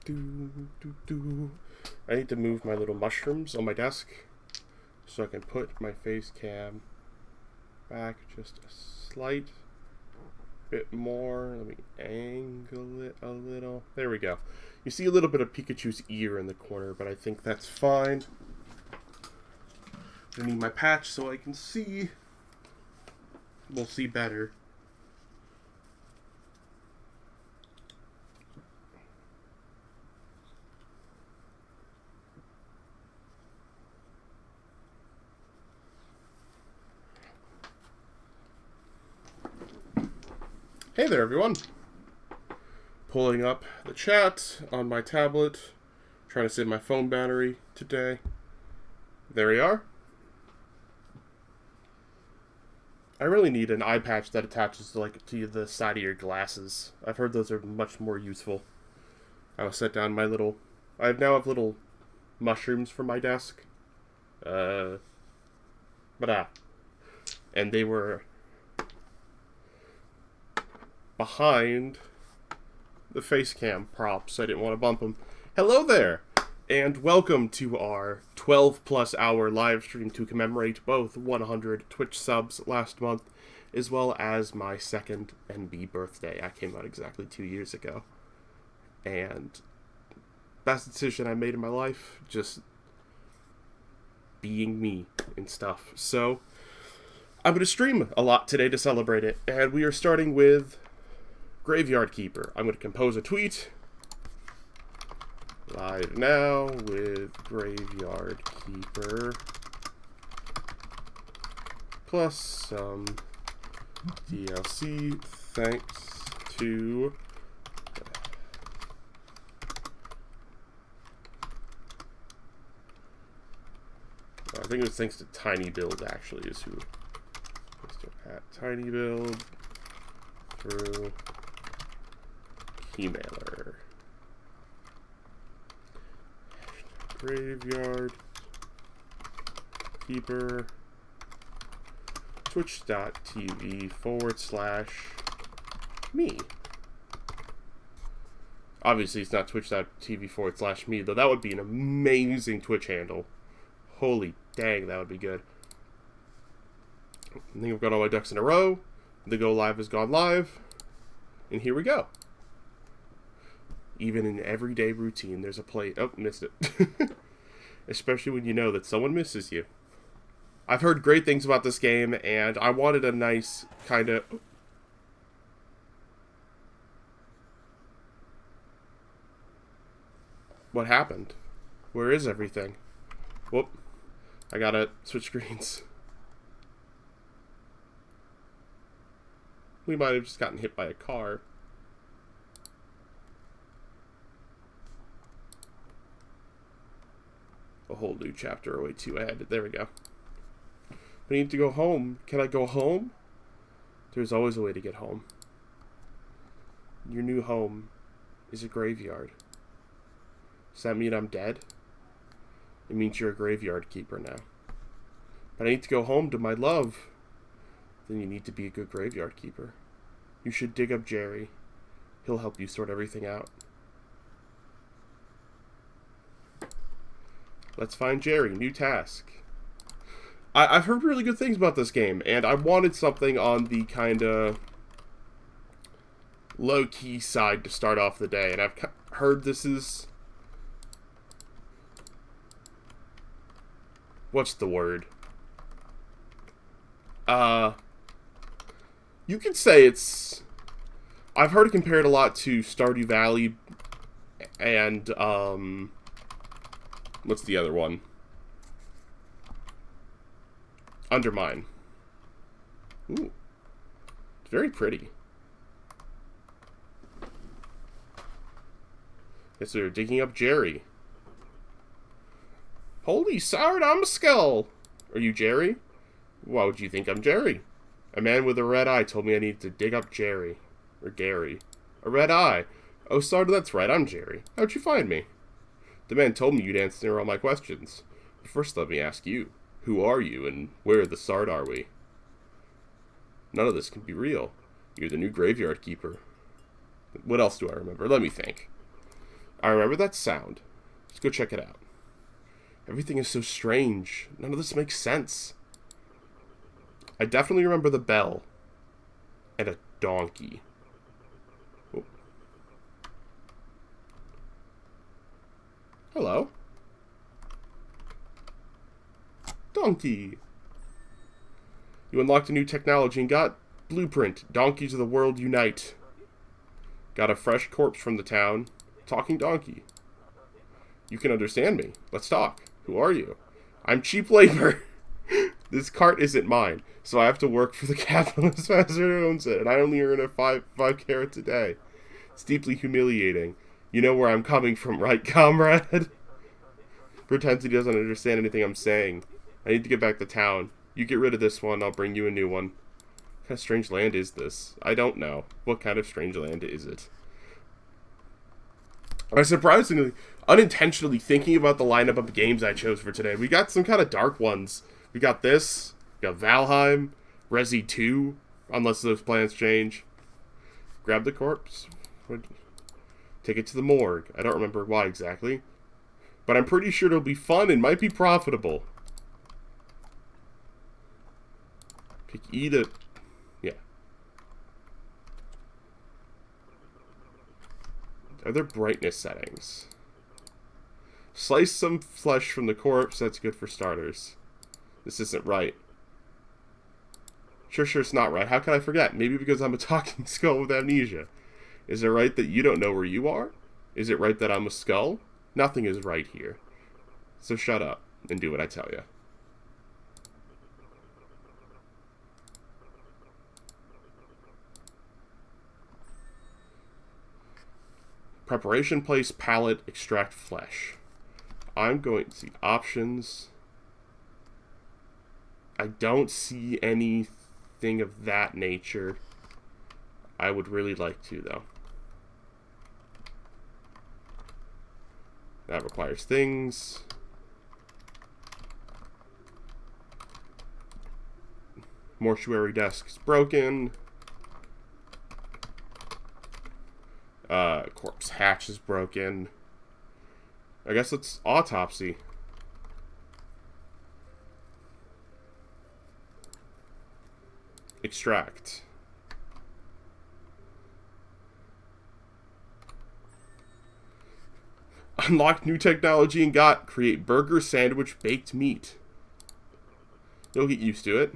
I need to move my little mushrooms on my desk so I can put my face cam back just a slight bit more. Let me angle it a little. There we go. You see a little bit of Pikachu's ear in the corner, but I think that's fine. I need my patch so I can see. We'll see better. Hey there, everyone. Pulling up the chat on my tablet. Trying to save my phone battery today. There we are. I really need an eye patch that attaches to the side of your glasses. I've heard those are much more useful. I will set down my little... I now have little mushrooms for my desk. And they were behind the face cam prop, so I didn't want to bump them. Hello there, and welcome to our 12-plus hour live stream to commemorate both 100 Twitch subs last month, as well as my second NB birthday. I came out exactly 2 years ago, and best decision I made in my life, just being me and stuff. So I'm going to stream a lot today to celebrate it, and we are starting with Graveyard Keeper. I'm going to compose a tweet. Live now with Graveyard Keeper. Plus some DLC thanks to... I think it was thanks to Tiny Build, actually, is who... At Tiny Build through Keymailer. Graveyard Keeper twitch.tv/me. Obviously it's not twitch.tv/me, though that would be an amazing Twitch handle. Holy dang, that would be good. I think I've got all my ducks in a row. The go live has gone live. And here we go. Even in everyday routine, there's a play. Oh, missed it. Especially when you know that someone misses you. I've heard great things about this game, and I wanted a nice kind of... What happened? Where is everything? Whoop. I gotta switch screens. We might have just gotten hit by a car. A whole new chapter away too ahead. There we go. I need to go home. Can I go home? There's always a way to get home. Your new home is a graveyard. Does that mean I'm dead? It means you're a graveyard keeper now. But I need to go home to my love. Then you need to be a good graveyard keeper. You should dig up Jerry. He'll help you sort everything out. Let's find Jerry. New task. I've heard really good things about this game, and I wanted something on the kind of low-key side to start off the day, and I've heard this is... What's the word? You could say it's... I've heard it compared a lot to Stardew Valley and, what's the other one? Undermine. Ooh. It's very pretty. Guess we're digging up Jerry. Holy sard, I'm a skull! Are you Jerry? Why would you think I'm Jerry? A man with a red eye told me I needed to dig up Jerry. Or Gary. A red eye. Oh, Sard, that's right, I'm Jerry. How'd you find me? The man told me you'd answer all my questions. But first let me ask you. Who are you, and where the Sard are we? None of this can be real. You're the new graveyard keeper. What else do I remember? Let me think. I remember that sound. Let's go check it out. Everything is so strange. None of this makes sense. I definitely remember the bell. And a donkey. Oh. Hello. Donkey. You unlocked a new technology and got blueprint. Donkeys of the world unite. Got a fresh corpse from the town. Talking donkey. You can understand me. Let's talk. Who are you? I'm cheap labor. This cart isn't mine, so I have to work for the capitalist master who owns it, and I only earn a five carats a day. It's deeply humiliating. You know where I'm coming from, right, comrade? Pretends he doesn't understand anything I'm saying. I need to get back to town. You get rid of this one, I'll bring you a new one. What kind of strange land is this? I don't know. What kind of strange land is it? I was surprisingly, unintentionally thinking about the lineup of games I chose for today. We got some kind of dark ones. We got this. We got Valheim. Resi 2. Unless those plans change. Grab the corpse. Take it to the morgue. I don't remember why exactly. But I'm pretty sure it'll be fun and might be profitable. Pick E to... Yeah. Are there brightness settings? Slice some flesh from the corpse. That's good for starters. This isn't right. Sure, it's not right. How can I forget? Maybe because I'm a talking skull with amnesia. Is it right that you don't know where you are? Is it right that I'm a skull? Nothing is right here. So shut up and do what I tell you. Preparation place, palette, extract flesh. I'm going to see options. I don't see anything of that nature. I would really like to, though. That requires things. Mortuary desk is broken. Corpse hatch is broken. I guess it's autopsy. Extract. Unlock new technology and got create burger, sandwich, baked meat. You'll get used to it.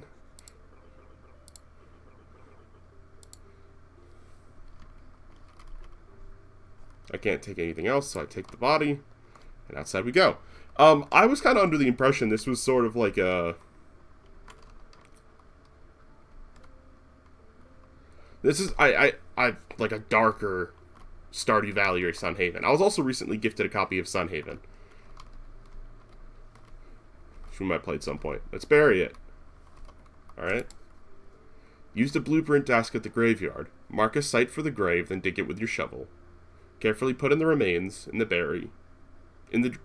I can't take anything else, so I take the body, and outside we go. I was kind of under the impression this was sort of like a... This is, I like a darker Stardew Valley or Sunhaven. I was also recently gifted a copy of Sunhaven, which we might play at some point. Let's bury it. Alright. Use the blueprint desk at the graveyard. Mark a site for the grave, then dig it with your shovel. Carefully put in the remains in the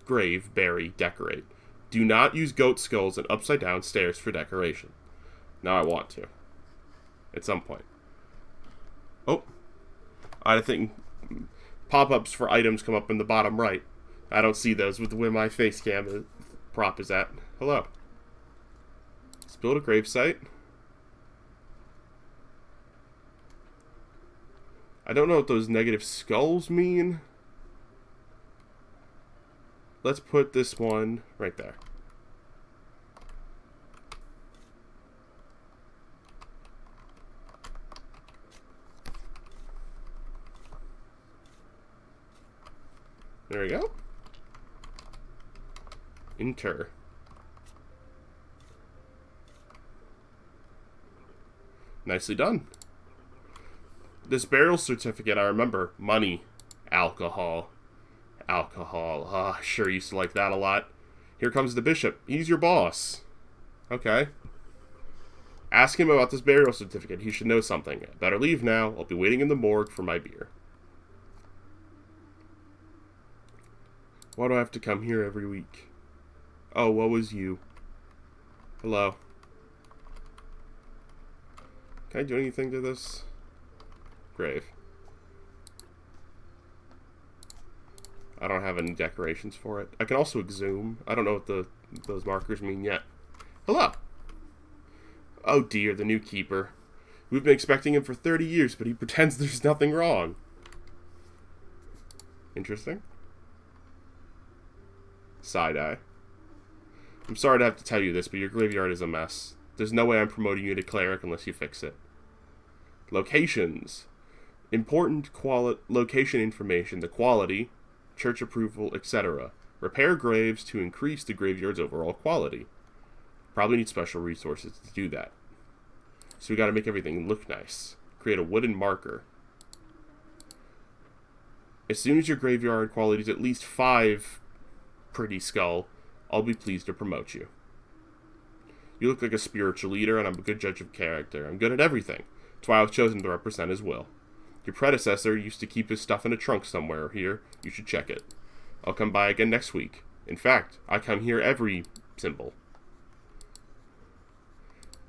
grave, bury, decorate. Do not use goat skulls and upside down stairs for decoration. Now I want to. At some point. Oh. I think pop-ups for items come up in the bottom right. I don't see those with where my face cam prop is at. Hello. Let's build a gravesite. I don't know what those negative skulls mean. Let's put this one right there. There we go. Enter. Nicely done. This burial certificate, I remember. Money. Alcohol. Alcohol. Ah, sure used to like that a lot. Here comes the bishop. He's your boss. Okay. Ask him about this burial certificate. He should know something. Better leave now. I'll be waiting in the morgue for my beer. Why do I have to come here every week? Oh, what was you? Hello. Can I do anything to this? Grave. I don't have any decorations for it. I can also exhume. I don't know what those markers mean yet. Hello. Oh dear, the new keeper. We've been expecting him for 30 years, but he pretends there's nothing wrong. Interesting. Side-eye. I'm sorry to have to tell you this, but your graveyard is a mess. There's no way I'm promoting you to cleric unless you fix it. Locations. Important location information, the quality, church approval, etc. Repair graves to increase the graveyard's overall quality. Probably need special resources to do that. So we gotta make everything look nice. Create a wooden marker. As soon as your graveyard quality is at least 5 pretty skull, I'll be pleased to promote you. You look like a spiritual leader, and I'm a good judge of character. I'm good at everything. That's why I was chosen to represent his will. Your predecessor used to keep his stuff in a trunk somewhere here. You should check it. I'll come by again next week. In fact, I come here every symbol.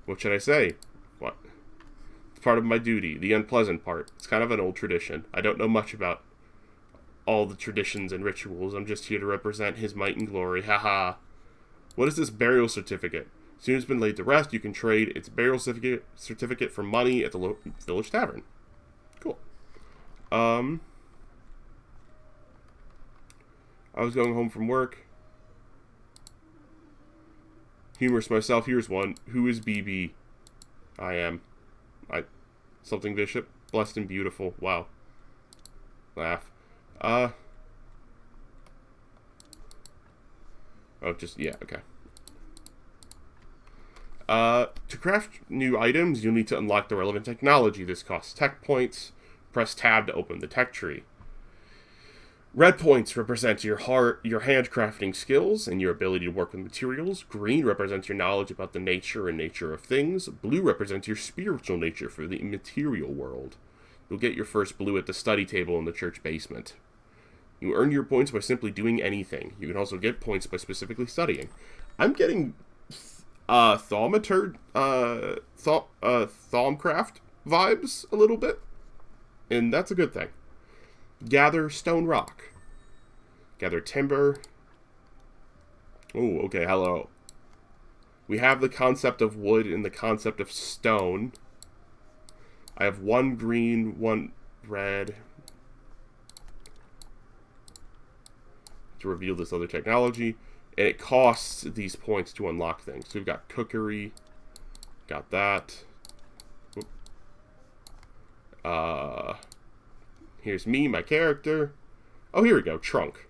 What should I say? What? It's part of my duty, the unpleasant part. It's kind of an old tradition. I don't know much about all the traditions and rituals. I'm just here to represent his might and glory. Haha. What is this burial certificate? As soon as it's been laid to rest, you can trade its burial certificate for money at the village tavern. Cool. I was going home from work. Humorous myself. Here's one. Who is BB? I am. Something Bishop. Blessed and beautiful. Wow. Laugh. Oh, just, yeah, okay. To craft new items, you'll need to unlock the relevant technology. This costs tech points. Press tab to open the tech tree. Red points represent your handcrafting skills and your ability to work with materials. Green represents your knowledge about the nature and nature of things. Blue represents your spiritual nature for the material world. You'll get your first blue at the study table in the church basement. You earn your points by simply doing anything. You can also get points by specifically studying. I'm getting Thaumaturge, Thaumcraft vibes a little bit, and that's a good thing. Gather stone rock. Gather timber. Oh, okay, hello. We have the concept of wood and the concept of stone. I have 1 green, 1 red. To reveal this other technology. And it costs these points to unlock things. So we've got cookery. Got that. Here's me, my character. Oh, here we go. Trunk.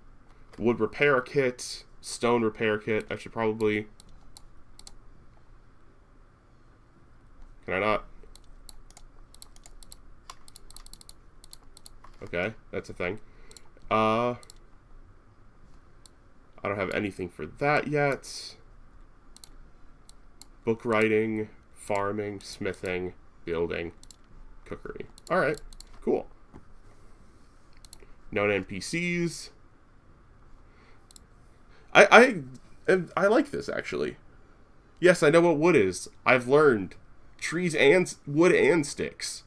Wood repair kit. Stone repair kit. I should probably... Can I not? Okay, that's a thing. I don't have anything for that yet. Book writing, farming, smithing, building, cookery. Alright, cool. Known NPCs. I like this, actually. Yes, I know what wood is. I've learned. Trees and wood and sticks.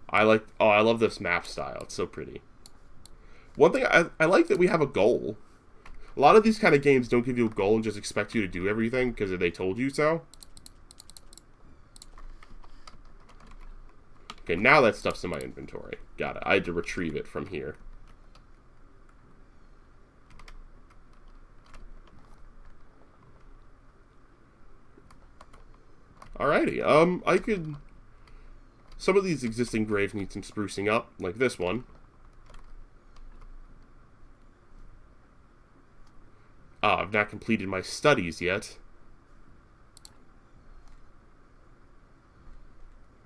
I love this map style. It's so pretty. One thing, I like that we have a goal. A lot of these kind of games don't give you a goal and just expect you to do everything because they told you so. Okay, now that stuff's in my inventory. Got it. I had to retrieve it from here. Alrighty, I could... Some of these existing graves need some sprucing up, like this one. I've not completed my studies yet.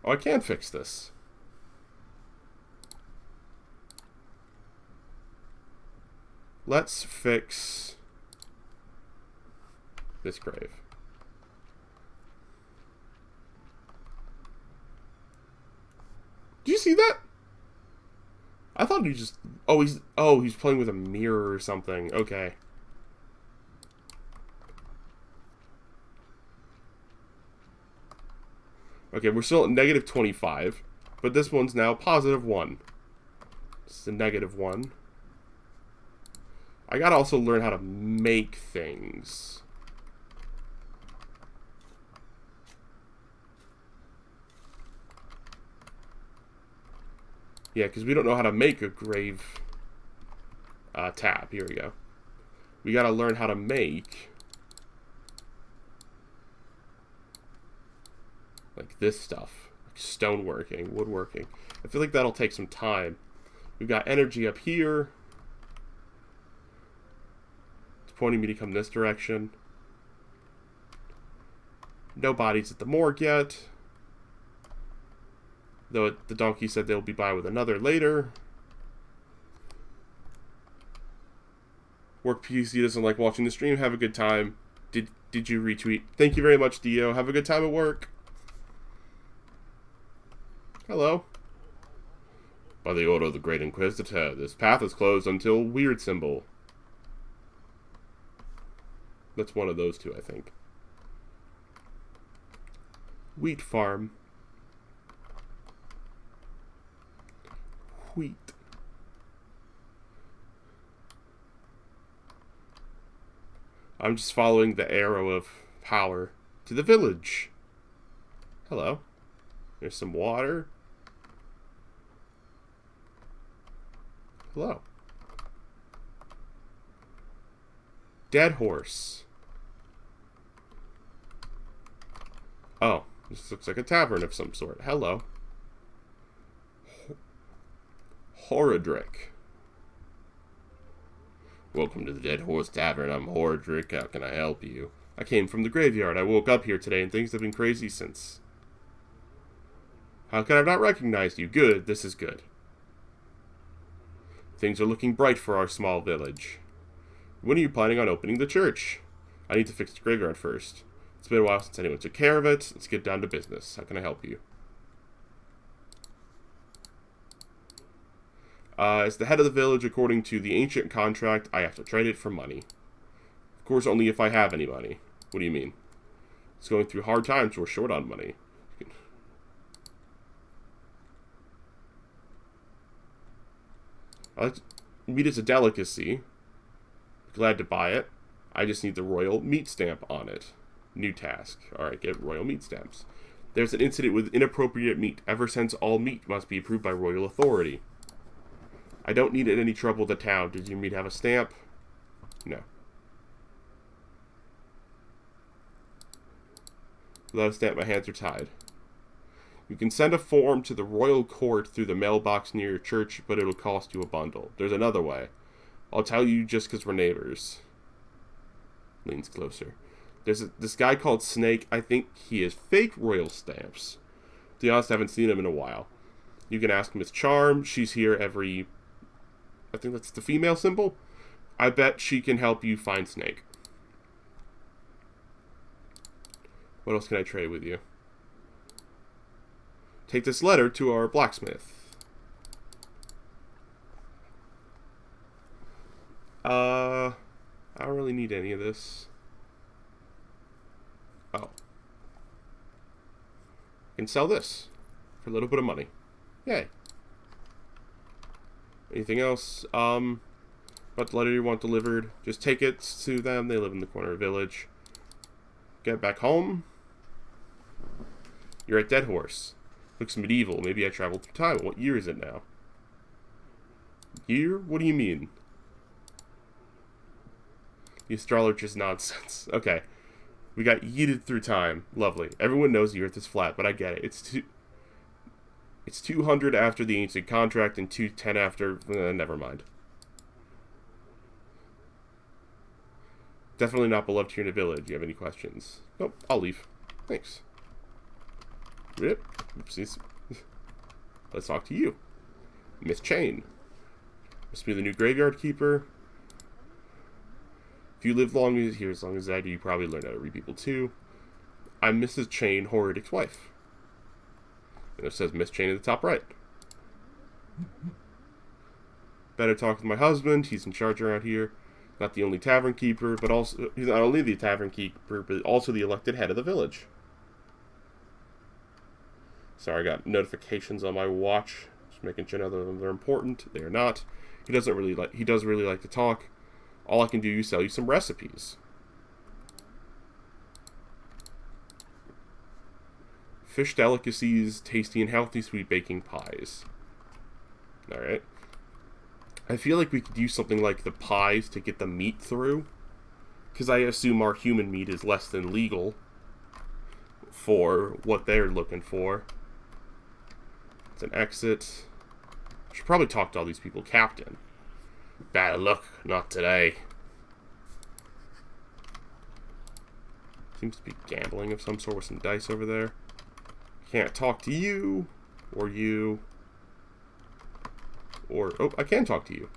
Oh, I can fix this. Let's fix this grave. Did you see that? I thought he just... Oh, he's playing with a mirror or something. Okay. Okay, we're still at negative 25. But this one's now positive 1. This is a negative 1. I gotta also learn how to make things. Yeah, because we don't know how to make a grave tab. Here we go. We gotta learn how to make like this stuff. Like stoneworking, woodworking. I feel like that'll take some time. We've got energy up here. It's pointing me to come this direction. No bodies at the morgue yet. Though the donkey said they'll be by with another later. Work PC doesn't like watching the stream. Have a good time. Did you retweet? Thank you very much, Dio. Have a good time at work. Hello. By the order of the Great Inquisitor, this path is closed until weird symbol. That's one of those two, I think. Wheat farm. Wheat. I'm just following the arrow of power to the village. Hello. There's some water. Hello. Dead horse. Oh, this looks like a tavern of some sort. Hello. Horadrick. Welcome to the Dead Horse Tavern. I'm Horadrick. How can I help you? I came from the graveyard. I woke up here today and things have been crazy since. How can I not recognize you? Good. This is good. Things are looking bright for our small village. When are you planning on opening the church? I need to fix the graveyard first. It's been a while since anyone took care of it. Let's get down to business. How can I help you? As the head of the village, according to the ancient contract, I have to trade it for money. Of course, only if I have any money. What do you mean? It's going through hard times. We're short on money. Meat is a delicacy. Glad to buy it. I just need the royal meat stamp on it. New task. Alright, get royal meat stamps. There's an incident with inappropriate meat. Ever since all meat must be approved by royal authority. I don't need any trouble with the town. Did your meat have a stamp? No. Without a stamp, my hands are tied. You can send a form to the royal court through the mailbox near your church, but it'll cost you a bundle. There's another way. I'll tell you just because we're neighbors. Leans closer. There's this guy called Snake. I think he is fake royal stamps. To be honest, I haven't seen him in a while. You can ask Miss Charm. She's here every... I think that's the female symbol. I bet she can help you find Snake. What else can I trade with you? Take this letter to our blacksmith. I don't really need any of this. Oh. I can sell this for a little bit of money. Yay. Anything else? What letter you want delivered? Just take it to them. They live in the corner village. Get back home. You're at Dead Horse. Looks medieval. Maybe I traveled through time. What year is it now? Year? What do you mean? The astrologer's nonsense. Okay. We got yeeted through time. Lovely. Everyone knows the earth is flat, but I get it. It's 200 after the ancient contract and 210 after... never mind. Definitely not beloved here in the village. Do you have any questions? Nope. I'll leave. Thanks. Rip. Oopsies. Let's talk to you. Miss Chain. Must be the new graveyard keeper. If you live here as long as I do, you probably learn how to read people too. I'm Mrs. Chain, Horadrick's wife. And it says Miss Chain at the top right. Better talk with my husband. He's in charge around here. Not the only tavern keeper, but also he's not only the tavern keeper, but also the elected head of the village. Sorry, I got notifications on my watch. Just making sure that they're important. They are not. He does really like to talk. All I can do is sell you some recipes. Fish delicacies, tasty and healthy sweet baking pies. Alright. I feel like we could use something like the pies to get the meat through. Because I assume our human meat is less than legal for what they're looking for. It's an exit. Should probably talk to all these people. Captain. Bad luck, not today. Seems to be gambling of some sort with some dice over there. Can't talk to you. Or you. Or, oh, I can talk to you.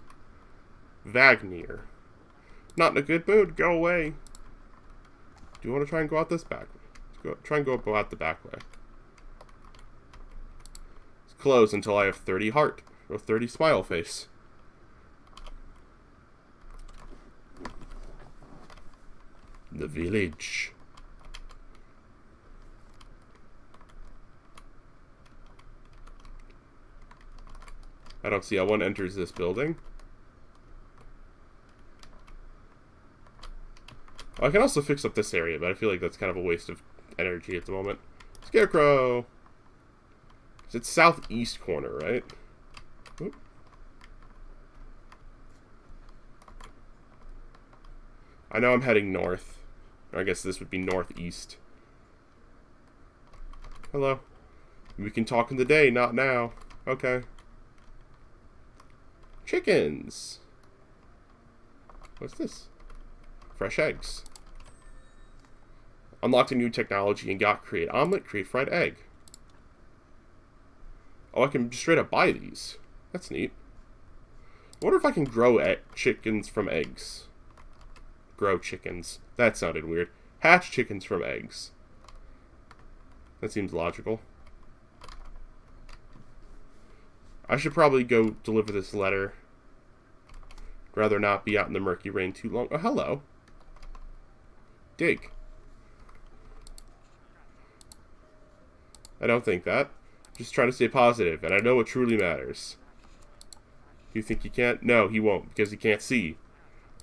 Wagner. Not in a good mood. Go away. Do you want to try and go out this back way? Try and go out the back way. It's closed until I have 30 heart. Or 30 smile face. The village. I don't see how one enters this building. I can also fix up this area, but I feel like that's kind of a waste of energy at the moment. Scarecrow! It's southeast corner, right? Oop. I know I'm heading north. I guess this would be northeast. Hello. We can talk in the day, not now. Okay. Chickens! What's this? Fresh eggs. Unlocked a new technology and got create omelet, create fried egg. Oh, I can just straight up buy these. That's neat. I wonder if I can grow chickens from eggs. Grow chickens. That sounded weird. Hatch chickens from eggs. That seems logical. I should probably go deliver this letter. Rather not be out in the murky rain too long. Oh, hello. Dig. I don't think that. Just trying to stay positive, and I know what truly matters. You think he can't? No, he won't, because he can't see.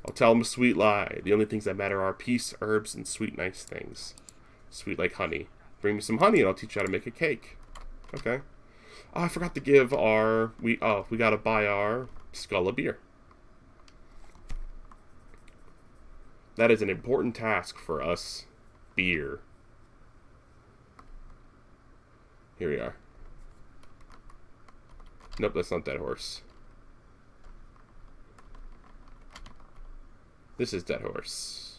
I'll tell him a sweet lie. The only things that matter are peace, herbs, and sweet nice things. Sweet like honey. Bring me some honey and I'll teach you how to make a cake. Okay. Oh, I forgot to give our... we gotta buy our skull of beer. That is an important task for us. Beer. Here we are. Nope, that's not Dead Horse. This is Dead Horse.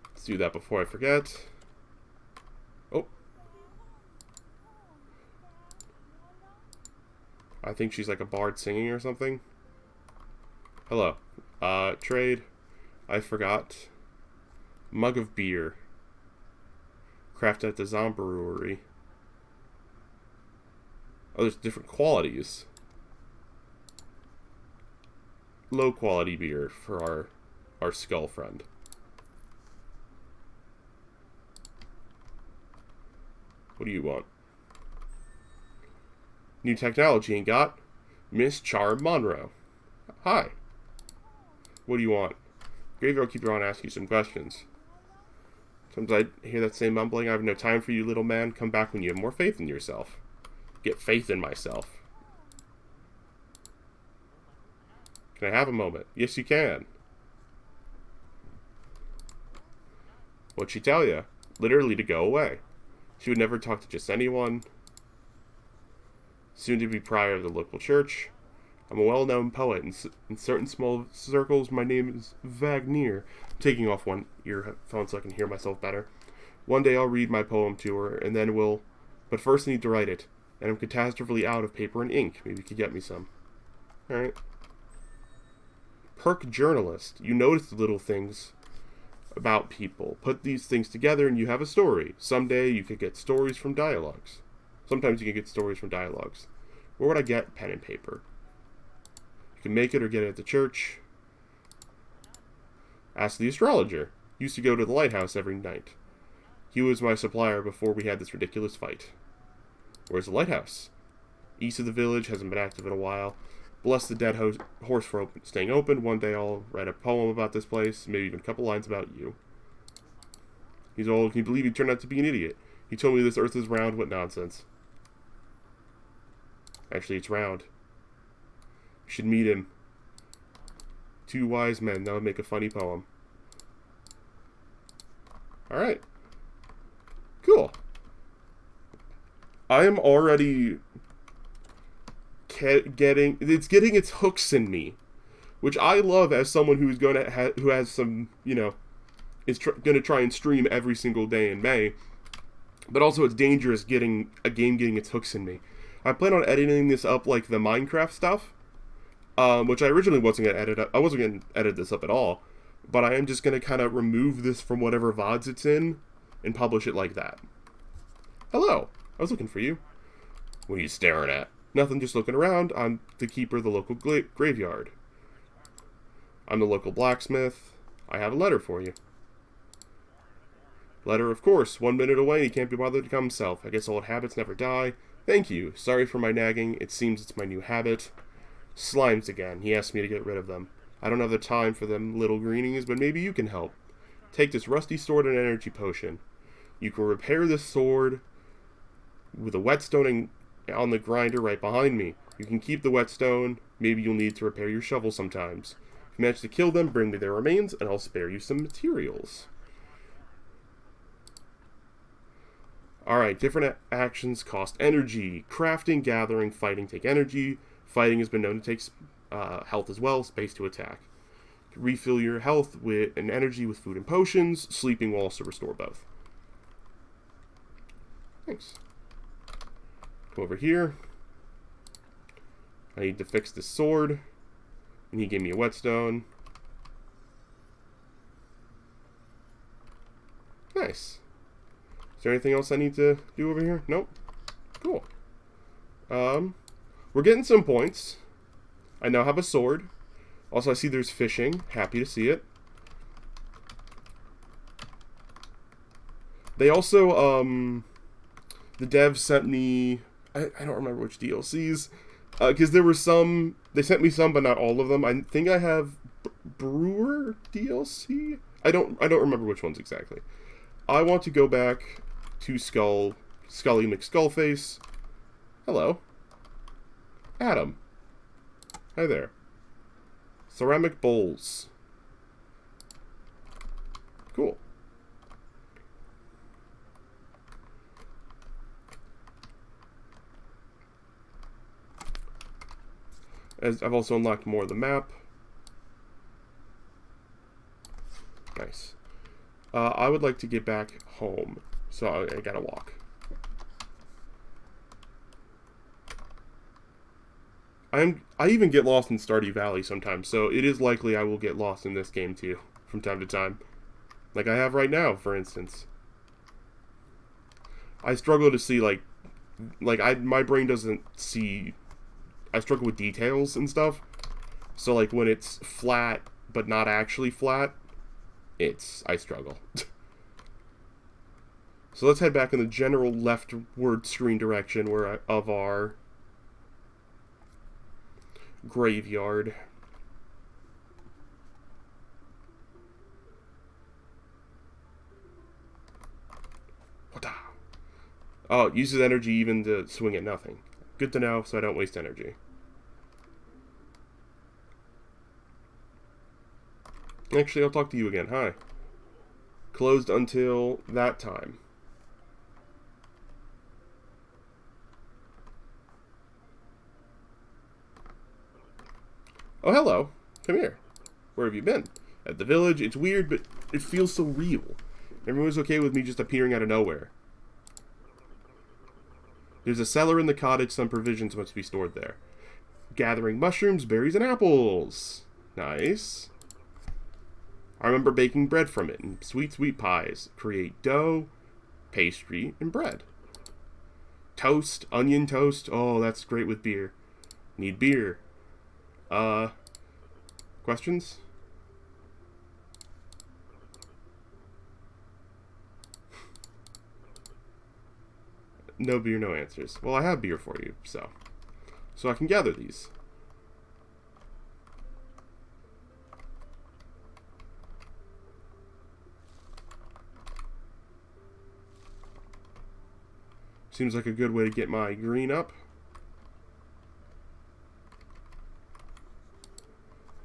Let's do that before I forget. Oh. I think she's like a bard singing or something. Hello. Trade. I forgot. Mug of beer. Crafted at the Zom Brewery. Oh, there's different qualities. Low quality beer for our skull friend. What do you want? New technology and got Miss Charm Monroe. Hi. What do you want? Graveyard Keeper on ask you some questions. Sometimes I hear that same mumbling. I have no time for you, little man. Come back when you have more faith in yourself. Get faith in myself. Can I have a moment? Yes, you can. What'd she tell you? Literally to go away. She would never talk to just anyone. Soon to be prior of the local church. I'm a well-known poet. In certain small circles, my name is Wagner. I'm taking off one earphone so I can hear myself better. One day I'll read my poem to her, and then we'll... But first I need to write it. And I'm catastrophically out of paper and ink. Maybe you could get me some. Alright. Perk journalist. You notice the little things about people. Put these things together and you have a story. Someday you could get stories from dialogues. Sometimes you can get stories from dialogues. Where would I get pen and paper? You can make it or get it at the church. Ask the astrologer. Used to go to the lighthouse every night. He was my supplier before we had this ridiculous fight. Where's the lighthouse? East of the village, hasn't been active in a while. Bless the dead horse for staying open. One day I'll write a poem about this place, maybe even a couple lines about you. He's old. Can you believe he turned out to be an idiot? He told me this earth is round. What nonsense. Actually, it's round. You should meet him. Two wise men. That would make a funny poem. Alright. Cool. I am already getting its hooks in me, which I love as someone who's going to who has some, you know, is going to try and stream every single day in May. But also it's dangerous getting a game getting its hooks in me. I plan on editing this up like the Minecraft stuff, which I originally wasn't going to edit up. I wasn't going to edit this up at all, but I am just going to kind of remove this from whatever VODs it's in and publish it like that. Hello, I was looking for you. What are you staring at? Nothing, just looking around. I'm the keeper of the local graveyard. I'm the local blacksmith. I have a letter for you. Letter, of course. 1 minute away, he can't be bothered to come himself. I guess old habits never die. Thank you. Sorry for my nagging. It seems it's my new habit. Slimes again. He asked me to get rid of them. I don't have the time for them little greenies, but maybe you can help. Take this rusty sword and an energy potion. You can repair this sword with a whetstone on the grinder right behind me. You can keep the whetstone. Maybe you'll need to repair your shovel sometimes. If you manage to kill them, bring me their remains, and I'll spare you some materials. Alright, different actions cost energy. Crafting, gathering, fighting take energy. Fighting has been known to take health as well, space to attack. Refill your health and energy with food and potions. Sleeping will also restore both. Thanks. Come over here. I need to fix this sword. And he gave me a whetstone. Nice. Is there anything else I need to do over here? Nope. Cool. We're getting some points. I now have a sword. Also, I see there's fishing. Happy to see it. They also, the devs sent me, I don't remember which DLCs, because there were some, they sent me some, but not all of them. I think I have Brewer DLC? I don't remember which ones exactly. I want to go back to Scully McSkullface. Hello. Adam. Hi there. Ceramic bowls. Cool. As I've also unlocked more of the map. Nice. I would like to get back home, so I gotta walk. I even get lost in Stardew Valley sometimes, so it is likely I will get lost in this game too, from time to time. Like I have right now, for instance. I struggle to see, my brain doesn't see, I struggle with details and stuff. So, like, when it's flat, but not actually flat, I struggle. So let's head back in the general leftward screen direction of our graveyard. Oh, it uses energy even to swing at nothing. Good to know, so I don't waste energy. Actually, I'll talk to you again. Hi. Closed until that time. Oh, hello. Come here. Where have you been? At the village. It's weird, but it feels so real. Everyone's okay with me just appearing out of nowhere. There's a cellar in the cottage. Some provisions must be stored there. Gathering mushrooms, berries, and apples. Nice. I remember baking bread from it, and sweet pies. Create dough, pastry, and bread. Toast, onion toast. Oh, that's great with beer. Need beer. Questions? No beer, no answers. Well, I have beer for you, so I can gather these. Seems like a good way to get my green up.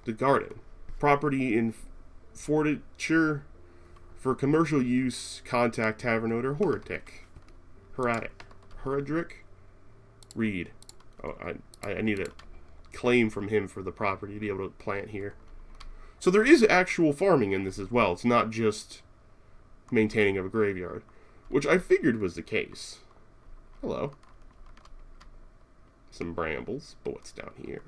The garden. Property in Fortitude for commercial use. Contact tavern owner Heradrick. Reed. Oh, I need a claim from him for the property to be able to plant here. So there is actual farming in this as well. It's not just maintaining of a graveyard, which I figured was the case. Hello. Some brambles, but what's down here?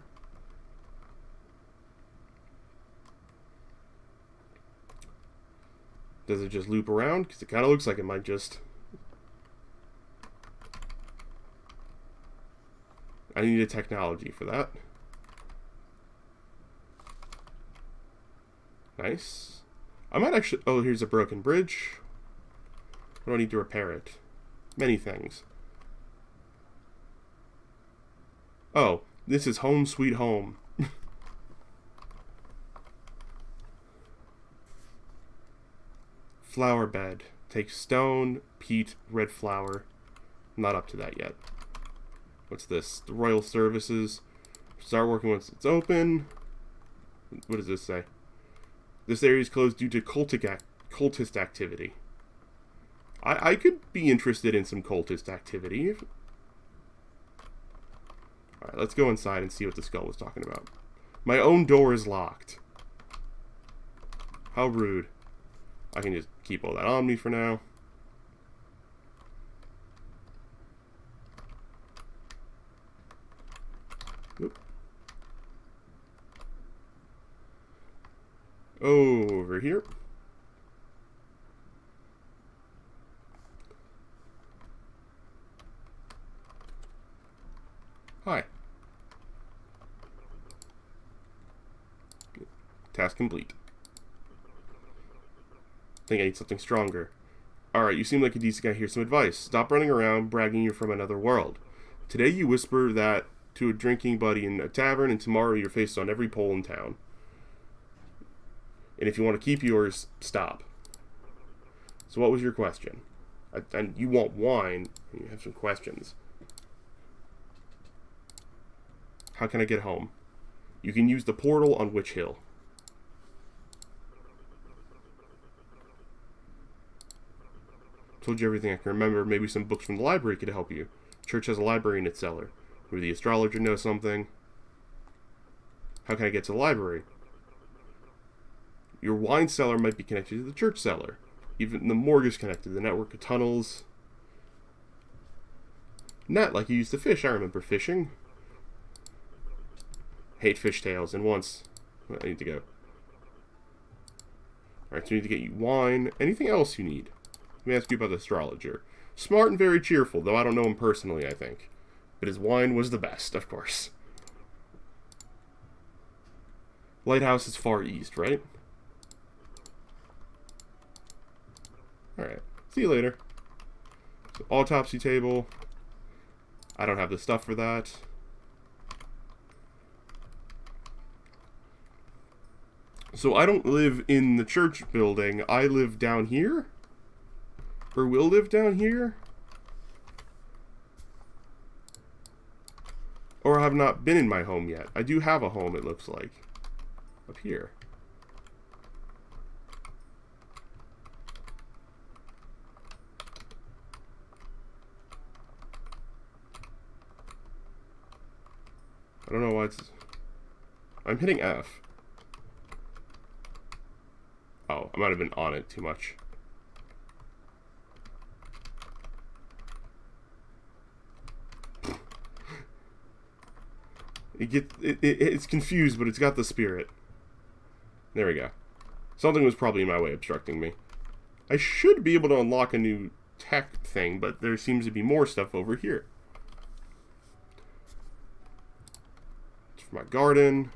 Does it just loop around? Because it kind of looks like it might just... I need a technology for that. Nice. I might actually... Oh, here's a broken bridge. What do I need to repair it? Many things. Oh, this is home sweet home. Flower bed. Take stone, peat, red flower. Not up to that yet. What's this? The Royal Services. Start working once it's open. What does this say? This area is closed due to cultist activity. I could be interested in some cultist activity. Alright, let's go inside and see what the skull was talking about. My own door is locked. How rude. I can just keep all that on me for now. Oop. Over here. Hi. Task complete. Think I need something stronger. Alright, you seem like a decent guy. Here's some advice. Stop running around bragging you're from another world. Today you whisper that to a drinking buddy in a tavern, and tomorrow you're faced on every pole in town. And if you want to keep yours, stop. So what was your question? And you want wine, and you have some questions. How can I get home? You can use the portal on Witch Hill. Told you everything I can remember. Maybe some books from the library could help you. Church has a library in its cellar. Maybe the astrologer knows something. How can I get to the library? Your wine cellar might be connected to the church cellar. Even the morgue is connected to the network of tunnels. Net, like you used to fish. I remember fishing. Hate fishtails. And once... I need to go. Alright, so we need to get you wine. Anything else you need? Let me ask you about the astrologer. Smart and very cheerful, though I don't know him personally, I think. But his wine was the best, of course. Lighthouse is far east, right? Alright. See you later. So, autopsy table. I don't have the stuff for that. So I don't live in the church building. I live down here? Or will live down here? Or have not been in my home yet. I do have a home, it looks like. Up here. I don't know why it's... I'm hitting F. Oh, I might have been on it too much. It's confused, but it's got the spirit. There we go. Something was probably in my way obstructing me. I should be able to unlock a new tech thing, but there seems to be more stuff over here. It's for my garden.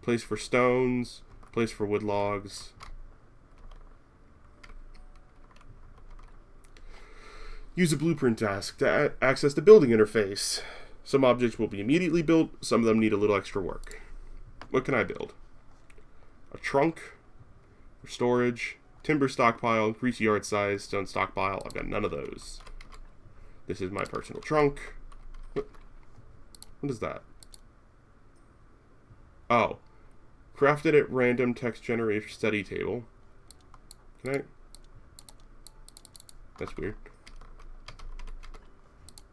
Place for stones. Place for wood logs. Use a blueprint task to access the building interface. Some objects will be immediately built, some of them need a little extra work. What can I build? A trunk for storage, timber stockpile, increase yard size, stone stockpile. I've got none of those. This is my personal trunk. What is that? Oh. Crafted at random text generation study table. Can I? That's weird.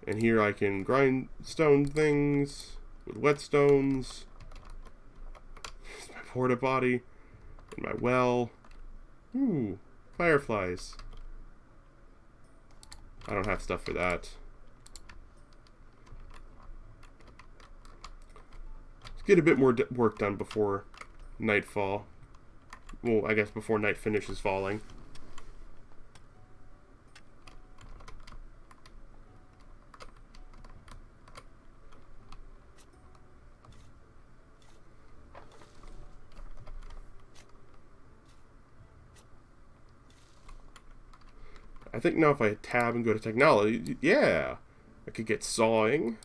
And here I can grind stone things with whetstones. Here's my porta potty. And my well. Ooh, fireflies. I don't have stuff for that. Let's get a bit more work done before nightfall. Well, I guess before night finishes falling. I think now if I tab and go to technology, yeah, I could get sawing.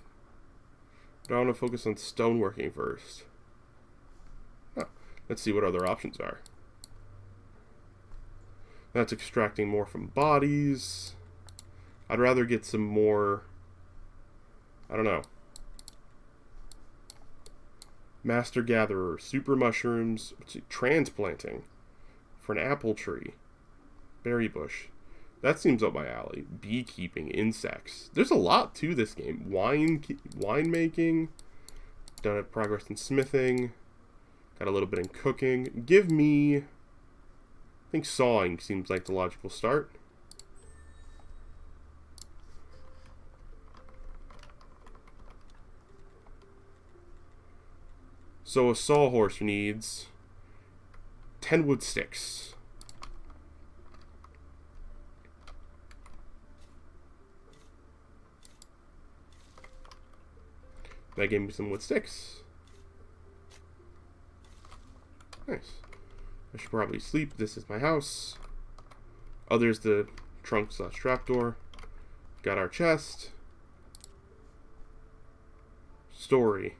But I want to focus on stoneworking first. Huh. Let's see what other options are. That's extracting more from bodies. I'd rather get some more, I don't know. Master Gatherer, super mushrooms, transplanting for an apple tree, berry bush. That seems up my alley. Beekeeping, insects. There's a lot to this game. Wine making. Don't have progress in smithing. Got a little bit in cooking. Give me, I think sawing seems like the logical start. So a sawhorse needs 10 wood sticks. That gave me some wood sticks. Nice. I should probably sleep. This is my house. Oh, there's the trunk / trapdoor. Got our chest. Story.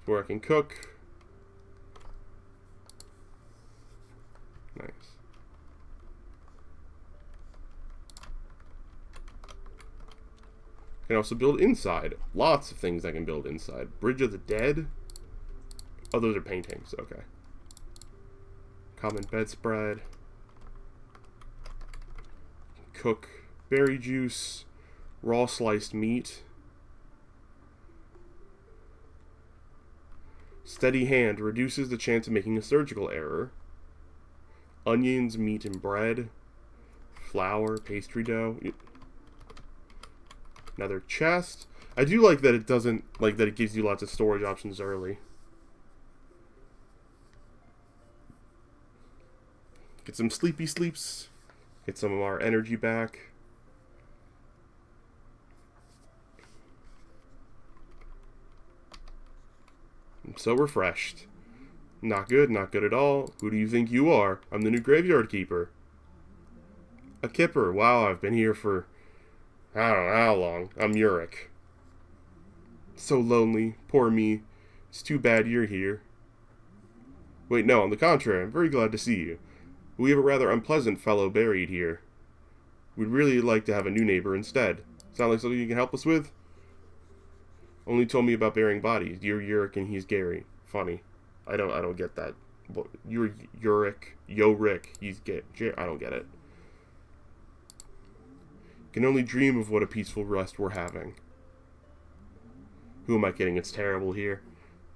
Where I can cook. Nice. Can also build inside. Lots of things I can build inside. Bridge of the Dead. Oh, those are paintings. Okay. Common bedspread. Cook berry juice. Raw sliced meat. Steady hand reduces the chance of making a surgical error. Onions, meat, and bread. Flour, pastry dough. Another chest. I do like that it doesn't, like that it gives you lots of storage options early. Get some sleepy sleeps. Get some of our energy back. I'm so refreshed. Not good, not good at all. Who do you think you are? I'm the new graveyard keeper. A kipper. Wow, I've been here for I don't know how long. I'm Uric. So lonely. Poor me. It's too bad you're here. Wait, no, on the contrary, I'm very glad to see you. We have a rather unpleasant fellow buried here. We'd really like to have a new neighbor instead. Sound like something you can help us with? Only told me about burying bodies. You're Uric and he's Gary. Funny. I don't get that. You're Uric. Yo Rick. He's Gary. I don't get it. Can only dream of what a peaceful rest we're having. Who am I kidding? It's terrible here.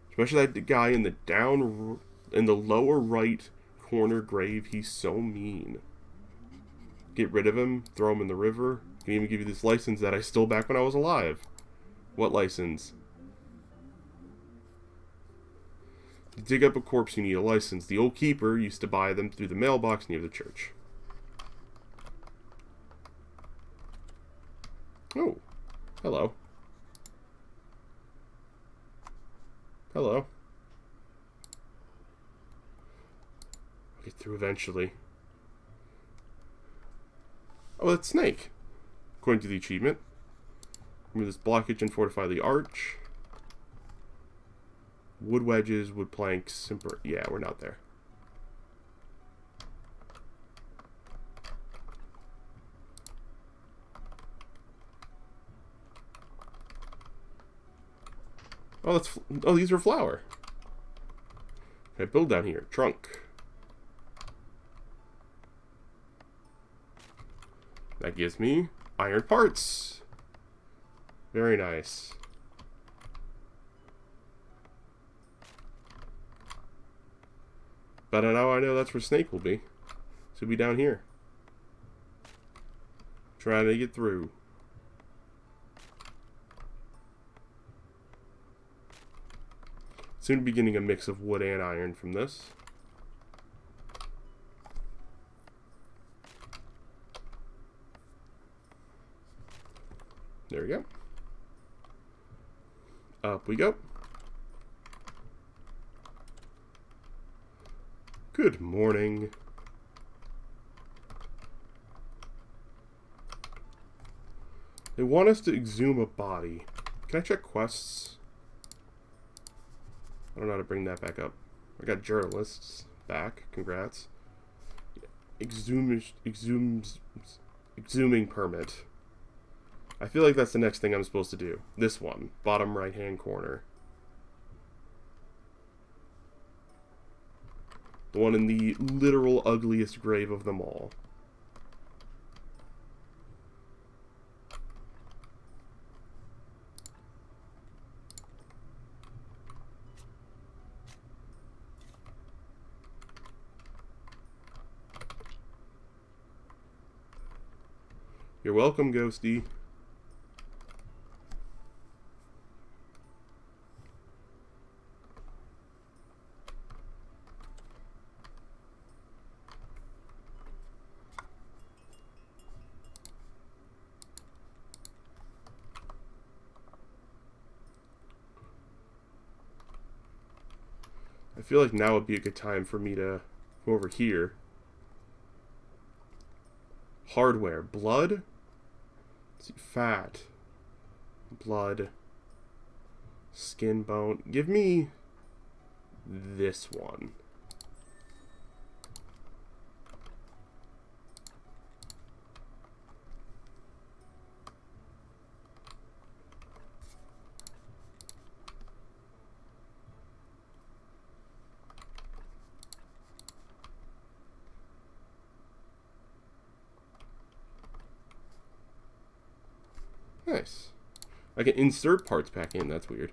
Especially that guy in the lower right corner grave. He's so mean. Get rid of him. Throw him in the river. Can even give you this license that I stole back when I was alive. What license? To dig up a corpse, you need a license. The old keeper used to buy them through the mailbox near the church. Oh, hello. Hello. I'll get through eventually. Oh, that's snake. According to the achievement. Remove this blockage and fortify the arch. Wood wedges, wood planks, yeah, we're not there. Oh, these are flour. Okay, build down here. Trunk. That gives me iron parts. Very nice. But now I know that's where Snake will be. So he'll be down here. Trying to get through. Soon be getting a mix of wood and iron from this. There we go. Up we go. Good morning. They want us to exhume a body. Can I check quests? I don't know how to bring that back up. I got journalists back. Congrats. Exhuming permit. I feel like that's the next thing I'm supposed to do. This one. Bottom right hand corner. The one in the literal ugliest grave of them all. You're welcome, Ghosty. I feel like now would be a good time for me to go over here. Hardware. Blood? Let's see. Fat. Blood. Skin, bone. Give me this one. Nice. I can insert parts back in. That's weird.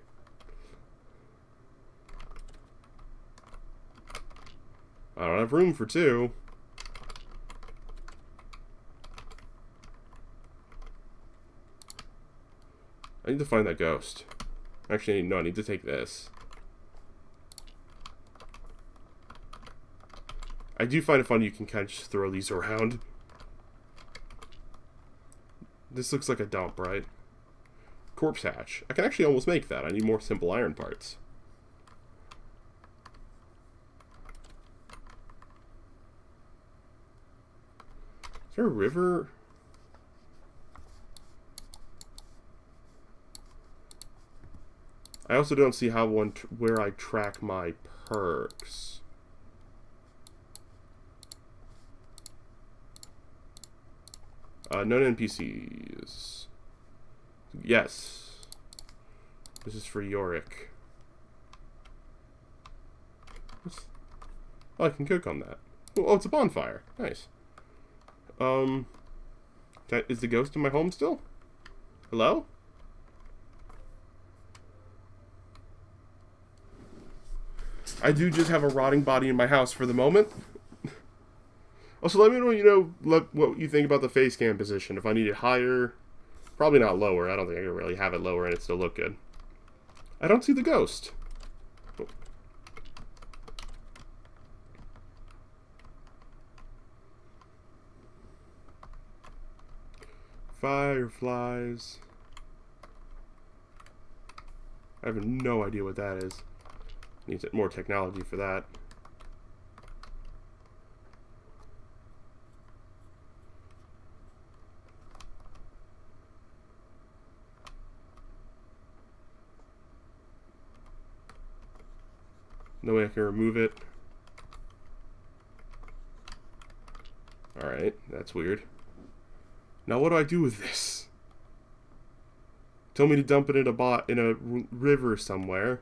I don't have room for two. I need to find that ghost. Actually, no, I need to take this. I do find it fun you can kind of just throw these around. This looks like a dump, right? Corpse hatch. I can actually almost make that. I need more simple iron parts. Is there a river? I also don't see how where I track my perks. Known NPCs. Yes. This is for Yorick. Oh, I can cook on that. Oh, it's a bonfire. Nice. Is the ghost in my home still? Hello? I do just have a rotting body in my house for the moment. Also, let me know, what you think about the face cam position. If I need it higher, probably not lower. I don't think I can really have it lower and it still look good. I don't see the ghost. Oh. Fireflies. I have no idea what that is. Needs more technology for that. No way I can remove it. Alright, that's weird. Now what do I do with this? Tell me to dump it in a river somewhere.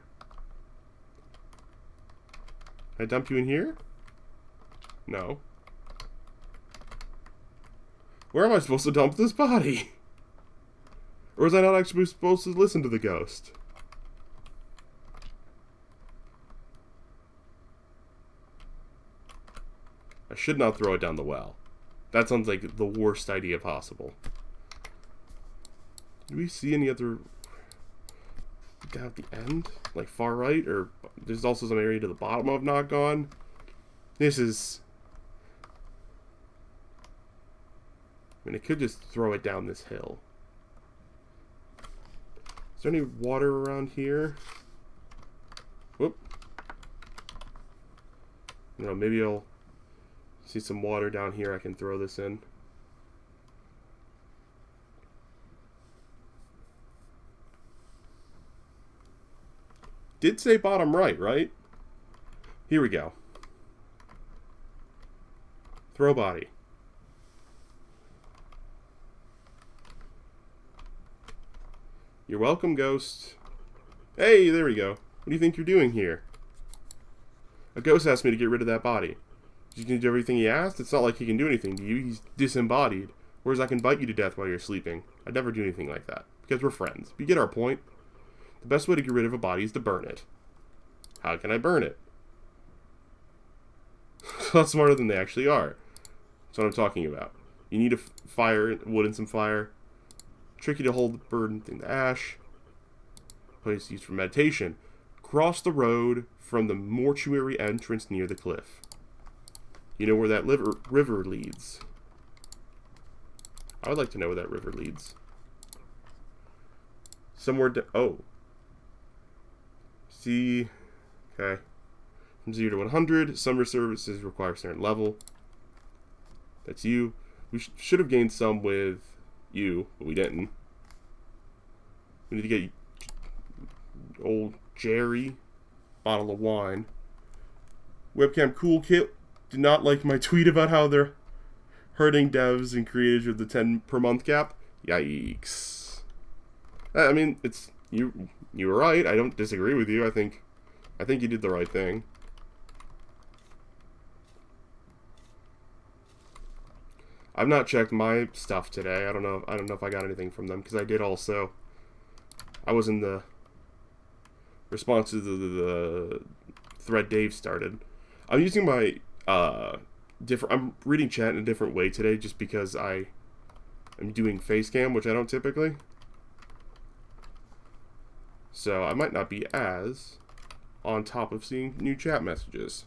Can I dump you in here? No. Where am I supposed to dump this body? Or was I not actually supposed to listen to the ghost? I should not throw it down the well. That sounds like the worst idea possible. Do we see any other down at the end? Like far right? Or there's also some area to the bottom I've not gone. This is... I mean, I could just throw it down this hill. Is there any water around here? Whoop. You know, maybe I'll see some water down here I can throw this in. Did say bottom right, right? Here we go. Throw body. You're welcome, ghost. Hey, there we go. What do you think you're doing here? A ghost asked me to get rid of that body. You can do everything he asked? It's not like he can do anything to you. He's disembodied. Whereas I can bite you to death while you're sleeping. I'd never do anything like that. Because we're friends. You get our point. The best way to get rid of a body is to burn it. How can I burn it? A lot smarter than they actually are. That's what I'm talking about. You need a fire, wood and some fire. Tricky to hold the burden thing to ash. Place used for meditation. Cross the road from the mortuary entrance near the cliff. You know where that river leads. I would like to know where that river leads. Somewhere oh. See. Okay. From 0 to 100. Summer services require a certain level. That's you. We should have gained some with you, but we didn't. We need to get old Jerry bottle of wine. Webcam Cool Kit did not like my tweet about how they're hurting devs and creators with the 10 per month cap. Yikes. I mean, it's you were right. I don't disagree with you. I think you did the right thing. I've not checked my stuff today. I don't know if I got anything from them, because I did also. I was in the response to the thread Dave started. I'm using my I'm reading chat in a different way today, just because I am doing face cam, which I don't typically. So I might not be as on top of seeing new chat messages.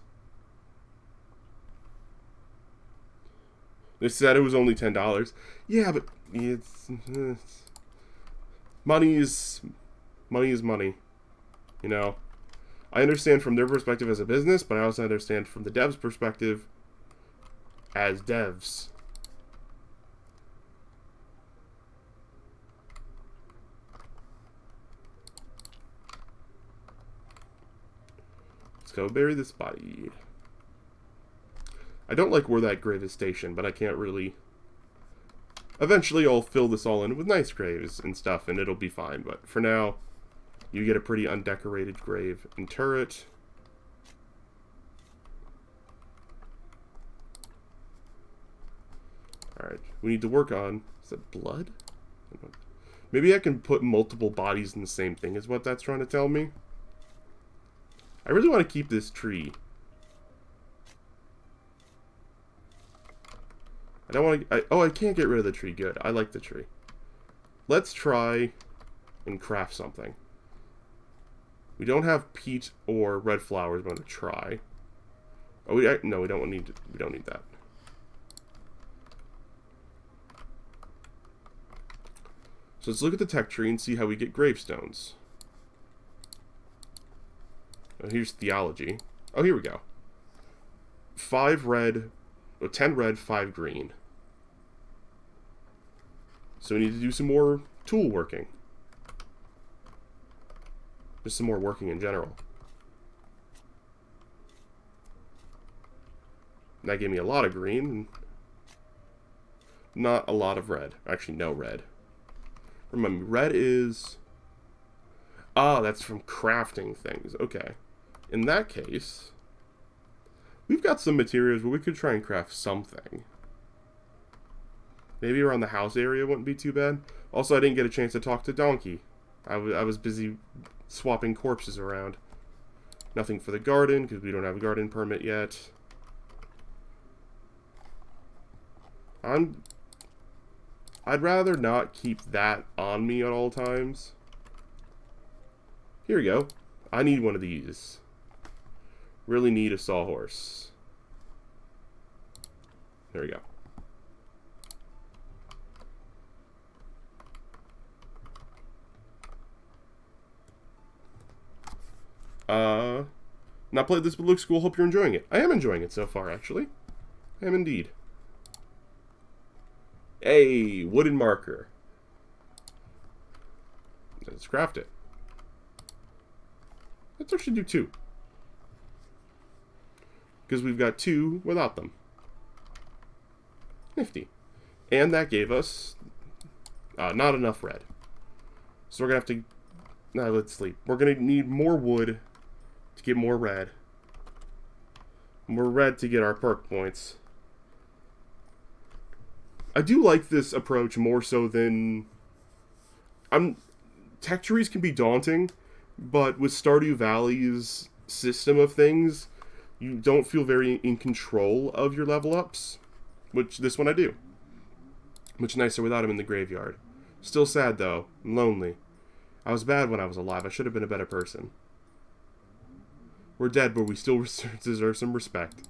They said it was only $10. Yeah, but it's money is money. You know, I understand from their perspective as a business, but I also understand from the devs' perspective as devs. Let's go bury this body. I don't like where that grave is stationed, but I can't really... Eventually I'll fill this all in with nice graves and stuff, and it'll be fine. But for now, you get a pretty undecorated grave and turret. Alright, we need to work on... Is that blood? Maybe I can put multiple bodies in the same thing, is what that's trying to tell me. I really want to keep this tree. I don't want to... I can't get rid of the tree. Good. I like the tree. Let's try and craft something. We don't have peat or red flowers, but I'm going to try. Oh, no, we don't need that. So let's look at the tech tree and see how we get gravestones. Oh, here's theology. Oh, here we go. 5 red... 10 red, 5 green. So we need to do some more tool working. Just some more working in general. That gave me a lot of green. Not a lot of red. Actually, no red. Remember, red is... Ah, that's from crafting things. Okay. In that case, we've got some materials where we could try and craft something. Maybe around the house area wouldn't be too bad. Also, I didn't get a chance to talk to Donkey. I was busy swapping corpses around. Nothing for the garden, because we don't have a garden permit yet. I'd rather not keep that on me at all times. Here we go. I need one of these. Really need a sawhorse. There we go. Not played this, but looks cool. Hope you're enjoying it. I am enjoying it so far, actually. I am indeed. Hey, wooden marker. Let's craft it. Let's actually do 2. Because we've got 2 without them. Nifty. And that gave us not enough red. So we're going to have to... Nah, let's sleep. We're going to need more wood to get more red. More red to get our perk points. I do like this approach more so than... Tech trees can be daunting, but with Stardew Valley's system of things, you don't feel very in control of your level ups. Which this one I do. Much nicer without him in the graveyard. Still sad though. I'm lonely. I was bad when I was alive. I should have been a better person. We're dead, but we still deserve some respect.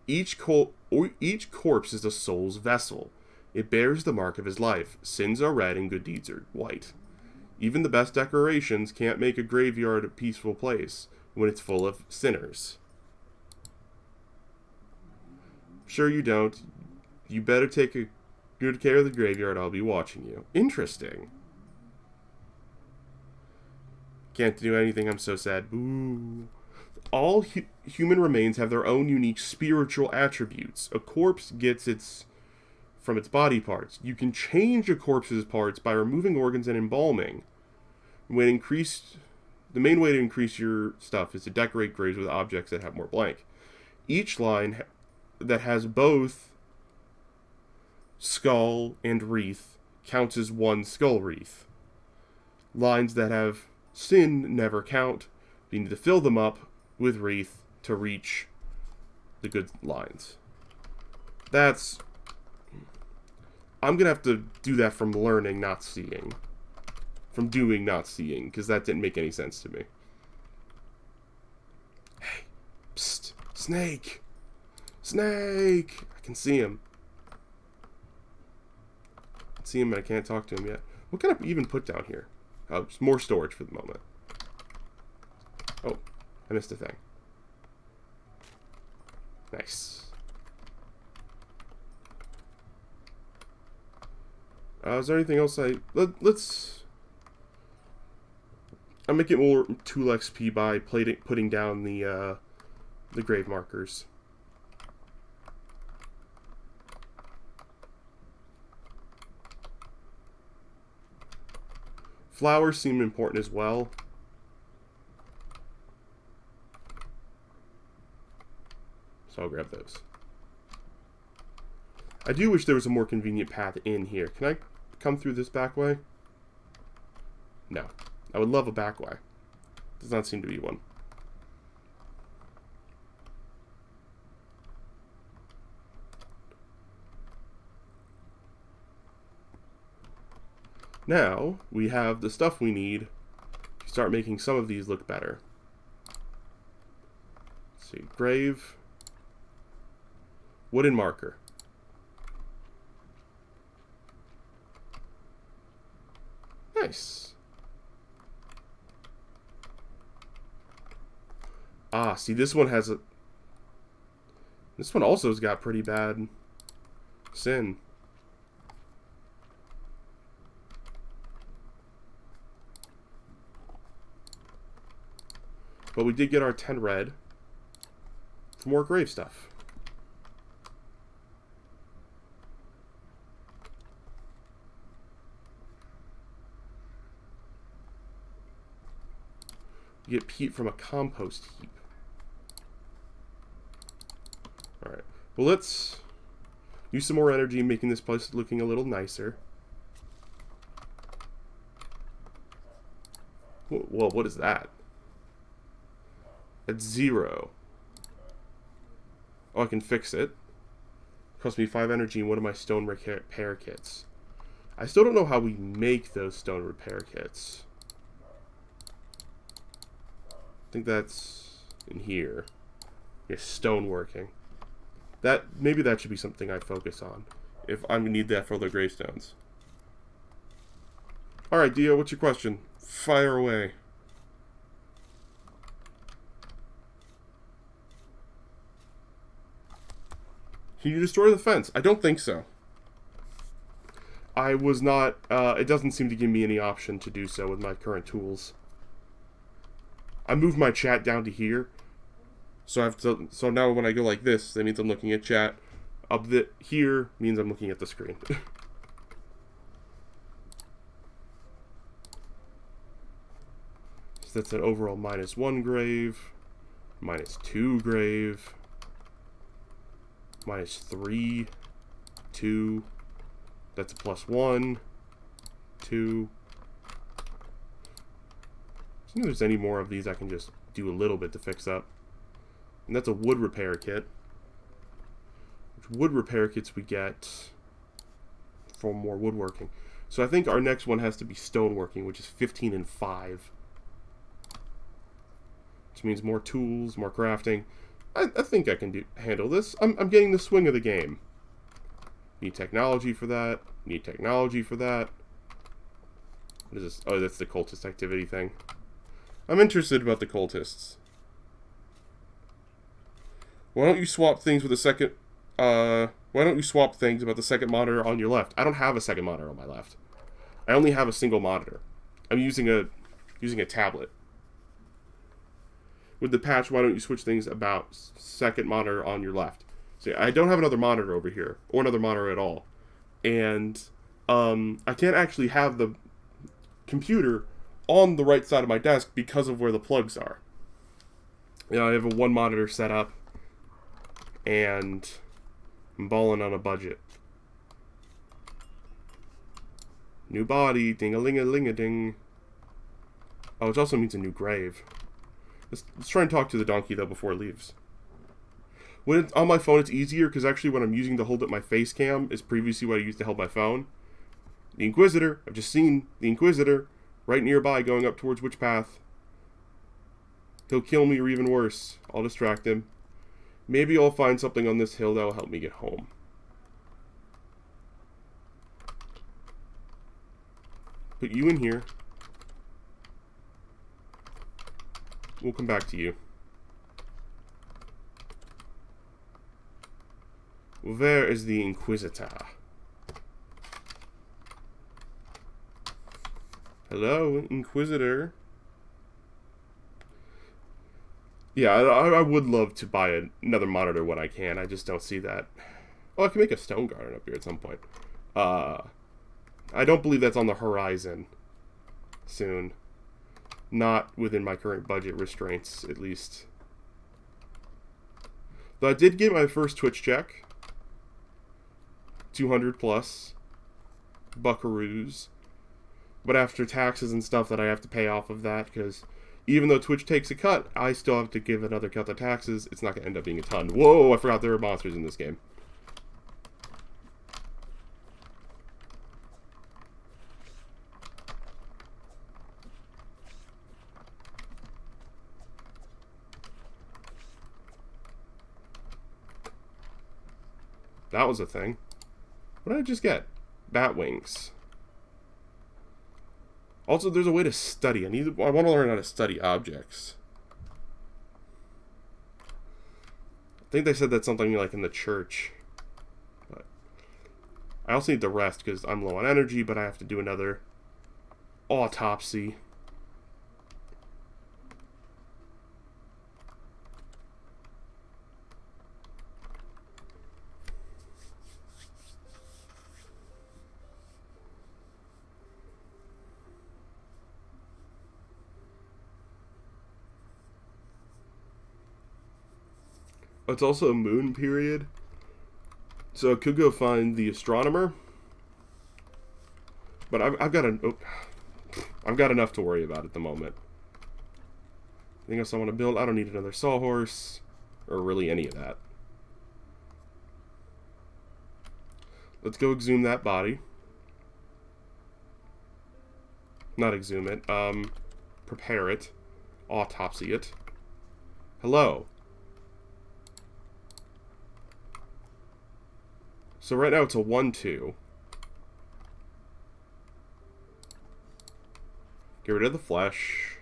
Each corpse is a soul's vessel. It bears the mark of his life. Sins are red and good deeds are white. Even the best decorations can't make a graveyard a peaceful place when it's full of sinners. Sure you don't. You better take a good care of the graveyard. I'll be watching you. Interesting. Can't do anything. I'm so sad. Boo. All human remains have their own unique spiritual attributes. A corpse gets its from its body parts. You can change a corpse's parts by removing organs and embalming. The main way to increase your stuff is to decorate graves with objects that have more blank. Each line that has both skull and wreath counts as one skull wreath. Lines that have sin never count. You need to fill them up with wreath to reach the good lines. I'm gonna have to do that from learning, not seeing. From doing, not seeing, because that didn't make any sense to me. Hey, psst, snake! Snake! I can see him. I can see him, but I can't talk to him yet. What can I even put down here? Oh, just more storage for the moment. Oh, I missed a thing. Nice. Is there anything else let's... I'll make it more tool XP by putting down the grave markers. Flowers seem important as well. So I'll grab those. I do wish there was a more convenient path in here. Can I come through this back way? No. I would love a back way. Does not seem to be one. Now, we have the stuff we need to start making some of these look better. Let's see, grave, wooden marker. Nice. Ah, see, this one has a... This one also has got pretty bad sin. But we did get our 10 red for more grave stuff. You get peat from a compost heap. Alright. Well, let's use some more energy making this place looking a little nicer. Whoa, what is that? It's 0. Oh, I can fix it. Cost me 5 energy and one of my stone repair kits. I still don't know how we make those stone repair kits. I think that's in here. Yeah, stone working. Maybe that should be something I focus on if I'm gonna need that for the gravestones. Alright, Dio, what's your question? Fire away. Can you destroy the fence? I don't think so. I was not, it doesn't seem to give me any option to do so with my current tools. I moved my chat down to here. So so now when I go like this, that means I'm looking at chat. Up here means I'm looking at the screen. So that's an overall -1 grave, -2 grave, -3, 2. That's a +1, 2. See if there's any more of these I can just do a little bit to fix up. And that's a wood repair kit. Which wood repair kits we get for more woodworking. So I think our next one has to be stoneworking, which is 15 and 5. Which means more tools, more crafting. I think I can handle this. I'm getting the swing of the game. Need technology for that. Need technology for that. What is this? Oh, that's the cultist activity thing. I'm interested about the cultists. Why don't you swap things with the second... why don't you swap things about the second monitor on your left? I don't have a second monitor on my left. I only have a single monitor. I'm using a tablet. With the patch, why don't you switch things about second monitor on your left? See, I don't have another monitor over here, or another monitor at all. And I can't actually have the computer on the right side of my desk because of where the plugs are. You know, I have a 1 monitor set up, and I'm balling on a budget. New body, ding-a-ling-a-ling-a-ding. Oh, which also means a new grave. Let's try and talk to the donkey, though, before it leaves. When it's on my phone, it's easier, because actually what I'm using to hold up my face cam is previously what I used to hold my phone. The Inquisitor, I've just seen the Inquisitor right nearby going up towards which path. He'll kill me, or even worse, I'll distract him. Maybe I'll find something on this hill that will help me get home. Put you in here. We'll come back to you. Where is the Inquisitor? Hello, Inquisitor. Yeah, I would love to buy another monitor when I can. I just don't see that. Oh, I can make a stone garden up here at some point. I don't believe that's on the horizon soon. Not within my current budget restraints, at least. Though I did get my first Twitch check. 200 plus buckaroos. But after taxes and stuff that I have to pay off of that, because even though Twitch takes a cut, I still have to give another cut of taxes. It's not going to end up being a ton. Whoa, I forgot there were monsters in this game. That was a thing. What did I just get? Bat wings. Also, there's a way to study. I want to learn how to study objects. I think they said that's something like in the church. But I also need the rest because I'm low on energy, but I have to do another autopsy. It's also a moon period. So I could go find the astronomer. But I've got I've got enough to worry about at the moment. Anything else I want to build? I don't need another sawhorse. Or really any of that. Let's go exhume that body. Not exhume it. Prepare it. Autopsy it. Hello. So right now it's a 1-2. Get rid of the flesh.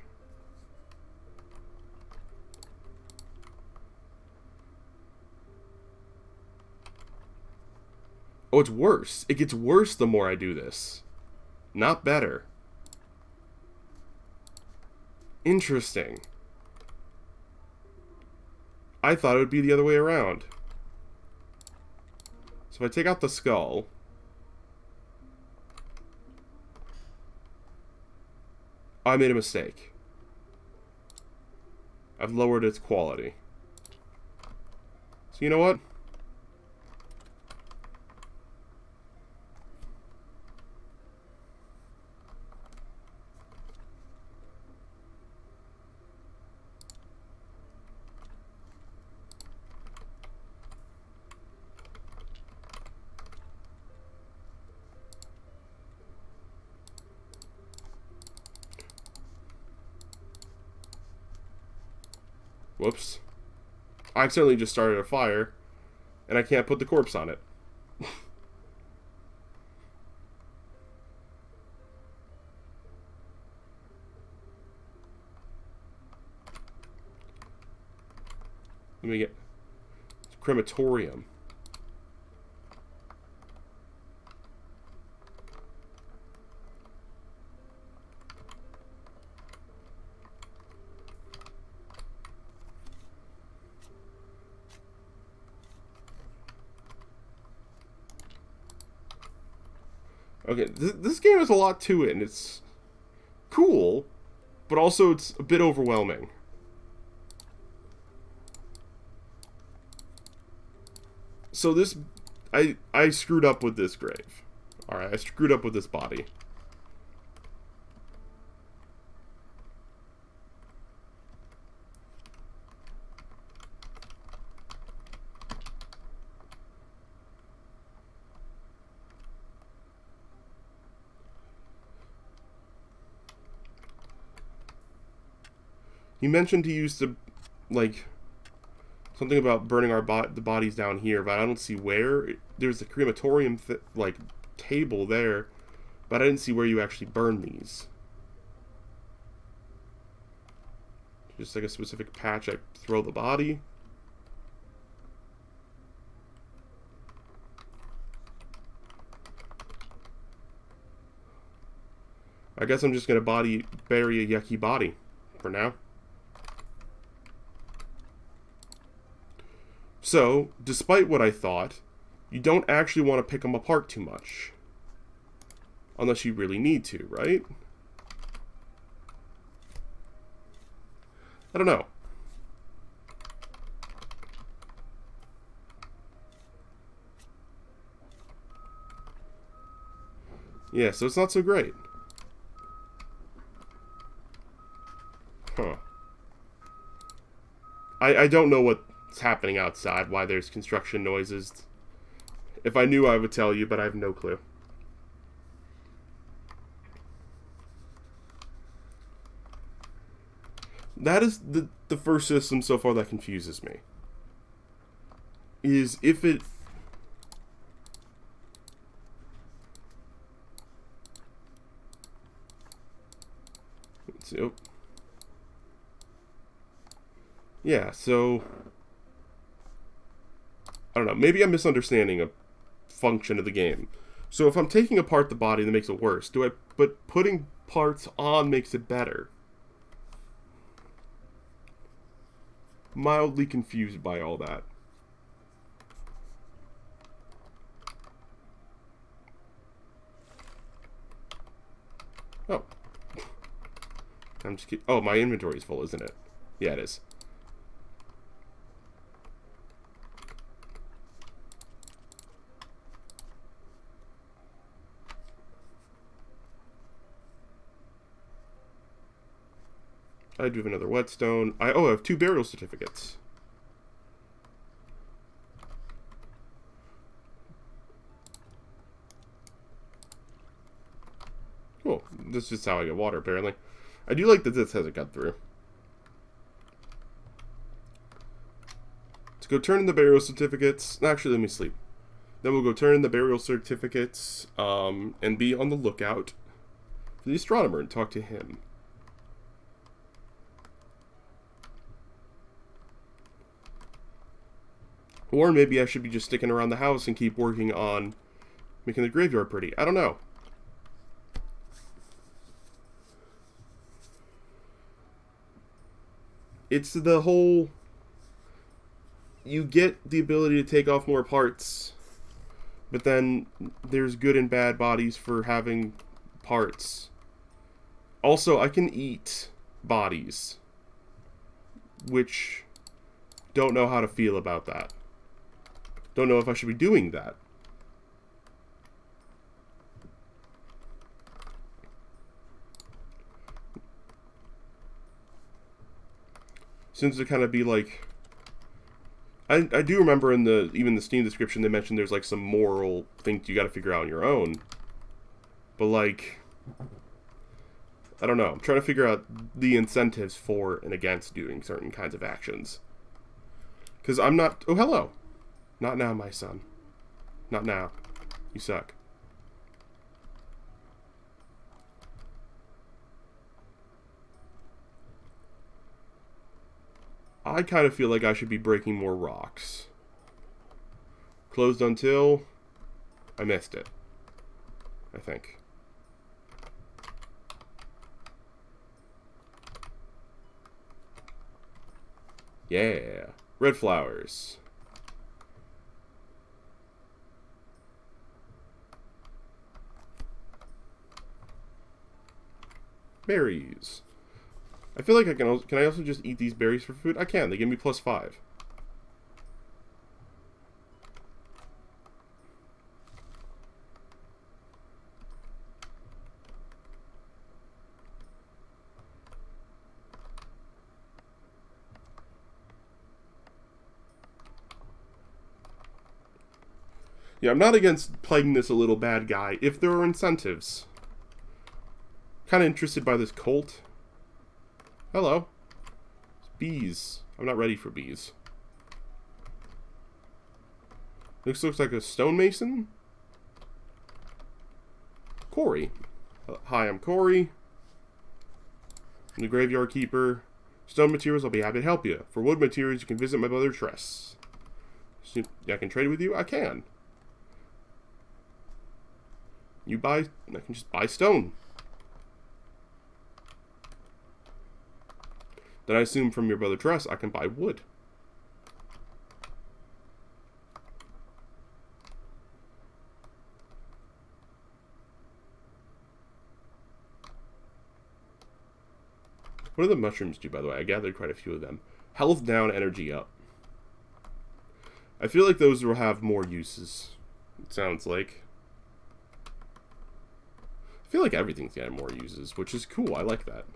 Oh, it's worse. It gets worse the more I do this. Not better. Interesting. I thought it would be the other way around. So if I take out the skull... I made a mistake. I've lowered its quality. So you know what? Whoops. I accidentally just started a fire, and I can't put the corpse on it. Let me get... crematorium. Okay, this game has a lot to it, and it's cool, but also it's a bit overwhelming. So this... I screwed up with this grave. Alright, I screwed up with this body. You mentioned he used to, like, something about burning the bodies down here, but I don't see where. There's a crematorium, like, table there, but I didn't see where you actually burn these. Just like a specific patch, I throw the body. I guess I'm just gonna bury a yucky body for now. So, despite what I thought, you don't actually want to pick them apart too much. Unless you really need to, right? I don't know. Yeah, so it's not so great. Huh. I don't know what's happening outside, why there's construction noises. If I knew, I would tell you, but I have no clue. That is the first system so far that confuses me. Is if it... Let's see. Oh. Yeah, so... I don't know, maybe I'm misunderstanding a function of the game. So if I'm taking apart the body, that makes it worse. But putting parts on makes it better. Mildly confused by all that. Oh. I'm just kidding. Oh, my inventory is full, isn't it? Yeah, it is. I do have another whetstone. I have 2 burial certificates. Cool. This is just how I get water, apparently. I do like that this has a cut through. Let's go turn in the burial certificates. Actually, let me sleep. Then we'll go turn in the burial certificates and be on the lookout for the astronomer and talk to him. Or maybe I should be just sticking around the house and keep working on making the graveyard pretty. I don't know. It's the whole... You get the ability to take off more parts, but then there's good and bad bodies for having parts. Also, I can eat bodies, which don't know how to feel about that. Don't know if I should be doing that. Seems to kind of be like... I do remember in even the Steam description they mentioned there's like some moral things you got to figure out on your own. But like, I don't know. I'm trying to figure out the incentives for and against doing certain kinds of actions. Because I'm not... Oh, hello. Not now, my son. Not now. You suck. I kind of feel like I should be breaking more rocks. Closed until... I missed it. I think. Yeah. Red flowers. Berries. I feel like I can I also just eat these berries for food? I can. They give me +5. Yeah, I'm not against playing this a little bad guy if there are incentives. Kind of interested by this colt. Hello. Bees. I'm not ready for bees. This looks like a stonemason. Corey. Hi, I'm Corey. I'm the graveyard keeper. Stone materials, I'll be happy to help you. For wood materials, you can visit my brother Tress. I can trade with you? I can. I can just buy stone. Then I assume from your brother Tress, I can buy wood. What do the mushrooms do, by the way? I gathered quite a few of them. Health down, energy up. I feel like those will have more uses. It sounds like. I feel like everything's got more uses, which is cool. I like that.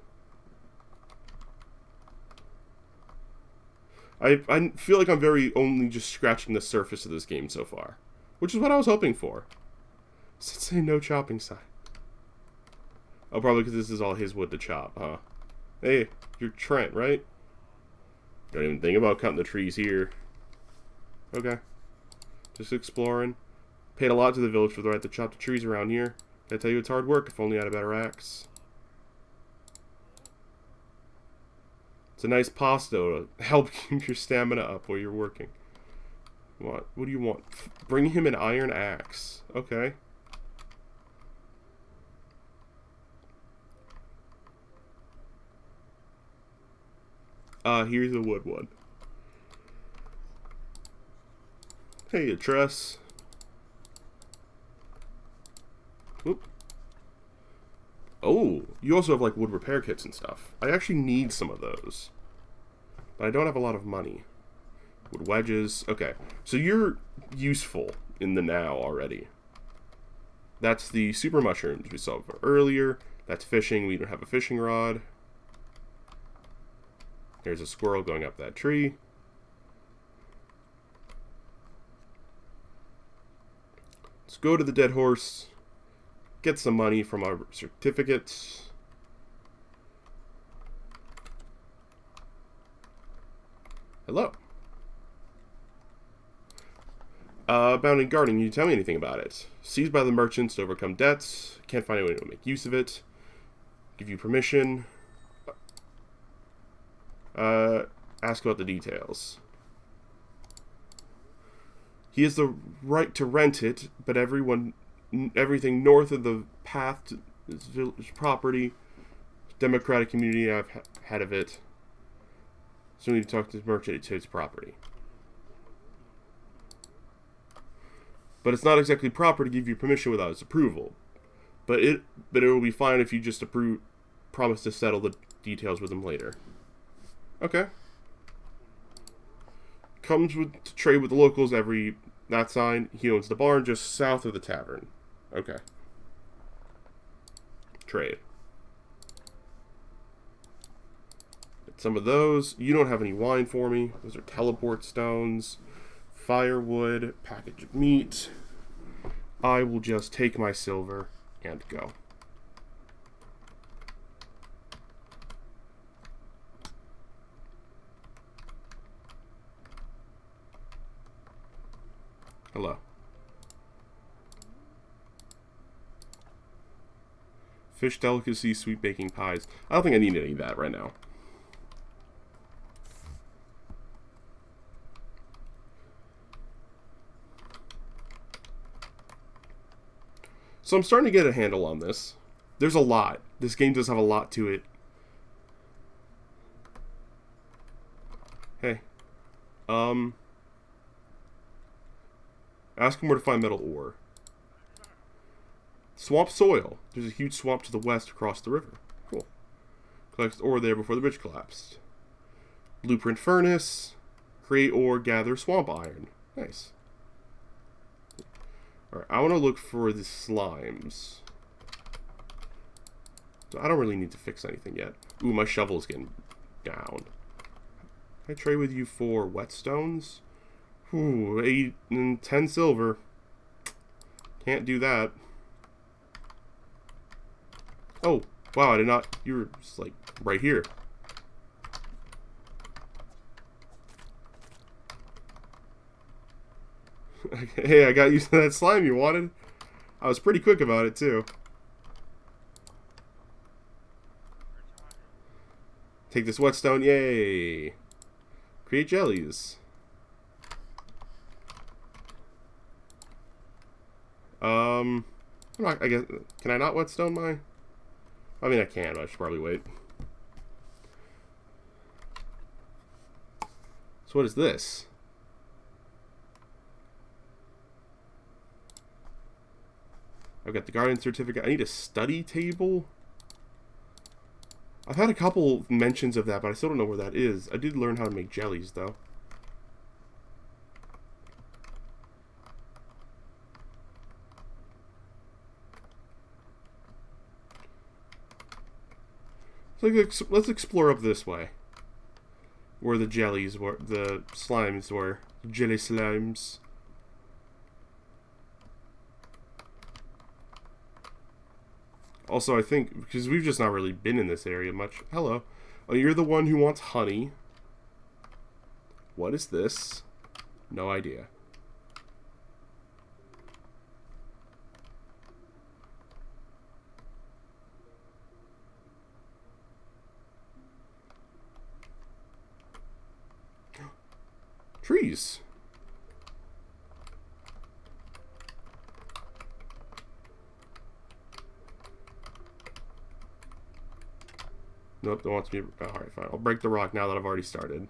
I feel like I'm only just scratching the surface of this game so far. Which is what I was hoping for. Does it say no chopping sign? Oh, probably because this is all his wood to chop, huh? Hey, you're Trent, right? Don't even think about cutting the trees here. Okay. Just exploring. Paid a lot to the village for the right to chop the trees around here. I tell you it's hard work, if only I had a better axe. It's a nice pasta to help keep your stamina up while you're working. What do you want? Bring him an iron axe. Okay. Here's a wood one. Hey, a Tress. Whoop. Oh, you also have like wood repair kits and stuff. I actually need some of those. But I don't have a lot of money. Wood wedges. Okay, so you're useful in the now already. That's the super mushrooms we saw earlier. That's fishing. We don't have a fishing rod. There's a squirrel going up that tree. Let's go to the dead horse. Get some money from our certificates. Hello. Abounding garden. Can you tell me anything about it? Seized by the merchants to overcome debts. Can't find anyone to make use of it. Give you permission. Ask about the details. He has the right to rent it, but everything north of the path to his village property, democratic community I've had of it. So we need to talk to the merchant to its property. But it's not exactly proper to give you permission without his approval. But it will be fine if you just promise to settle the details with him later. Okay. Comes to trade with the locals that sign. He owns the barn just south of the tavern. Okay. Trade. Get some of those. You don't have any wine for me. Those are teleport stones. Firewood. Package of meat. I will just take my silver and go. Hello. Fish delicacy, sweet baking pies. I don't think I need any of that right now. So I'm starting to get a handle on this. There's a lot. This game does have a lot to it. Hey. Ask him where to find metal ore. Swamp soil. There's a huge swamp to the west across the river. Cool. Collects ore there before the bridge collapsed. Blueprint furnace. Create ore, gather swamp iron. Nice. Alright, I want to look for the slimes. So I don't really need to fix anything yet. Ooh, my shovel's getting down. Can I trade with you for whetstones? Ooh, 8 and 10 silver. Can't do that. Oh, wow, I did not... You were just, like, right here. Hey, I got used to that slime you wanted. I was pretty quick about it, too. Take this whetstone, yay! Create jellies. I guess, can I not whetstone my... I mean, I can, but I should probably wait. So what is this? I've got the guardian certificate. I need a study table. I've had a couple mentions of that, but I still don't know where that is. I did learn how to make jellies, though. So let's explore up this way. Where the jellies were, the slimes were. Jelly slimes. Also, I think, because we've just not really been in this area much. Hello. Oh, you're the one who wants honey. What is this? No idea. Trees. Nope, don't want to be... Alright, fine. I'll break the rock now that I've already started.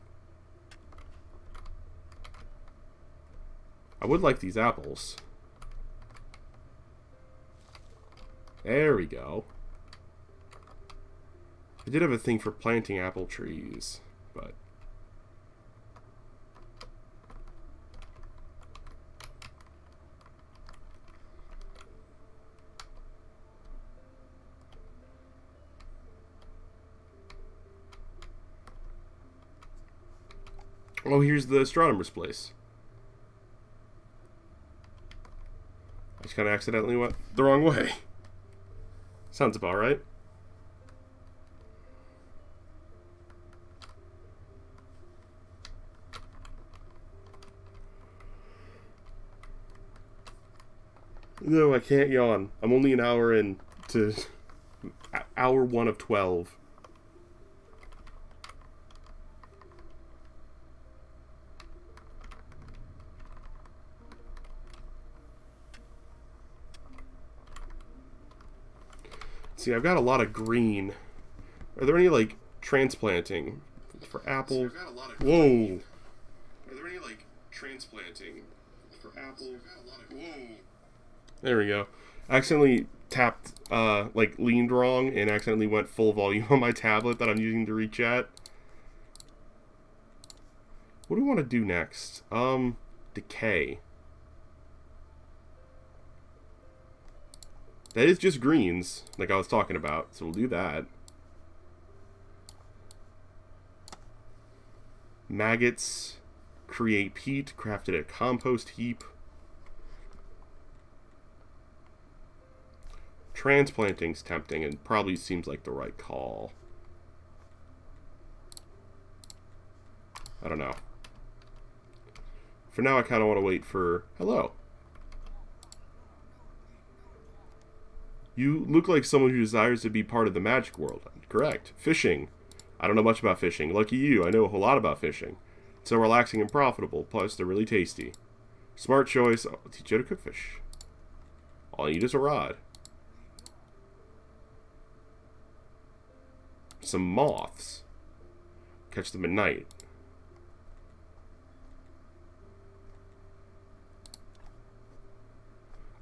I would like these apples. There we go. I did have a thing for planting apple trees, but... Oh, here's the astronomer's place. I just kind of accidentally went the wrong way. Sounds about right. No, I can't yawn. I'm only an hour in to hour 1 of 12. See, I've got a lot of green. Are there any, like, transplanting for apple? Whoa. Are there any, like, transplanting for apple? Whoa. There we go. I accidentally tapped, like, leaned wrong and accidentally went full volume on my tablet that I'm using to read chat. What do we want to do next? Decay. That is just greens, like I was talking about, so we'll do that. Maggots create peat, crafted a compost heap. Transplanting's tempting and probably seems like the right call. I don't know. For now, I kind of want to wait for... Hello. You look like someone who desires to be part of the magic world. Correct. Fishing. I don't know much about fishing. Lucky you, I know a whole lot about fishing. It's so relaxing and profitable, plus they're really tasty. Smart choice. I'll teach you how to cook fish. All you need is a rod. Some moths. Catch them at night.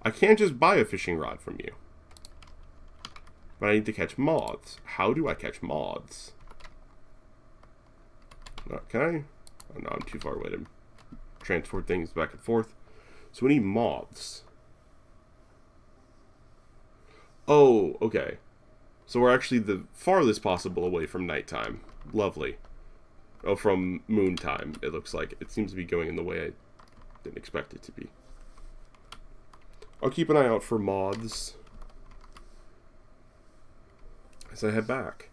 I can't just buy a fishing rod from you. But I need to catch moths. How do I catch moths? No, can I? Oh no, I'm too far away to transport things back and forth. So we need moths. Oh, okay. So we're actually the farthest possible away from nighttime. Lovely. Oh, from moon time, it looks like. It seems to be going in the way I didn't expect it to be. I'll keep an eye out for moths as I head back.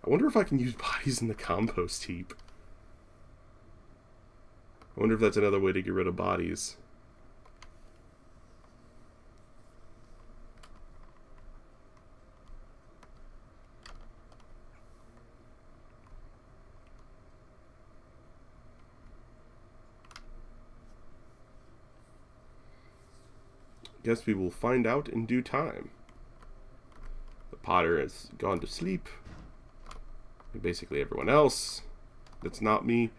I wonder if I can use bodies in the compost heap. I wonder if that's another way to get rid of bodies. Guess we will find out in due time. The Potter has gone to sleep. And basically everyone else that's not me.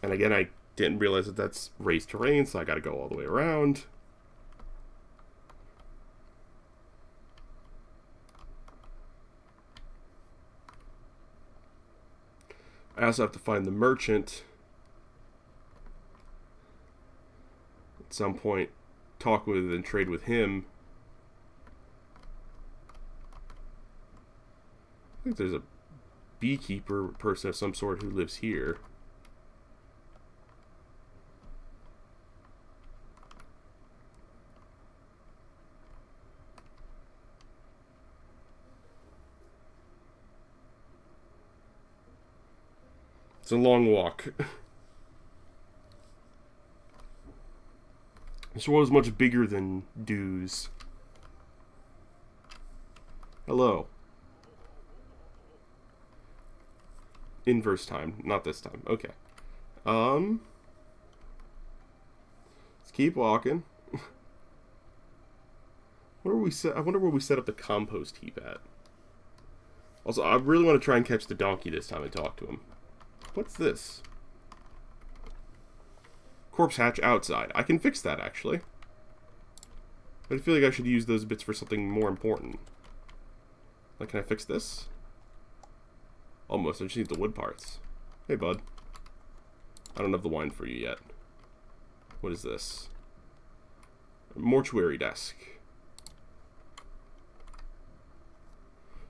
And again, I didn't realize that that's raised terrain, so I gotta go all the way around. I also have to find the merchant at some point, talk with and trade with him. I think there's a beekeeper person of some sort who lives here. It's a long walk. This world is much bigger than dues. Hello. Inverse time, not this time. Okay. Let's keep walking. Where we set? I wonder where we set up the compost heap at. Also, I really want to try and catch the donkey this time and talk to him. What's this? Corpse hatch outside. I can fix that, actually. But I feel like I should use those bits for something more important. Like, can I fix this? Almost. I just need the wood parts. Hey, bud. I don't have the wine for you yet. What is this? A mortuary desk.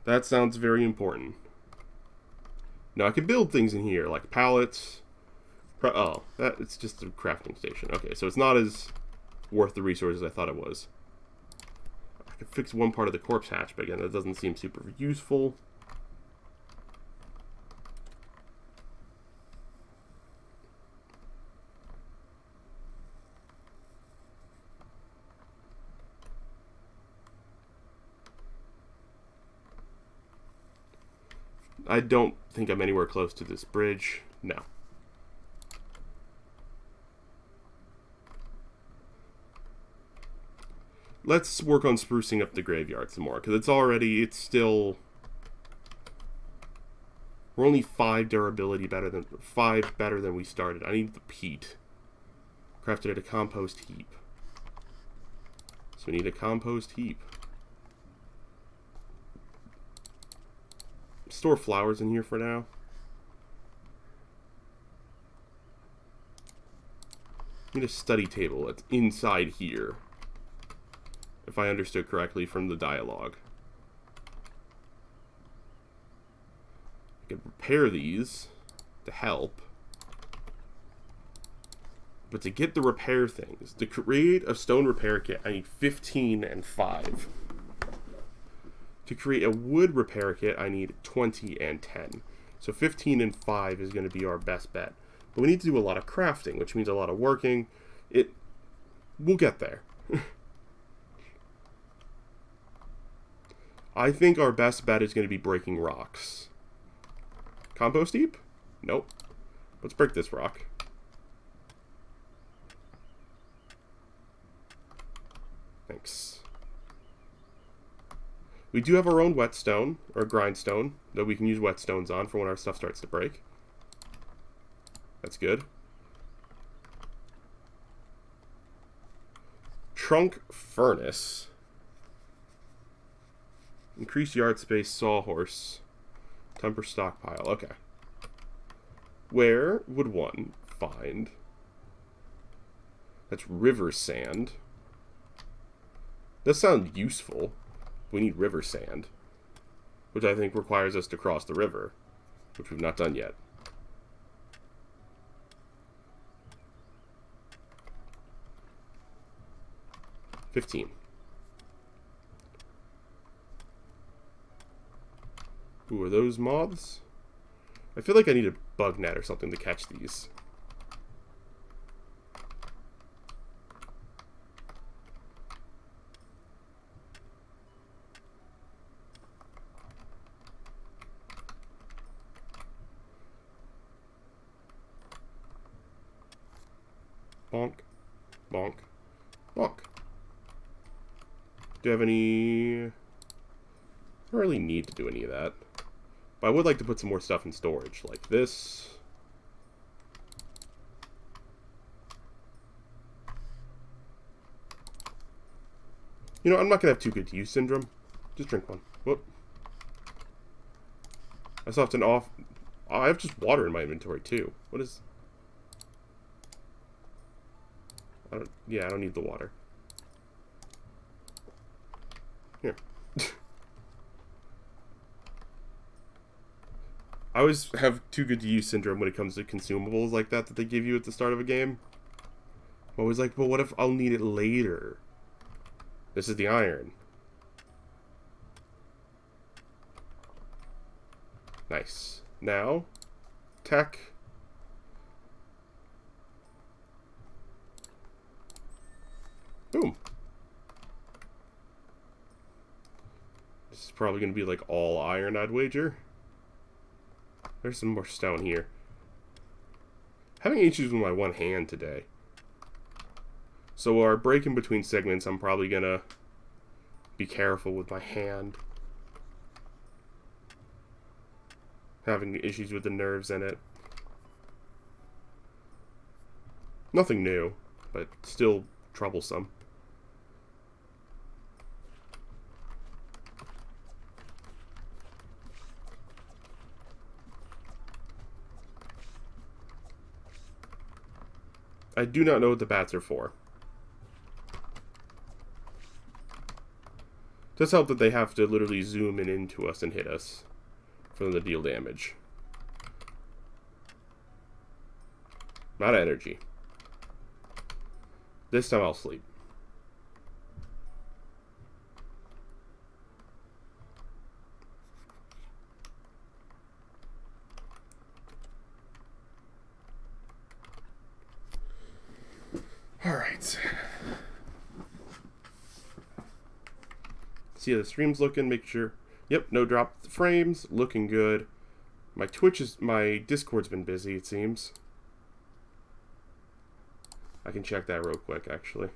That sounds very important. Now I can build things in here, like pallets. Oh, it's just a crafting station. Okay, so it's not as worth the resources I thought it was. I could fix one part of the corpse hatch, but again, that doesn't seem super useful. I don't think I'm anywhere close to this bridge. No. Let's work on sprucing up the graveyard some more, because it's still... We're only 5 durability better than... 5 better than we started. I need the peat. Crafted at a compost heap. So we need a compost heap. Store flowers in here for now. Need a study table that's inside here, if I understood correctly from the dialogue. I could repair these to help. But to get the repair things, to create a stone repair kit, I need 15 and 5. To create a wood repair kit, I need 20 and 10. So 15 and 5 is going to be our best bet. But we need to do a lot of crafting, which means a lot of working. We'll get there. I think our best bet is going to be breaking rocks. Compost heap? Nope. Let's break this rock. Thanks. We do have our own whetstone, or grindstone, that we can use whetstones on for when our stuff starts to break. That's good. Trunk furnace. Increase yard space, sawhorse. Temper stockpile, okay. Where would one find... That's river sand. That sounds useful. We need river sand, which I think requires us to cross the river, which we've not done yet. $15. Ooh, are those moths? I feel like I need a bug net or something to catch these. Bonk, bonk, bonk. Do you have any... I don't really need to do any of that. But I would like to put some more stuff in storage, like this. You know, I'm not going to have too good to use syndrome. Just drink one. Whoop. I still have to off... Oh, I have just water in my inventory, too. What is... I don't need the water. Here. I always have too good to use syndrome when it comes to consumables like that they give you at the start of a game. I'm always like, well, what if I'll need it later? This is the iron. Nice. Now, tech. Boom. This is probably going to be like all iron, I'd wager. There's some more stone here. Having issues with my one hand today. So our break in between segments, I'm probably going to be careful with my hand. Having issues with the nerves in it. Nothing new, but still troublesome. I do not know what the bats are for. It does help that they have to literally zoom in into us and hit us for them to deal damage. I'm out of energy. This time I'll sleep. Alright. See how the stream's looking, make sure. Yep, no drop frames, looking good. My Discord's been busy, it seems. I can check that real quick, actually.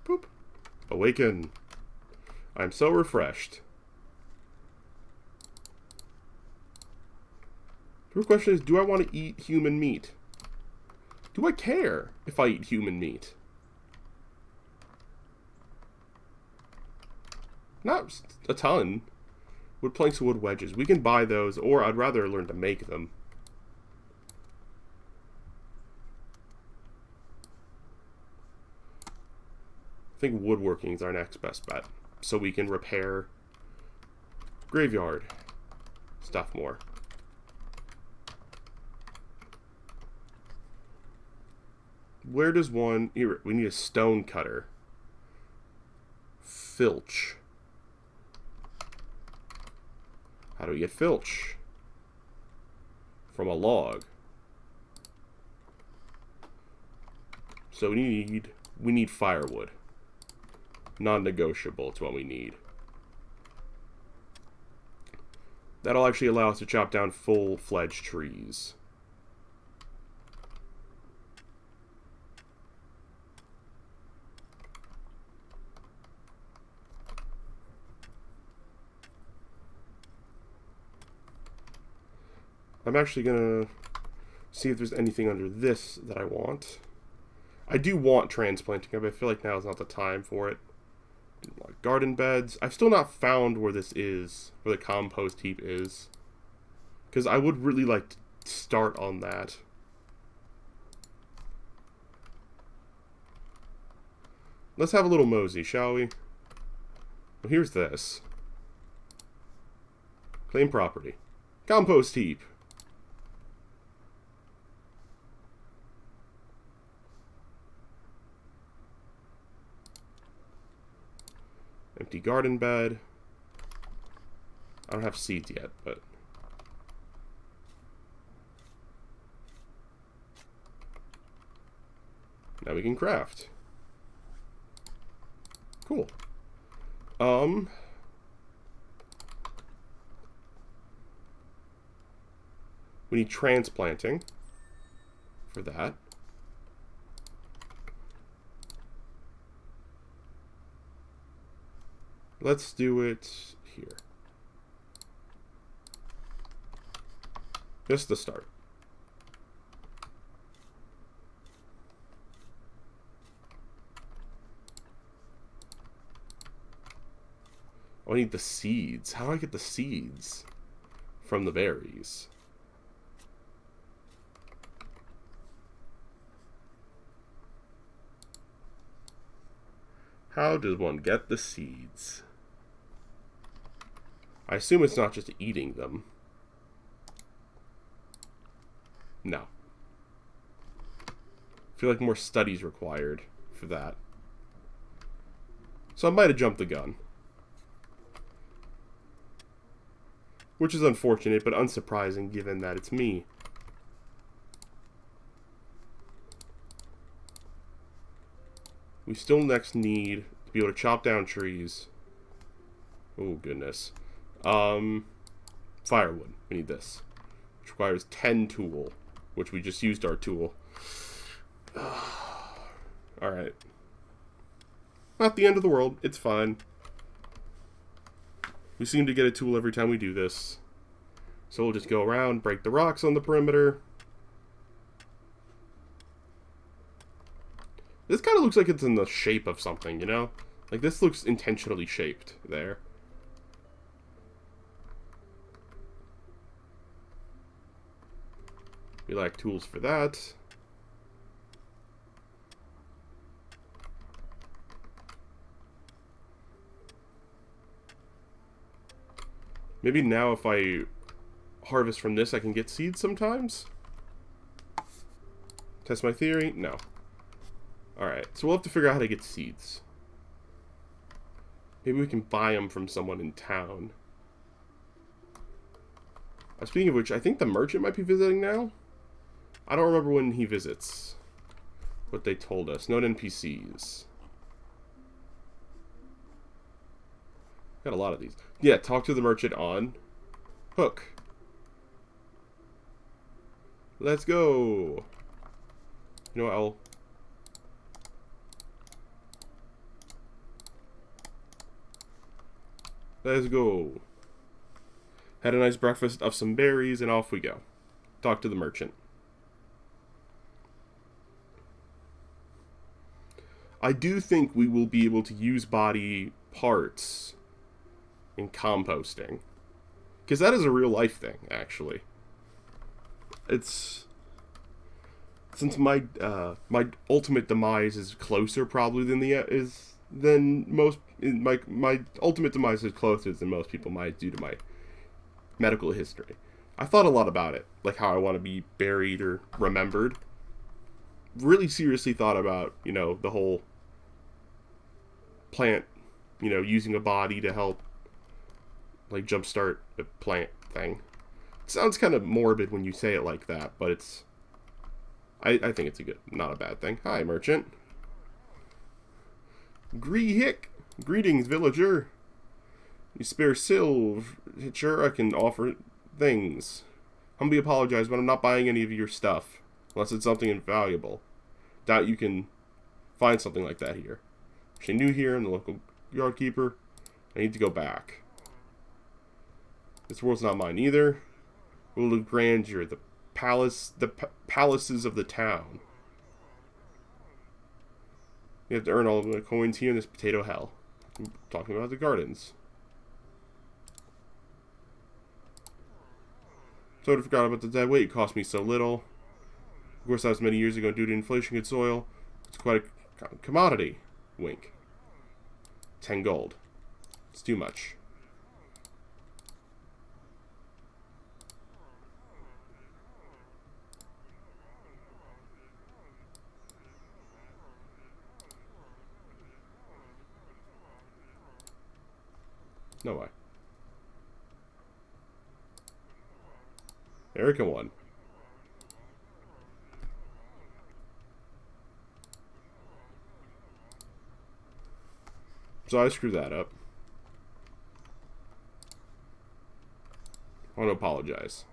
Boop. Awaken. I'm so refreshed. The real question is, do I want to eat human meat? Do I care if I eat human meat? Not a ton. Wood planks and wood wedges. We can buy those, or I'd rather learn to make them. I think woodworking is our next best bet. So we can repair graveyard stuff more. Where does one... Here, we need a stone cutter. Filch. How do we get filch? From a log. So we need firewood. Non-negotiable, it's what we need. That'll actually allow us to chop down full-fledged trees. I'm actually gonna see if there's anything under this that I want. I do want transplanting, but I feel like now is not the time for it. Garden beds. I've still not found where this is, where the compost heap is. Because I would really like to start on that. Let's have a little mosey, shall we? Well, here's this. Claim property. Compost heap. Empty garden bed. I don't have seeds yet, but... now we can craft. Cool. We need transplanting for that. Let's do it here. Just to start. Oh, I need the seeds. How do I get the seeds from the berries? How does one get the seeds? I assume it's not just eating them. No. I feel like more studies required for that. So I might have jumped the gun. Which is unfortunate, but unsurprising given that it's me. We still next need to be able to chop down trees. Oh, goodness. Firewood. We need this. Which requires 10 tool. Which we just used our tool. Alright. Not the end of the world. It's fine. We seem to get a tool every time we do this. So we'll just go around, break the rocks on the perimeter. This kind of looks like it's in the shape of something, you know? Like, this looks intentionally shaped there. We lack tools for that. Maybe now if I harvest from this, I can get seeds sometimes? Test my theory? No. Alright, so we'll have to figure out how to get seeds. Maybe we can buy them from someone in town. Speaking of which, I think the merchant might be visiting now. I don't remember when he visits. What they told us. Known NPCs. Got a lot of these. Yeah, talk to the merchant on Hook. Let's go. You know what, let's go. Had a nice breakfast of some berries, and off we go. Talk to the merchant. I do think we will be able to use body parts in composting. Because that is a real life thing, actually. It's... Since my my ultimate demise is closer probably than most... My ultimate demise is closer than most people might due to my medical history. I thought a lot about it, like how I want to be buried or remembered. Really seriously thought about, you know, the whole plant, you know, using a body to help, like, jumpstart a plant thing. It sounds kind of morbid when you say it like that, but it's... I think it's not a bad thing. Hi, merchant. Greetings, villager. You spare silver, sure, I can offer things. Humbly apologize, but I'm not buying any of your stuff, unless it's something invaluable. Doubt you can find something like that here. She new here, and the local yard keeper. I need to go back. This world's not mine either. World of grandeur, the palaces of the town. You have to earn all the coins here in this potato hell. I'm talking about the gardens. Totally forgot about the dead weight. It cost me so little. Of course, that was many years ago due to inflation. Good soil. It's quite a commodity. Wink. 10 gold. It's too much. No way. Erica won. So I screwed that up. I want to apologize.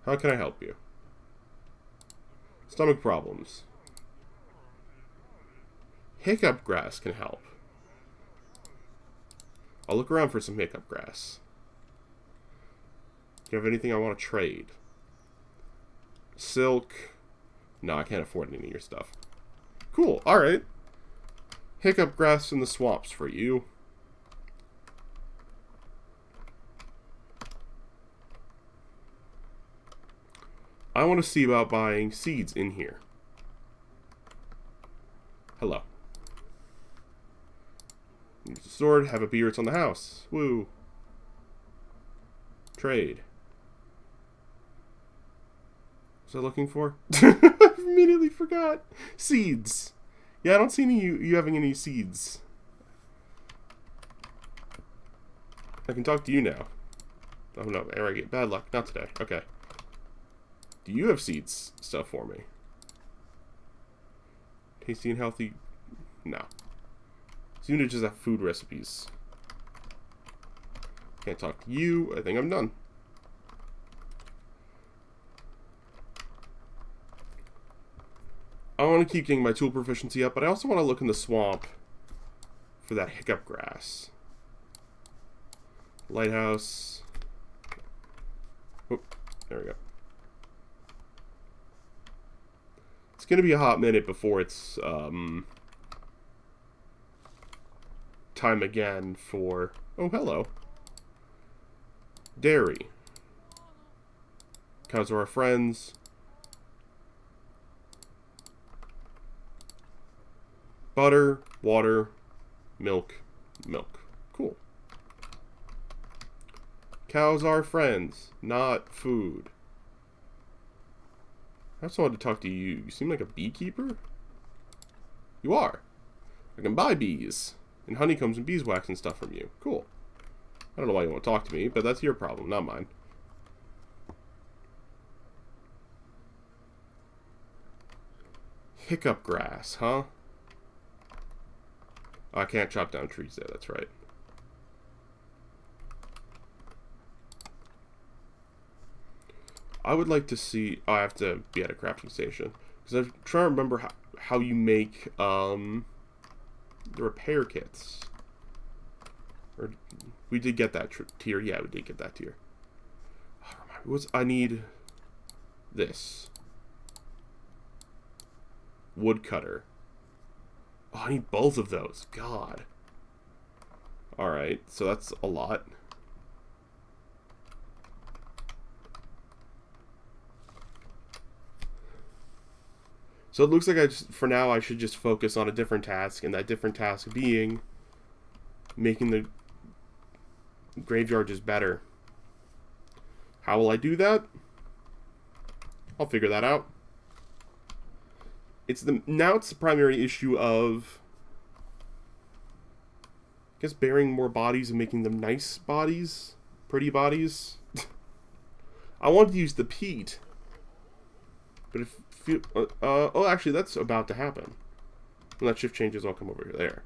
How can I help you? Stomach problems. Hiccup grass can help. I'll look around for some hiccup grass. Do you have anything I want to trade? Silk. No, I can't afford any of your stuff. Cool, alright. Hiccup grass in the swamps for you. I want to see about buying seeds in here. Hello. Use the sword, have a beer, it's on the house. Woo. Trade. Was I looking for? I immediately forgot. Seeds. Yeah, I don't see any you having any seeds. I can talk to you now. Oh no, I get bad luck. Not today. Okay. Do you have seeds stuff for me? Tasty and healthy? No. Soon to just have food recipes. Can't talk to you. I think I'm done. I want to keep getting my tool proficiency up, but I also want to look in the swamp for that hiccup grass. Lighthouse. Oh, there we go. It's going to be a hot minute before it's time again for... Oh, hello. Dairy. Cows are our friends. Butter, water, milk, milk. Cool. Cows are friends, not food. I also wanted to talk to you. You seem like a beekeeper? You are. I can buy bees and honeycombs and beeswax and stuff from you. Cool. I don't know why you want to talk to me, but that's your problem, not mine. Hiccup grass, huh? Oh, I can't chop down trees there, that's right. I would like to see... Oh, I have to be at a crafting station. Because I'm trying to remember how you make the repair kits. Or we did get that tier. Yeah, we did get that tier. I need this. Woodcutter. Oh, I need both of those. God. Alright, so that's a lot. So it looks like for now I should just focus on a different task, and that different task being making the graveyard just better. How will I do that? I'll figure that out. Now it's the primary issue of, I guess, burying more bodies and making them nice bodies, pretty bodies. I wanted to use the peat, but if oh, actually, that's about to happen. When that shift changes, I'll come over there.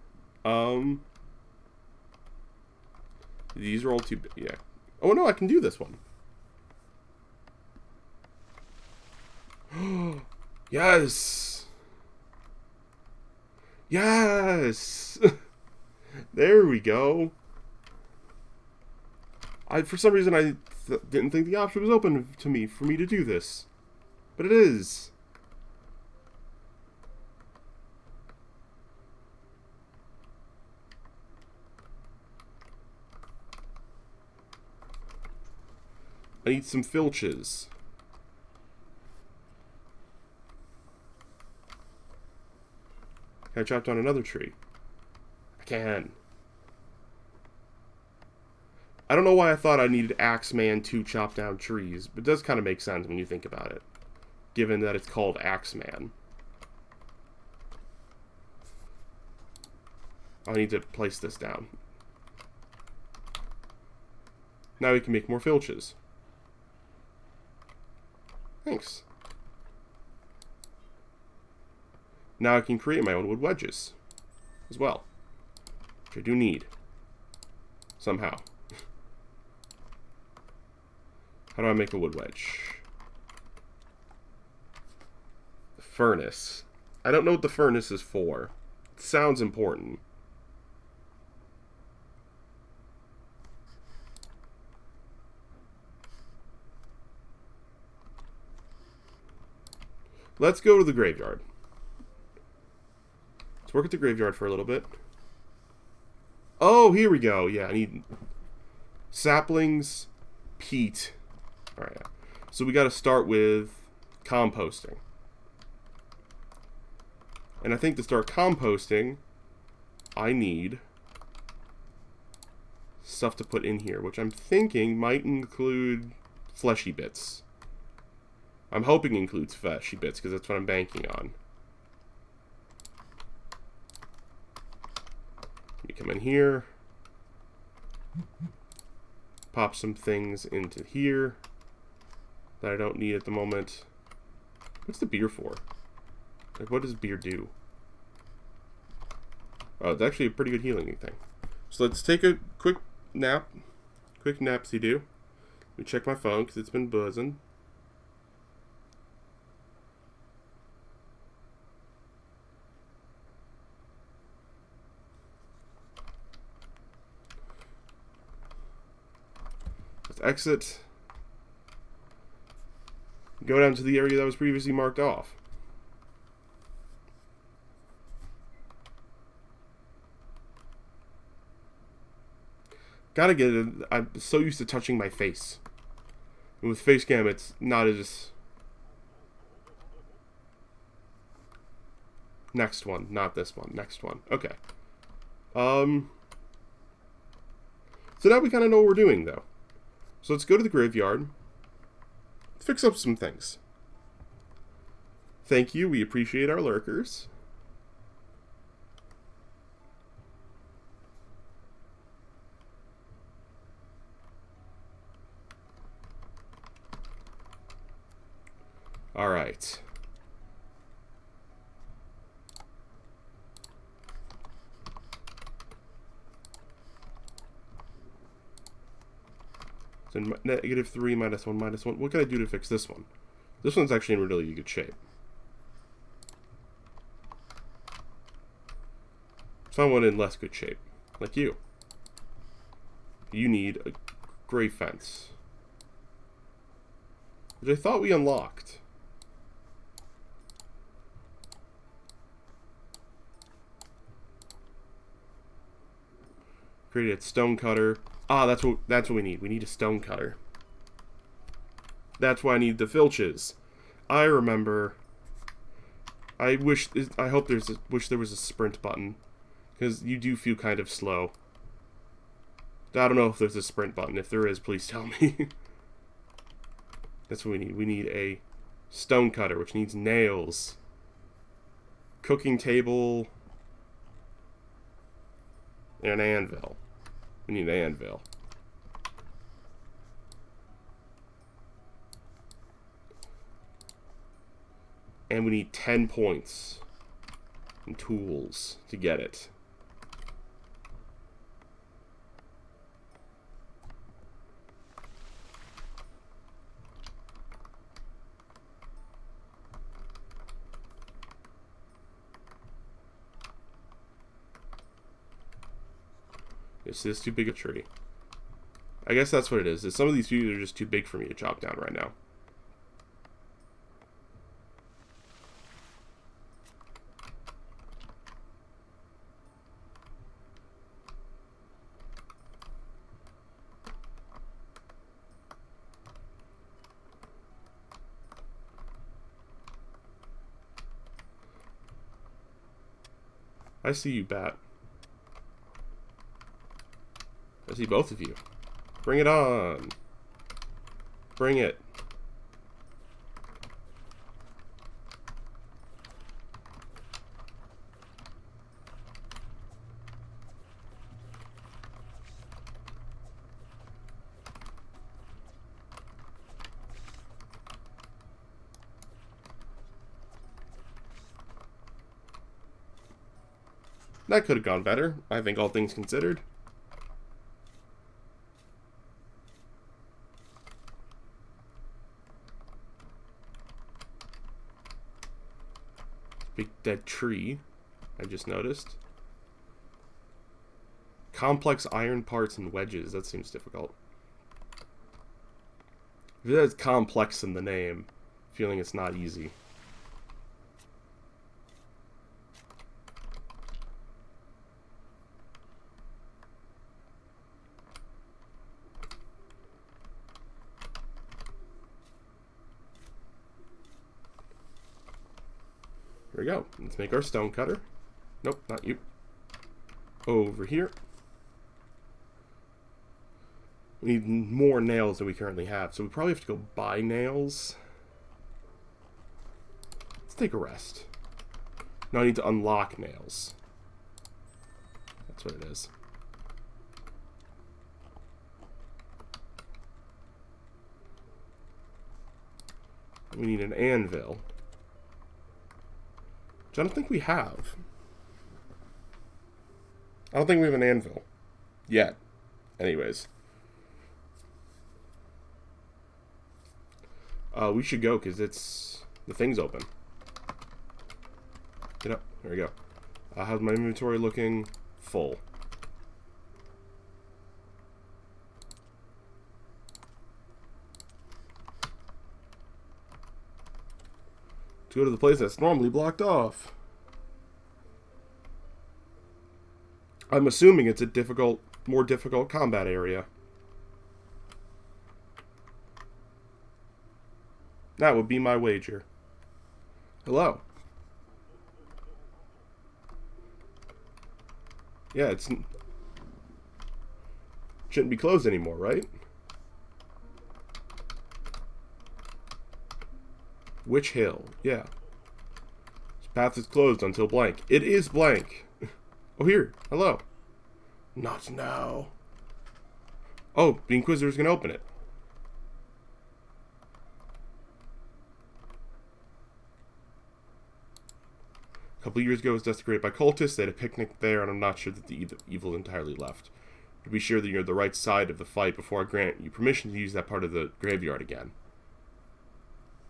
These are all too big. Yeah. Oh no, I can do this one. Yes. Yes. There we go. For some reason I didn't think the option was open to me for me to do this, but it is. I need some filches. Can I chop down another tree? I can. I don't know why I thought I needed Axeman to chop down trees, but it does kind of make sense when you think about it, given that it's called Axeman. I need to place this down. Now we can make more filches. Thanks. Now I can create my own wood wedges as well, which I do need somehow. How do I make a wood wedge? The furnace. I don't know what the furnace is for. It sounds important. Let's go to the graveyard. Let's work at the graveyard for a little bit. Oh, here we go. Yeah, I need saplings, peat. Alright, so we got to start with composting. And I think to start composting, I need stuff to put in here, which I'm thinking might include fleshy bits. I'm hoping it includes fleshy bits, because that's what I'm banking on. You come in here. Pop some things into here that I don't need at the moment. What's the beer for? Like, what does beer do? Oh, it's actually a pretty good healing thing. So let's take a quick nap. Quick napsy-do. Let me check my phone, because it's been buzzing. Let's exit. Go down to the area that was previously marked off. Gotta get it. I'm so used to touching my face. And with face cam, it's not as... Next one. Not this one. Next one. Okay. So now we kind of know what we're doing, though. So let's go to the graveyard. Fix up some things. Thank you. We appreciate our lurkers. All right. So -3, -1, -1. What can I do to fix this one? This one's actually in really good shape. Someone in less good shape, like you. You need a gray fence, which I thought we unlocked. Created stone cutter. Ah, that's what we need. We need a stone cutter. That's why I need the filches. I remember. I wish there was a sprint button, because you do feel kind of slow. I don't know if there's a sprint button. If there is, please tell me. That's what we need. We need a stone cutter, which needs nails. Cooking table. And an anvil. We need an anvil. And we need 10 points and tools to get it. This is too big a tree. I guess that's what it is. Some of these trees are just too big for me to chop down right now. I see you, bat. I see both of you. Bring it on. Bring it. That could have gone better, I think, all things considered. Big dead tree, I just noticed. Complex iron parts and wedges, that seems difficult. If it has complex in the name, feeling it's not easy. There we go. Let's make our stone cutter. Nope, not you. Over here. We need more nails than we currently have, so we probably have to go buy nails. Let's take a rest. Now I need to unlock nails. That's what it is. We need an anvil. I don't think we have. I don't think we have an anvil. Yet. Anyways. We should go, because the thing's open. Get up. There we go. How's my inventory looking? Full. To go to the place that's normally blocked off. I'm assuming it's a difficult more difficult combat area. That would be my wager. Hello. Yeah, it's... shouldn't be closed anymore, right? Witch Hill. Yeah. This path is closed until blank. It is blank. Oh, here. Hello. Not now. Oh, the Inquisitor's gonna open it. A couple years ago, it was desecrated by cultists. They had a picnic there, and I'm not sure that the evil entirely left. To be sure that you're the right side of the fight before I grant you permission to use that part of the graveyard again.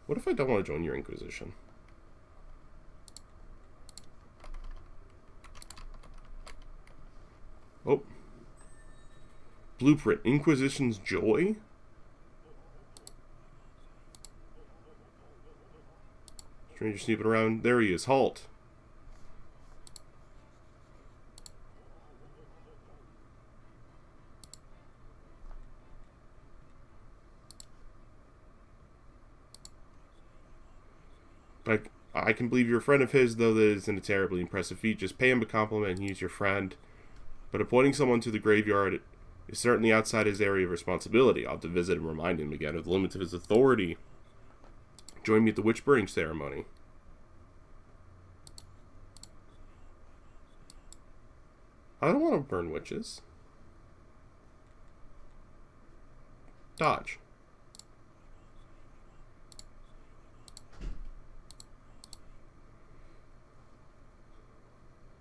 What if I don't want to join your Inquisition? Oh. Blueprint. Inquisition's Joy? Stranger snooping around. There he is. Halt. But I can believe you're a friend of his, though that isn't a terribly impressive feat. Just pay him a compliment and he's your friend. But appointing someone to the graveyard is certainly outside his area of responsibility. I'll have to visit and remind him again of the limits of his authority. Join me at the witch burning ceremony. I don't want to burn witches. Dodge.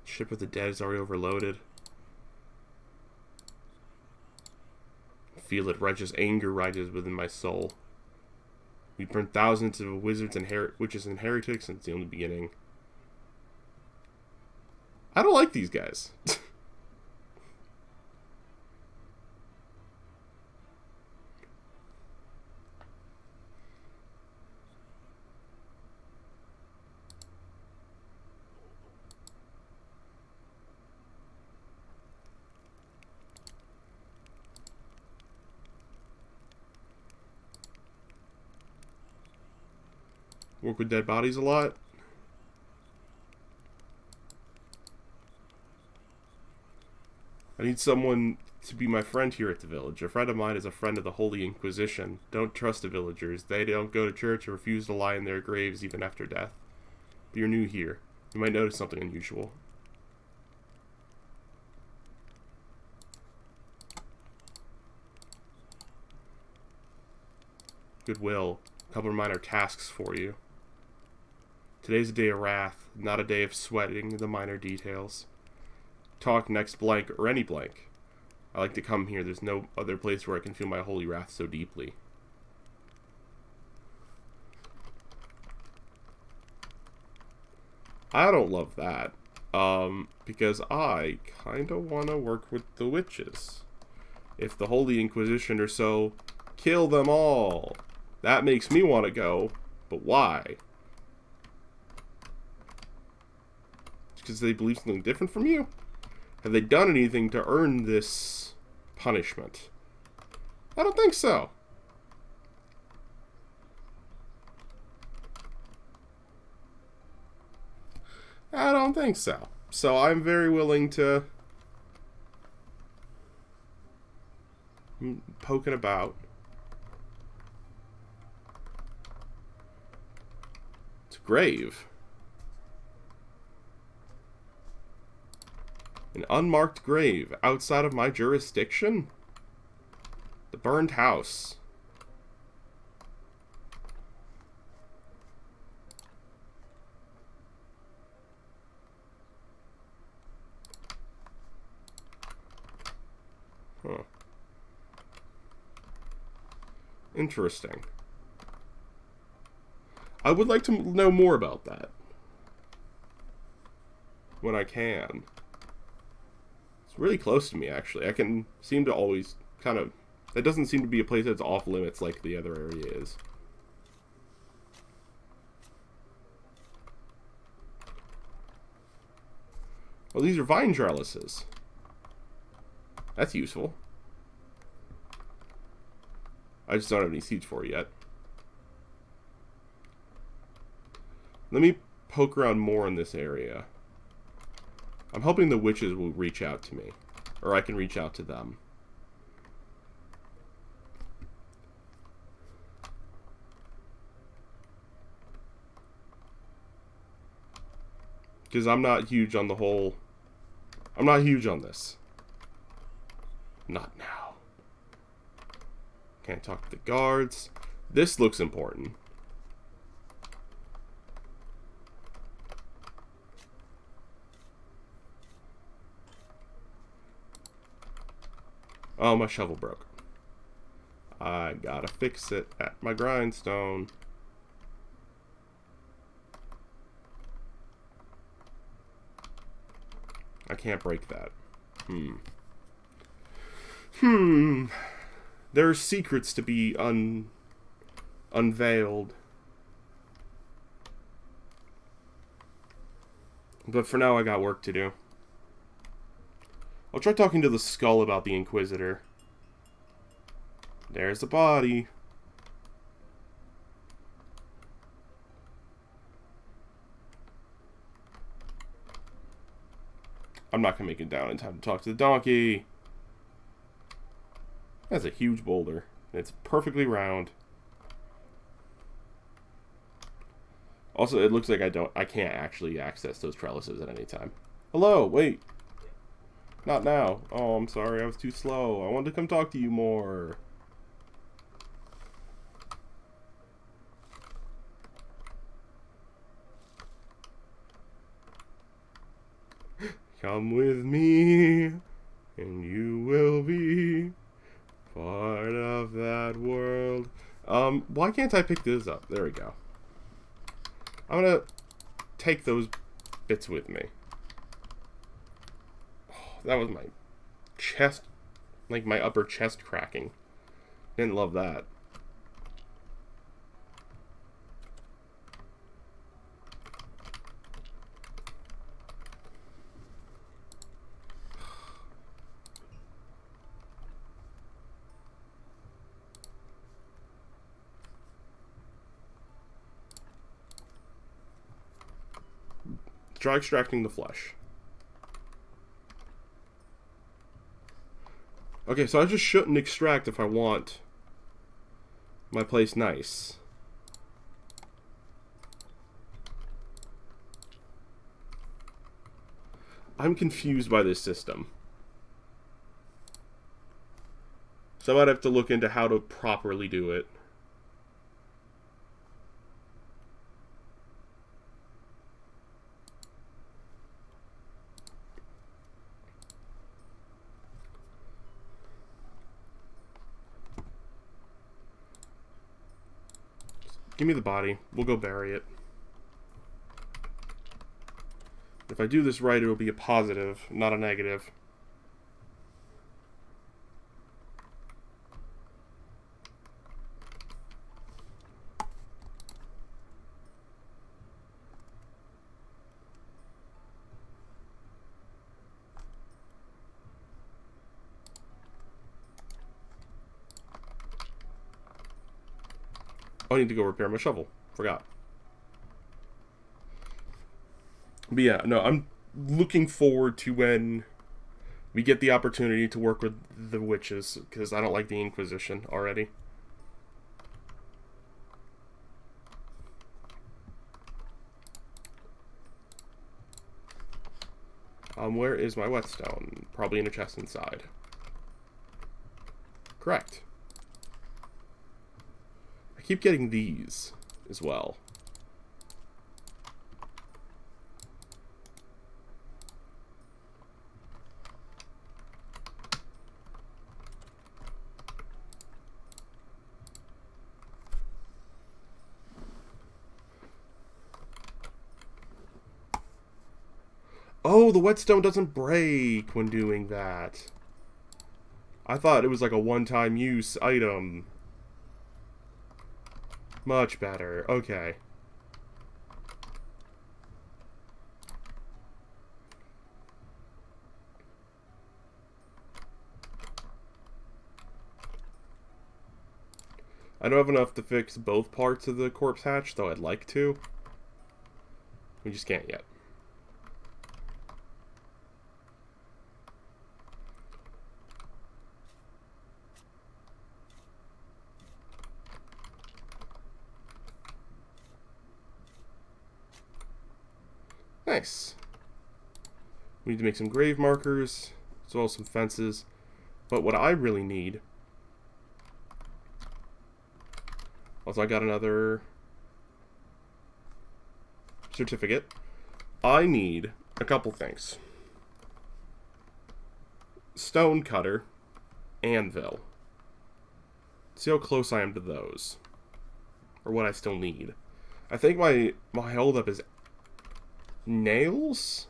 Ship of the Dead is already overloaded. I feel it. Righteous anger rises within my soul. We burned thousands of wizards and witches and heretics since the only beginning. I don't like these guys. Work with dead bodies a lot. I need someone to be my friend here at the village. A friend of mine is a friend of the Holy Inquisition. Don't trust the villagers. They don't go to church or refuse to lie in their graves even after death. But you're new here. You might notice something unusual. Goodwill. A couple of minor tasks for you. Today's a day of wrath, not a day of sweating the minor details. Talk next blank or any blank. I like to come here. There's no other place where I can feel my holy wrath so deeply. I don't love that. Because I kind of want to work with the witches. If the Holy Inquisition are so, kill them all. That makes me want to go, but why? Because they believe something different from you? Have they done anything to earn this punishment? I don't think so. I don't think so. So I'm very willing to poking about. It's a grave. An unmarked grave outside of my jurisdiction? The burned house. Huh. Interesting. I would like to know more about that. When I can. Really close to me, actually. I can seem to always kind of... That doesn't seem to be a place that's off limits like the other area is. Oh, these are vine trellises. That's useful. I just don't have any seeds for it yet. Let me poke around more in this area. I'm hoping the witches will reach out to me. Or I can reach out to them. Because I'm not huge on the whole... I'm not huge on this. Not now. Can't talk to the guards. This looks important. Oh, my shovel broke. I gotta fix it at my grindstone. I can't break that. There are secrets to be unveiled. But for now, I got work to do. I'll try talking to the skull about the Inquisitor. There's the body. I'm not going to make it down in time to talk to the donkey. That's a huge boulder. It's perfectly round. Also, it looks like I can't actually access those trellises at any time. Hello, wait. Not now. Oh, I'm sorry, I was too slow. I wanted to come talk to you more. Come with me, and you will be part of that world. Why can't I pick this up? There we go. I'm gonna take those bits with me. Oh, that was my chest, like my upper chest cracking. Didn't love that. Try extracting the flesh. Okay, so I just shouldn't extract if I want my place nice. I'm confused by this system. So I might have to look into how to properly do it. Give me the body. We'll go bury it. If I do this right, it will be a positive, not a negative. I need to go repair my shovel. Forgot. But yeah, no, I'm looking forward to when we get the opportunity to work with the witches, because I don't like the Inquisition already. Where is my whetstone? Probably in a chest inside. Correct. I keep getting these as well. Oh, the whetstone doesn't break when doing that. I thought it was like a one-time use item. Much better. Okay. I don't have enough to fix both parts of the corpse hatch, though I'd like to. We just can't yet. Nice. We need to make some grave markers, as well as some fences. But what I really need... Also, I got another certificate. I need a couple things. Stone cutter, anvil. See how close I am to those. Or what I still need. I think my holdup is nails?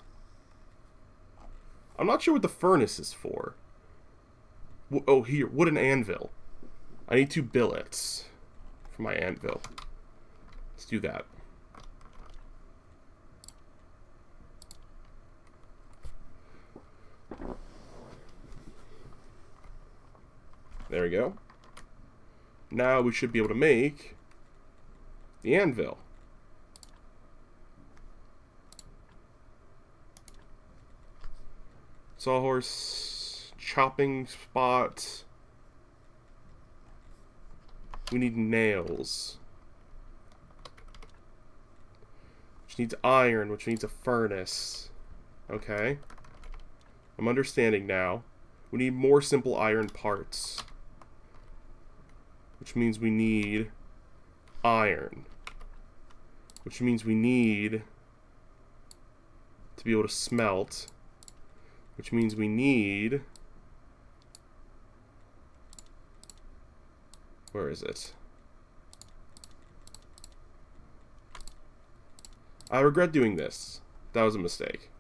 I'm not sure what the furnace is for. Oh, here, wooden anvil. I need 2 billets for my anvil. Let's do that. There we go. Now we should be able to make the anvil. Sawhorse, chopping spot. We need nails. Which needs iron, which needs a furnace. Okay. I'm understanding now. We need more simple iron parts. Which means we need iron. Which means we need to be able to smelt. Which means we need... Where is it? I regret doing this. That was a mistake.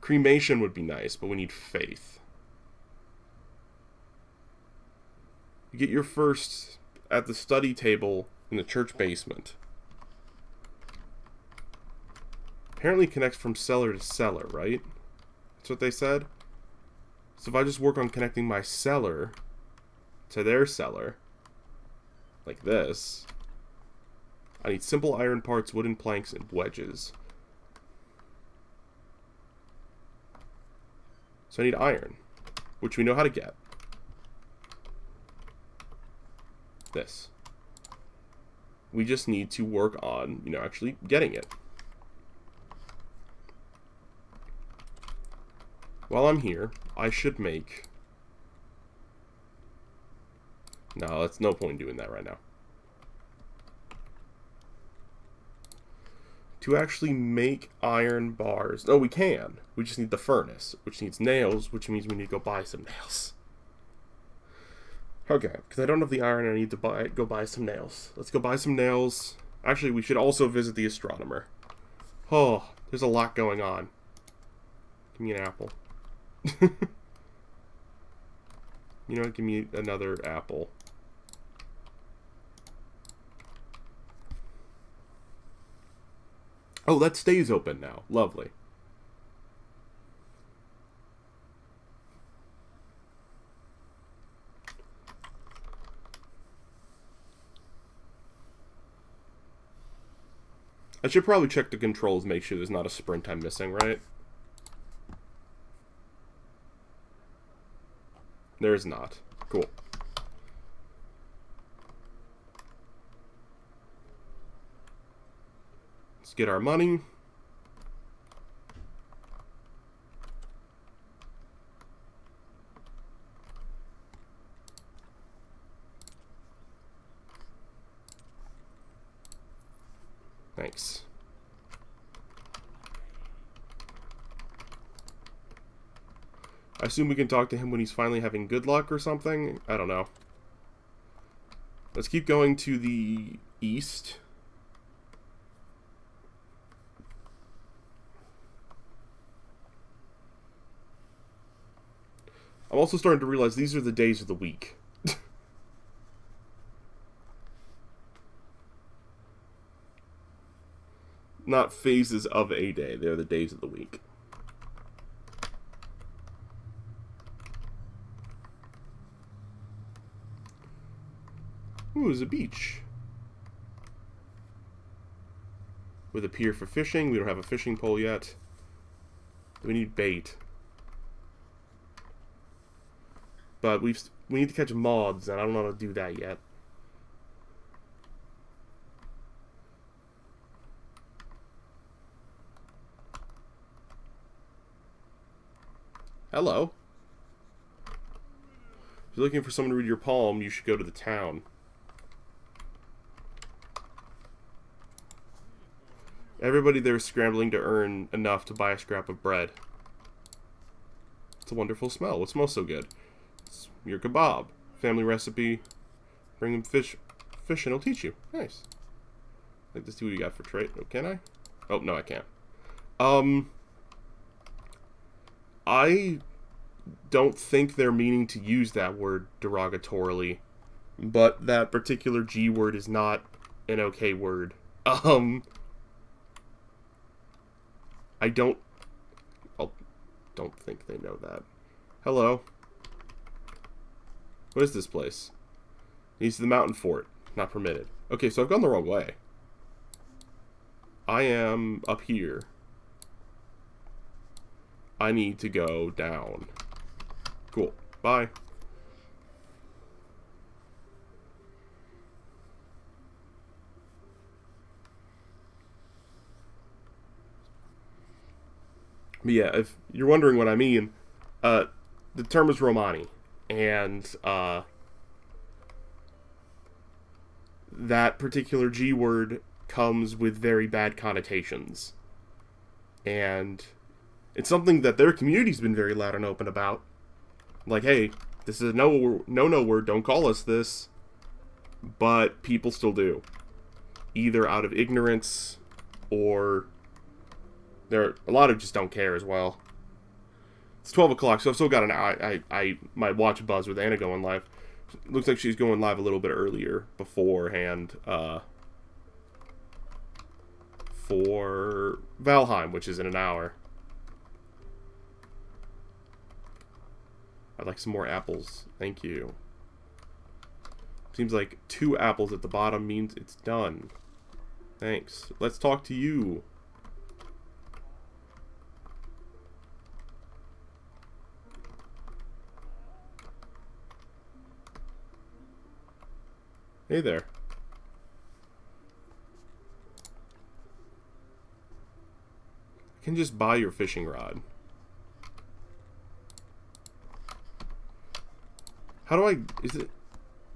Cremation would be nice, but we need faith. You get your first at the study table in the church basement. Apparently connects from cellar to cellar, right? That's what they said. So if I just work on connecting my cellar to their cellar, like this, I need simple iron parts, wooden planks, and wedges. So I need iron, which we know how to get. This. We just need to work on, actually getting it. While I'm here, I should make... No, that's no point in doing that right now. To actually make iron bars... Oh, we can. We just need the furnace, which needs nails, which means we need to go buy some nails. Okay, because I don't have the iron, I need to go buy some nails. Let's go buy some nails. Actually, we should also visit the astronomer. Oh, there's a lot going on. Give me an apple. You know what? Give me another apple. Oh, that stays open now. Lovely. I should probably check the controls, make sure there's not a sprint I'm missing, right? There's not. Cool. Let's get our money. Thanks. I assume we can talk to him when he's finally having good luck or something? I don't know. Let's keep going to the east. I'm also starting to realize these are the days of the week. Not phases of a day, they're the days of the week. Ooh, there's a beach. With a pier for fishing. We don't have a fishing pole yet. We need bait. But we need to catch moths, and I don't know how to do that yet. Hello. If you're looking for someone to read your palm, you should go to the town. Everybody there is scrambling to earn enough to buy a scrap of bread. It's a wonderful smell. What smells so good? It's your kebab. Family recipe. Bring him fish and he'll teach you. Nice. Like to see what you got for trade. Oh, can I? Oh, no, I can't. I don't think they're meaning to use that word derogatorily, but that particular G word is not an okay word. I don't think they know that. Hello. What is this place? East of the mountain fort. Not permitted. Okay, so I've gone the wrong way. I am up here. I need to go down. Cool. Bye. But yeah, if you're wondering what I mean, the term is Romani. And that particular G word comes with very bad connotations. And it's something that their community's been very loud and open about. Like, hey, this is a no word, don't call us this. But people still do. Either out of ignorance, or a lot of just don't care as well. It's 12 o'clock, so I've still got an hour. My watch buzz with Anna going live. Looks like she's going live a little bit earlier beforehand for Valheim, which is in an hour. I'd like some more apples. Thank you. Seems like 2 apples at the bottom means it's done. Thanks. Let's talk to you. Hey there. I can just buy your fishing rod. How do I... Is it...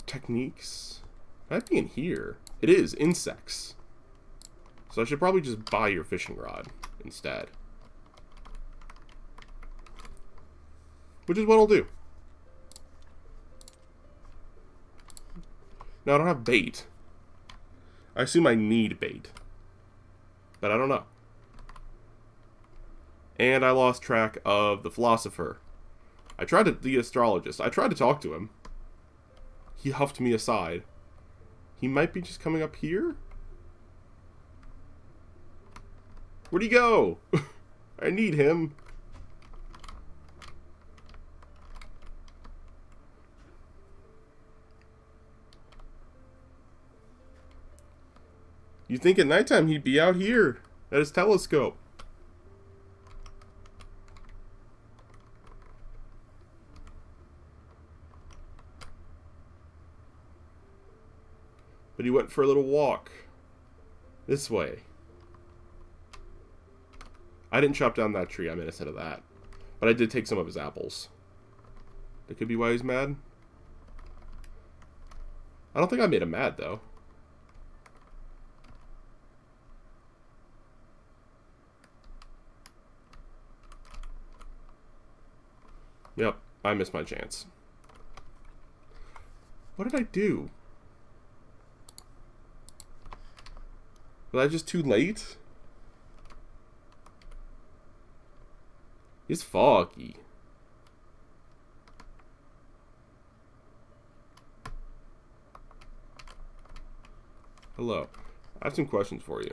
Techniques? Might be in here. It is. Insects. So I should probably just buy your fishing rod instead. Which is what I'll do. Now, I don't have bait. I assume I need bait. But I don't know. And I lost track of the philosopher. The astrologist. I tried to talk to him. He huffed me aside. He might be just coming up here? Where'd he go? I need him. You'd think at nighttime he'd be out here at his telescope. But he went for a little walk. This way. I didn't chop down that tree, I'm innocent of that. But I did take some of his apples. That could be why he's mad. I don't think I made him mad, though. Yep, I missed my chance. What did I do? Was I just too late? It's foggy. Hello. I have some questions for you.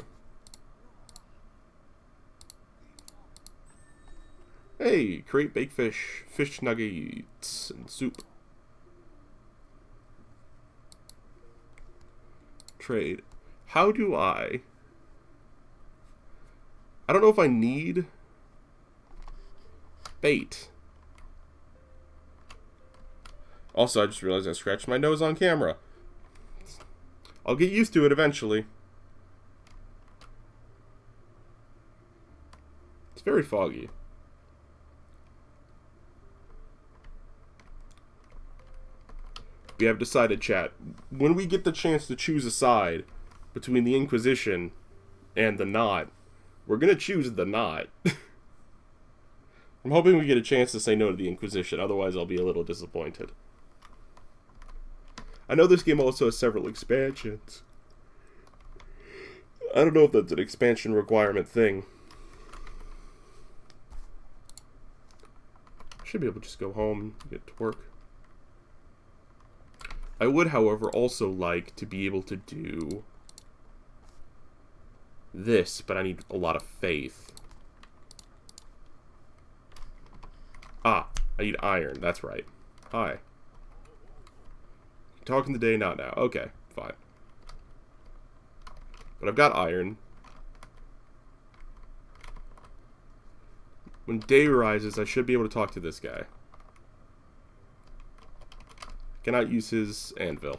Hey, create baked fish, fish nuggets, and soup. trade. How do I don't know if I need bait. Also, I just realized I scratched my nose on camera. I'll get used to it eventually. It's very foggy. We have decided, chat, when we get the chance to choose a side between the Inquisition and the Knot, we're going to choose the Knot. I'm hoping we get a chance to say no to the Inquisition, otherwise I'll be a little disappointed. I know this game also has several expansions. I don't know if that's an expansion requirement thing. Should be able to just go home and get to work. I would, however, also like to be able to do this, but I need a lot of faith. Ah, I need iron. That's right. Hi. Talking today, not now. Okay, fine. But I've got iron. When day rises, I should be able to talk to this guy. Cannot use his anvil.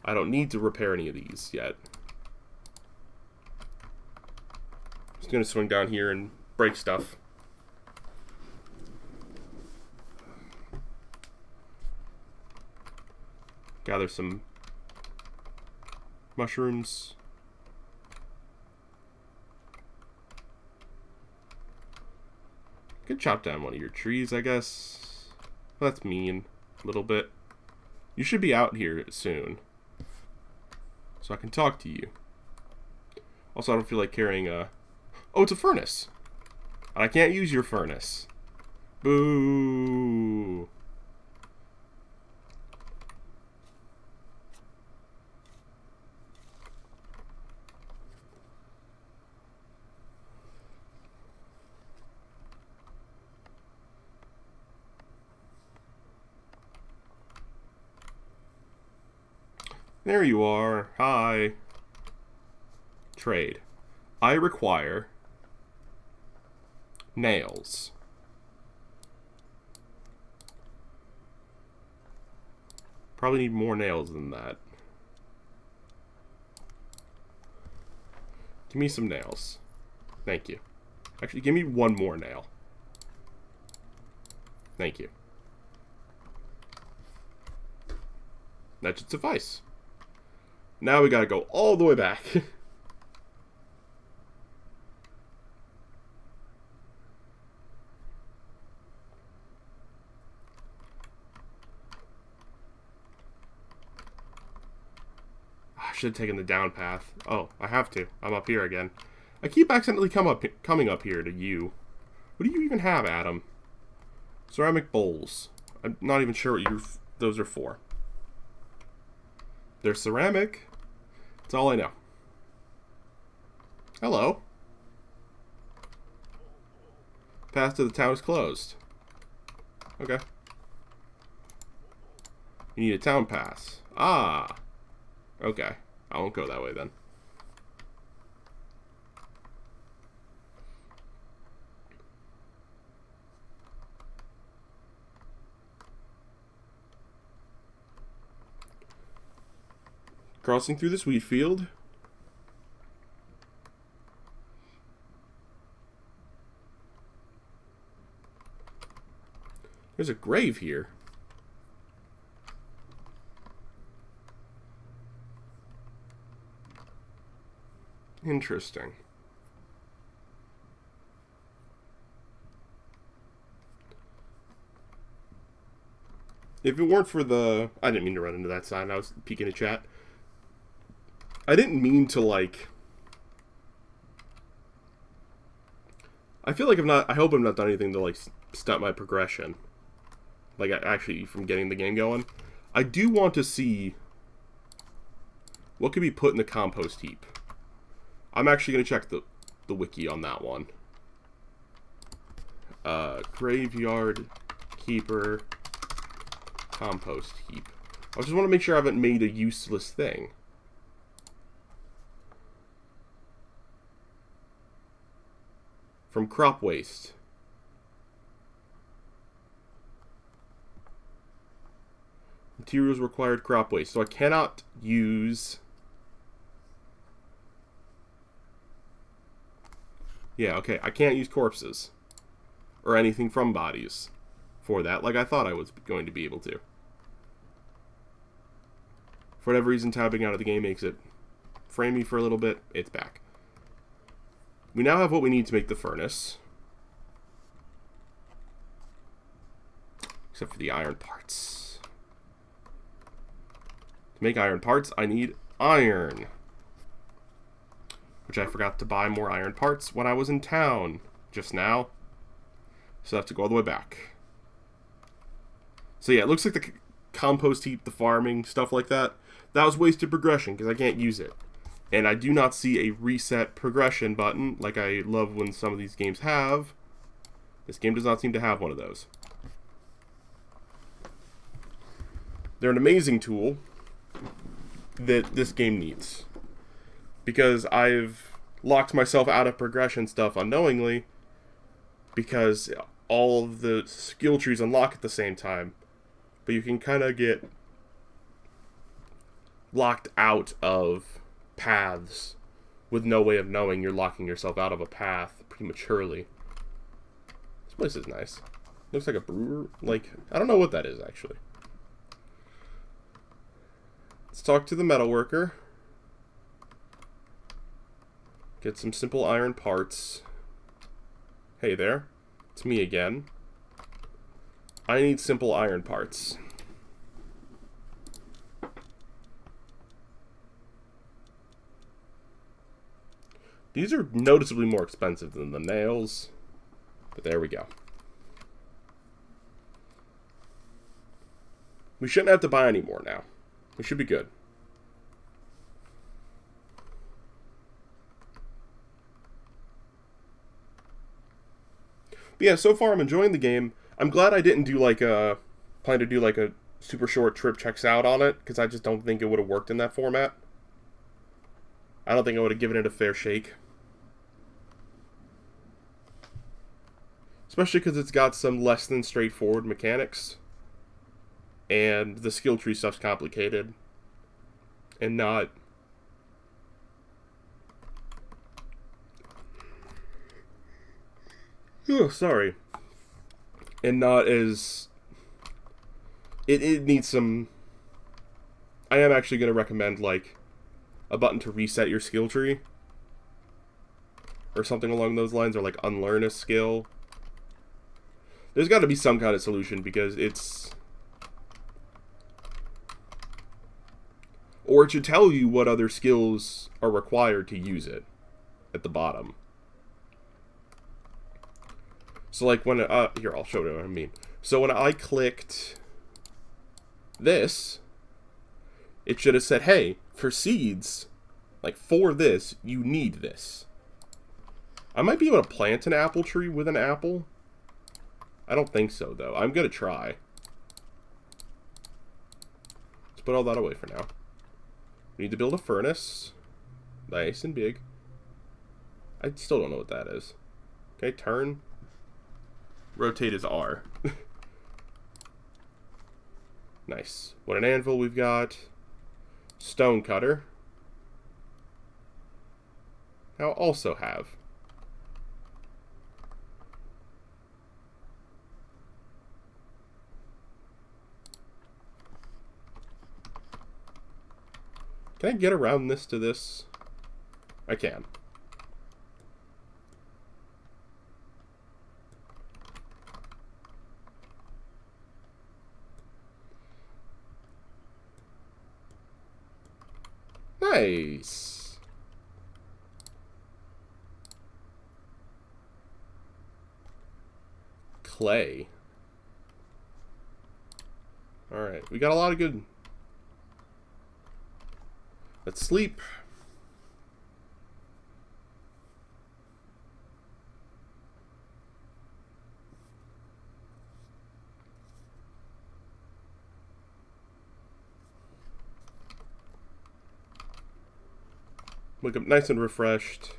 I don't need to repair any of these yet. Just gonna swing down here and break stuff. Gather some mushrooms. Could chop down one of your trees, I guess. Well, that's mean. A little bit. You should be out here soon, so I can talk to you. Also, I don't feel like carrying a... Oh, it's a furnace! And I can't use your furnace. Boo! There you are. Hi. Trade. I require nails. Probably need more nails than that. Give me some nails. Thank you. Actually, give me one more nail. Thank you. That should suffice. Now we gotta go all the way back. I should have taken the down path. Oh, I have to. I'm up here again. I keep accidentally coming up here to you. What do you even have, Adam? Ceramic bowls. I'm not even sure what those are for. They're ceramic. That's all I know. Hello. Path to the town is closed. Okay. You need a town pass. Ah. Okay. I won't go that way then. Crossing through this wheat field. There's a grave here. Interesting. If it weren't for the... I didn't mean to run into that sign. I was peeking at chat. I didn't mean to, like... I feel like I hope I've not done anything to, like, stunt my progression. Like, actually, from getting the game going. I do want to see what could be put in the compost heap. I'm actually going to check the wiki on that one. Graveyard keeper compost heap. I just want to make sure I haven't made a useless thing. from crop waste. Materials required crop waste. So I cannot use... Yeah, okay. I can't use corpses. Or anything from bodies for that, like I thought I was going to be able to. For whatever reason, tabbing out of the game makes it frame me for a little bit. It's back. We now have what we need to make the furnace. Except for the iron parts. To make iron parts, I need iron. Which I forgot to buy more iron parts when I was in town just now. So I have to go all the way back. So yeah, it looks like the compost heap, the farming, stuff like that, that was wasted progression because I can't use it. And I do not see a reset progression button like I love when some of these games have. This game does not seem to have one of those. They're an amazing tool that this game needs. Because I've locked myself out of progression stuff unknowingly because all of the skill trees unlock at the same time. But you can kind of get locked out of paths with no way of knowing you're locking yourself out of a path prematurely. This place is nice. Looks like a brewer. Like, I don't know what that is, actually. Let's talk to the metalworker. Get some simple iron parts. Hey there. It's me again. I need simple iron parts. These are noticeably more expensive than the nails. But there we go. We shouldn't have to buy any more now. We should be good. But yeah, so far I'm enjoying the game. I'm glad I didn't do like a... plan to do like a super short trip checks out on it, because I just don't think it would have worked in that format. I don't think I would have given it a fair shake. Especially because it's got some less than straightforward mechanics. And the skill tree stuff's complicated. And not... Oh, sorry. And not as... It needs some... I am actually going to recommend, like, a button to reset your skill tree. Or something along those lines, or, like, unlearn a skill. There's got to be some kind of solution, because it's... Or it should tell you what other skills are required to use it at the bottom. So, like, when... here, I'll show you what I mean. So, when I clicked this, it should have said, hey, for seeds, like, for this, you need this. I might be able to plant an apple tree with an apple. I don't think so, though. I'm going to try. Let's put all that away for now. We need to build a furnace. Nice and big. I still don't know what that is. Okay, turn. Rotate is R. Nice. What an anvil we've got. Stone cutter. Now also have. Can I get around this to this? I can. Nice. Clay. Alright, we got a lot of good... Let's sleep. Wake up nice and refreshed.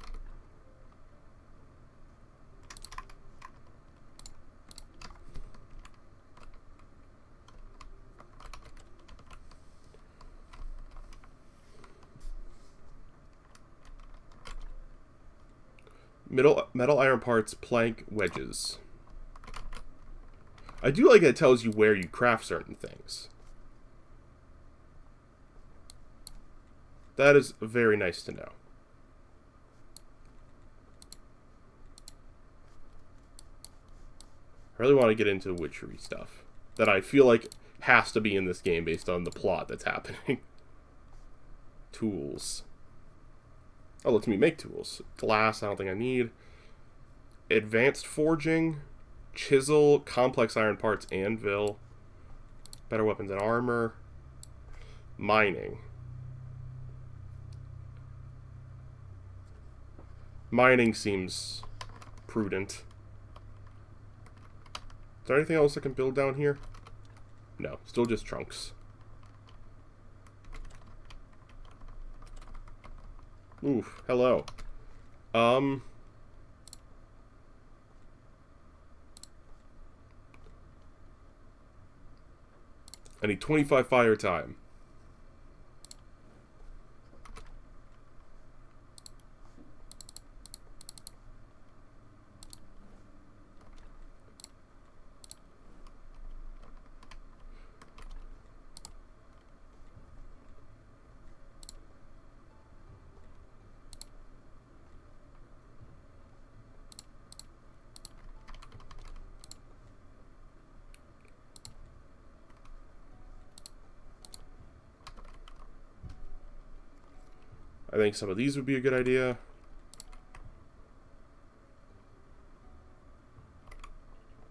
Metal iron parts, plank, wedges. I do like that it tells you where you craft certain things. That is very nice to know. I really want to get into witchery stuff that I feel like has to be in this game based on the plot that's happening. Tools. Oh, lets me make tools. Glass, I don't think I need. Advanced forging. Chisel, complex iron parts, anvil. Better weapons and armor. Mining. Mining seems prudent. Is there anything else I can build down here? No, still just trunks. Oof, hello. I need 25 fire time. I think some of these would be a good idea.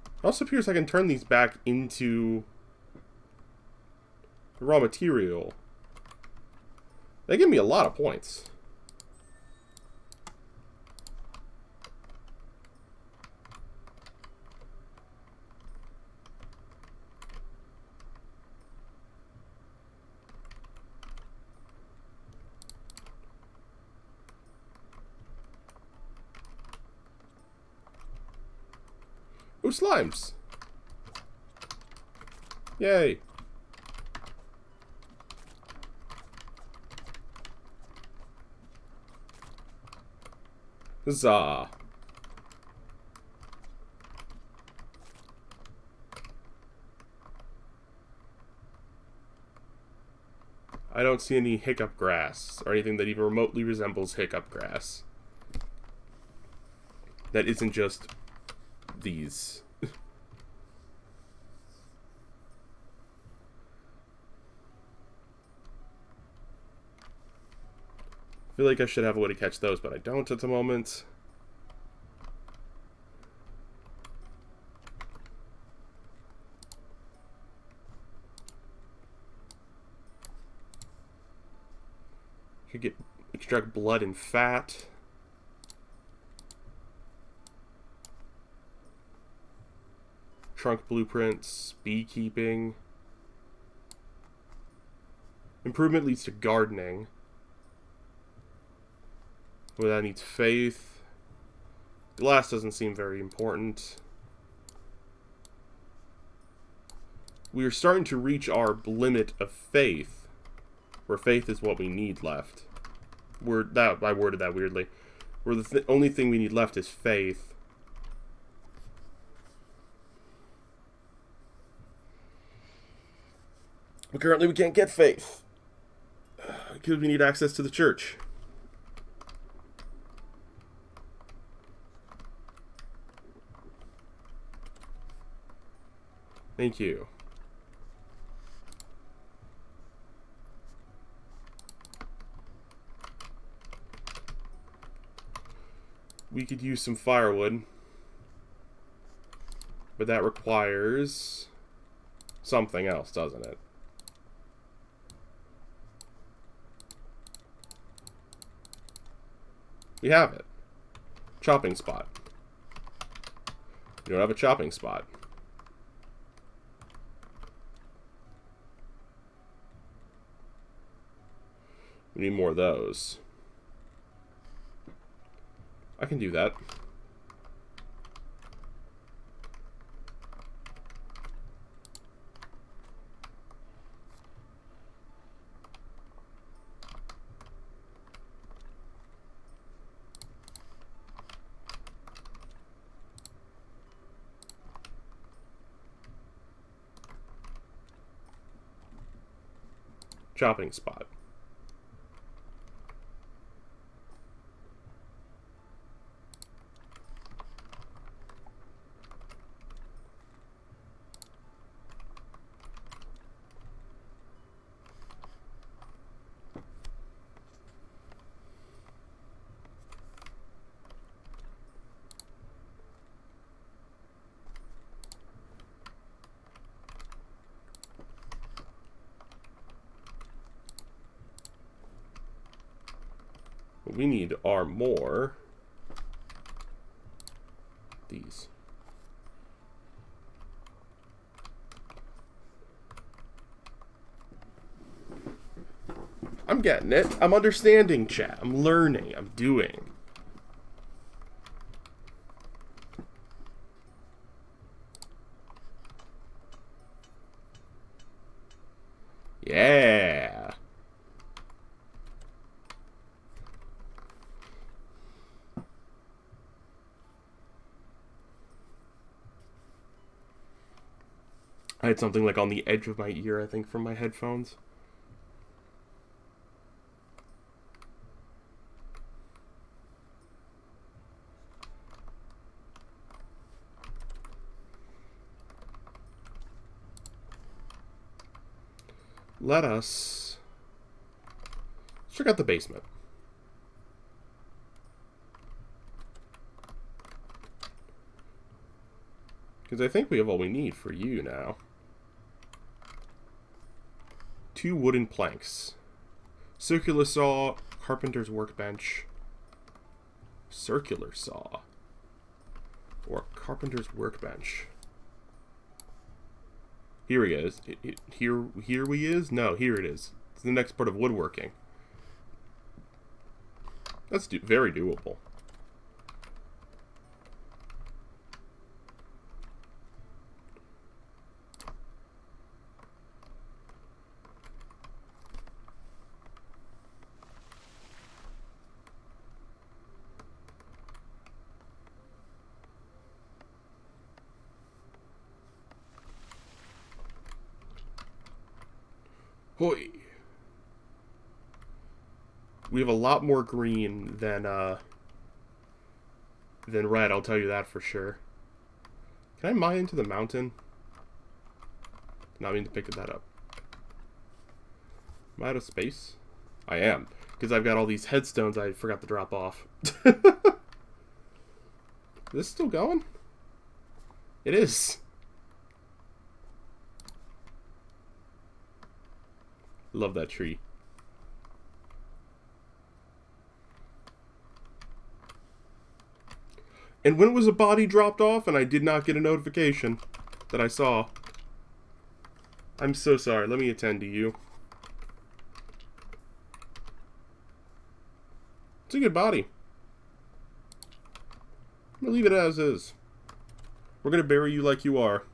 It also appears I can turn these back into raw material. They give me a lot of points. Ooh, slimes! Yay! Huzzah! I don't see any hiccup grass, or anything that even remotely resembles hiccup grass. That isn't just these. I feel like I should have a way to catch those, but I don't at the moment. Could extract blood and fat. Trunk blueprints, beekeeping. Improvement leads to gardening. Well, that needs faith. Glass doesn't seem very important. We are starting to reach our limit of faith, where faith is what we need left. I worded that weirdly. Where the only thing we need left is faith. But currently we can't get faith. Because we need access to the church. Thank you. We could use some firewood. But that requires something else, doesn't it? We have it. Chopping spot. We don't have a chopping spot. We need more of those. I can do that. chopping spot. What we need are more these. I'm getting it. I'm understanding, chat. I'm learning. I'm doing. Yeah. I had something like on the edge of my ear, I think, from my headphones. Let's check out the basement. Because I think we have all we need for you now. 2 wooden planks. Circular saw, carpenter's workbench. Circular saw. Or carpenter's workbench. Here he is. Here he is? No, here it is. It's the next part of woodworking. That's very doable. Hoi. We have a lot more green than red, I'll tell you that for sure. Can I mine into the mountain? Not mean to pick that up. Am I out of space? I am, because I've got all these headstones I forgot to drop off. Is this still going? It is. Love that tree. And when was a body dropped off and I did not get a notification that I saw? I'm so sorry. Let me attend to you. It's a good body. I'm gonna leave it as is. We're gonna bury you like you are.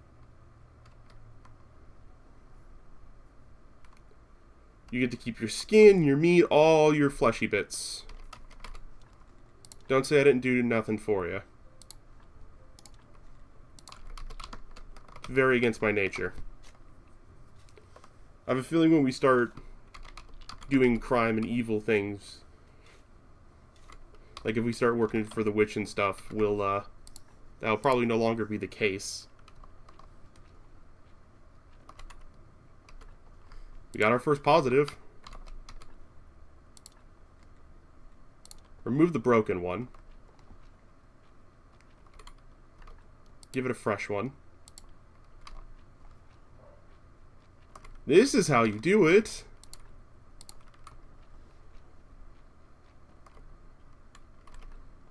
You get to keep your skin, your meat, all your fleshy bits. Don't say I didn't do nothing for you. Very against my nature. I have a feeling when we start doing crime and evil things, like if we start working for the witch and stuff, that'll probably no longer be the case. We got our first positive. Remove the broken one. Give it a fresh one. This is how you do it.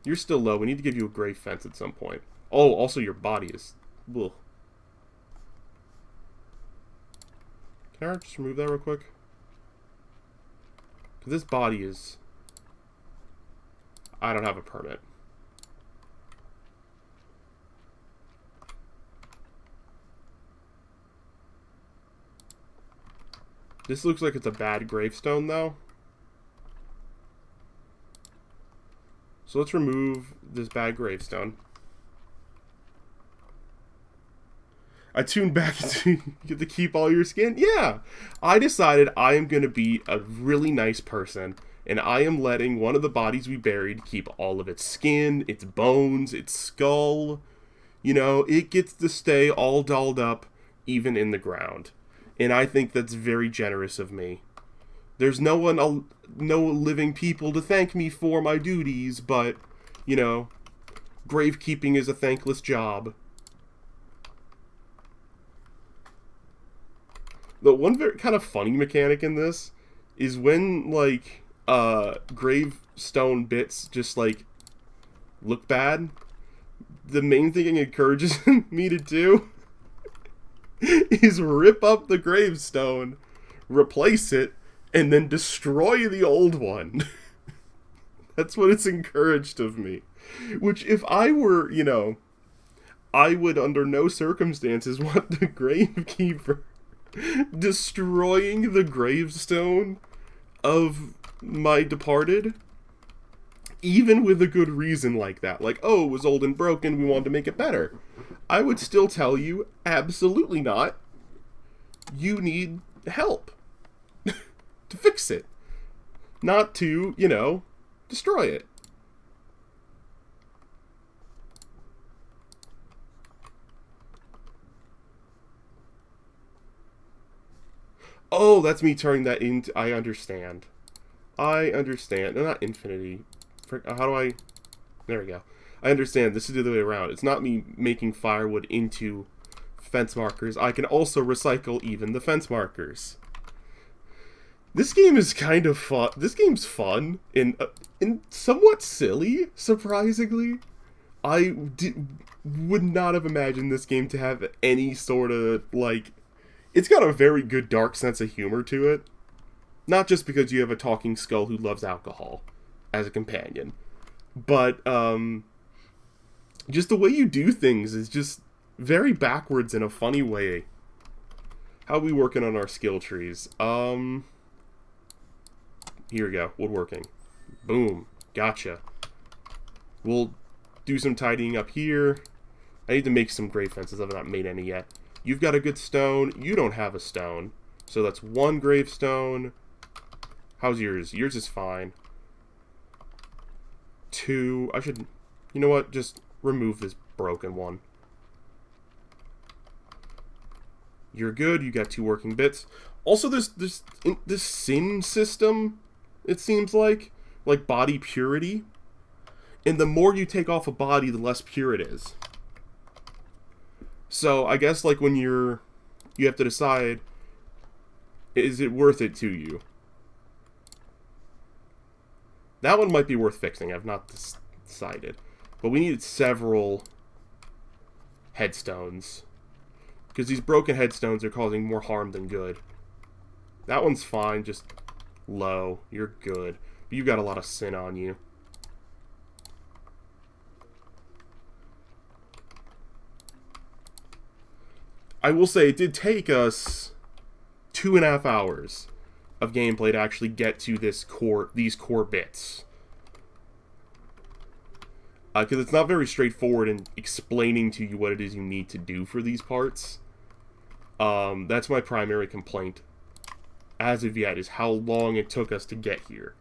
You're still low. We need to give you a gray fence at some point. Oh, also your body is... Ugh. Can I just remove that real quick? Because this body is... I don't have a permit. This looks like it's a bad gravestone, though. So let's remove this bad gravestone. I tuned back into you get to keep all your skin. Yeah, I decided I am going to be a really nice person, and I am letting one of the bodies we buried keep all of its skin, its bones, its skull. You know, it gets to stay all dolled up, even in the ground. And I think that's very generous of me. There's no living people to thank me for my duties, but, you know, gravekeeping is a thankless job. The one very kind of funny mechanic in this is when, like, gravestone bits just, like, look bad. The main thing it encourages me to do is rip up the gravestone, replace it, and then destroy the old one. That's what it's encouraged of me. Which, if I were, you know, I would under no circumstances want the gravekeeper destroying the gravestone of my departed, even with a good reason like that. Like, oh, it was old and broken, we wanted to make it better. I would still tell you, absolutely not. You need help to fix it. Not to, you know, destroy it. Oh, that's me turning that into... I understand. I understand. No, not infinity. How do I... There we go. I understand. This is the other way around. It's not me making firewood into fence markers. I can also recycle even the fence markers. This game is kind of fun. This game's fun and somewhat silly, surprisingly. Would not have imagined this game to have any sort of, like... It's got a very good dark sense of humor to it. Not just because you have a talking skull who loves alcohol as a companion. But, just the way you do things is just very backwards in a funny way. How are we working on our skill trees? Here we go. Woodworking. Boom. Gotcha. We'll do some tidying up here. I need to make some grave fences. I've not made any yet. You've got a good stone. You don't have a stone. So that's one gravestone. How's yours? Yours is fine. 2. I should... You know what? Just remove this broken one. You're good. You got 2 working bits. Also, this sin system, it seems like body purity. And the more you take off a body, the less pure it is. So, I guess, like, when you have to decide, is it worth it to you? That one might be worth fixing. I've not decided. But we needed several headstones. Because these broken headstones are causing more harm than good. That one's fine, just low. You're good. But you've got a lot of sin on you. I will say, it did take us 2.5 hours of gameplay to actually get to these core bits. Because it's not very straightforward in explaining to you what it is you need to do for these parts. That's my primary complaint, as of yet, is how long it took us to get here.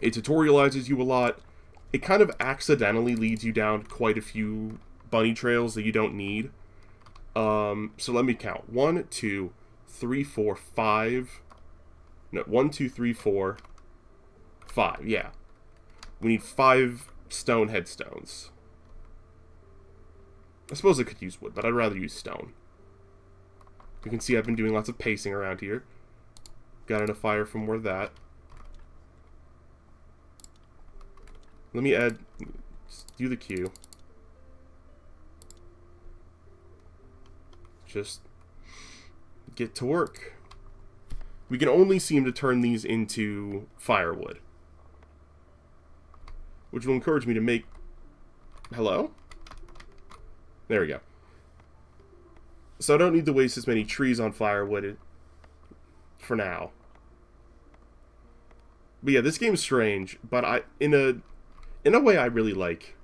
It tutorializes you a lot. It kind of accidentally leads you down quite a few bunny trails that you don't need. So let me count. 1, 2, 3, 4, 5. No, 1, 2, 3, 4, 5. Yeah. We need 5 stone headstones. I suppose I could use wood, but I'd rather use stone. You can see I've been doing lots of pacing around here. Got enough fire for more of that. Let me add... do the queue. Just get to work. We can only seem to turn these into firewood, which will encourage me to make... Hello? There we go. So I don't need to waste as many trees on firewood for now. But yeah, this game's strange, but in a way I really like.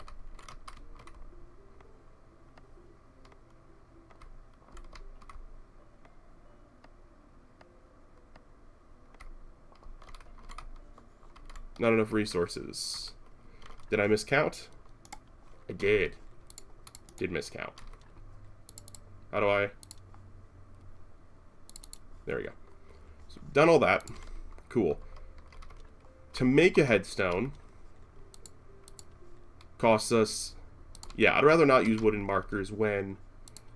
Not enough resources. Did I miscount? I did. Did miscount. How do I... There we go. So, done all that. Cool. To make a headstone costs us... Yeah, I'd rather not use wooden markers when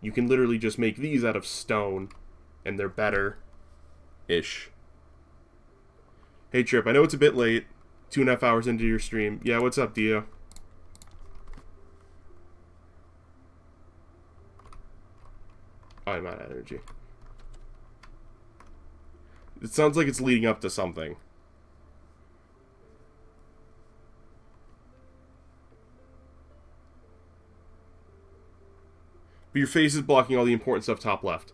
you can literally just make these out of stone and they're better-ish. Hey, Trip, I know it's a bit late. 2.5 hours into your stream. Yeah, what's up, Dio? Oh, I'm out of energy. It sounds like it's leading up to something. But your face is blocking all the important stuff top left.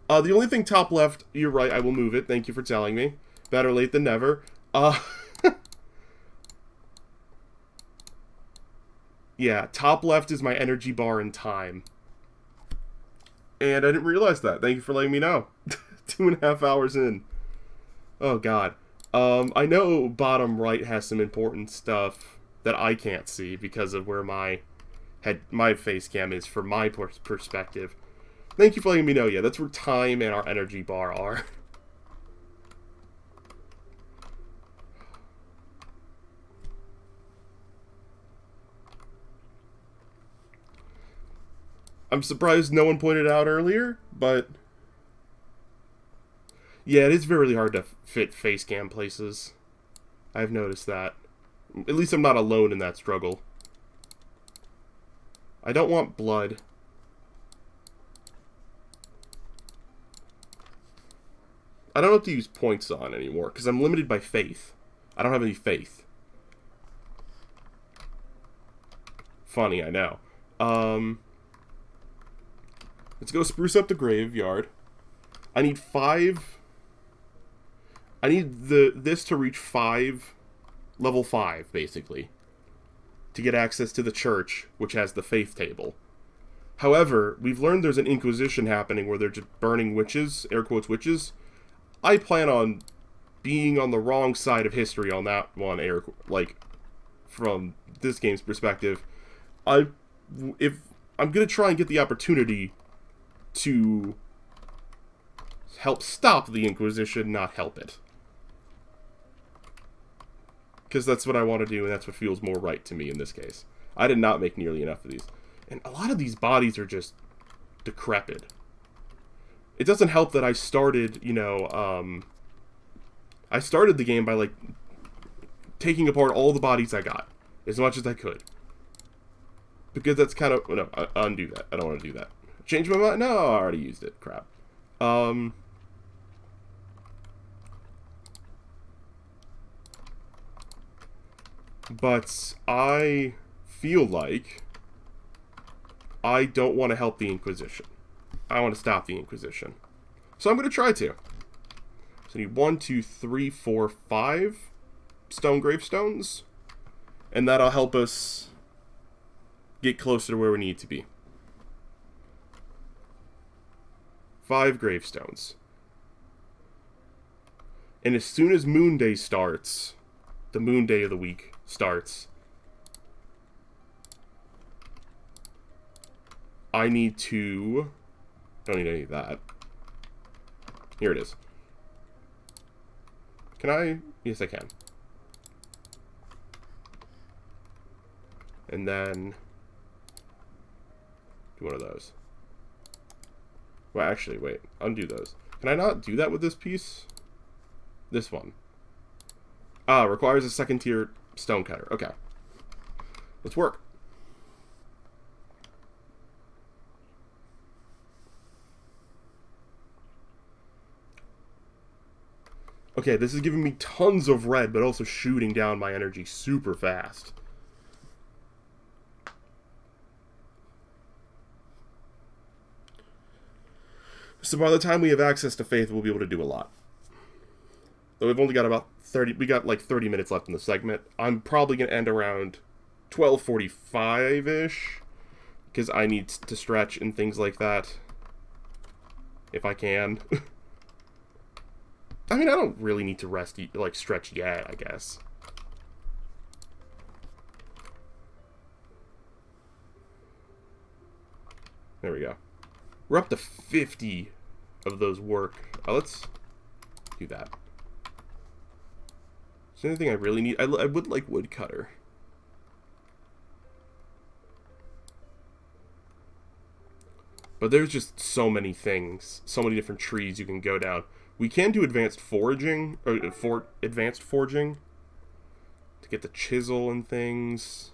The only thing top left, you're right, I will move it. Thank you for telling me. Better late than never. Yeah, top left is my energy bar in time. And I didn't realize that. Thank you for letting me know. 2.5 hours in. Oh, God. I know bottom right has some important stuff that I can't see because of where my face cam is from my perspective. Thank you for letting me know. Yeah, that's where time and our energy bar are. I'm surprised no one pointed out earlier, but... Yeah, it is really hard to fit face cam places. I've noticed that. At least I'm not alone in that struggle. I don't want blood. I don't know what to use points on anymore, because I'm limited by faith. I don't have any faith. Funny, I know. Let's go spruce up the graveyard. I need 5... I need this to reach 5... Level 5, basically. To get access to the church, which has the faith table. However, we've learned there's an inquisition happening where they're just burning witches, air quotes witches. I plan on being on the wrong side of history on that one, from this game's perspective. If I'm gonna try and get the opportunity to help stop the Inquisition, not help it. Because that's what I want to do, and that's what feels more right to me in this case. I did not make nearly enough of these. And a lot of these bodies are just decrepit. It doesn't help that I started, I started the game by, taking apart all the bodies I got. As much as I could. Because that's kind of... No, undo that. I don't want to do that. Change my mind? No, I already used it. Crap. But I feel like I don't want to help the Inquisition. I want to stop the Inquisition. So I'm going to try to. So I need 1, 2, 3, 4, 5 stone gravestones. And that'll help us get closer to where we need to be. 5 gravestones. And as soon as Moon Day starts, the Moon Day of the week starts, I need to... Don't need any of that. Here it is. Can I? Yes, I can. And then do one of those. Well, actually, wait. Undo those. Can I not do that with this piece? This one. Ah, requires a second tier stone cutter. Okay. Let's work. Okay, this is giving me tons of red, but also shooting down my energy super fast. So by the time we have access to Faith, we'll be able to do a lot. Though we've only got about 30... We got like 30 minutes left in the segment. I'm probably going to end around 12:45-ish. Because I need to stretch and things like that. If I can. I mean, I don't really need to rest, stretch yet, I guess. There we go. We're up to 50 of those work. Let's do that. Is there anything I really need? I would like woodcutter. But there's just so many things, so many different trees you can go down. We can do advanced foraging, or advanced forging, to get the chisel and things.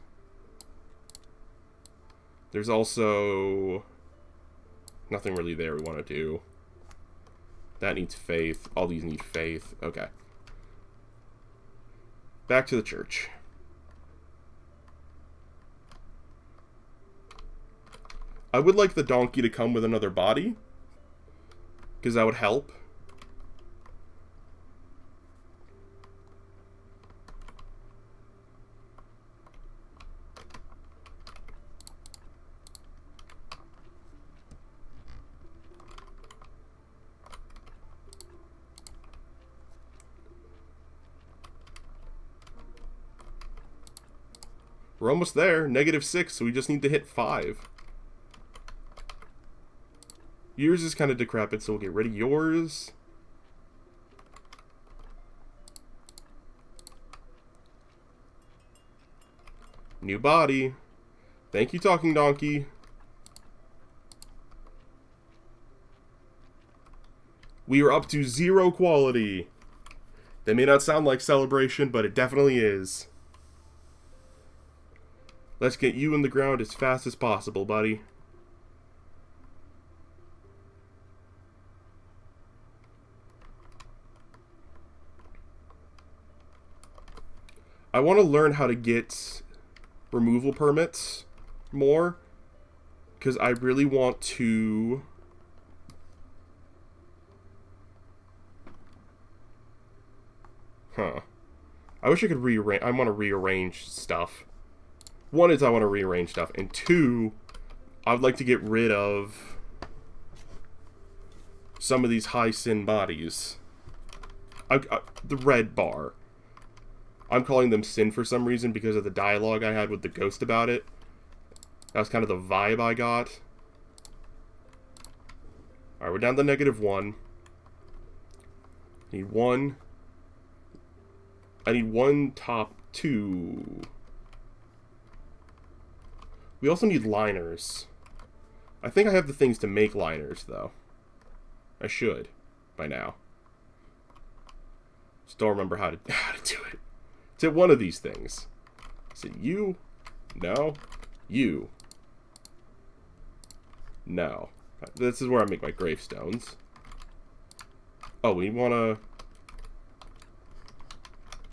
There's also nothing really there we want to do. That needs faith. All these need faith. Okay. Back to the church. I would like the donkey to come with another body, because that would help. We're almost there. -6, so we just need to hit 5. Yours is kind of decrepit, so we'll get rid of yours. New body. Thank you, talking donkey. We are up to 0 quality. That may not sound like celebration, but it definitely is. Let's get you in the ground as fast as possible, buddy. I want to learn how to get removal permits more, because I really want to I wish I could rearrange. I want to rearrange stuff. One is I want to rearrange stuff, and two, I'd like to get rid of some of these high sin bodies. The red bar. I'm calling them sin for some reason because of the dialogue I had with the ghost about it. That was kind of the vibe I got. Alright, we're down to -1. Need one. I need one top 2. We also need liners. I think I have the things to make liners, though. I should, by now. Just don't remember how to do it. Is it one of these things? Is it you? No. You. No. This is where I make my gravestones. Oh, we want to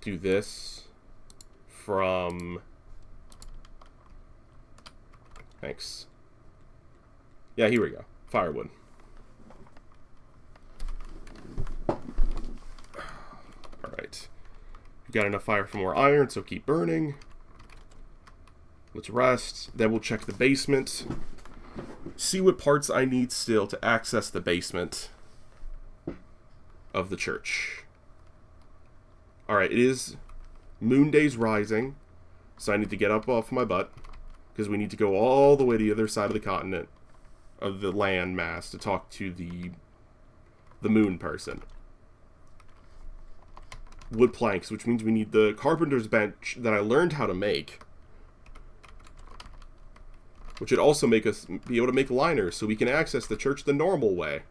do this from... Thanks. Yeah, here we go. Firewood. Alright. We've got enough fire for more iron, so keep burning. Let's rest. Then we'll check the basement. See what parts I need still to access the basement of the church. Alright, it is Moon Day's Rising, so I need to get up off my butt, because we need to go all the way to the other side of the continent, of the land mass, to talk to the moon person. Wood planks, which means we need the carpenter's bench that I learned how to make, which would also make us be able to make liners so we can access the church the normal way.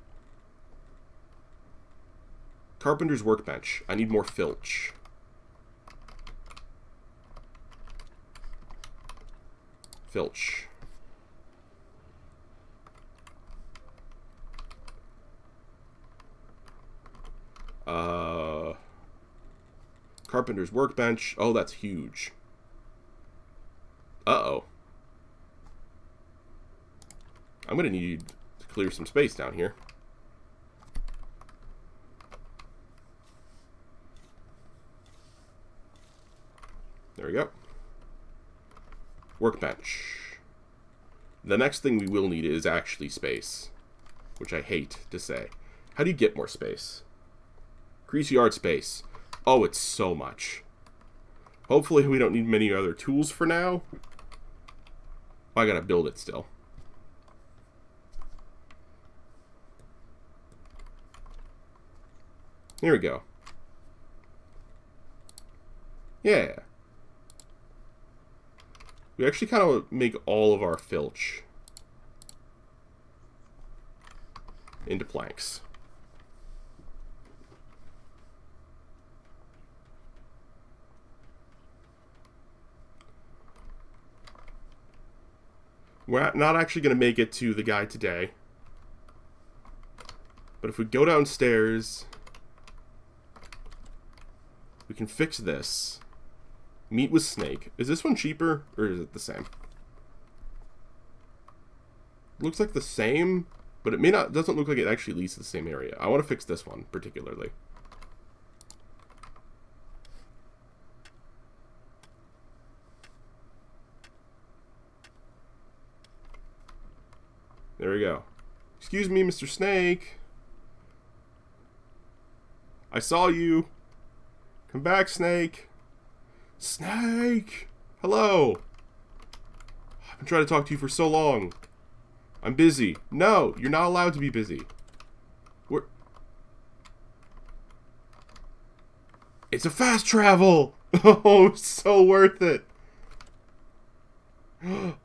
Carpenter's workbench. I need more filch. Filch. Carpenter's workbench. Oh, that's huge. Uh-oh. I'm gonna need to clear some space down here. There we go. Workbench. The next thing we will need is actually space, which I hate to say. How do you get more space? Increase yard space. Oh, it's so much. Hopefully we don't need many other tools for now. I gotta build it still. Here we go. Yeah. We actually kind of make all of our filch into planks. We're not actually going to make it to the guy today. But if we go downstairs, we can fix this. Meet with snake. Is this one cheaper, or is it the same? Looks like the same, but it may not. Doesn't look like it actually leads to the same area. I want to fix this one particularly. There we go. Excuse me, Mr. Snake. I saw you. Come back, Snake. Snake! Hello! I've been trying to talk to you for so long. I'm busy. No, you're not allowed to be busy. It's a fast travel! Oh, so worth it.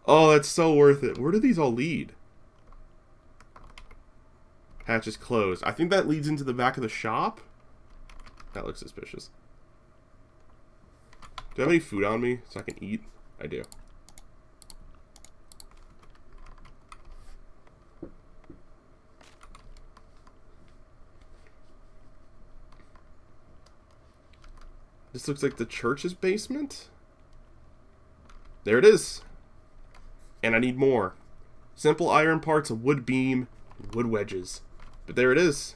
Oh, that's so worth it. Where do these all lead? Hatch is closed. I think that leads into the back of the shop. That looks suspicious. Do I have any food on me so I can eat? I do. This looks like the church's basement. There it is. And I need more. Simple iron parts, a wood beam, wood wedges. But there it is.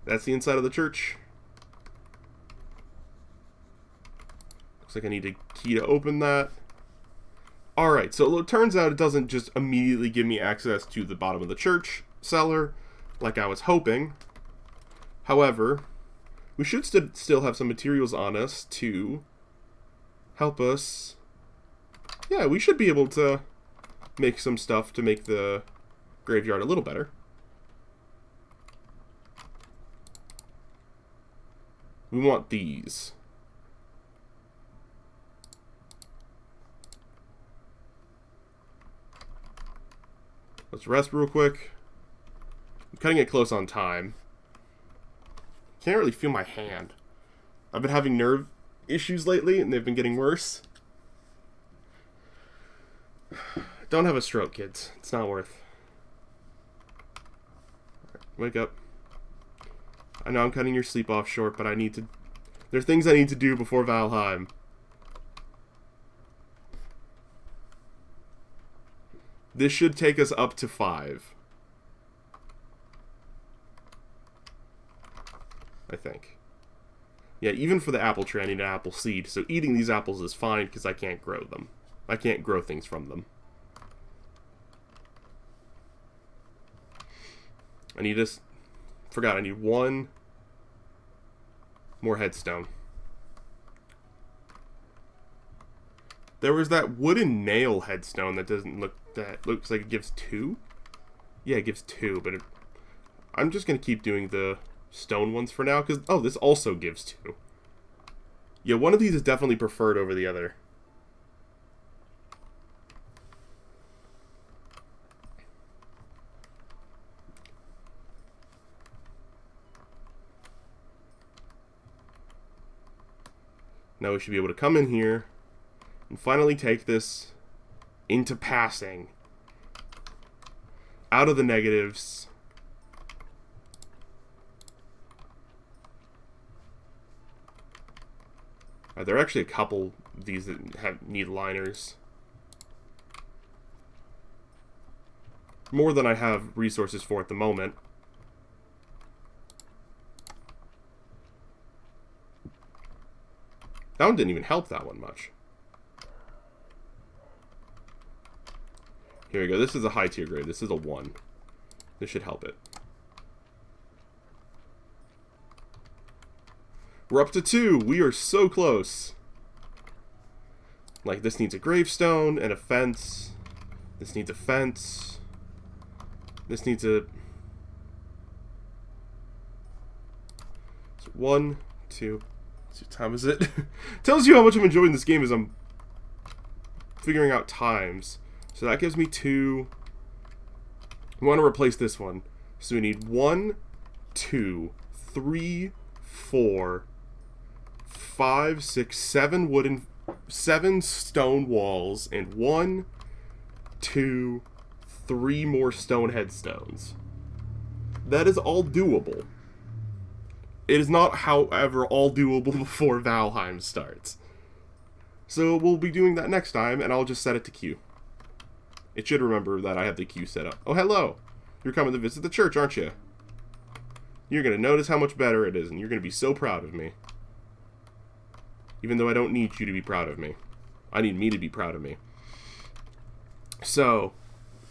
That's the inside of the church. Looks like I need a key to open that. Alright, so it turns out it doesn't just immediately give me access to the bottom of the church cellar, like I was hoping. However, we should still have some materials on us to help us. Yeah, we should be able to make some stuff to make the graveyard a little better. We want these. Let's rest real quick. I'm cutting it close on time. Can't really feel my hand. I've been having nerve issues lately, and they've been getting worse. Don't have a stroke, kids. It's not worth. Right, wake up. I know I'm cutting your sleep off short, but I need to... There are things I need to do before Valheim. This should take us up to 5. I think. Yeah, even for the apple tree, I need an apple seed. So eating these apples is fine because I can't grow them. I can't grow things from them. I need this. Forgot, I need one more headstone. There was that wooden nail headstone that doesn't look... That looks like it gives 2? Yeah, it gives 2, but I'm just going to keep doing the stone ones for now, because... Oh, this also gives 2. Yeah, one of these is definitely preferred over the other. Now we should be able to come in here and finally take this into passing. Out of the negatives. There are actually a couple of these that need liners. More than I have resources for at the moment. That one didn't even help that one much. Here we go. This is a high tier grade. This is a 1. This should help it. We're up to 2. We are so close. Like, this needs a gravestone and a fence. This needs a fence. This needs a... 1, 2. What time is it? Tells you how much I'm enjoying this game as I'm figuring out times. So that gives me 2. We want to replace this one. So we need 1, 2, 3, 4, 5, 6, 7 stone walls, and 1, 2, 3 more stone headstones. That is all doable. It is not, however, all doable before Valheim starts. So we'll be doing that next time, and I'll just set it to Q. It should remember that I have the queue set up. Oh, hello! You're coming to visit the church, aren't you? You're going to notice how much better it is, and you're going to be so proud of me. Even though I don't need you to be proud of me. I need me to be proud of me. So,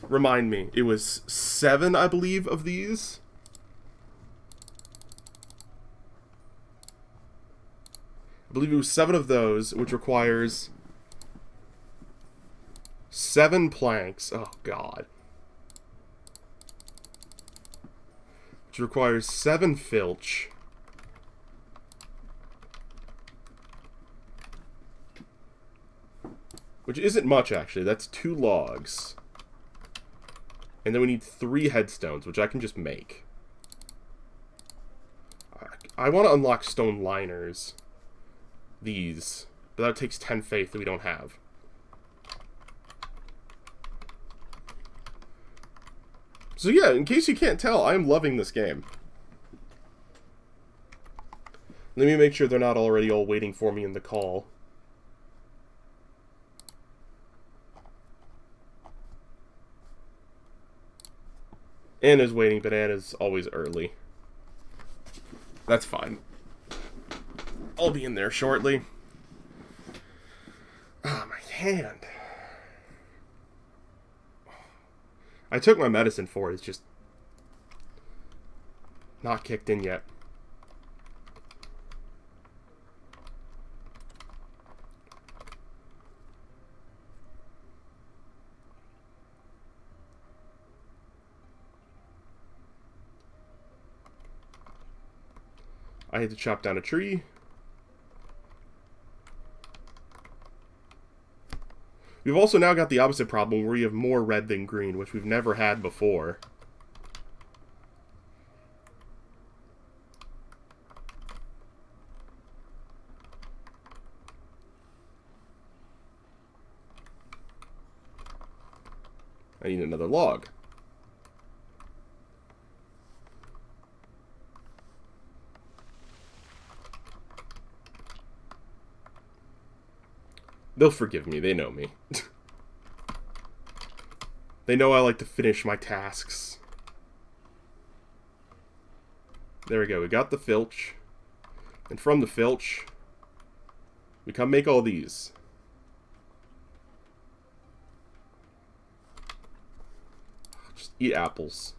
remind me, it was 7, I believe, of these? I believe it was 7 of those, which requires 7 planks. Oh, God. Which requires 7 filch. Which isn't much, actually. That's 2 logs. And then we need 3 headstones, which I can just make. I want to unlock stone liners. These. But that takes 10 faith that we don't have. So yeah, in case you can't tell, I am loving this game. Let me make sure they're not already all waiting for me in the call. Anna's waiting, but Anna's always early. That's fine. I'll be in there shortly. Ah, my hand. I took my medicine for it. It's just not kicked in yet. I had to chop down a tree. We've also now got the opposite problem where you have more red than green, which we've never had before. I need another log. They'll forgive me, they know me. They know I like to finish my tasks. There we go, we got the filch. And from the filch, we come make all these. Just eat apples.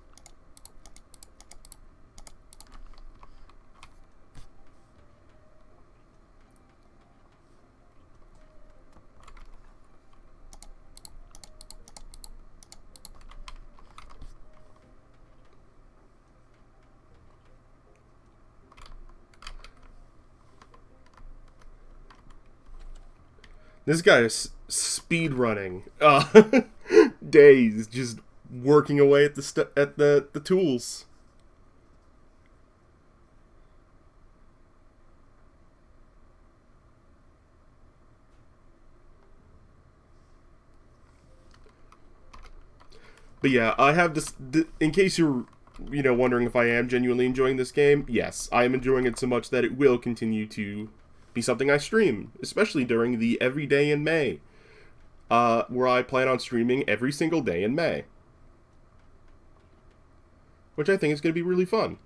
This guy is speed running, days, just working away at the tools. But yeah, I have this. In case you're, wondering if I am genuinely enjoying this game, yes, I am enjoying it so much that it will continue to be something I stream, especially during the Every Day in May, where I plan on streaming every single day in May, which I think is going to be really fun.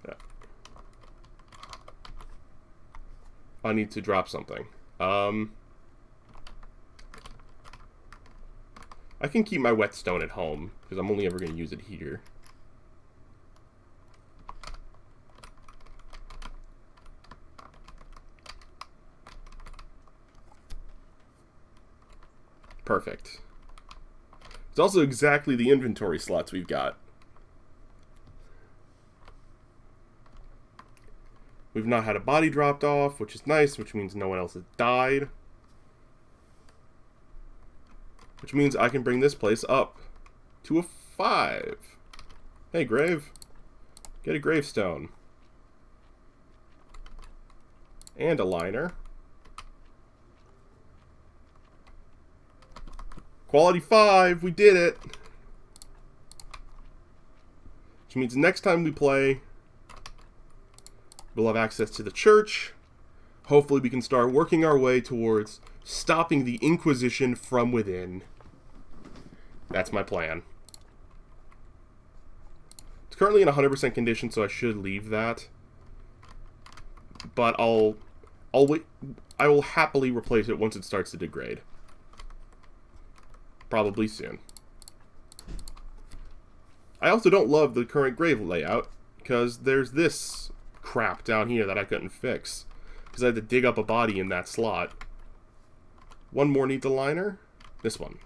Yeah. I need to drop something. I can keep my whetstone at home, because I'm only ever going to use it here. Perfect. It's also exactly the inventory slots we've got. We've not had a body dropped off, which is nice, which means no one else has died. Which means I can bring this place up to a 5. Hey, grave. Get a gravestone. And a liner. Quality 5, we did it! Which means next time we play, we'll have access to the church. Hopefully we can start working our way towards stopping the Inquisition from within. That's my plan. It's currently in 100% condition, so I should leave that. But I'll wait. I will happily replace it once it starts to degrade. Probably soon. I also don't love the current grave layout, because there's this crap down here that I couldn't fix. Because I had to dig up a body in that slot. One more needs a liner. This one.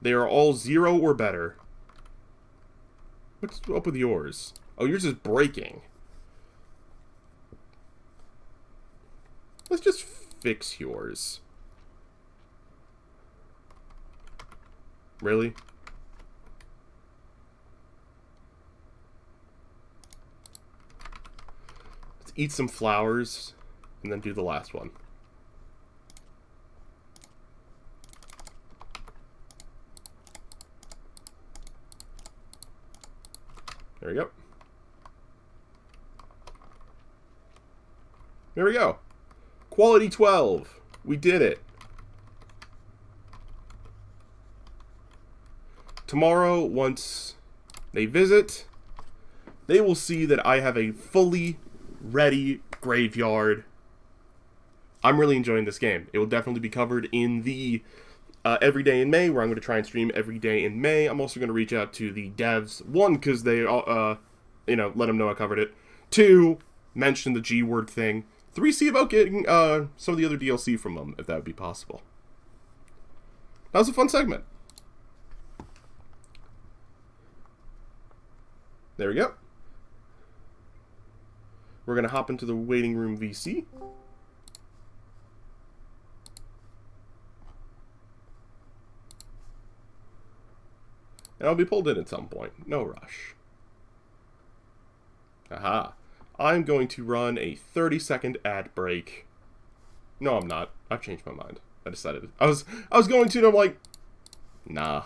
They are all 0 or better. What's up with yours? Oh, yours is breaking. Let's just fix yours. Really? Let's eat some flowers and then do the last one. There we go. There we go. Quality 12. We did it. Tomorrow, once they visit, they will see that I have a fully ready graveyard. I'm really enjoying this game. It will definitely be covered in the Every Day in May, where I'm going to try and stream every day in May. I'm also going to reach out to the devs. 1, because they, let them know I covered it. 2, mention the G word thing. 3, see about getting some of the other DLC from them, if that would be possible. That was a fun segment. There we go. We're going to hop into the waiting room VC. And I'll be pulled in at some point. No rush. Aha. I'm going to run a 30-second ad break. No, I'm not. I've changed my mind. I decided. I was going to, and I'm like, nah.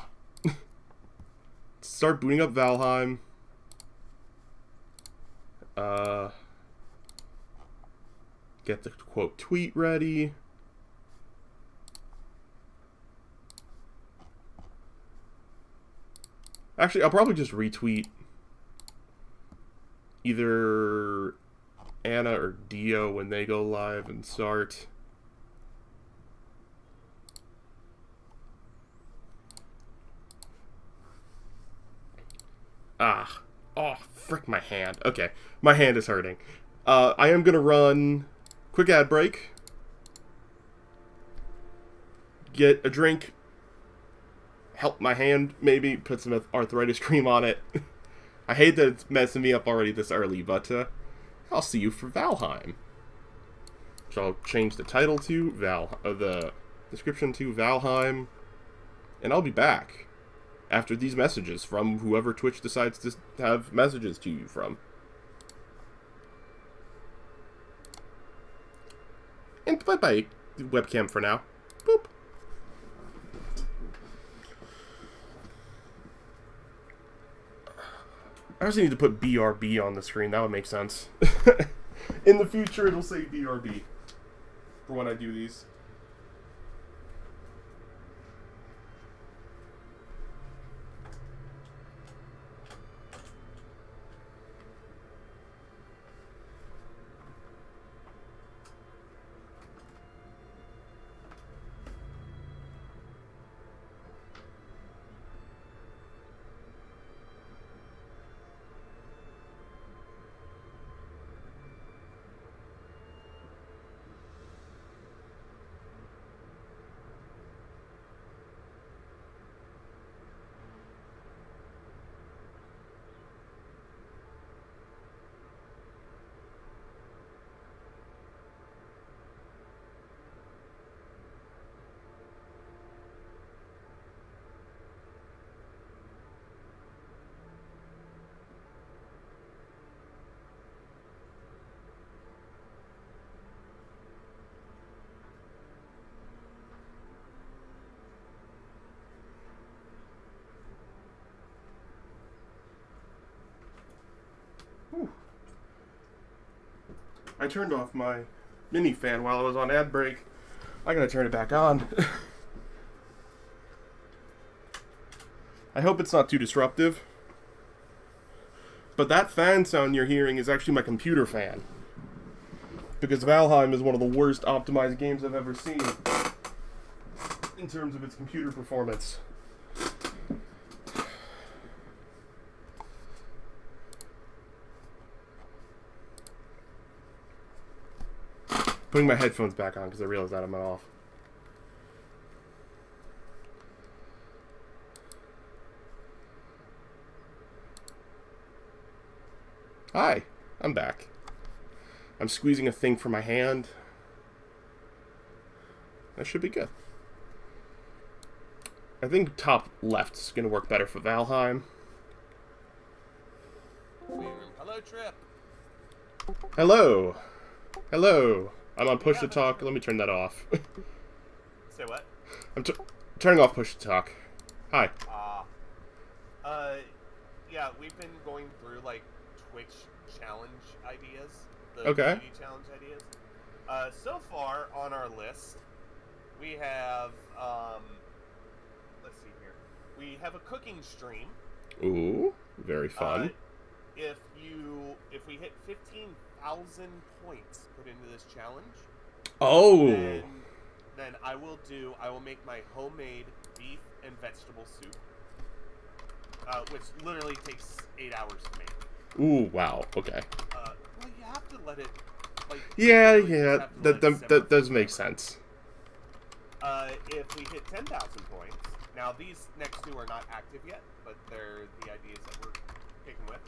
Start booting up Valheim. Get the quote tweet ready. Actually, I'll probably just retweet either Anna or Dio when they go live and start. Ah. Oh, frick my hand. Okay, my hand is hurting. I am going to run quick ad break. Get a drink. Help my hand, maybe. Put some arthritis cream on it. I hate that it's messing me up already this early, but I'll see you for Valheim. So I'll change the title to the description to Valheim, and I'll be back after these messages from whoever Twitch decides to have messages to you from. And bye-bye, webcam for now. Boop. I also need to put BRB on the screen. That would make sense. In the future, it'll say BRB for when I do these. Whew. I turned off my mini fan while I was on ad break. I gotta turn it back on. I hope it's not too disruptive. But that fan sound you're hearing is actually my computer fan. Because Valheim is one of the worst optimized games I've ever seen in terms of its computer performance. Putting my headphones back on because I realized that I'm off. Hi, I'm back. I'm squeezing a thing from my hand. That should be good. I think top left's going to work better for Valheim. Hello, Trip. Hello. Hello. I'm on push to talk. Let me turn that off. Say what? I'm turning off push to talk. Hi. Yeah, we've been going through, like, Twitch challenge ideas. The Okay. community challenge ideas. So far on our list, we have, let's see here. We have a cooking stream. Ooh, very fun. If we hit 15,000 points put into this challenge, Oh. then I will make my homemade beef and vegetable soup, which literally takes 8 hours to make. Ooh, wow. Okay. Well, you have to let it. Like, Yeah, really yeah. That does make sense. If we hit 10,000 points, now these next two are not active yet, but they're the ideas that we're picking with.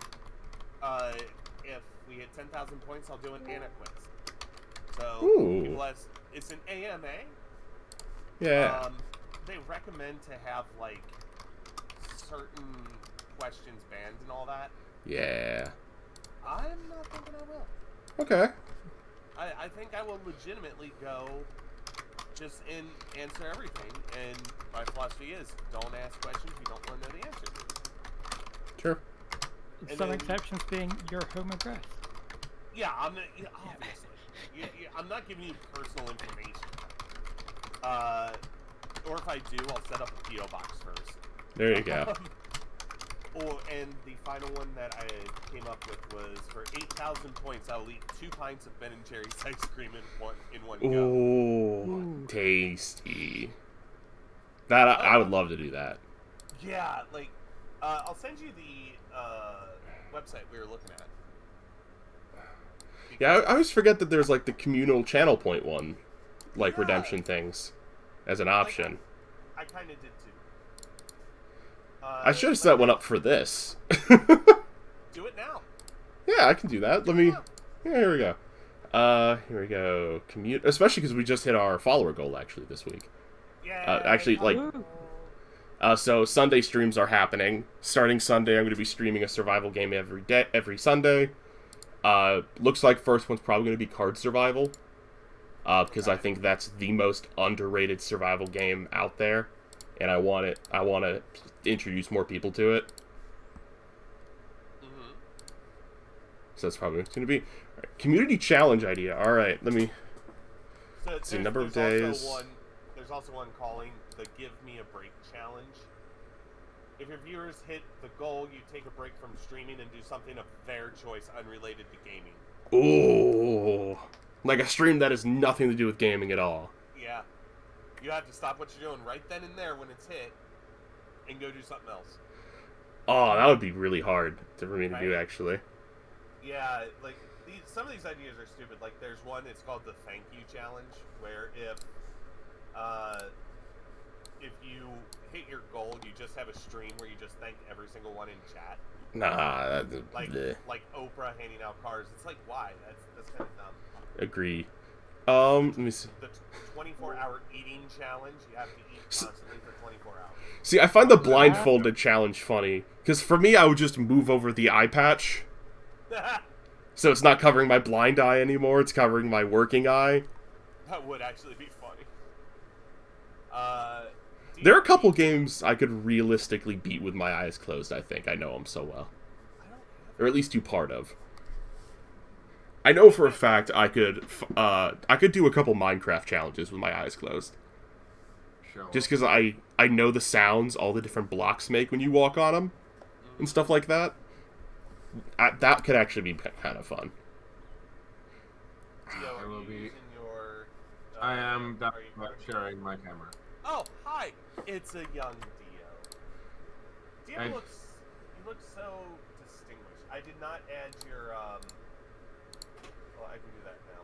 If we hit 10,000 points, I'll do an Anna quiz. So, it's an AMA. Yeah. They recommend to have, like, certain questions banned and all that. Yeah. I'm not thinking I will. Okay. I think I will legitimately go just answer everything, and my philosophy is don't ask questions you don't want to know the answer to. Sure. Some exceptions being your home address. Yeah, obviously. I'm not giving you personal information. Or if I do, I'll set up a P.O. box first. There you go. And the final one that I came up with was for 8,000 points, I'll eat 2 pints of Ben & Jerry's ice cream in one go. Ooh, tasty. That I would love to do that. Yeah, like, I'll send you the website we were looking at. Yeah, I always forget that there's, like, the communal channel point one, like, redemption things as an option. I kind of did too. I should have set one up for this. Do it now. Yeah, I can do that. Let me... Yeah, here we go. Here we go. Especially because we just hit our follower goal, actually, this week. Yeah. Actually, like... so Sunday streams are happening. Starting Sunday, I'm going to be streaming a survival game every Sunday. Looks like first one's probably going to be Card Survival. Because I think that's the most underrated survival game out there. And I want to introduce more people to it. Mm-hmm. So that's probably what it's going to be. Right, community challenge idea. All right, let me see. Number of days. There's also one calling the Give Me a Break challenge. If your viewers hit the goal, you take a break from streaming and do something of their choice unrelated to gaming. Ooh. Like a stream that has nothing to do with gaming at all. Yeah. You have to stop what you're doing right then and there when it's hit and go do something else. Oh, that would be really hard for me to do, actually. Yeah, like, some of these ideas are stupid. Like, there's one, it's called the Thank You Challenge, where if you hit your goal, you just have a stream where you just thank every single one in chat. Nah. Like Oprah handing out cards. It's like, why? That's kind of dumb. Agree. Let me see. The 24-hour eating challenge, you have to eat constantly for 24 hours. See, I find the blindfolded challenge funny. Because for me, I would just move over the eye patch. So it's not covering my blind eye anymore, it's covering my working eye. That would actually be funny. There are a couple games I could realistically beat with my eyes closed, I think. I know them so well. Or at least do part of. I know for a fact I could do a couple Minecraft challenges with my eyes closed. Sure. Just because I know the sounds all the different blocks make when you walk on them and stuff like that. That could actually be kind of fun. Dio, I are will you be- using your... I am are you sharing my camera. Oh, hi! It's a young Dio. Dio I- you look so distinguished. I did not add your, Well, I can do that now.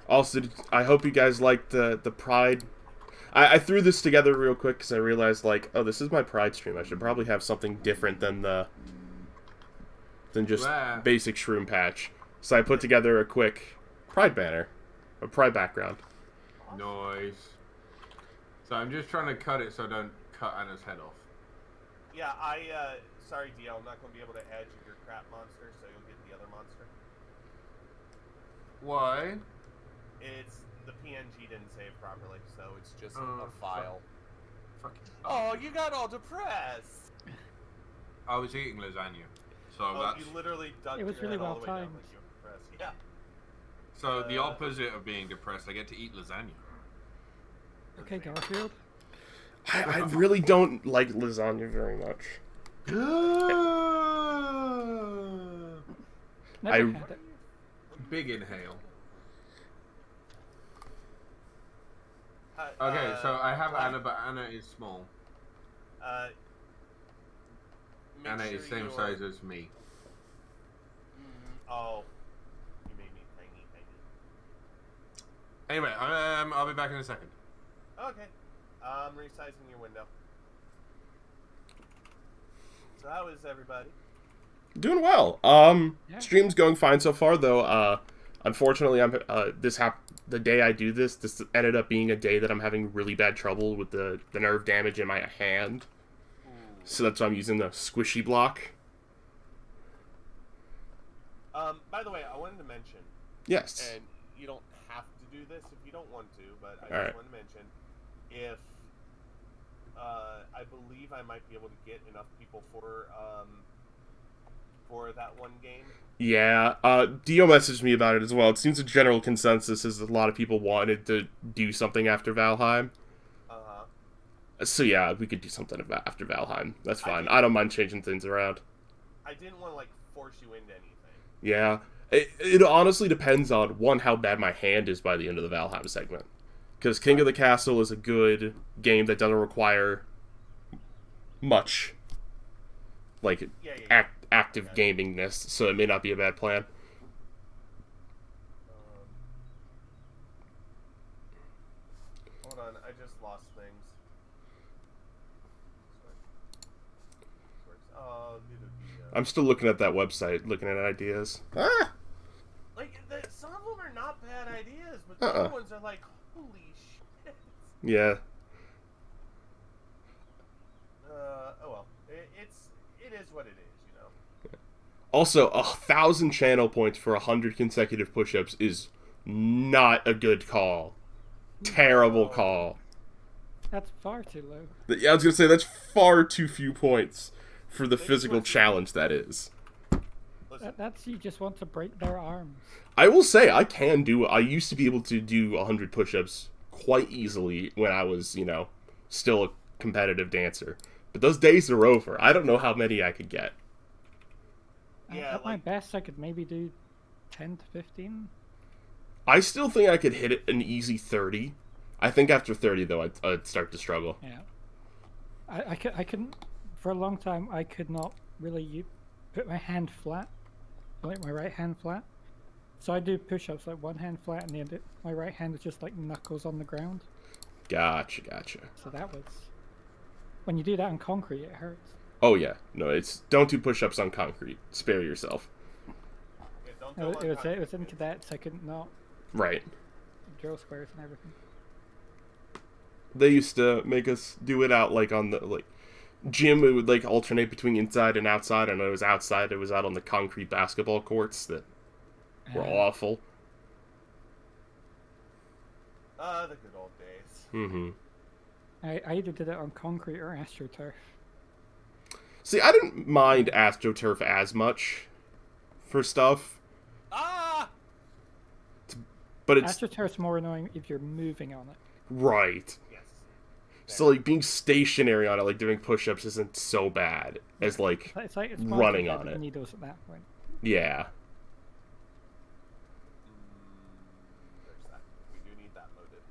Also, I hope you guys liked the Pride. I threw this together real quick because I realized, like, oh, this is my Pride stream. I should probably have something different than just Wow. basic shroom patch. So I put together a quick Pride banner, a Pride background. Noise. So I'm just trying to cut it so I don't cut Anna's head off. Yeah, sorry, Dio, I'm not going to be able to add you your crap monster, so you'll get the other monster. Why? It's... the PNG didn't save properly, so it's just Oh, a file. Fucking. Oh, you got all depressed! I was eating lasagna, so Oh, that's you literally ducked It was your really head all well the way down timed. like you were depressed. Yeah. so the opposite of being depressed. I get to eat lasagna. Okay, Garfield. I really don't like lasagna very much. Never I- had it. Big inhale. Hi, Okay, so I have Black- Anna, but Anna is small. Make Anna sure is same you're- size as me. Oh, you made me tiny. Anyway, I'll be back in a second. Okay, I'm resizing your window. So how is everybody? Doing well. Yeah. Stream's going fine so far, though. Unfortunately, the day I do this ended up being a day that I'm having really bad trouble with the nerve damage in my hand. So that's why I'm using the squishy block. By the way, I wanted to mention, Yes. and you don't have to do this if you don't want to, but I just Alright. want to mention, if I believe I might be able to get enough people for that one game. Yeah. Dio messaged me about it as well. It seems a general consensus is that a lot of people wanted to do something after Valheim. So yeah, we could do something after Valheim. That's fine. I don't mind changing things around. I didn't want to force you into anything. Yeah. It honestly depends on, one, how bad my hand is by the end of the Valheim segment. Because King of the Castle is a good game that doesn't require much, like, Yeah. active gamingness, so it may not be a bad plan. Hold on, I just lost things. Oh, I'm still looking at that website, looking at ideas. Ah! some of them are not bad ideas, but the other ones are like, holy shit. Yeah. Oh well, it is what it is, you know. Also, 1,000 channel points for 100 consecutive push-ups is not a good call. Terrible call. That's far too low. Yeah, I was gonna say, that's far too few points for the They physical just- challenge that is. Listen, That's you just want to break their arms. I will say, I used to be able to do 100 push-ups quite easily when I was, still a competitive dancer. But those days are over. I don't know how many I could get. Yeah, At my like- best, I could maybe do 10 to 15. I still think I could hit an easy 30. I think after 30, though, I'd start to struggle. Yeah. I couldn't, for a long time, I could not really put my hand flat, like my right hand flat. So I do push-ups like one hand flat and my right hand is just like knuckles on the ground. Gotcha. So that was, when you do that on concrete, it hurts. Oh, yeah. No, don't do push-ups on concrete. Spare yourself. yeah, don't It go was, on it was concrete, in kids. cadets, I couldn't not Right. drill squares and everything. They used to make us do it out, like, on the, gym. It would, alternate between inside and outside, and it was outside. It was out on the concrete basketball courts that were awful. The good old days. Mm-hmm. I either did it on concrete or AstroTurf. See, I didn't mind AstroTurf as much for stuff, Ah! but it's AstroTurf's more annoying if you're moving on it. right. Yes. So like being stationary on it, like doing push-ups, isn't so bad as like It's more running like on the it. needles at that point. Yeah. There's that. We do need that loaded.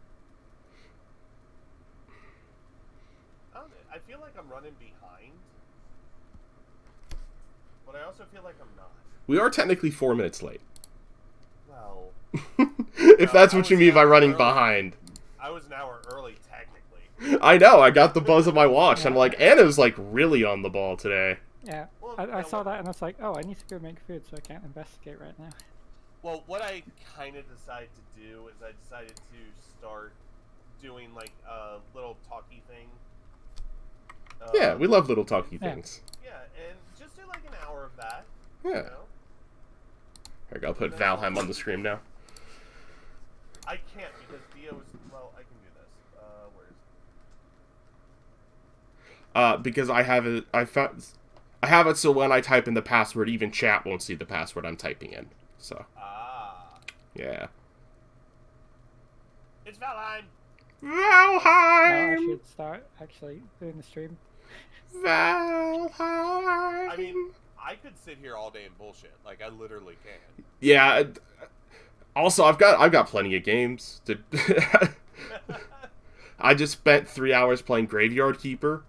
I feel like I'm running behind, but I also feel like I'm not. We are technically 4 minutes late. Well, If that's I what you was mean by an hour running early. behind. I was an hour early, technically. I know, I got the buzz of my watch. I'm like, Anna's like really on the ball today. Yeah, Well, I saw that and I was like, oh, I need to go make food, so I can't investigate right now. Well, what I kind of decided to do is I decided to start doing like a little talky thing. Yeah, we love little talky things. Yeah, and just do like an hour of that. Yeah. You know? Here, I'll put Valheim on the screen now. I can't because Dio's. Well, I can do this. Where is? Because I have it. I have it so when I type in the password, even chat won't see the password I'm typing in. So. Yeah. It's Valheim. Now I Valheim. should start actually doing the stream. Valheim. I mean, I could sit here all day and bullshit. Like I literally can. Yeah. Also, I've got plenty of games. I just spent 3 hours playing Graveyard Keeper.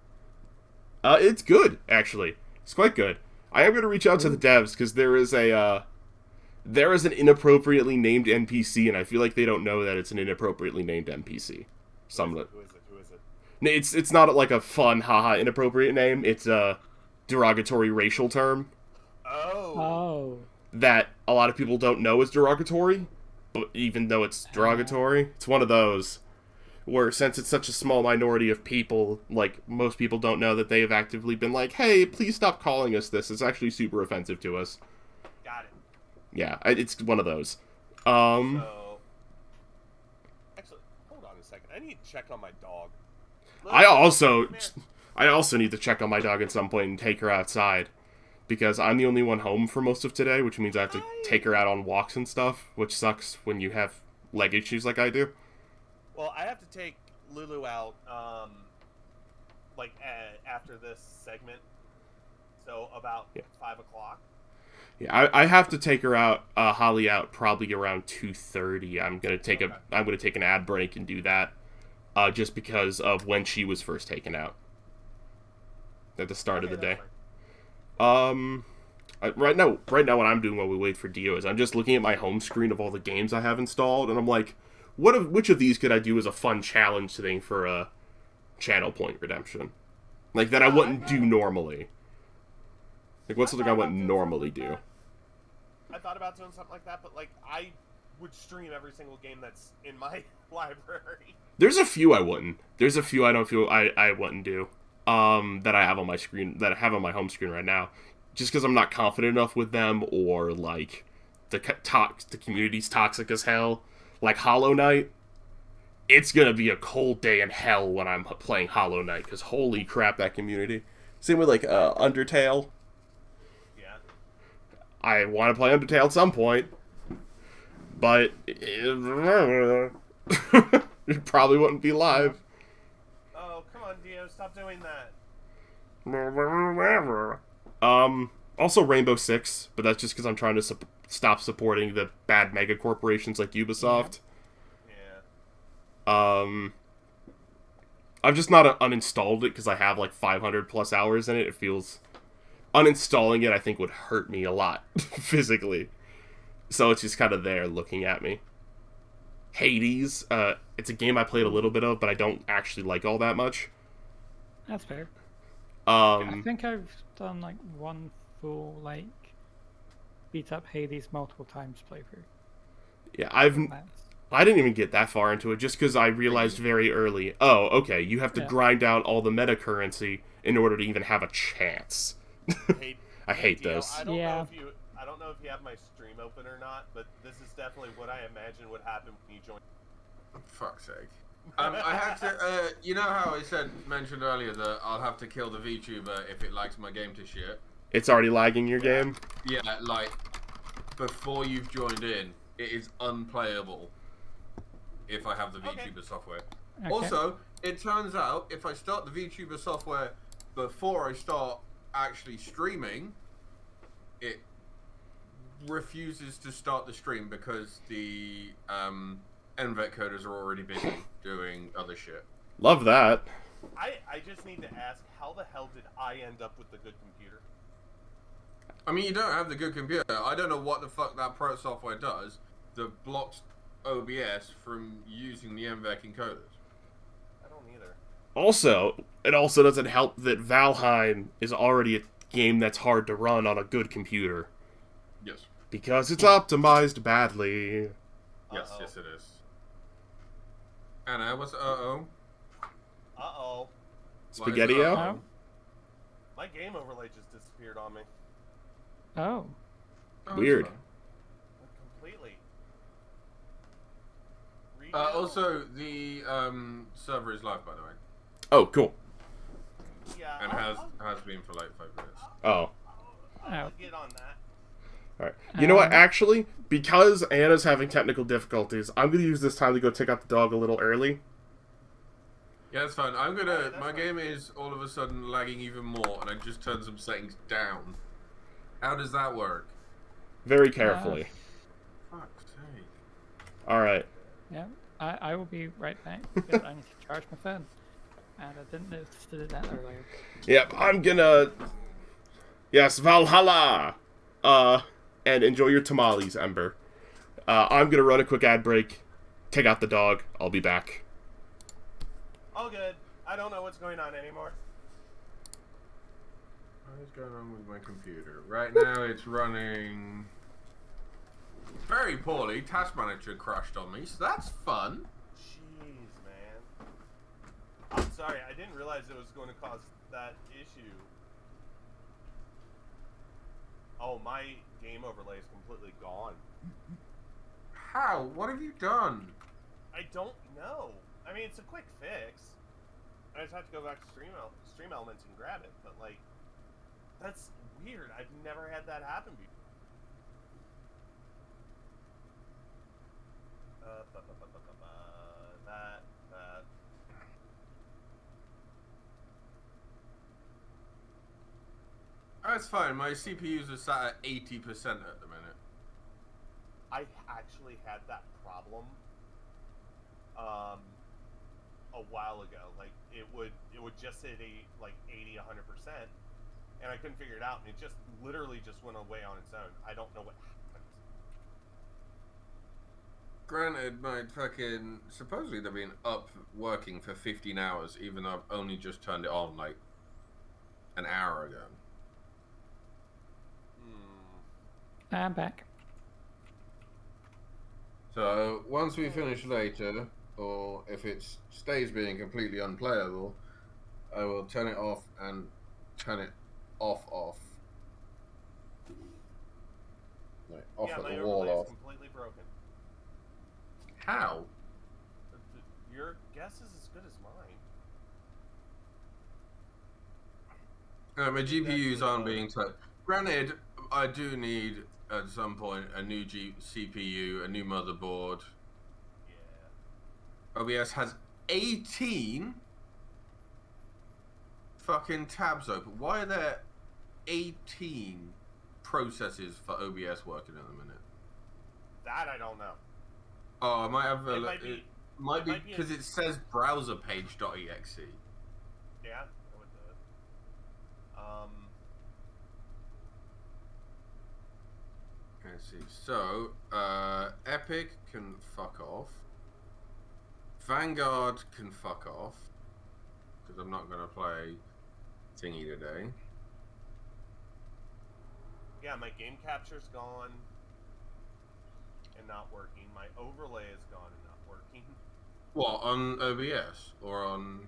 It's good, actually. It's quite good. I am going to reach out to the devs because there is an inappropriately named NPC, and I feel like they don't know that it's an inappropriately named NPC. Who is it? It's not like a fun, haha, inappropriate name. It's a derogatory racial term Oh. that a lot of people don't know is derogatory, but even though it's derogatory, it's one of those where since it's such a small minority of people, like, most people don't know that they have actively been like, hey, please stop calling us this. It's actually super offensive to us. Got it. Yeah, it's one of those. So, actually, hold on a second. I need to check on my dog. I also need to check on my dog at some point and take her outside. Because I'm the only one home for most of today, which means I have to take her out on walks and stuff, which sucks when you have leg issues like I do. Well, I have to take Lulu out, after this segment. So about 5 o'clock. Yeah, I have to take her out, Holly out probably around 2:30. I'm gonna take an ad break and do that, just because of when she was first taken out. At the start of the day. Right now what I'm doing while we wait for Dio is I'm just looking at my home screen of all the games I have installed, and I'm like, which of these could I do as a fun challenge thing for a channel point redemption? Like, that I wouldn't do normally. Like, what's something I wouldn't normally do? I thought about doing something like that, but, like, I would stream every single game that's in my library. There's a few I wouldn't. There's a few I don't feel I wouldn't do. That I have on my screen, that I have on my home screen right now. Just because I'm not confident enough with them, or, like, the community's toxic as hell. Like Hollow Knight, it's gonna be a cold day in hell when I'm playing Hollow Knight, because holy crap, that community. Same with, like, Undertale. Yeah. I want to play Undertale at some point, but it probably wouldn't be live. Oh, come on, Dio, stop doing that. Also Rainbow Six, but that's just because I'm trying to stop supporting the bad mega corporations like Ubisoft. Yeah. I've just not uninstalled it because I have like 500 plus hours in it. It feels... Uninstalling it, I think, would hurt me a lot, physically. So it's just kind of there looking at me. Hades, it's a game I played a little bit of, but I don't actually like all that much. That's fair. I think I've done like one full, like, beat up Hades multiple times playthrough. Yeah, I didn't even get that far into it, just because I realized very early, oh, okay, you have to grind out all the meta currency in order to even have a chance. I hate those. I don't know if you have my stream open or not, but this is definitely what I imagine would happen when you join. For fuck's sake. I had to. You know how I mentioned earlier that I'll have to kill the VTuber if it likes my game to shit. It's already lagging your Yeah. game. Yeah, like before you've joined in, it is unplayable if I have the VTuber software. Okay. Also, it turns out if I start the VTuber software before I start actually streaming, it refuses to start the stream because the NVEC coders are already busy doing other shit. Love that. I just need to ask, how the hell did I end up with the good computer? I mean, you don't have the good computer. I don't know what the fuck that pro software does that blocks OBS from using the NVEC encoders. I don't either. Also, it also doesn't help that Valheim is already a game that's hard to run on a good computer. Yes. Because it's optimized badly. Yes, Uh-oh. yes it is. Anna, what's uh-oh? Uh-oh. Spaghetti-O? Oh. My game overlay just disappeared on me. Oh. Weird. Completely. Also, the server is live, by the way. Oh, cool. Yeah, And I'll has been for like 5 minutes. Oh. I'll get on that. Alright. You know what, actually, because Anna's having technical difficulties, I'm going to use this time to go take out the dog a little early. Yeah, that's fine. I'm gonna. Alright, that's my fine. game is all of a sudden lagging even more, and I just turned some settings down. How does that work? Very carefully. Fuck's sake. Alright. Yeah. I will be right back because I need to charge my phone. And I didn't notice to do that earlier. Yep, I'm gonna... Yes, Valhalla! And enjoy your tamales, Ember. I'm gonna run a quick ad break, take out the dog, I'll be back. All good. I don't know what's going on anymore. What is going on with my computer? Right now it's running very poorly. Task Manager crashed on me, so that's fun. Jeez, man. I'm sorry. I didn't realize it was going to cause that issue. Oh, my game overlay is completely gone. How? What have you done? I don't know. I mean, it's a quick fix. I just have to go back to Stream Elements and grab it. But, like, that's weird. I've never had that happen before. That. That's fine. My CPUs are sat at 80% at the minute. I actually had that problem a while ago. Like it would just hit 80, 100%, and I couldn't figure it out, and it just literally just went away on its own. I don't know what happened. Granted, my fucking supposedly they've been up working for 15 hours, even though I've only just turned it on like an hour ago. I'm back. So once we finish later, or if it stays being completely unplayable, I will turn it off and turn it off. Like off Yeah, at my the wall overlay off. is completely broken. How? Your guess is as good as mine. My GPUs aren't being touched. Granted, I do need at some point a new CPU, a new motherboard. Yeah. OBS has 18 fucking tabs open. Why are there 18 processes for OBS working at the minute? That I don't know. Oh, I might have a It look. might be- It might it be might be because it says browser page.exe. Yeah, that would do it. Let's see. So, Epic can fuck off. Vanguard can fuck off. Because I'm not going to play Thingy today. Yeah, my game capture's gone and not working. My overlay is gone and not working. What, on OBS? Or on...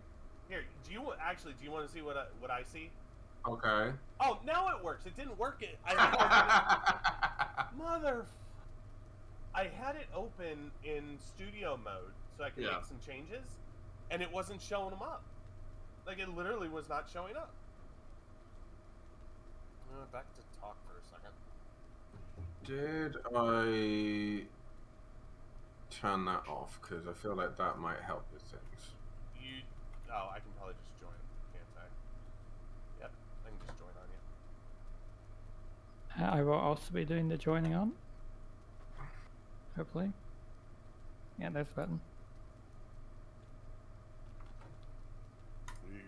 Here, do you want to see what I see? Okay. Oh, now it works. It didn't work. I had I had it open in studio mode so I could Yeah. make some changes. and it wasn't showing them up. Like, it literally was not showing up. Back to talk for a second. Did I turn that off? Because I feel like that might help with things. Oh, I can probably just join, can't I? Yep, I can just join on you. I will also be doing the joining on. Hopefully. Yeah, there's the button.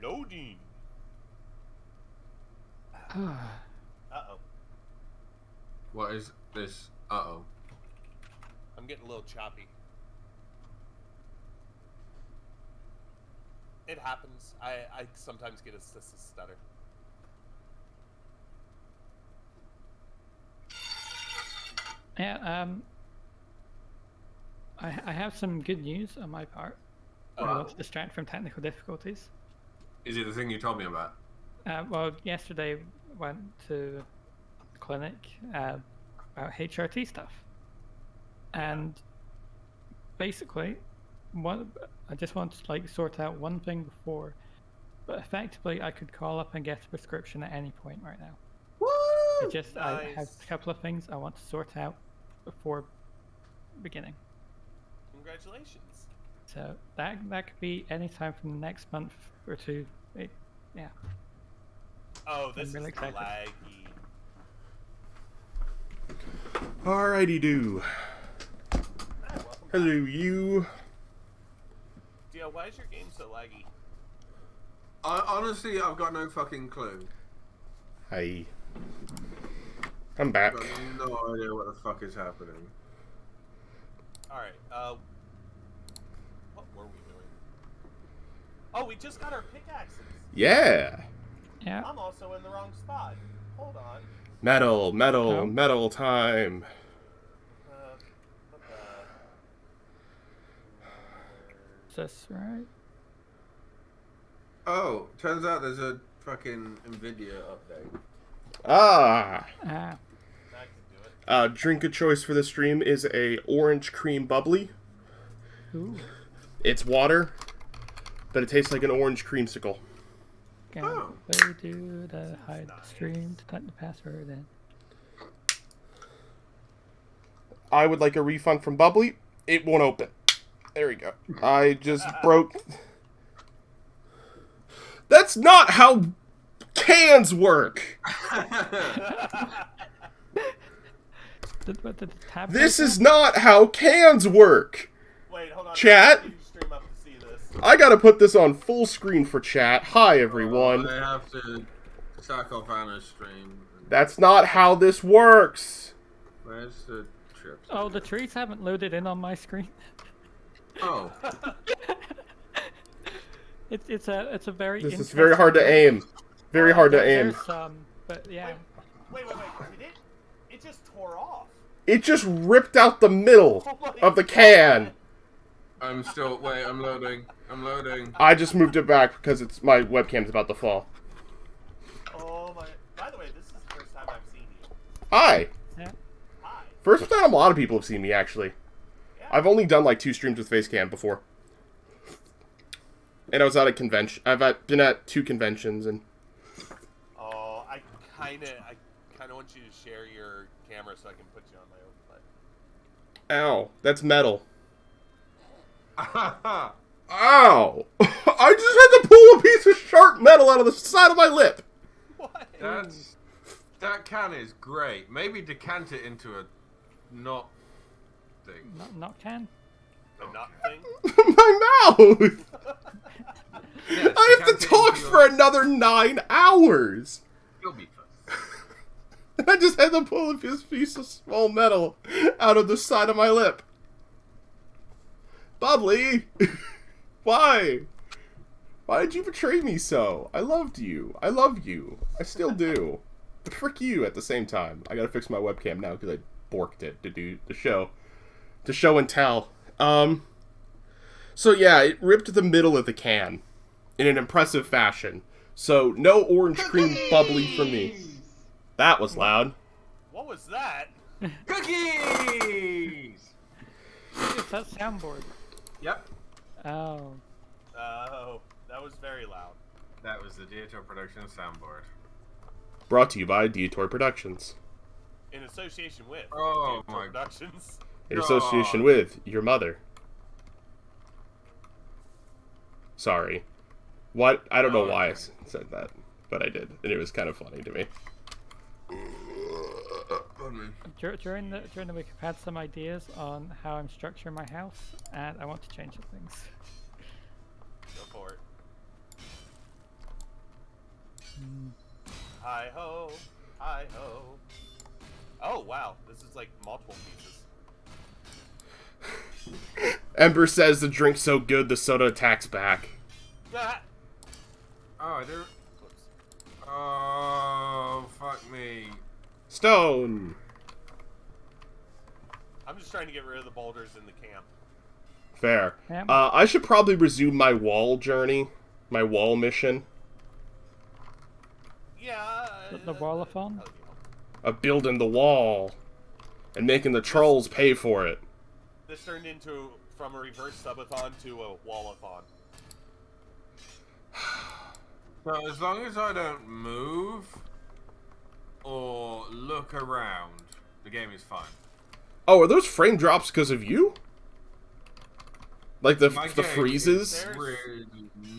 Loading. Uh-oh. What is this? Uh-oh. I'm getting a little choppy. It happens. I sometimes get a stutter. Yeah, I have some good news on my part. I Wow. want to distract from technical difficulties. Is it the thing you told me about? Well, yesterday went to the clinic about HRT stuff, and basically, I just want to like sort out one thing before, but effectively I could call up and get a prescription at any point right now. Woo! I have Nice. a couple of things I want to sort out before beginning. Congratulations. So that could be any time from the next month or two. Yeah. Oh, this really is excited. laggy. Alrighty do. Welcome back. Hello, you. Dio, why is your game so laggy? Honestly, I've got no fucking clue. Hi. I'm back. I've got no idea what the fuck is happening. Alright, what were we doing? Oh, we just got our pickaxes. Yeah. Yeah. I'm also in the wrong spot. Hold on. Metal, metal, Oh. metal time. What Is this right? Oh, turns out there's a fucking Nvidia update. Ah. Ah. I can do it. Drink of choice for the stream is a orange cream bubbly. Ooh. It's water, but it tastes like an orange creamsicle. Can Oh. they do the hide the stream to type the password in? I would like a refund from Bubbly. It won't open. There we go. I just broke. That's not how cans work. What did the tab This say? is not how cans work. Wait, hold on. Chat? I need to stream up to see this. I gotta put this on full screen for chat. Hi, everyone. I have to sack off Anna's stream. That's not how this works. Where's the trip? Oh, the trees haven't loaded in on my screen. Oh, It's a very. This is very hard to aim. Very hard to aim. There's some, but yeah. Wait. Did it? It just tore off. It just ripped out the middle Oh my of the can. I'm still. Wait, I'm loading. I'm loading. I just moved it back because it's my webcam's about to fall. Oh my. By the way, this is the first time I've seen you. Hi. Yeah. Hi. First time a lot of people have seen me, actually. Yeah. I've only done like 2 streams with Facecam before. And I was at a convention. I've been at 2 conventions, and Oh, I kind of want you to share your camera so I can put you on my overlay. ow, that's metal. Ow! I just had to pull a piece of sharp metal out of the side of my lip. What? That can is great. Maybe decant it into a not thing. Not can. The nut thing? My mouth! Yes, I have decant to it talk into for a- another 9 hours. You'll be fine. I just had to pull a piece of small metal out of the side of my lip. Bubbly! Why? Why did you betray me so? I loved you. I love you. I still do. But frick you at the same time. I gotta fix my webcam now because I borked it to do the show. To show and tell. So yeah, it ripped the middle of the can in an impressive fashion. So no orange cream bubbly for me. That was loud. What was that? Cookies! It's that soundboard. Yep. Oh. Oh, that was very loud. That was the Detour Production soundboard. Brought to you by Detour Productions. In association with Oh Detour my Productions. In association with your mother. Sorry. What? I don't know why I said that, but I did, and it was kind of funny to me. During the week, I've had some ideas on how I'm structuring my house, and I want to change some things. Go for it. Hi ho, hi ho. Oh wow, this is like multiple pieces. Ember says the drink's so good the soda attacks back. Ah! Oh, I do. Whoops. Oh, fuck me. Stone! I'm just trying to get rid of the boulders in the camp. Fair. Yeah. I should probably resume my wall journey. My wall mission. Yeah. The wallathon? hell Of building the wall. And making the trolls pay for it. This turned into from a reverse subathon to a wallathon. So as long as I don't move or look around, the game is fine. Oh, are those frame drops because of you? Like the My the game freezes? is really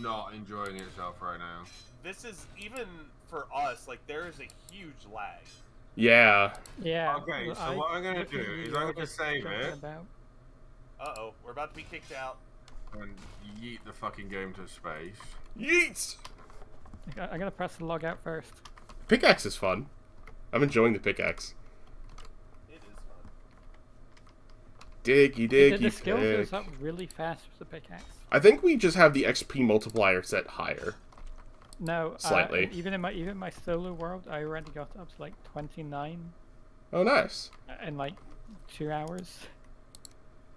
not enjoying itself right now. This is even for us. Like there is a huge lag. Yeah. Yeah. Okay, well, so what I'm gonna do literally is I'm was gonna save talking it about- Uh-oh, we're about to be kicked out. and yeet the fucking game to space. Yeets! I'm gonna press the log out first. Pickaxe is fun. I'm enjoying the pickaxe. It is fun. Diggy, The diggy, skill pick. goes up really fast with the pickaxe. I think we just have the XP multiplier set higher. No, Slightly. even in my solo world, I already got up to like 29 Oh, nice. in like 2 hours.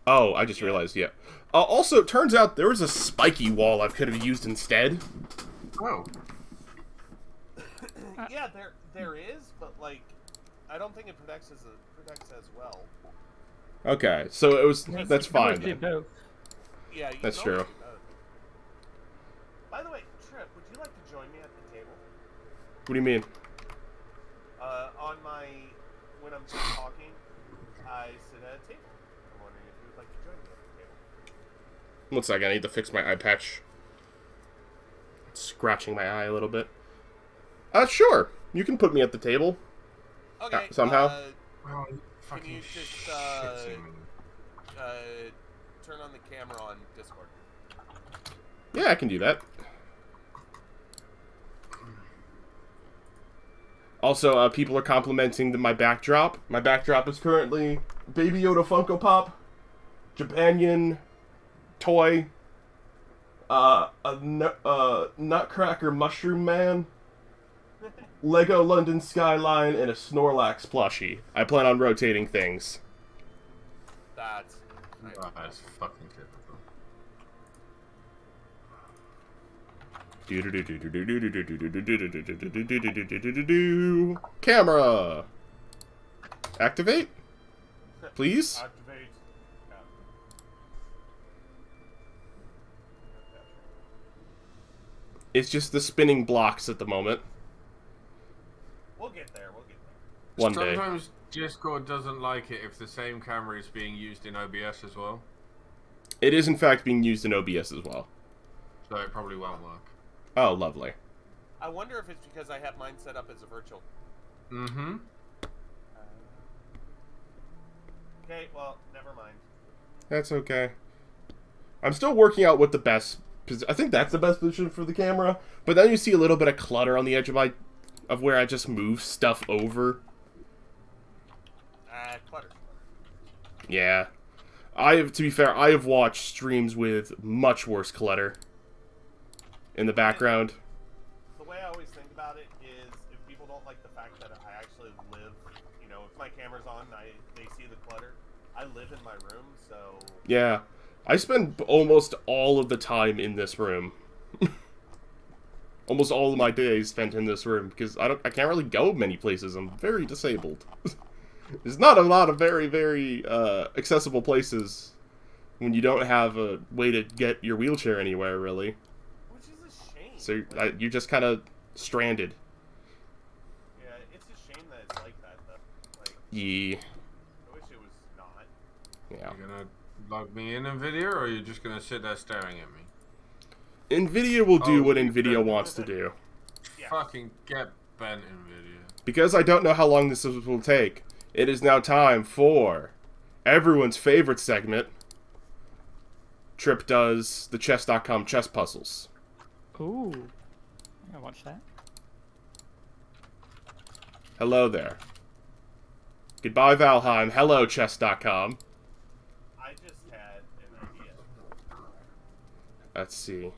Oh, I just realized, yeah. Also, it turns out there was a spiky wall I could have used instead. Oh. Yeah, there is, but like, I don't think it protects as well. Okay, so it was. That's You can always fine do then. both. Yeah, you That's can always true. do both. By the way, Trip, would you like to join me at the table? What do you mean? On my when I'm just talking, I sit at a table. I'm wondering if you would like to join me at the table. 1 second, I need to fix my eye patch. It's scratching my eye a little bit. Sure. You can put me at the table. Okay. Somehow? Oh, Can fucking you just shitting me. turn on the camera on Discord? Yeah, I can do that. Also, people are complimenting my backdrop. My backdrop is currently Baby Yoda Funko Pop, Japanian toy, Nutcracker Mushroom Man, Lego London Skyline, and a Snorlax plushie. I plan on rotating things. That's Oh, that's fucking typical. Camera. Activate, please. activate. Yeah. It's just the spinning blocks at the moment. We'll get there. We'll get there. One day. Sometimes Discord doesn't like it if the same camera is being used in OBS as well, It is in fact being used in OBS as well. so it probably won't work. Oh, lovely. I wonder if it's because I have mine set up as a virtual. Mm-hmm. Okay, well, never mind. That's okay. I'm still working out what the best. I think that's the best position for the camera. But then you see a little bit of clutter on the edge of where I just move stuff over. Clutter. Yeah. To be fair, I have watched streams with much worse clutter in the background. The way I always think about it is if people don't like the fact that I actually live, you know, if my camera's on, they see the clutter. I live in my room, so Yeah. I spend almost all of the time in this room. Almost all of my days spent in this room because I can't really go many places. I'm very disabled. There's not a lot of very, very accessible places when you don't have a way to get your wheelchair anywhere, really. Which is a shame. So Like, you're just kind of stranded. yeah, it's a shame that it's like that, though. Like, Yeah. I wish it was not. Yeah. You gonna log me in NVIDIA, or are you just gonna sit there staring at me? NVIDIA will do Oh, what you NVIDIA could- wants to do. Yeah. Fucking get bent, NVIDIA. Because I don't know how long this will take, it is now time for everyone's favorite segment. Trip does the chess.com chess puzzles. Ooh. I watch that. Hello there. Goodbye, Valheim. Hello, chess.com. I just had an idea. Let's see.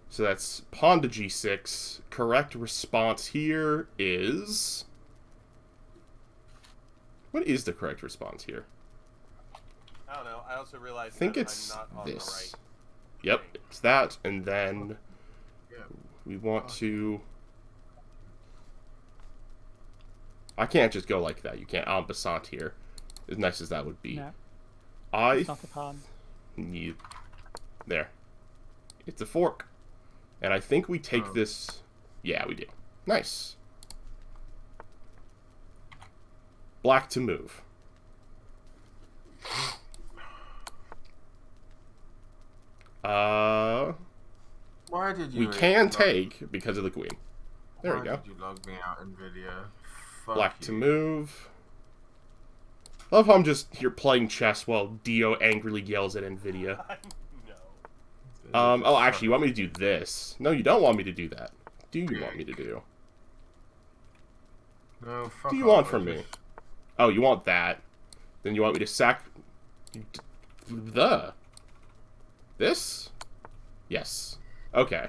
So that's pawn to g6. Correct response here is... What is the correct response here? I don't know. I also I realized think that it's I'm not on this. the right. Yep, it's that, and then Yeah. we want to... I can't just go like that. You can't en passant here, as nice as that would be. No, I it's not the pawn. need... There. It's a fork. And I think we take Oh. this... Yeah, we do. Nice. Black to move. Why did you? We can log- take because of the queen. There why we go. Did you log me out, NVIDIA? Fuck Black you. to move. Love how I'm just here playing chess while Dio angrily yells at NVIDIA. No. Oh, actually, you want me to do this? No, you don't want me to do that. Do you want me to do? No, fuck What do you off, want from I me? just- Oh, you want that? Then you want me to sack... This? Yes. Okay.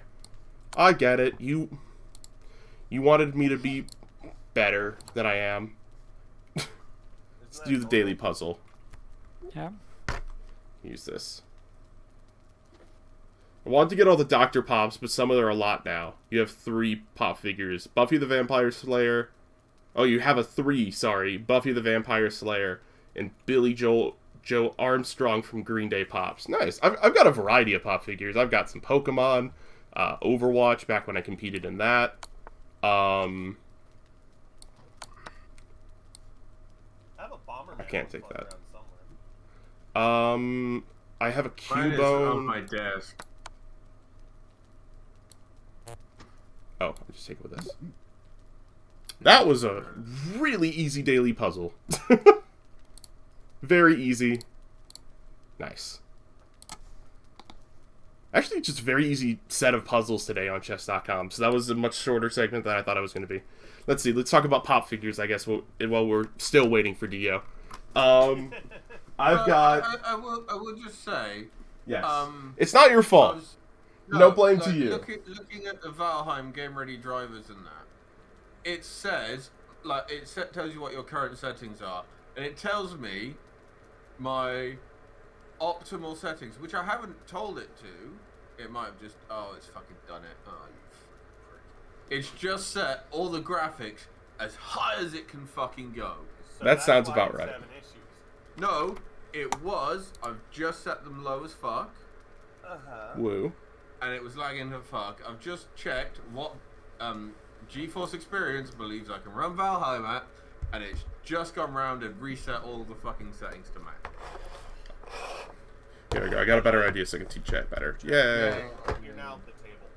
I get it. You wanted me to be better than I am. Let's do the daily puzzle. Yeah. Use this. I wanted to get all the Dr. Pops, but some of them are a lot now. You have 3 pop figures. Buffy the Vampire Slayer. Oh, you have a 3, sorry. Buffy the Vampire Slayer and Billy Joe Armstrong from Green Day Pops. Nice. I've got a variety of pop figures. I've got some Pokemon, Overwatch, back when I competed in that. I have a Bomberman. I can't take floating that. around somewhere. I have a Mine is on Cubone. my desk. Oh, I'll just take it with this. That was a really easy daily puzzle. Very easy. Nice. Actually, just a very easy set of puzzles today on chess.com. So that was a much shorter segment than I thought it was going to be. Let's see. Let's talk about pop figures, I guess, while we're still waiting for Dio. I've got... I will just say. Yes. It's not your fault. No blame to you. Looking at the Valheim Game Ready drivers and that, it says, tells you what your current settings are, and it tells me my optimal settings, which I haven't told it to. It might have just, it's fucking done it. Oh, you prick. It's just set all the graphics as high as it can fucking go. So That that's sounds why about it's right. having issues. No, it was. I've just set them low as fuck. Woo. And it was lagging to fuck. I've just checked what GeForce Experience believes I can run Valheim at, and it's just gone round and reset all the fucking settings to max. There we go. I got a better idea so I can teach chat better. Yay. You're now at the table.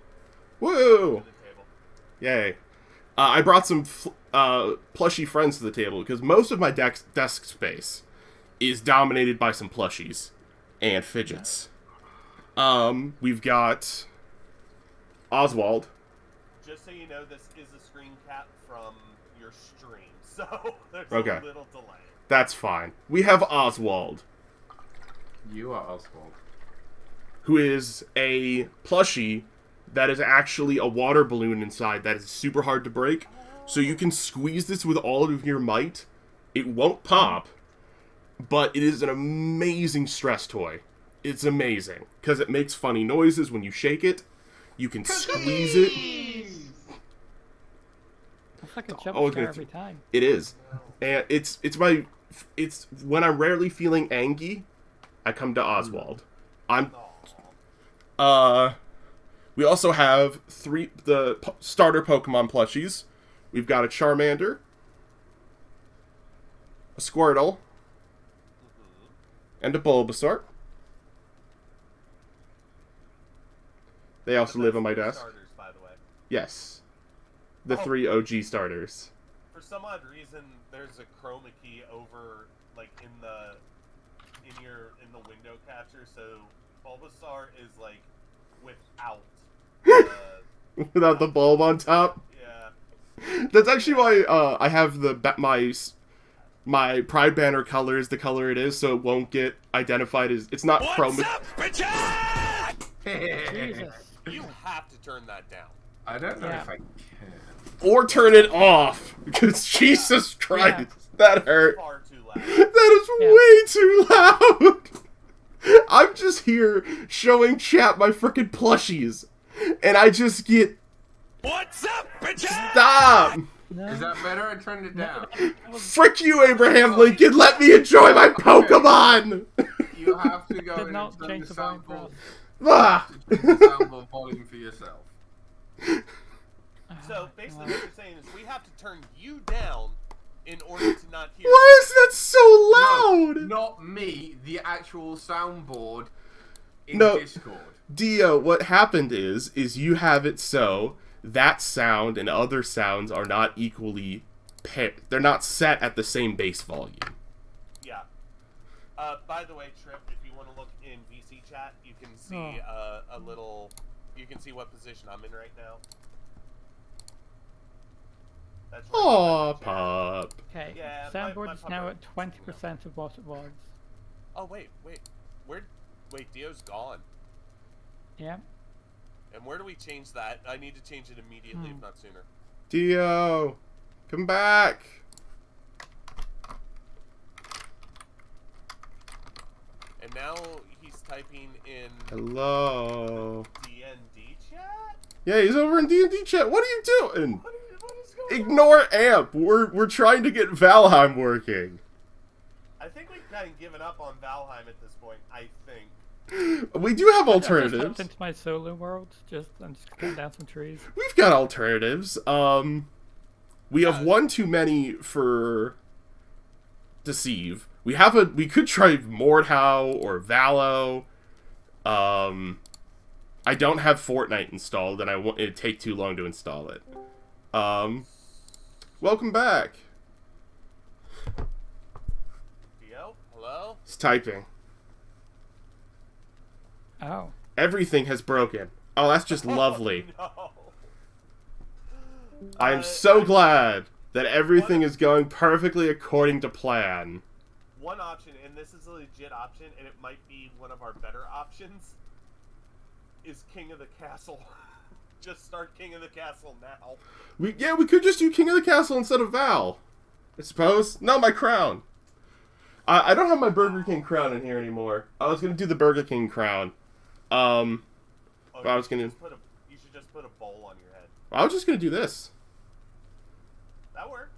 Woo! To the table. Yay. I brought some plushy friends to the table because most of my desk space is dominated by some plushies and fidgets. We've got Oswald. Just so you know, this is a screen cap from your stream, so there's Okay. a little delay. That's fine. We have Oswald, You are Oswald. who is a plushie that is actually a water balloon inside that is super hard to break. So you can squeeze this with all of your might. It won't pop, but it is an amazing stress toy. It's amazing because it makes funny noises when you shake it. You can squeeze it. It's like a jump always scare gonna every time. It is, and it's when I'm rarely feeling angry. I come to Oswald. I'm Aw. we also have starter Pokemon plushies. We've got a Charmander, a Squirtle, and a Bulbasaur. They also live on my desk. Starters, by the way. Yes. The Oh. 3 OG starters. For some odd reason, there's a chroma key over, like, in the window capture, so Bulbasaur is, like, without Without the bulb on top. yeah. That's actually why I have my Pride banner color is the color it is, so it won't get identified as... It's not chroma... Jesus. You have to turn that down. I don't know Yeah. if I can. Or turn it off. Because Jesus Christ, that hurt. Far too loud. That is Yeah. way too loud. I'm just here showing chat my frickin' plushies. And I just get... What's up, bitches? Stop! No. Is that better? I turned it down. Frick you, Abraham Lincoln! Let me enjoy my Pokemon! You have to go Did in not and turn change the the volume for sample. us. Ah! Turn the sample volume for yourself. So basically, what you're saying is we have to turn you down in order to not hear. Why is that so loud? Not me, the actual soundboard in No. Discord. Dio, what happened is you have it so that sound and other sounds are not equally they're not set at the same base volume. Yeah. By the way, Trip, if you want to look in VC chat, you can see a little. You can see what position I'm in right now. That's right Aw, in the chat. pup. Okay, Yeah, my soundboard is now at puppet- 20% of what it was. Oh wait. Wait, Dio's gone. Yeah. And where do we change that? I need to change it immediately, if not sooner. Dio, come back. And now he's typing in Hello. DND chat. Yeah, he's over in D&D chat. What are you doing? What is going on? Ignore Amp. We're trying to get Valheim working. I think we've kind of given up on Valheim at this point. I think. We do have I just alternatives. hopped into my solo world, I'm just cutting down some trees. We've got alternatives. We have one too many for Deceive. We could try Mordhau or Valo. I don't have Fortnite installed, and it'd take too long to install it. Welcome back. Dio, hello. It's typing. Oh. Everything has broken. Oh, that's just lovely. No. I am so glad that everything is going perfectly according to plan. One option, and this is a legit option, and it might be one of our better options, is King of the Castle. Just start King of the Castle now. We could just do King of the Castle instead of Val. I suppose. No, my crown. I don't have my Burger King crown in here anymore. I was gonna do the Burger King crown. Oh, I was gonna. You should just put a bowl on your head. I was just gonna do this. That works.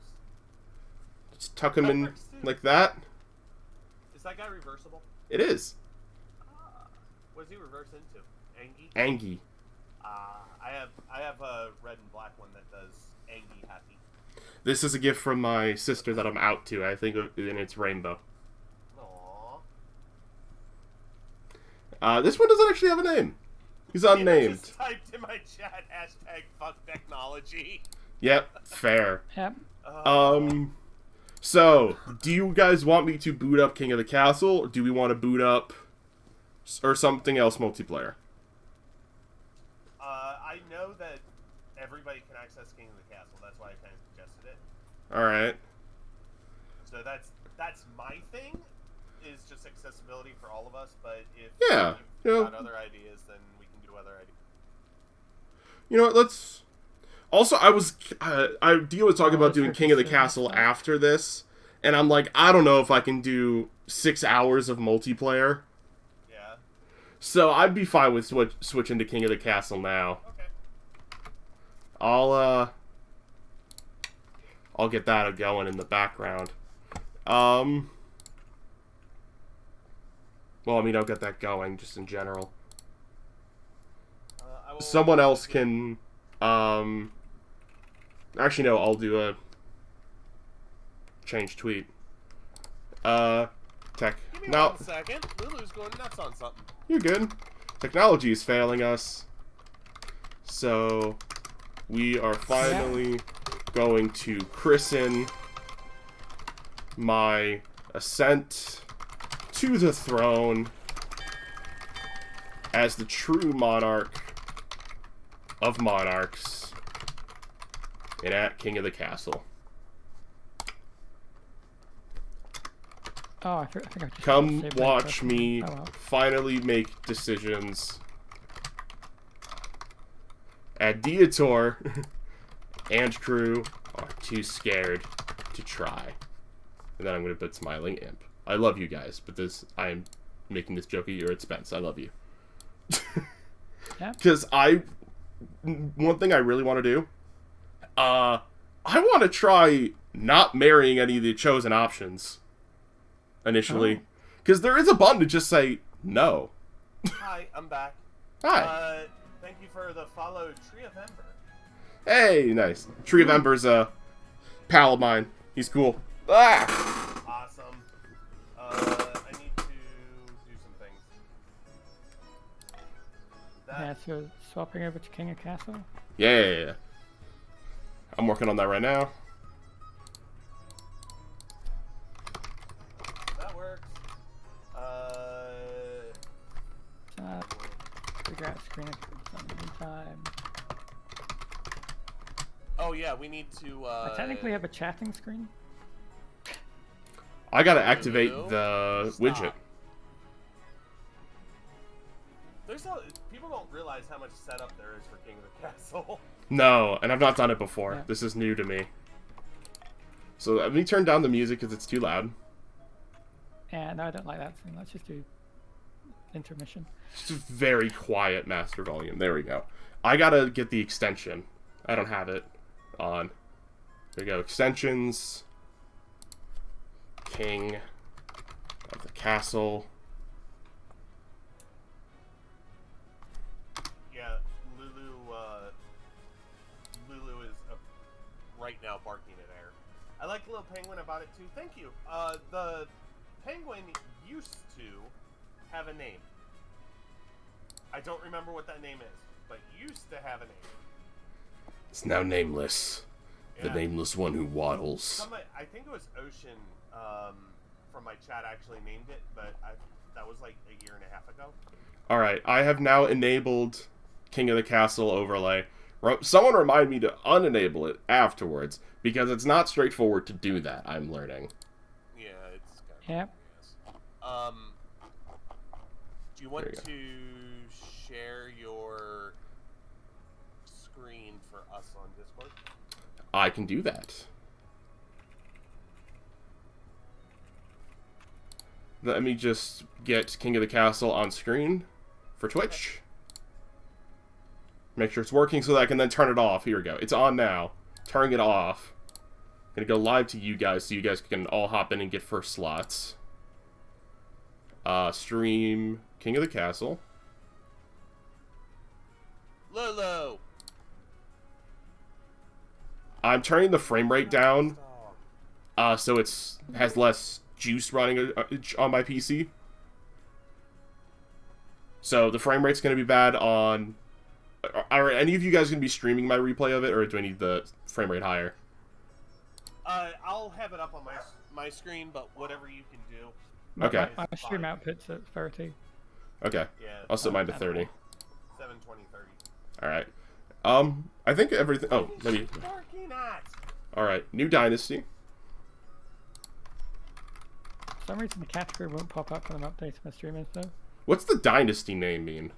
Just tuck him That in works, too. like that. Is that guy reversible? It is. What does he reverse into? Angie? Angie. I have a red and black one that does Angie happy. This is a gift from my sister that I'm out to. I think, and it's rainbow. Aww. This one doesn't actually have a name. He's You unnamed. just typed in my chat #fuck technology. Yep, fair. Yep. So, do you guys want me to boot up King of the Castle, or do we want to boot up or something else multiplayer? I know that everybody can access King of the Castle. That's why I kind of suggested it. Alright. So that's my thing, is just accessibility for all of us. But if Yeah, you've you know- got other ideas, then we can do other ideas. You know what, let's... Also, Dio was talking about doing King of the Castle after this, and I'm like, I don't know if I can do 6 hours of multiplayer. Yeah. So I'd be fine with switching to King of the Castle now. Okay. I'll get that going in the background. One Well, I mean, I'll get that going, just in general. I will- Someone else can, actually, no, I'll do a change tweet. Tech. Give me No, 1 second. Lulu's going nuts on something. you're good. Technology is failing us. So, we are finally going to christen my ascent to the throne as the true monarch of monarchs and at King of the Castle. Oh, I think I just Come saved that watch person. me Oh, well. finally make decisions. Adiator and crew are too scared to try. And then I'm going to put Smiling Imp. I love you guys, but I am making this joke at your expense. I love you. Yeah. Because one thing I really want to do, I want to try not marrying any of the chosen options initially. Because there is a button to just say no. Hi, I'm back. Hi. Thank you for the follow, Tree of Ember. Hey, nice. Tree of Ember's a pal of mine. He's cool. Ah! Awesome. I need to do some things. Yeah, so swapping over to King of Castle. Yeah. I'm working on that right now. That works. Figure out screen in the meantime. Oh yeah, we need to. I technically have a chatting screen. I gotta activate Lulu, the stop. widget. People don't realize how much setup there is for King of the Castle. No, and I've not done it before. Yeah. This is new to me. So let me turn down the music because it's too loud. Yeah, no, I don't like that thing. Let's just do intermission. Just very quiet master volume. There we go. I gotta get the extension. I don't have it on. There we go. Extensions. King of the Castle. Yeah, Lulu is right now barking at air. I like the little penguin about it too. Thank you. The penguin used to have a name. I don't remember what that name is, but used to have a name. It's now nameless. The Yeah. nameless one who waddles. I think it was Ocean from my chat actually named it, but that was like a year and a half ago. Alright, I have now enabled King of the Castle overlay. Someone remind me to unenable it afterwards, because it's not straightforward to do that, I'm learning. Yeah, it's kind of Yep. yes. Do you want There you go. to share your screen for us on Discord? I can do that. Let me just get King of the Castle on screen for Twitch. Make sure it's working so that I can then turn it off. Here we go. It's on now. Turning it off. Gonna go live to you guys so you guys can all hop in and get first slots. Stream King of the Castle. Lulu! I'm turning the frame rate down Stop. so has less juice running on my PC. So the frame rate's going to be bad on... Are any of you guys going to be streaming my replay of it, or do I need the frame rate higher? I'll have it up on my screen, but whatever you can do. Okay. My is stream fine. output's at 30. Okay. Yeah, I'll set mine to 30. 7, 20, 30. Alright. I think everything... Oh, let me... Barking at! Alright, new dynasty. For some reason, the category won't pop up when I'm updating my stream info. What's the dynasty name mean?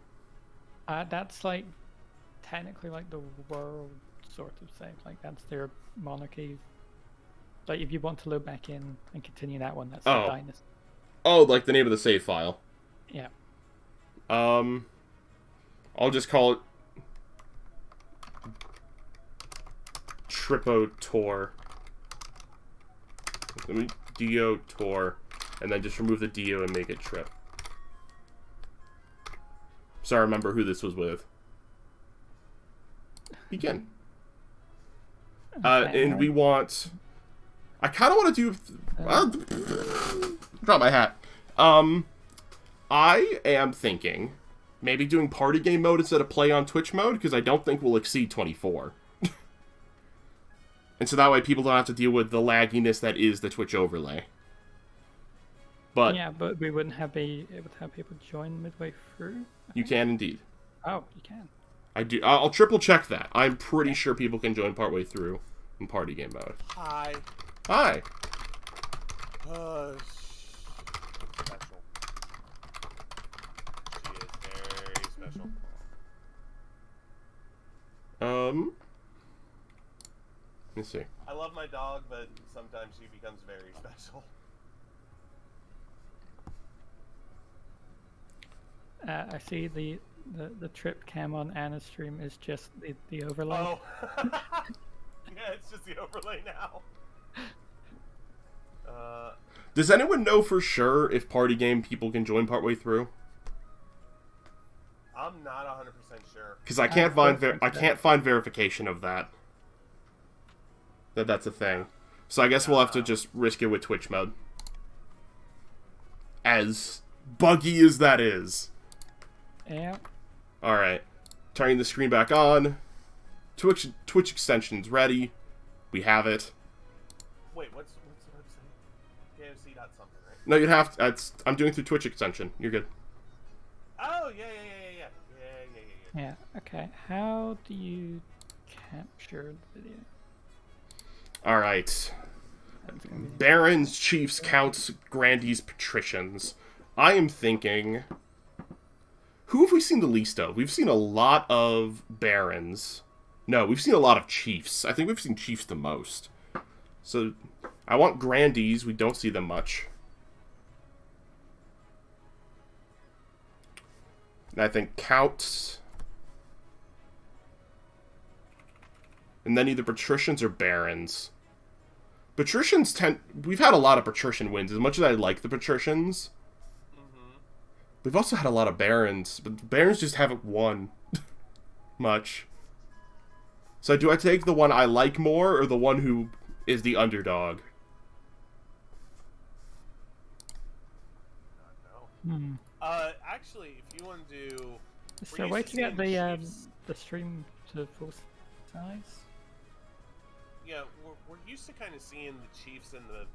That's like technically like the world sort of thing. Like that's their monarchy. Like if you want to load back in and continue that one, that's Oh. the dynasty. Oh, like the name of the save file. Yeah. I'll just call it Tripotor. Let me Dio Tor, and then just remove the Dio and make it Trip. So I remember who this was with. Begin. And we want... I kind of want to do... drop my hat. I am thinking maybe doing party game mode instead of play on Twitch mode, because I don't think we'll exceed 24. And so that way people don't have to deal with the lagginess that is the Twitch overlay. But yeah, but we wouldn't have be able to have people join midway through. you can indeed. Oh, you can. I do. I'll triple check that. I'm pretty sure people can join partway through in party game mode. Hi. Hi. Special. She is very special. Let me see. I love my dog, but sometimes she becomes very special. I see the trip cam on Anna's stream is just the overlay. Oh. Yeah, it's just the overlay now. Does anyone know for sure if party game people can join partway through? I'm not 100% sure. Because I can't find verification of that. That's a thing. So I guess we'll have to just risk it with Twitch mode. As buggy as that is. Yeah. Alright. Turning the screen back on. Twitch extension's ready. We have it. Wait, what's the website? KFC dot something, right? No, you'd have to... I'm doing through Twitch extension. You're good. Oh, yeah. Yeah, okay. How do you capture the video? Alright. Barons, chiefs, counts, grandees, patricians. I am thinking... Who have we seen the least of? We've seen a lot of barons. No, we've seen a lot of chiefs. I think we've seen chiefs the most. So, I want grandees. We don't see them much. And I think counts... And then either patricians or barons. Patricians tend... We've had a lot of patrician wins. As much as I like the patricians, we've also had a lot of barons. But barons just haven't won much. So do I take the one I like more, or the one who is the underdog? Actually, if you want to do... Is there a way to get the stream to full size? Yeah, we're used to kind of seeing the chiefs and the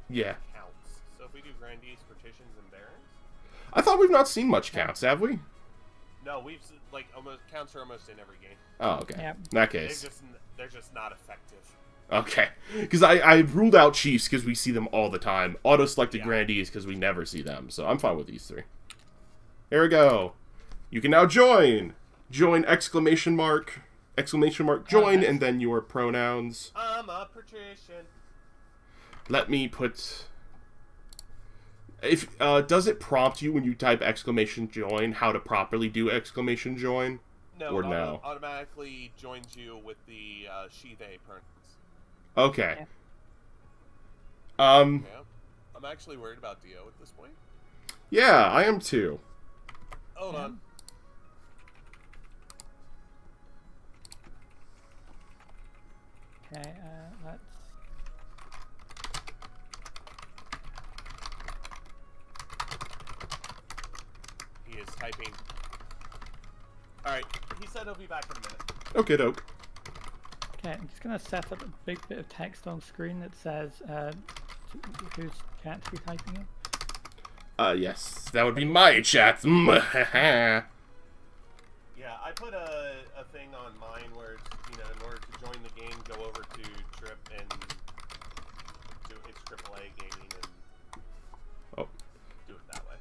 counts. So if we do grandees, patricians, and barons... I thought we've not seen much counts, have we? No, we've, like, counts are almost in every game. Oh, okay. Yeah. In that case. They're just not effective. Okay. Because I ruled out chiefs because we see them all the time. Auto-selected grandees because we never see them. So I'm fine with these three. Here we go. You can now join! Join exclamation mark join, and then your pronouns. I'm a patrician. Let me put... If does it prompt you when you type exclamation join how to properly do exclamation join? No, or it no? Automatically joins you with the she/they pronouns. Okay. Yeah. I'm actually worried about Dio at this point. Yeah, I am too. Hold on. Okay, let's... He is typing. Alright, he said he'll be back in a minute. Okay, doke. Okay, I'm just gonna set up a big bit of text on screen that says whose chat to be typing in. Yes, that would be my chat. Yeah, I put a thing on mine where it's, in order to join the game, go over to Trip and do it's AAA gaming and do it that way.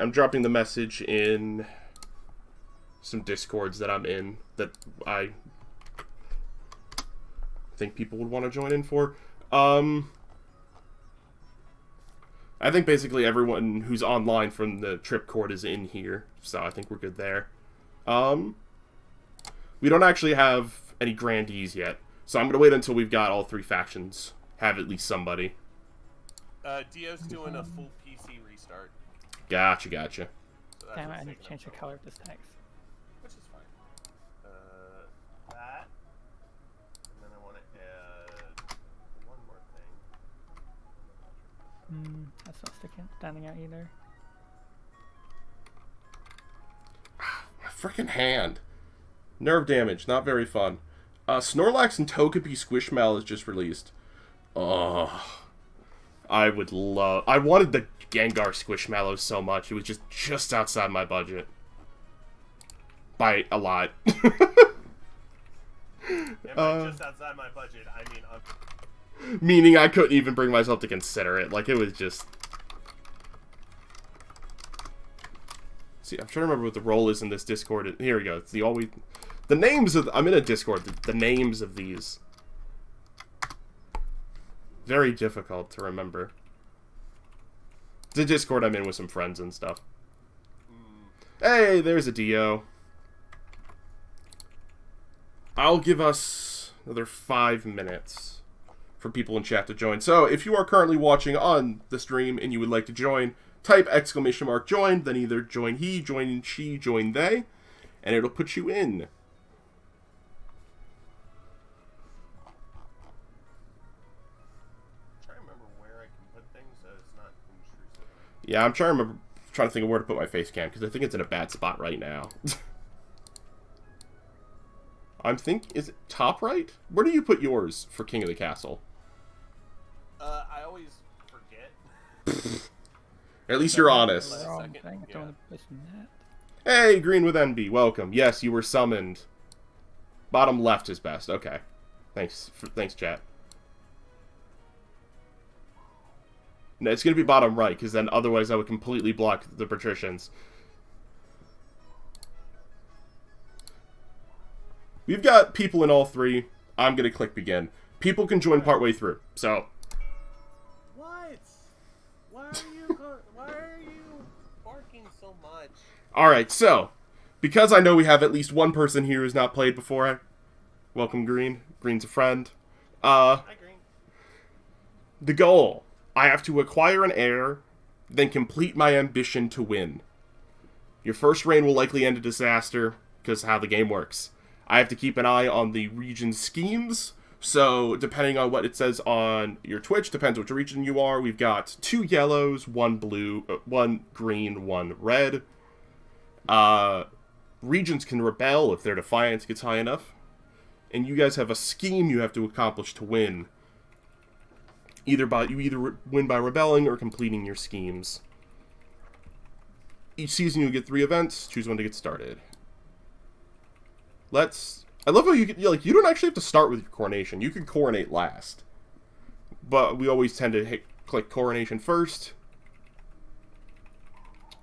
I'm dropping the message in some Discords that I'm in that I think people would want to join in for. I think basically everyone who's online from the Trip Court is in here, so I think we're good there. We don't actually have any grandees yet, so I'm going to wait until we've got all three factions have at least somebody. Dio's doing a full PC restart. Gotcha. So Damn it, what's I need to taking change the up so color long. of this text. Which is fine. That. And then I want to add one more thing. That's not standing out either. My freaking hand. Nerve damage, not very fun. Snorlax and Togepi Squishmallow is just released. Oh, I wanted the Gengar Squishmallow so much. It was just outside my budget. By a lot. And by just outside my budget, I mean... Meaning I couldn't even bring myself to consider it. Like, it was just... See, I'm trying to remember what the role is in this Discord. Here we go. It's the always... The names of... I'm in a Discord. The names of these. Very difficult to remember. The Discord I'm in with some friends and stuff. Hey, there's a Dio. I'll give us another 5 minutes for people in chat to join. So, if you are currently watching on the stream and you would like to join, type !join, then either join he, join she, join they, and it'll put you in. Yeah, I'm trying to think of where to put my face cam, because I think it's in a bad spot right now. Is it top right? Where do you put yours for King of the Castle? I always forget. At least you're honest. Wrong thing. I don't want to push that. Hey, Green with NB, welcome. Yes, you were summoned. Bottom left is best. Okay. Thanks, chat. No, it's going to be bottom right, because then otherwise I would completely block the patricians. We've got people in all three. I'm going to click begin. People can join partway through, so... What? Why are you barking so much? Alright, so, because I know we have at least one person here who's not played before, welcome Green. Green's a friend. Hi, Green. The goal. I have to acquire an heir, then complete my ambition to win. Your first reign will likely end a disaster, because how the game works. I have to keep an eye on the region's schemes, so depending on what it says on your Twitch, depends which region you are, we've got 2 yellows, 1 blue, 1 green, 1 red. Regions can rebel if their defiance gets high enough, and you guys have a scheme you have to accomplish to win. You either win by rebelling or completing your schemes. Each season you get 3 events. Choose one to get started. I love how you don't actually have to start with your coronation. You can coronate last, but we always tend to click coronation first.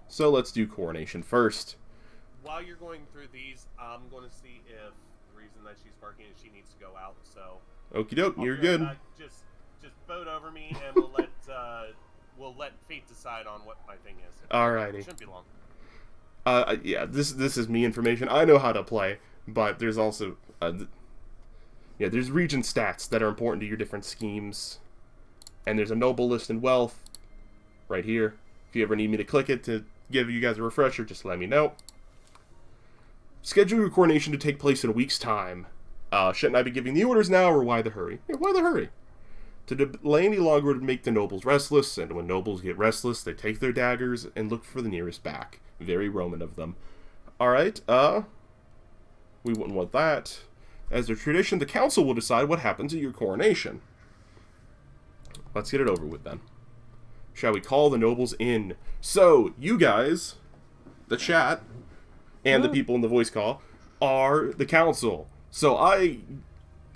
So let's do coronation first. While you're going through these, I'm going to see if the reason that she's barking is she needs to go out. So. Okie doke, you're good. Just vote over me, and we'll let fate decide on what my thing is. Alrighty. It shouldn't be long. Yeah, this is me information. I know how to play, but there's also there's region stats that are important to your different schemes, and there's a noble list and wealth right here. If you ever need me to click it to give you guys a refresher, just let me know. Schedule your coronation to take place in a week's time. Shouldn't I be giving the orders now, or why the hurry? Yeah, why the hurry? To delay any longer would make the nobles restless, and when nobles get restless, they take their daggers and look for the nearest back. Very Roman of them. Alright, we wouldn't want that. As a tradition, the council will decide what happens at your coronation. Let's get it over with, then. Shall we call the nobles in? So, you guys, the chat, and the people in the voice call, are the council. So, I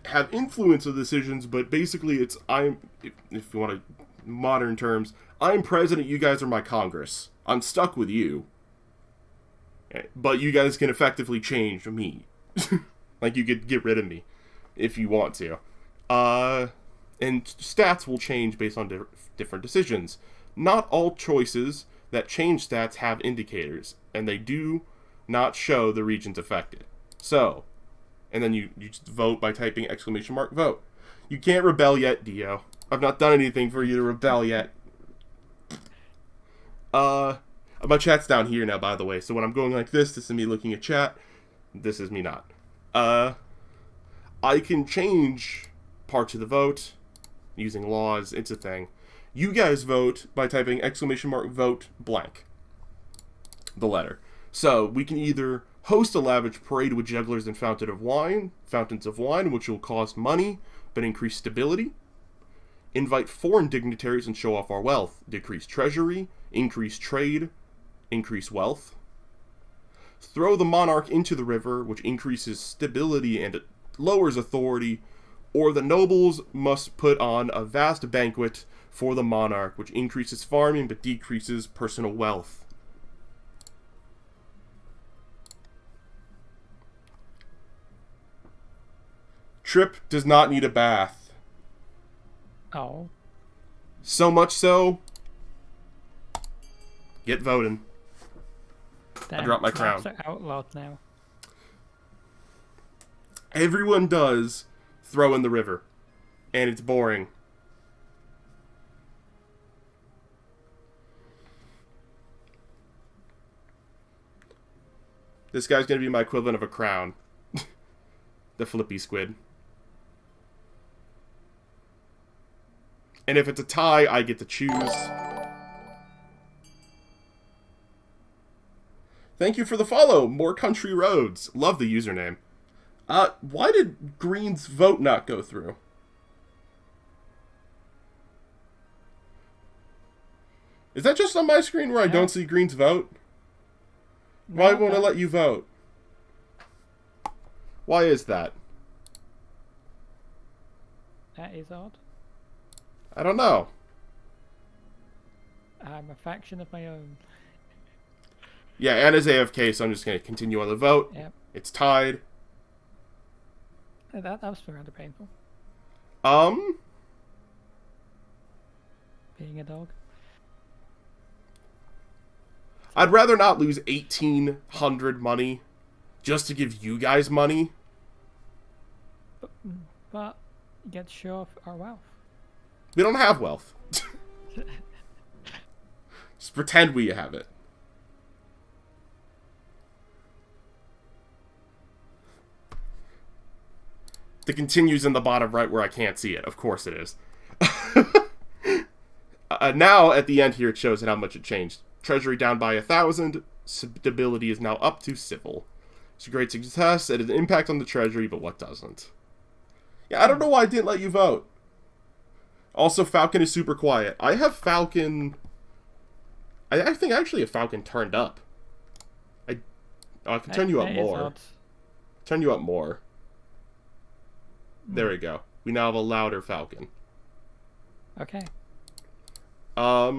have influence of decisions, but basically if you want to modern terms, I'm president, you guys are my Congress. I'm stuck with you. But you guys can effectively change me. Like, you could get rid of me if you want to. And stats will change based on different decisions. Not all choices that change stats have indicators, and they do not show the regions affected. So, and then you just vote by typing !vote. You can't rebel yet, Dio. I've not done anything for you to rebel yet. My chat's down here now, by the way. So when I'm going like this is me looking at chat. This is me not. I can change parts of the vote using laws. It's a thing. You guys vote by typing !vote blank. The letter. So we can either host a lavish parade with jugglers and fountains of wine, which will cost money but increase stability. Invite foreign dignitaries and show off our wealth. Decrease treasury, increase trade, increase wealth. Throw the monarch into the river, which increases stability and lowers authority. Or the nobles must put on a vast banquet for the monarch, which increases farming but decreases personal wealth. Trip does not need a bath. Oh. So much so, get voting. Damn, dropped my traps crown. are outlawed now. Everyone does throw in the river. And it's boring. This guy's gonna be my equivalent of a crown. The flippy squid. And if it's a tie, I get to choose. Thank you for the follow, More Country Roads. Love the username. Why did Green's vote not go through? Is that just on my screen where I don't see Green's vote? Why won't I let you vote? Why is that? That is odd. I don't know. I'm a faction of my own. Yeah, Anna's AFK, so I'm just going to continue on the vote. Yep. It's tied. That was rather painful. Being a dog. I'd rather not lose 1,800 money just to give you guys money. But you get to show off our wealth. We don't have wealth. Just pretend we have it. The continues in the bottom right where I can't see it. Of course it is. Now, at the end here, it shows how much it changed. Treasury down by 1,000. Stability is now up to civil. It's a great success. It has an impact on the treasury, but what doesn't? Yeah, I don't know why I didn't let you vote. Also, Falcon is super quiet. I have Falcon... I think actually have Falcon turned up. I can turn you up more. Turn you up more. There we go. We now have a louder Falcon. Okay. I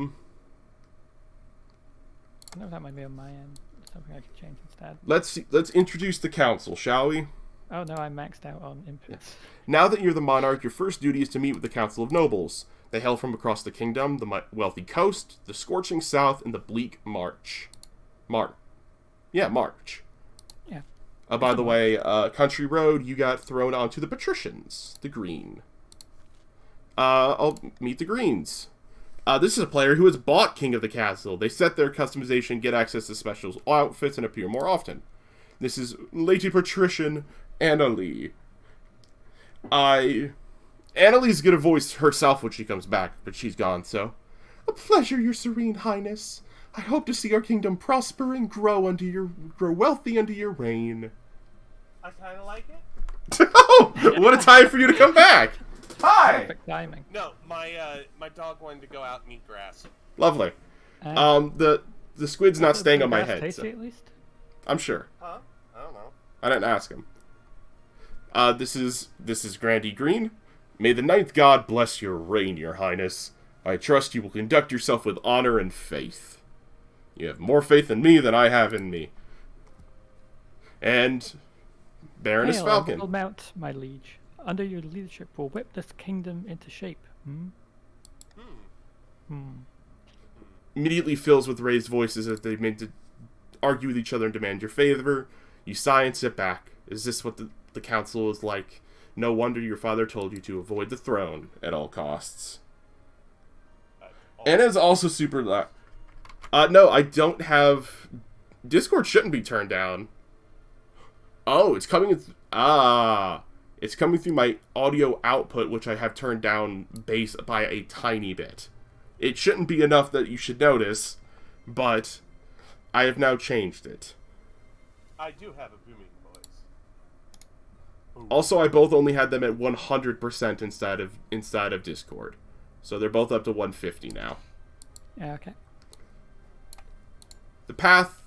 know that might be on my end. Something I could change instead. Let's introduce the council, shall we? Oh no, I maxed out on inputs. Yeah. Now that you're the monarch, your first duty is to meet with the council of nobles. They hail from across the kingdom, the wealthy coast, the scorching south, and the bleak March. March. Yeah. By the way, Country Road, you got thrown onto the patricians, the green. I'll meet the greens. This is a player who has bought King of the Castle. They set their customization, get access to special outfits, and appear more often. This is Lady Patrician Annalie. Annalie's gonna voice herself when she comes back, but she's gone, so... A pleasure, your serene highness. I hope to see our kingdom prosper and grow wealthy under your reign. I kind of like it. Oh, what a time for you to come back! Hi! Perfect timing. No, my dog wanted to go out and eat grass. Lovely. The squid's not staying on my head. Tasty So. at least? I'm sure. Huh? I don't know. I didn't ask him. This is Grandy Green. May the ninth god bless your reign, your highness. I trust you will conduct yourself with honor and faith. You have more faith in me than I have in me. And Baroness Hail, Falcon. Will mount, my liege. Under your leadership, we'll whip this kingdom into shape. Immediately fills with raised voices as they begin to argue with each other and demand your favor. You sigh and sit back. Is this what the council is like? No wonder your father told you to avoid the throne at all costs. Anna is also super loud. No, I don't have... Discord shouldn't be turned down. Oh, it's coming... It's coming through my audio output, which I have turned down bass by a tiny bit. It shouldn't be enough that you should notice, but I have now changed it. I do have a booming voice. Ooh. Also, I both only had them at 100% inside of Discord. So they're both up to 150 now. Yeah, okay. The path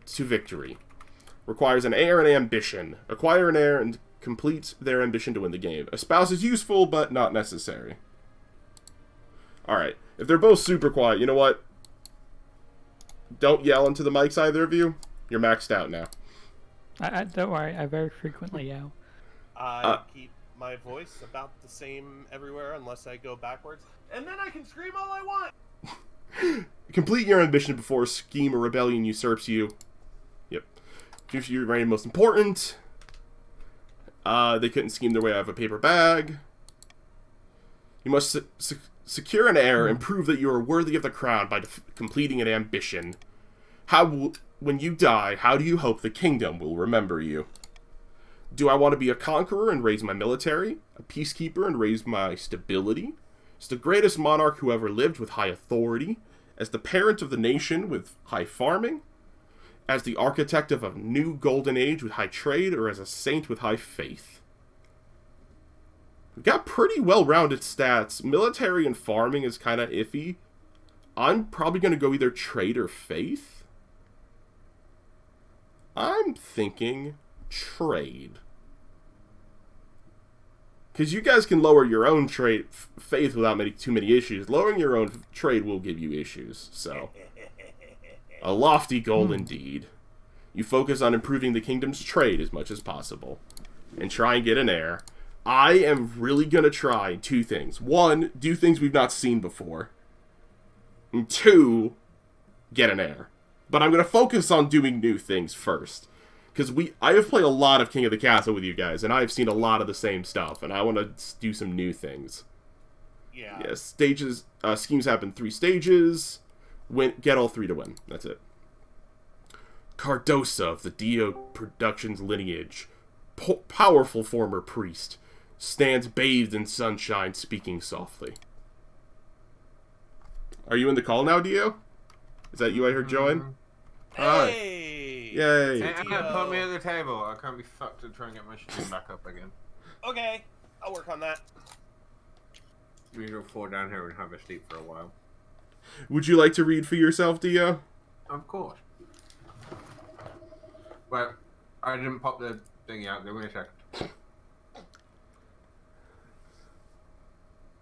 to victory requires an heir and ambition. Acquire an heir and complete their ambition to win the game. A spouse is useful, but not necessary. Alright, if they're both super quiet, you know what? Don't yell into the mics, either of you. You're maxed out now. I don't worry, I very frequently yell. I keep my voice about the same everywhere unless I go backwards. And then I can scream all I want! Complete your ambition before a scheme or rebellion usurps you. Yep. Your reign most important. They couldn't scheme their way out of a paper bag. You must secure an heir and prove that you are worthy of the crown by completing an ambition. When you die, how do you hope the kingdom will remember you? Do I want to be a conqueror and raise my military? A peacekeeper and raise my stability? As the greatest monarch who ever lived with high authority? As the parent of the nation with high farming? As the architect of a new golden age with high trade, or as a saint with high faith? We've got pretty well-rounded stats. Military and farming is kind of iffy. I'm probably going to go either trade or faith. I'm thinking trade. Because you guys can lower your own trade faith without too many issues. Lowering your own trade will give you issues, so... A lofty goal indeed. You focus on improving the kingdom's trade as much as possible. And try and get an heir. I am really going to try two things. One, do things we've not seen before. And two, get an heir. But I'm going to focus on doing new things first. Because I have played a lot of King of the Castle with you guys, and I've seen a lot of the same stuff, and I want to do some new things. Yeah. Yeah, stages, schemes happen 3 stages. Get all 3 to win. That's it. Cardosa of the Dio Productions lineage, powerful former priest, stands bathed in sunshine, speaking softly. Are you in the call now, Dio? Is that you I heard join? Hi. Hey! Yay. Hey, put me at the table. I can't be fucked to try and get my stream back up again. Okay, I'll work on that. We need to fall down here and have a sleep for a while. Would you like to read for yourself, Dio? Of course. Well, I didn't pop the thing out. Give me a second.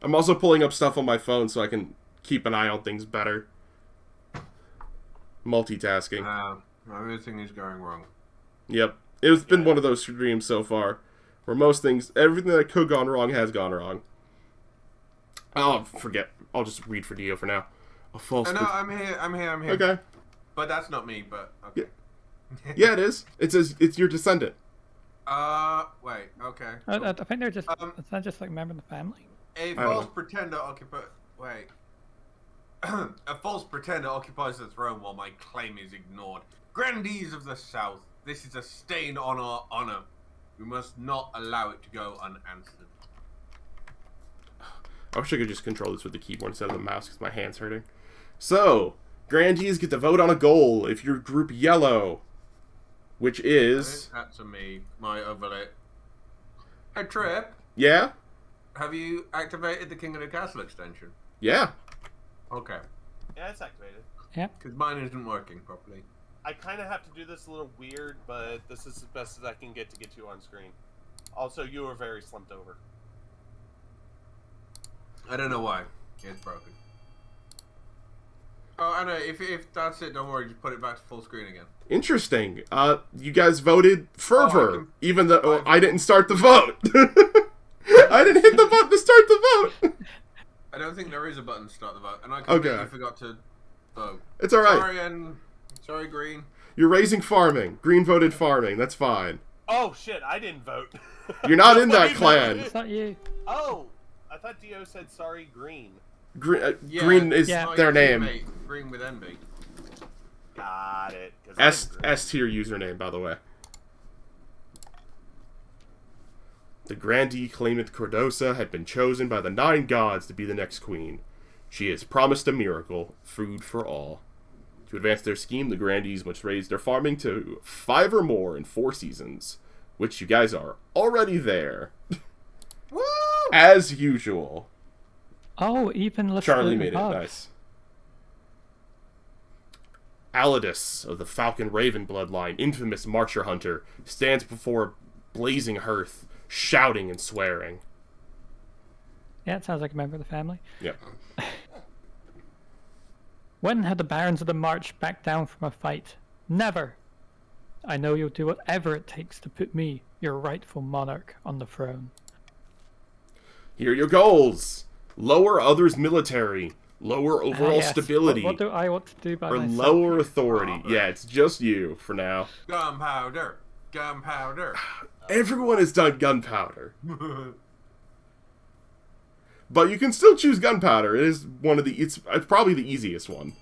I'm also pulling up stuff on my phone so I can keep an eye on things better. Multitasking. Everything is going wrong. Yep. It's been one of those streams so far where everything that could have gone wrong has gone wrong. Oh, forget. I'll just read for Dio for now. A false... No, I'm here. Okay. But that's not me, but... Okay. Yeah, it is. It says it's your descendant. Wait, okay. I think they're just... it's not just like a member of the family. A false pretender occupies... Wait. A false pretender occupies the throne while my claim is ignored. Grandees of the South, this is a stain on our honor. We must not allow it to go unanswered. I wish I could just control this with the keyboard instead of the mouse because my hand's hurting. So, grandees get to vote on a goal if you're group yellow, which is... That's me, my overlay. Hey, Trip. Yeah? Have you activated the King of the Castle extension? Yeah. Okay. Yeah, it's activated. Yeah. Because mine isn't working properly. I kind of have to do this a little weird, but this is as best as I can get to get you on screen. Also, you are very slumped over. I don't know why. It's broken. Oh, I know. If that's it, don't worry. Just put it back to full screen again. Interesting. You guys voted fervor, even though I didn't start the vote. I didn't hit the button to start the vote. I don't think there is a button to start the vote, and I completely forgot to vote. It's all right. Sorry, Green. You're raising farming. Green voted farming. That's fine. Oh shit! I didn't vote. You're not in that clan. It's not you. Oh, I thought Dio said sorry, Green. Green is their name. Green with envy. Got it. 'Cause I'm S tier username, by the way. The grandee claimant Cordosa had been chosen by the 9 gods to be the next queen. She is promised a miracle, food for all. To advance their scheme, the grandees must raise their farming to 5 or more in 4 seasons, which you guys are already there. Woo! As usual. Oh, even listed Charlie made it above. nice. Aladus of the Falcon Raven bloodline, infamous Marcher Hunter, stands before a blazing hearth, shouting and swearing. Yeah, it sounds like a member of the family. Yep. When had the barons of the March backed down from a fight? Never! I know you'll do whatever it takes to put me, your rightful monarch, on the throne. Here are your goals. Lower others' military. Lower overall Yes. stability. What do I want to do by or myself? lower authority. Yeah, it's just you for now. Gunpowder. Gunpowder. Everyone has done gunpowder. But you can still choose gunpowder. It is one of the. It's probably the easiest one.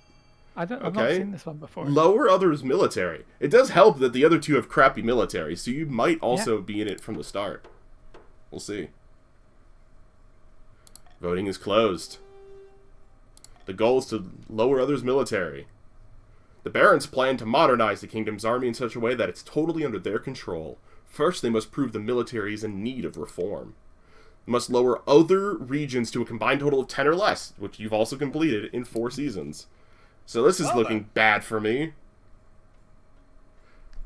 I've not seen this one before. Lower others' military. It does help that the other two have crappy military, so you might also be in it from the start. We'll see. Voting is closed. The goal is to lower others' military. The barons plan to modernize the kingdom's army in such a way that it's totally under their control. First, they must prove the military is in need of reform. They must lower other regions to a combined total of 10 or less, which you've also completed in 4 seasons. So this is looking bad for me.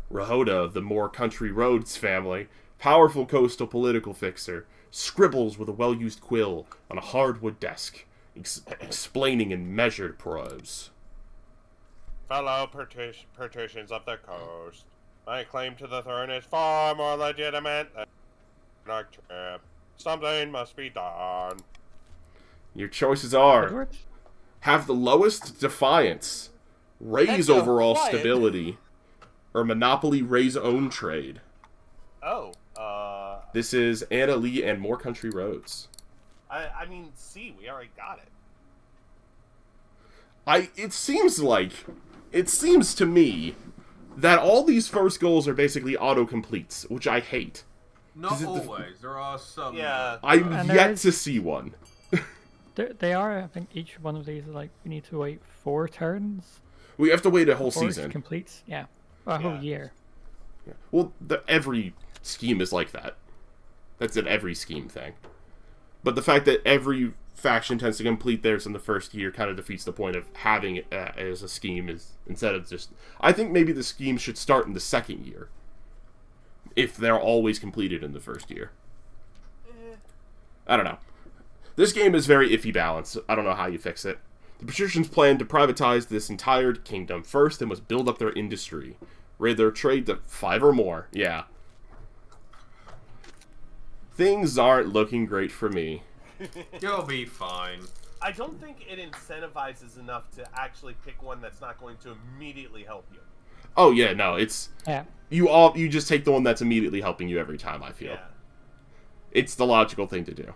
Rhoda of the More Country Roads family, powerful coastal political fixer, scribbles with a well-used quill on a hardwood desk, explaining in measured prose. Fellow patricians of the coast, my claim to the throne is far more legitimate than our trip. Something must be done. Your choices are: Edward? have the lowest defiance, raise Heck no, overall quiet. stability, or monopoly raise own trade. Oh, This is Anna Lee and More Country Roads. I mean, C, we already got it. It seems to me that all these first goals are basically auto-completes, which I hate. Not always. There are some. Yeah. I'm And yet there to see one. They are, I think each one of these is like, we need to wait 4 turns We have to wait a whole before season. it completes. Yeah. Or a whole Yeah. year. Well, every scheme is like that. That's an every scheme thing. But the fact that every faction tends to complete theirs in the first year kind of defeats the point of having it as a scheme, is instead of just... I think maybe the scheme should start in the second year, if they're always completed in the first year. I don't know. This game is very iffy balance. I don't know how you fix it. The patricians plan to privatize this entire kingdom. First, they must build up their industry. Raise their trade to 5 or more. Yeah. Things aren't looking great for me. You'll be fine. I don't think it incentivizes enough to actually pick one that's not going to immediately help you. Oh yeah, no, it's... Yeah. You just take the one that's immediately helping you every time, I feel. Yeah. It's the logical thing to do.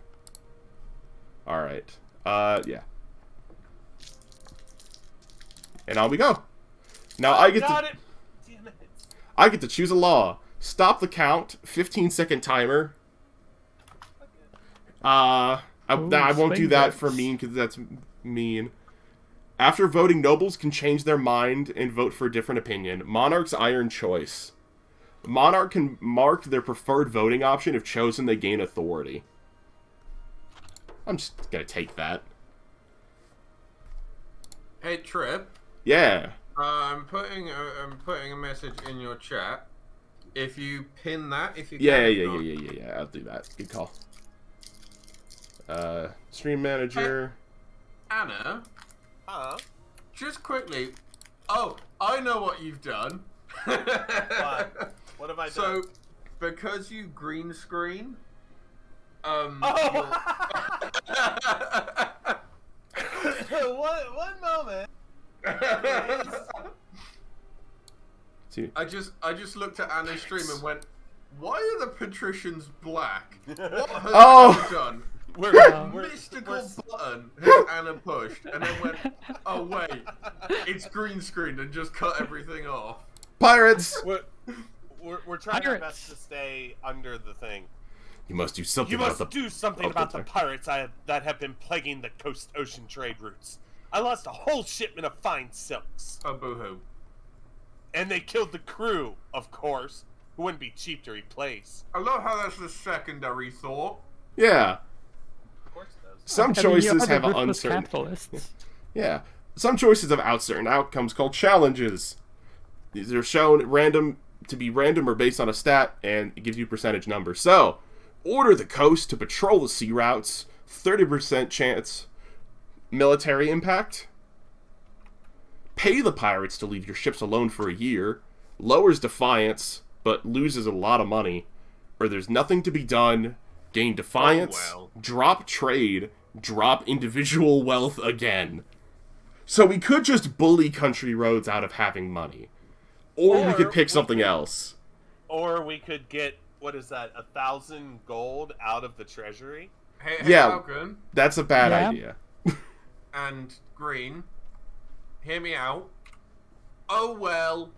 Alright. Yeah. And on we go. Now I get Got to... it! Damn it. I get to choose a law. Stop the count. 15-second timer. I won't do that for mean, because that's mean. After voting, nobles can change their mind and vote for a different opinion. Monarch's iron choice. Monarch can mark their preferred voting option. If chosen, they gain authority. I'm just gonna take that. Hey, Trip. Yeah. I'm putting a message in your chat. If you pin that, if you Yeah. can, I'll do that. Good call. Stream manager. Anna, Huh? just quickly. Oh, I know what you've done. What? What have I done? So, because you green screen, Oh! one moment. See. I just looked at Anna's stream and went, "Why are the patricians black? What have Oh! you done?" we're mystical button that Anna pushed, and then went, oh wait, it's green screened and just cut everything off. Pirates! we're trying our best to stay under the thing. You must do something You about must do something about the pirates that have been plaguing the coast ocean trade routes. I lost a whole shipment of fine silks. Oh, boo-hoo. And they killed the crew, of course, who wouldn't be cheap to replace. I love how that's the secondary thought. Yeah. Of course it does. Some I mean, you choices are the have ruthless uncertain... capitalists. Yeah. Some choices have uncertain outcomes called challenges. These are shown to be random or based on a stat, and it gives you percentage numbers. So, order the coast to patrol the sea routes, 30% chance military impact. Pay the pirates to leave your ships alone for a year, lowers defiance, but loses a lot of money. Or there's nothing to be done, gain defiance, drop trade, drop individual wealth again. So we could just bully country roads out of having money. Or we could pick something else. Or we could get, 1,000 gold out of the treasury? Hey, Yeah. Falcon That's a bad Yeah. idea. and Green, hear me out. Oh well.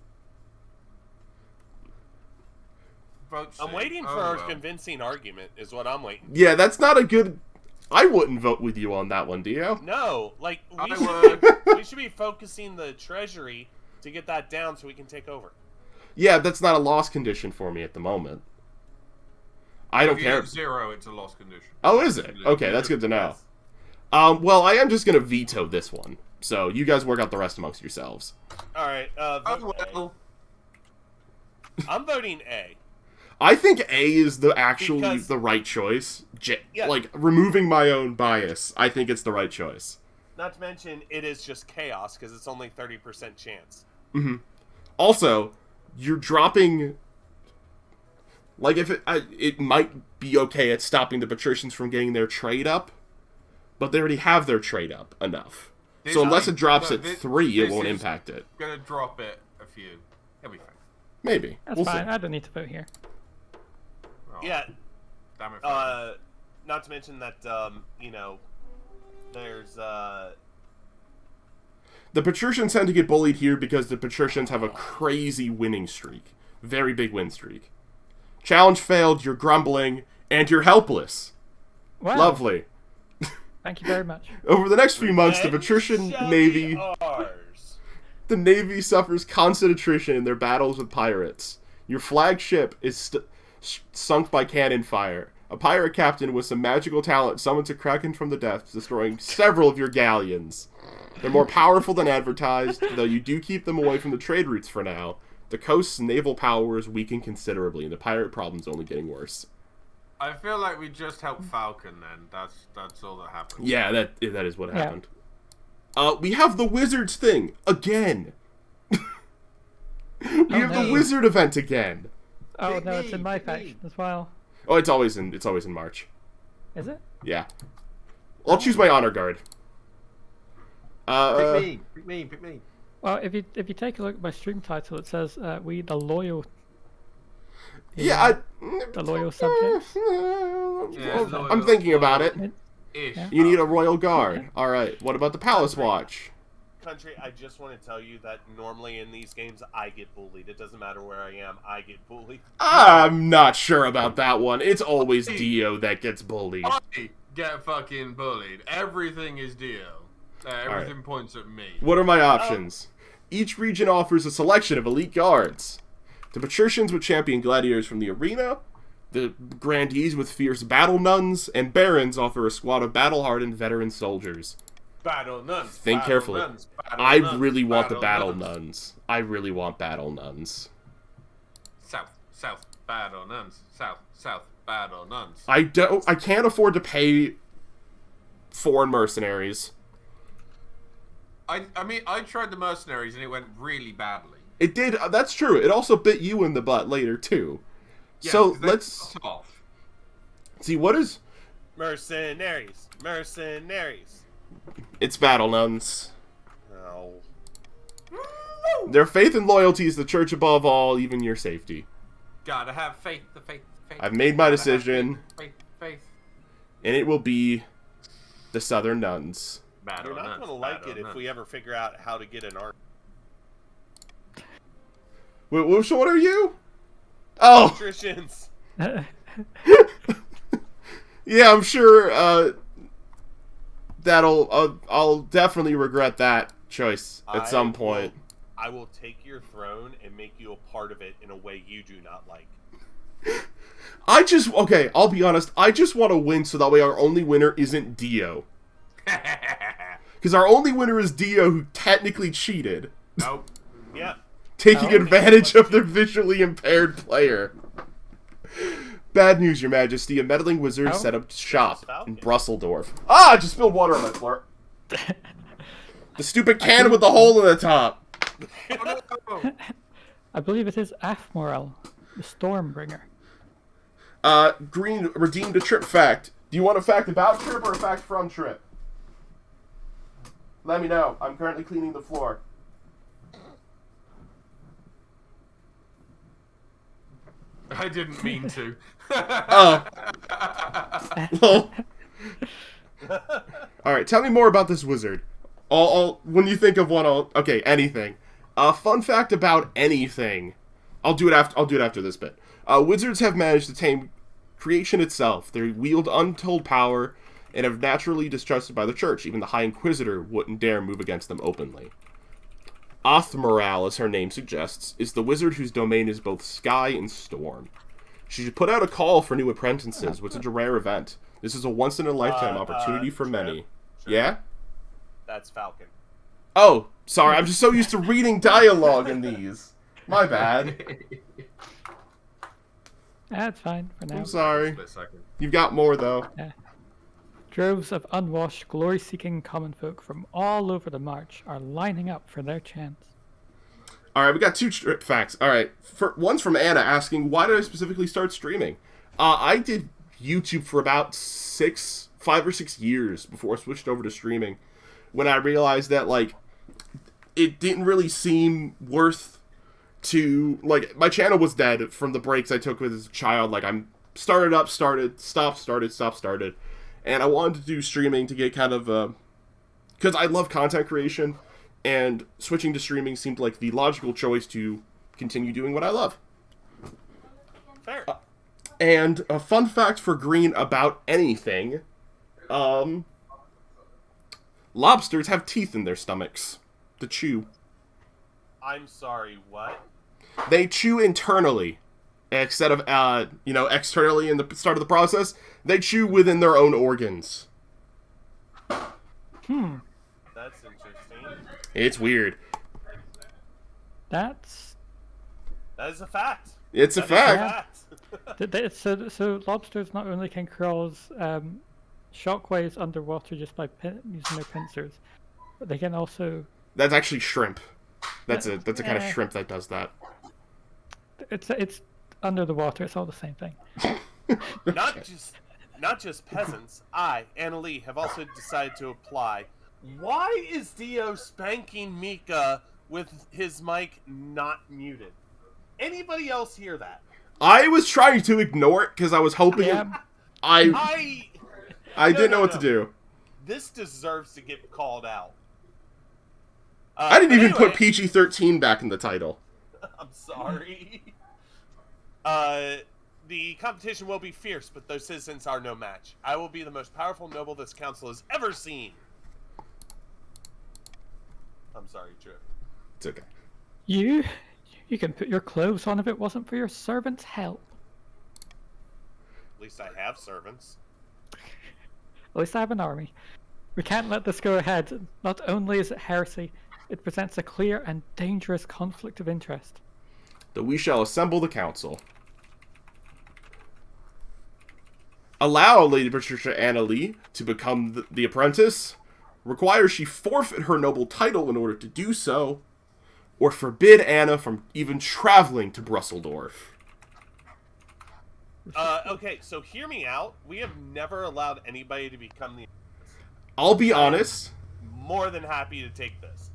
I'm waiting for a convincing argument, is what I'm waiting for. Yeah, that's not a good... I wouldn't vote with you on that one, Dio. No, like, we should be focusing the treasury to get that down so we can take over. Yeah, that's not a loss condition for me at the moment. I don't If you care. get 0, it's a lost condition. Oh, is it? Okay, that's good to know. Well, I am just going to veto this one. So you guys work out the rest amongst yourselves. Alright, vote well. A. I'm voting A. I think A is the Because- the right choice. Yeah. Like, removing my own bias, I think it's the right choice. Not to mention, it is just chaos, because it's only 30% chance. Mm-hmm. Also, you're dropping... Like, if it might be okay at stopping the patricians from getting their trade up, but they already have their trade up enough. So unless it drops at 3, it won't impact it. Gonna drop it a few. It'll be fine. Maybe. That's We'll fine. see. I don't need to vote here. Oh, Yeah, Damn it. Falcon. not to mention that, there's, The patricians tend to get bullied here because the patricians have a crazy winning streak. Very big win streak. Challenge failed, you're grumbling, and you're helpless. Wow. Lovely. Thank you very much. Over the next few months, the revenge patrician shall navy... be ours. The Navy suffers constant attrition in their battles with pirates. Your flagship is sunk by cannon fire. A pirate captain with some magical talent summons a kraken from the depths, destroying several of your galleons. They're more powerful than advertised, though you do keep them away from the trade routes for now. The coast's naval power is weakened considerably, and the pirate problem's only getting worse. I feel like we just helped Falcon then. That's all that happened. Yeah, that is what happened. We have the Wizards thing again. We have the Wizard event again. Oh Pick no, it's me, in my pick me. faction as well. Oh, it's always in March. Is it? Yeah. I'll choose my honor guard. Pick me. Well, if you take a look at my stream title, it says we the loyal. Yeah, The loyal subjects. Yeah, I'm thinking about it. Ish. Yeah. You need a royal guard. All right. What about the Palace Watch? Country, I just want to tell you that normally in these games, I get bullied. It doesn't matter where I am, I get bullied. I'm not sure about that one. It's always Dio that gets bullied. I get fucking bullied. Everything is Dio. Everything points at me. What are my options? Each region offers a selection of elite guards. The patricians would champion gladiators from the arena. The grandees with fierce battle nuns, and barons offer a squad of battle-hardened veteran soldiers. Battle nuns. Think battle carefully. Nuns, battle I nuns, really want the battle battle nuns. I really want battle nuns. South, battle nuns. South, battle nuns. I can't afford to pay foreign mercenaries. I mean, I tried the mercenaries and it went really badly. It did. That's true. It also bit you in the butt later too. Yeah, So 'cause they're let's tough. see what is. Mercenaries. It's battle nuns. No. Their faith and loyalty is the church above all, even your safety. Gotta have faith. The faith. I've made my Gotta have decision. Faith. and it will be the Southern Nuns. Bad You're on not nuts, going to bad like it on if we nuts. ever figure out how to get an art. Wait, which one are you? Oh, Patricians. yeah, I'm sure I'll definitely regret that choice at some point. I will take your throne and make you a part of it in a way you do not like. Okay, I'll be honest, I just want to win so that way our only winner isn't Dio. Because our only winner is Dio, who technically cheated, Nope. Yeah. taking Oh. advantage of the visually impaired player. Bad news, Your Majesty. A meddling wizard Oh. set up shop Falcon. in Brusseldorf. Ah, I just spilled water on my floor. The stupid can with the hole in the top. Oh, no. I believe it is Afmoral, the Stormbringer. Green redeemed a Trip fact. Do you want a fact about Trip or a fact from Trip? Let me know. I'm currently cleaning the floor. I didn't mean to. Oh. Well. Alright, tell me more about this wizard. When you think of one, okay, anything. Fun fact about anything. I'll do it after this bit. Wizards have managed to tame creation itself. They wield untold power and have naturally distrusted by the church. Even the High Inquisitor wouldn't dare move against them openly. Othmoral, as her name suggests, is the wizard whose domain is both sky and storm. She should put out a call for new apprentices, which is a rare event. This is a once-in-a-lifetime opportunity for many. Yeah? That's Falcon. Oh, sorry, I'm just so used to reading dialogue in these. My bad. That's fine for now. I'm sorry. Split second. You've got more, though. Droves of unwashed, glory-seeking common folk from all over the march are lining up for their chance. Alright, we got two Trip facts. Alright, one's from Anna asking, why did I specifically start streaming? I did YouTube for about 5 or 6 years before I switched over to streaming. When I realized that, like, it didn't really seem worth to, like, my channel was dead from the breaks I took as a child. Like, I'm started up, started, stopped, started, stopped, started. And I wanted to do streaming to get kind of, because I love content creation, and switching to streaming seemed like the logical choice to continue doing what I love. Fair. And a fun fact for Green about anything, lobsters have teeth in their stomachs to chew. I'm sorry, what? They chew internally instead of, externally in the start of the process. They chew within their own organs. That's interesting. It's weird. That That is a fact. It's a That is fact. so lobsters not only can cause shockwaves underwater just by using their pincers, but they can also. That's actually shrimp. That's a kind of shrimp that does that. It's under the water. It's all the same thing. Not just peasants. I, Anna Lee, have also decided to apply. Why is Dio spanking Mika with his mic not muted? Anybody else hear that? I was trying to ignore it because I was hoping Yeah. I didn't know what to do. This deserves to get called out. I didn't but even put anyway, PG-13 back in the title. I'm sorry. The competition will be fierce, but those citizens are no match. I will be the most powerful noble this council has ever seen. I'm sorry, Trip. It's okay. You can put your clothes on if it wasn't for your servant's help. At least I have servants. At least I have an army. We can't let this go ahead. Not only is it heresy, it presents a clear and dangerous conflict of interest. Though we shall assemble the council. Allow Lady Patricia Anna Lee to become the apprentice. Require she forfeit her noble title in order to do so. Or forbid Anna from even traveling to Brusseldorf. Okay, so hear me out. We have never allowed anybody to become the... I'll be honest. More than happy to take this.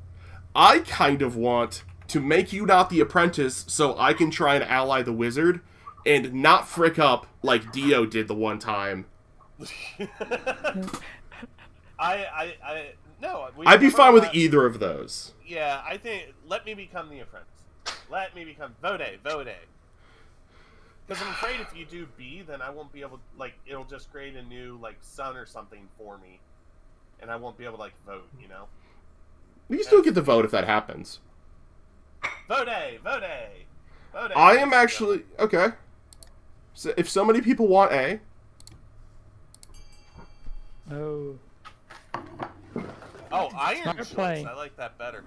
I kind of want to make you not the apprentice so I can try and ally the wizard and not frick up like Dio did the one time No. I'd be fine with either of those. Yeah, I think let me become the apprentice. Let me become vote. Because I'm afraid if you do B, then I won't be able. Like, it'll just create a new sun or something for me, and I won't be able to vote. You know. We can still get the vote if that happens. Vote. I am actually okay. So if so many people want A, Oh. oh, iron Smart choice. play. I like that better.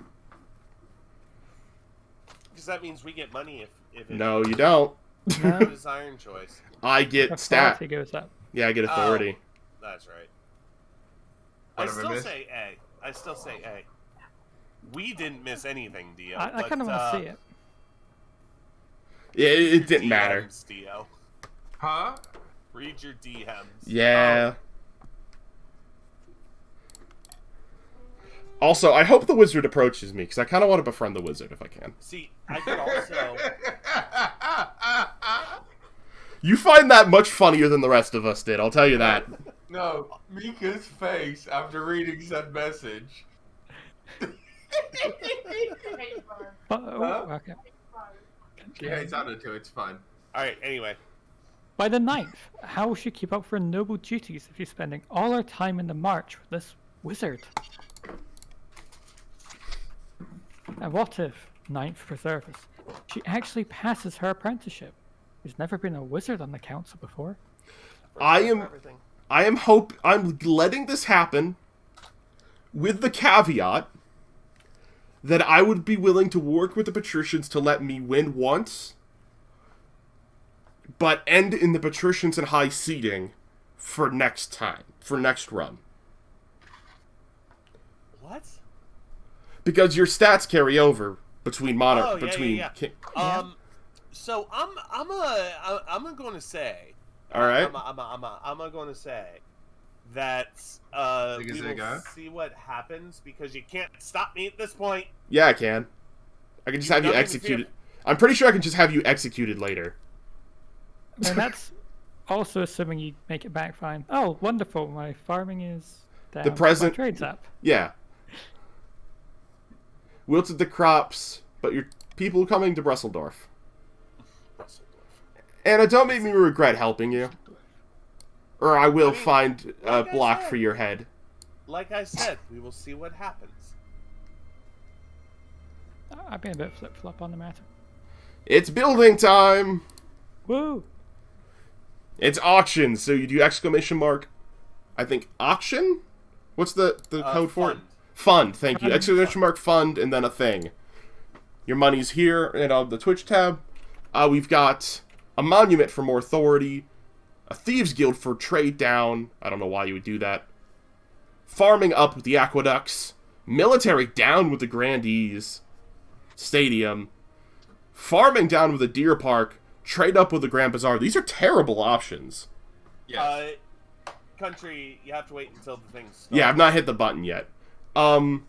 Because that means we get money if it no, you don't. No. is iron choice. I get stat. Authority goes up. Yeah, I get authority. That's right. What I have I still missed? say A. I still say A. We didn't miss anything, Dio. I kind of want to see it. Yeah, it didn't matter. DMs, Dio. Huh? Read your DMs. Yeah. Also, I hope the wizard approaches me, because I kind of want to befriend the wizard if I can. See, I could also. You find that much funnier than the rest of us did, I'll tell you that. No, Mika's face after reading said message. Oh, okay. She hates Anna too, it's fine. Alright, anyway. By the 9th, how will she keep up for noble duties if she's spending all her time in the march with this wizard? And what if, 9th for service, she actually passes her apprenticeship? There's never been a wizard on the council before. I'm letting this happen with the caveat that I would be willing to work with the patricians to let me win once, but end in the patricians and high seating for next time, for next run. What? Because your stats carry over between monarch, Oh, yeah, between yeah. king. So I'm going to say. All right. I'm going to say that we will see what happens because you can't stop me at this point. Yeah, I can. I can just have you executed. I'm pretty sure I can just have you executed later. And that's also assuming you make it back fine. Oh, wonderful! My farming is down. The present- My trade's up. Yeah. Wilted the crops, but your people coming to Brusseldorf. Anna, don't make me regret helping you. Or I will find a like I block said. for your head. Like I said, we will see what happens. I've been a bit flip-flop on the matter. It's building time! Woo! It's auction, so you do exclamation mark, I think, auction? What's the code for it? Fund. Fund, thank you. Fund. Exclamation mark fund, and then a thing. Your money's here, and on the Twitch tab. We've got a monument for more authority, a thieves guild for trade down. I don't know why you would do that. Farming up with the aqueducts. Military down with the grandees. Stadium. Farming down with the deer park. Trade up with the Grand Bazaar. These are terrible options. Yes. Country, you have to wait until the thing's Yeah, I've not hit the button yet. I'm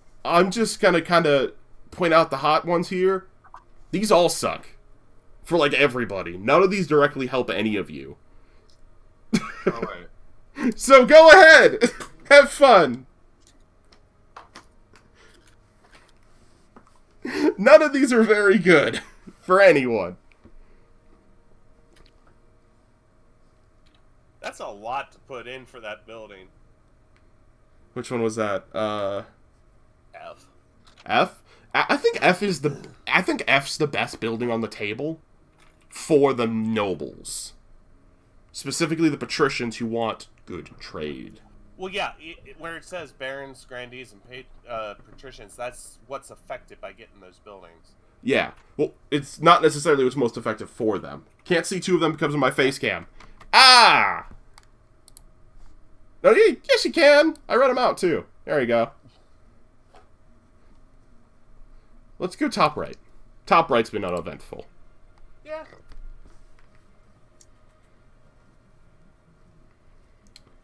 just gonna kind of point out the hot ones here. These all suck. For, like, everybody. None of these directly help any of you. Oh, wait. So go ahead! Have fun! None of these are very good. For anyone. That's a lot to put in for that building. Which one was that? F. F? I think F's the best building on the table for the nobles. Specifically the patricians who want good trade. Well, yeah, where it says barons, grandees, and patricians, that's what's affected by getting those buildings. Yeah. Well, it's not necessarily what's most effective for them. Can't see two of them because of my face cam. Ah! No, yes you can. I read them out too. There you go. Let's go top right. Top right's been uneventful. Yeah.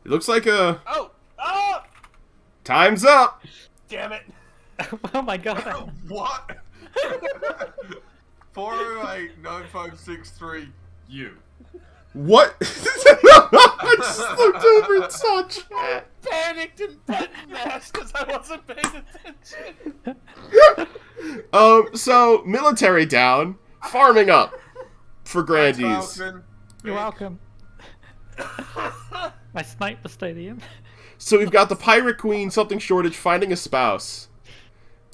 It looks like a... Oh! Oh! Time's up! Damn it! Oh my god! What? 408-9563, you. What? I just looked over and saw chat. Panicked and button mashed because I wasn't paying attention. So military down, farming up for Thanks, Grandies. Falcon. You're welcome. I sniped the stadium. So we've got the Pirate Queen, something shortage, finding a spouse.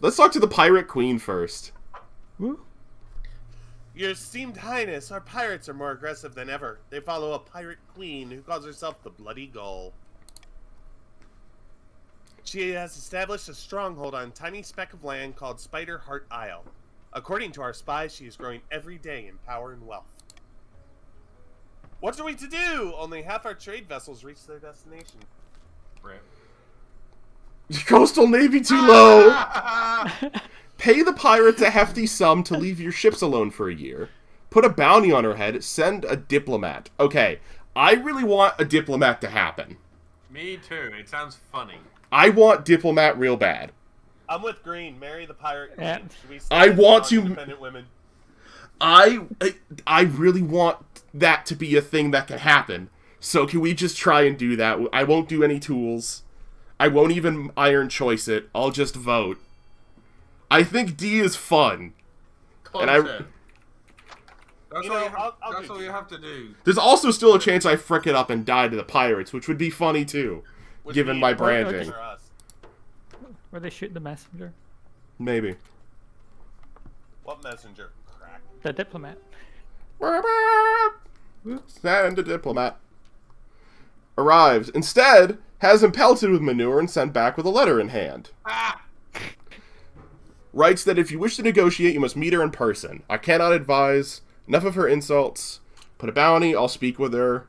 Let's talk to the Pirate Queen first. Woo. Your esteemed highness, our pirates are more aggressive than ever. They follow a pirate queen who calls herself the Bloody Gull. She has established a stronghold on a tiny speck of land called Spider Heart Isle. According to our spies, she is growing every day in power and wealth. What are we to do? Only half our trade vessels reach their destination. Rip. Coastal Navy too low. Pay the pirates a hefty sum to leave your ships alone for a year. Put a bounty on her head. Send a diplomat. Okay, I really want a diplomat to happen. Me too. It sounds funny. I want diplomat real bad. I'm with Green. Marry the pirate queen. Yeah. Should we I stand want on to- independent women? I really want that to be a thing that can happen. So can we just try and do that? I won't do any tools. I won't even iron choice it. I'll just vote. I think D is fun. And Content. That's, You all, know, you have, I'll that's do all you that. have to do. There's also still a chance I frick it up and die to the pirates, which would be funny too, Which given means- my or branding. For us. Where they shoot the messenger. Maybe. What messenger? Crack. The diplomat. Send a diplomat. Arrives. Instead, has him pelted with manure and sent back with a letter in hand. Ah! Writes that if you wish to negotiate, you must meet her in person. I cannot advise. Enough of her insults. Put a bounty. I'll speak with her.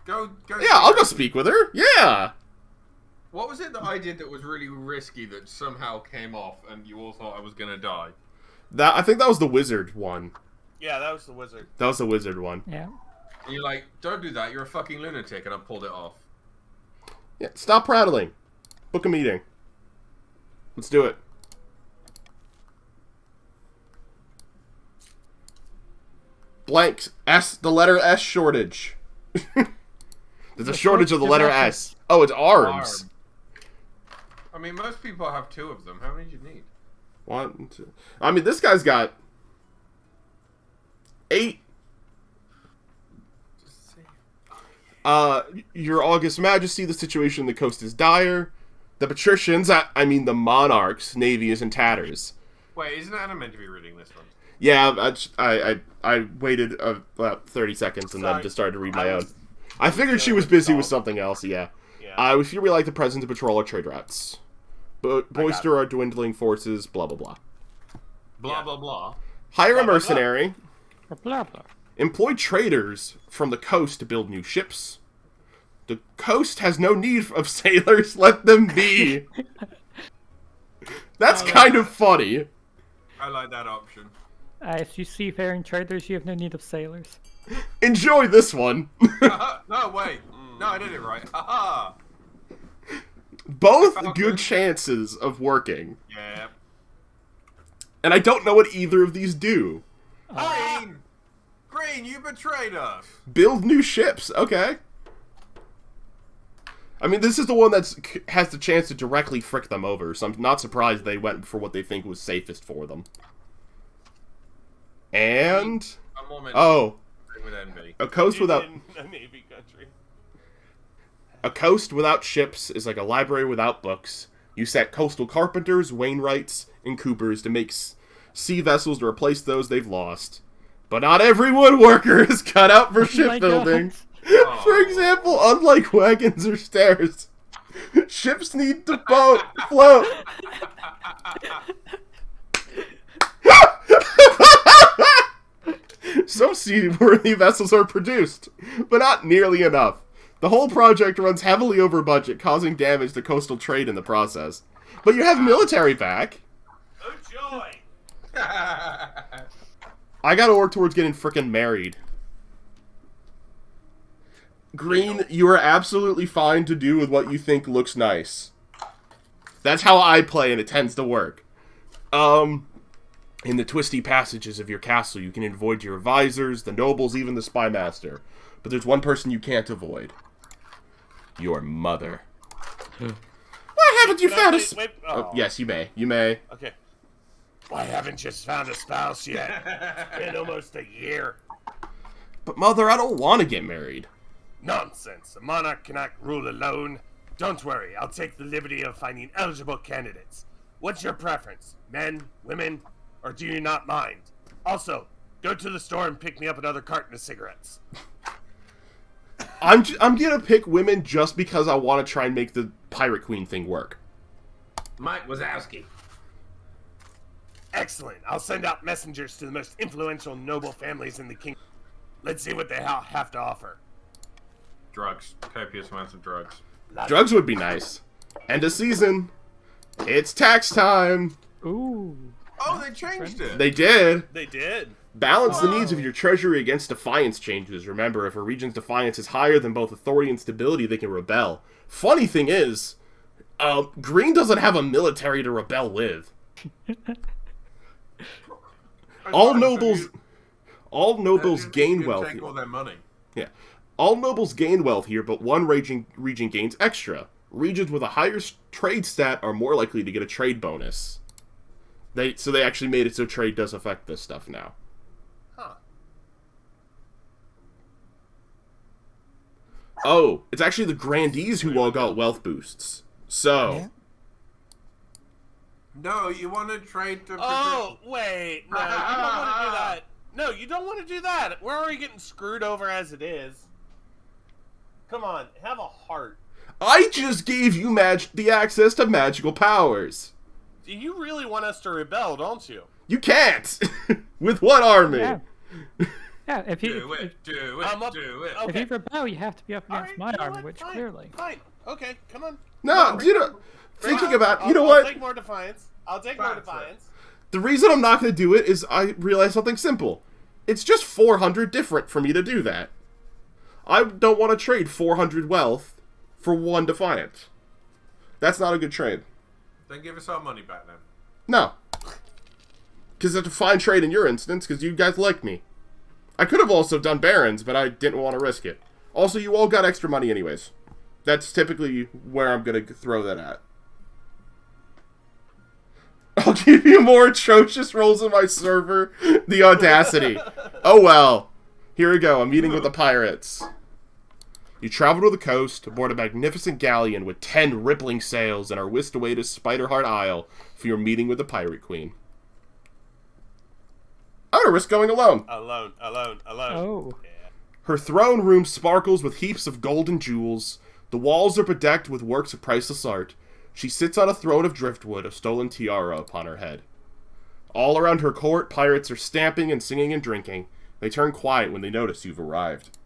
Go. Yeah, I'll go speak with her. Yeah. What was it that I did that was really risky that somehow came off and you all thought I was gonna die? I think that was the wizard one. Yeah, that was the wizard. That was the wizard one. Yeah. And you're like, don't do that, you're a fucking lunatic, and I pulled it off. Yeah, stop prattling. Book a meeting. Let's do it. Blank S, the letter S shortage. There's a shortage of the letter S. Oh, it's arms. I mean, most people have 2 of them. How many do you need? 1, 2. I mean, this guy's got 8. Your August Majesty, the situation on the coast is dire. The patricians, I mean the monarch's navy is in tatters. Wait, isn't Anna meant to be reading this one? Yeah, I waited about 30 seconds and then Sorry. just started to read my I own. was- I figured she was busy with something else, yeah. Yeah. We fear we like the presence of patrol or trade routes. Boister our dwindling forces, blah blah blah. Blah, Yeah. blah, blah. Hire Blah, a blah, mercenary. Or blah blah. Employ traders from the coast to build new ships. The coast has no need of sailors, let them be. That's kind of funny. I like that option. If you seafaring traders, you have no need of sailors. Enjoy this one. No, wait. No, I did it right. Haha. Both Falcon. good chances of working. Yeah. And I don't know what either of these do. Green! Green, you betrayed us! Build new ships, okay. I mean, this is the one that has the chance to directly frick them over, so I'm not surprised they went for what they think was safest for them. And... I'm more meant Oh, to with envy. a coast without... In a navy country. A coast without ships is like a library without books. You set coastal carpenters, wainwrights, and coopers to make sea vessels to replace those they've lost. But not every woodworker is cut out for my shipbuilding. God. For example, unlike wagons or stairs, ships need to float. Some seaworthy vessels are produced, but not nearly enough. The whole project runs heavily over budget, causing damage to coastal trade in the process. But you have military back. Oh joy! I gotta work towards getting frickin' married. Green, you are absolutely fine to do with what you think looks nice. That's how I play, and it tends to work. In the twisty passages of your castle, you can avoid your advisors, the nobles, even the spy master. But there's one person you can't avoid. Your mother. Why haven't you found a... Oh, yes, you may. You may. Okay. Why haven't you found a spouse yet? It's been almost a year. But, Mother, I don't want to get married. Nonsense. A monarch cannot rule alone. Don't worry. I'll take the liberty of finding eligible candidates. What's your preference? Men, women, or do you not mind? Also, go to the store and pick me up another carton of cigarettes. I'm gonna pick women just because I want to try and make the Pirate Queen thing work. Mike Wazowski. Excellent. I'll send out messengers to the most influential noble families in the kingdom. Let's see what they have to offer. Drugs. Copious amounts of drugs. Drugs would be nice. End of season. It's tax time. Ooh. Oh, they changed it. They did. They did. Balance the needs of your treasury against defiance changes. Remember, if a region's defiance is higher than both authority and stability, they can rebel. Funny thing is, Green doesn't have a military to rebel with. All nobles gain wealth. Take all their money. Yeah. All nobles gain wealth here, but one region gains extra. Regions with a higher trade stat are more likely to get a trade bonus. So they actually made it so trade does affect this stuff now. Huh. Oh, it's actually the grandees who all got wealth boosts. So... Yeah. No, you want to trade to... Oh, wait. No, you don't want to do that. No, you don't want to do that. We're already getting screwed over as it is. Come on, have a heart. I just gave you the access to magical powers. Do you really want us to rebel, don't you? You can't! With what army? Yeah. Yeah, if you Do it. if Okay. you rebel, you have to be up against Alright, my you know army, what? which Fine, clearly. Fine. Okay, come on. No, you know, thinking about, you know I'll what? take more defiance. I'll take more defiance. The reason I'm not going to do it is I realize something simple. It's just 400 different for me to do that. I don't want to trade 400 wealth for 1 defiance. That's not a good trade. Then give us our money back then. No. Because it's a fine trade in your instance, because you guys like me. I could have also done barons, but I didn't want to risk it. Also, you all got extra money anyways. That's typically where I'm going to throw that at. I'll give you more atrocious rolls in my server. The audacity. Oh well. Here we go. I'm meeting with the pirates. You travel to the coast aboard a magnificent galleon with 10 rippling sails and are whisked away to Spiderheart Isle for your meeting with the Pirate Queen. I'm gonna risk going alone. Alone. Oh. Yeah. Her throne room sparkles with heaps of gold and jewels. The walls are bedecked with works of priceless art. She sits on a throne of driftwood, a stolen tiara upon her head. All around her court, pirates are stamping and singing and drinking. They turn quiet when they notice you've arrived.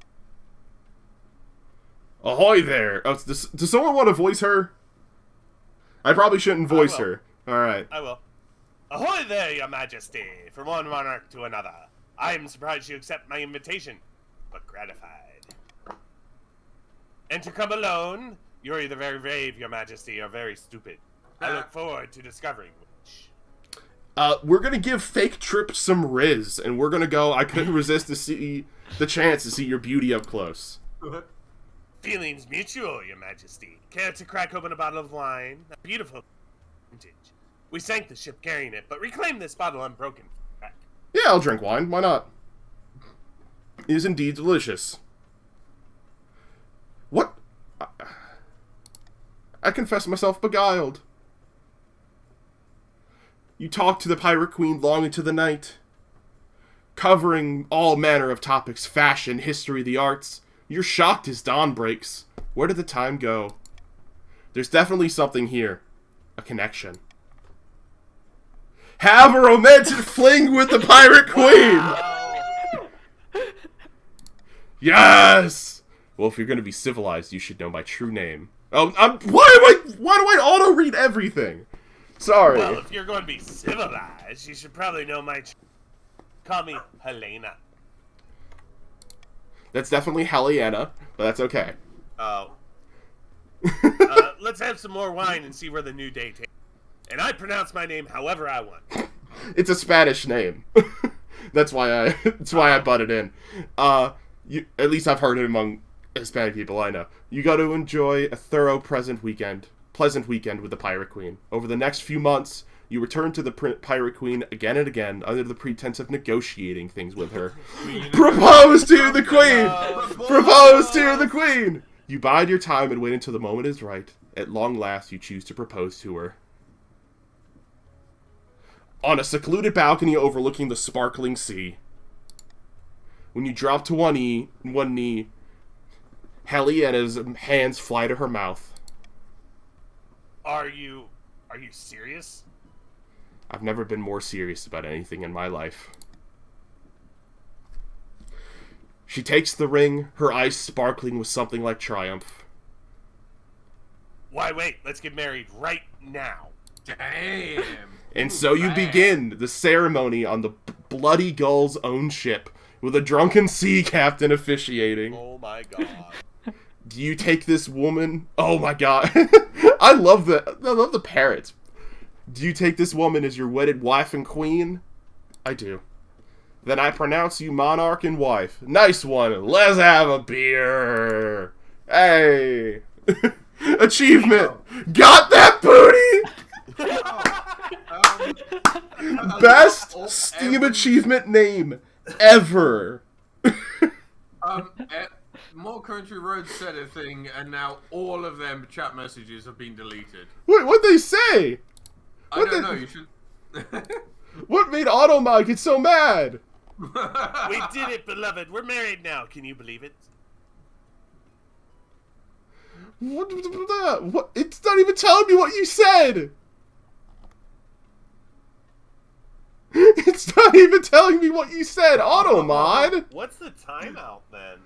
Ahoy there! Oh, does someone want to voice her? I probably shouldn't voice her. Alright. I will. Ahoy there, your majesty, from one monarch to another. I am surprised you accept my invitation, but gratified. And to come alone, you're either very brave, your majesty, or very stupid. I look forward to discovering which. We're gonna give Fake Trip some riz, and we're gonna go, I couldn't resist the chance to see your beauty up close. Feelings mutual, your majesty. Care to crack open a bottle of wine? A beautiful vintage. We sank the ship carrying it, but reclaim this bottle unbroken. Yeah, I'll drink wine. Why not? It is indeed delicious. What? I confess myself beguiled. You talk to the Pirate Queen long into the night, covering all manner of topics, fashion, history, the arts. You're shocked as dawn breaks. Where did the time go? There's definitely something here. A connection. Have a romantic fling with the Pirate Queen! Yes! Well, if you're gonna be civilized, you should know my true name. Oh, why do I auto-read everything? Sorry. Well, if you're going to be civilized, you should probably know my... Call me Helena. That's definitely Helena, but that's okay. Oh. Let's have some more wine and see where the new day takes. And I pronounce my name however I want. It's a Spanish name. That's why I butted in. At least I've heard it among Hispanic people I know. You got to enjoy a thorough pleasant weekend with the Pirate Queen. Over the next few months, you return to the Pirate Queen again and again under the pretense of negotiating things with her. Propose to the Queen! Propose to the Queen! You bide your time and wait until the moment is right. At long last, you choose to propose to her. On a secluded balcony overlooking the sparkling sea. When you drop to one knee, Hellietta's hands fly to her mouth. Are you serious? I've never been more serious about anything in my life. She takes the ring, her eyes sparkling with something like triumph. Why wait? Let's get married right now. Damn. And so you begin the ceremony on the Bloody Gull's own ship, with a drunken sea captain officiating. Oh my god. Do you take this woman? Oh my god. I love the parrots. Do you take this woman as your wedded wife and queen? I do. Then I pronounce you monarch and wife. Nice one. Let's have a beer. Hey. Achievement. Got that booty. Best Steam achievement name ever. More Country Roads said a thing, and now all of them chat messages have been deleted. Wait, what'd they say? I don't know. You should. What made Automod get so mad? We did it, beloved. We're married now. Can you believe it? What? It's not even telling me what you said. It's not even telling me what you said, Automod. What's the timeout then?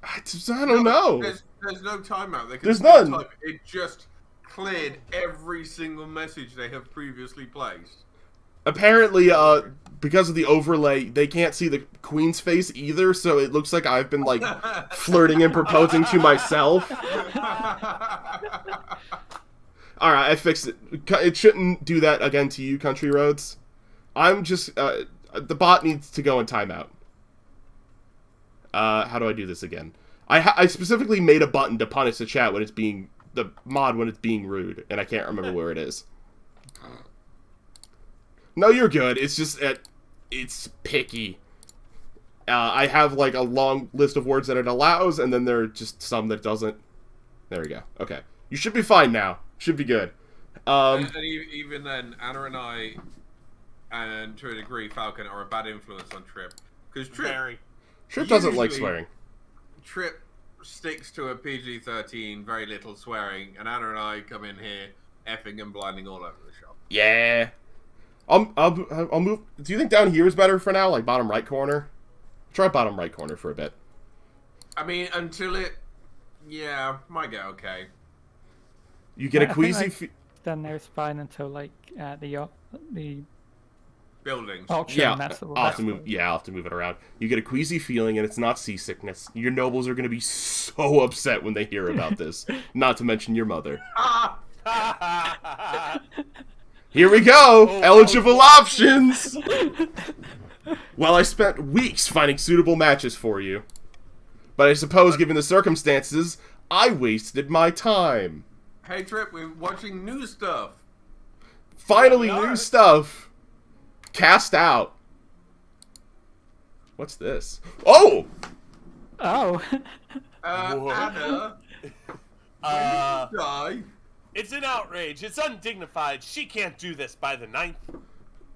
I don't know. There's no timeout. There's none. It just cleared every single message they have previously placed. Apparently, because of the overlay, they can't see the Queen's face either, so it looks like I've been, like, flirting and proposing to myself. Alright, I fixed it. It shouldn't do that again to you, Country Roads. I'm just, the bot needs to go in timeout. How do I do this again? I specifically made a button to punish the chat when it's being, the mod when it's being rude, and I can't remember where it is. No, you're good. It's just, it's picky. I have, like, a long list of words that it allows, and then there are just some that doesn't. There we go. Okay. You should be fine now. Should be good. And even then, Anna and I, and to a degree, Falcon, are a bad influence on Trip. Because Trip doesn't like swearing. Trip sticks to a PG-13, very little swearing, and Anna and I come in here effing and blinding all over the shop. Yeah. I'll move. Do you think down here is better for now? Like bottom right corner? Try bottom right corner for a bit. I mean, until it... Yeah, might get okay. You get a queasy... Down there is fine until, like, the Buildings. auction. Yeah, That's the, I'll have to move it around. You get a queasy feeling, and it's not seasickness. Your nobles are going to be so upset when they hear about this. Not to mention your mother. Here we go! Eligible options! Well, I spent weeks finding suitable matches for you. But I suppose, given the circumstances, I wasted my time. Hey, Trip, we're watching new stuff. Finally, new stuff! Cast out. What's this? Oh! Oh! Anna, when did you die? It's an outrage. It's undignified. She can't do this by the 9th.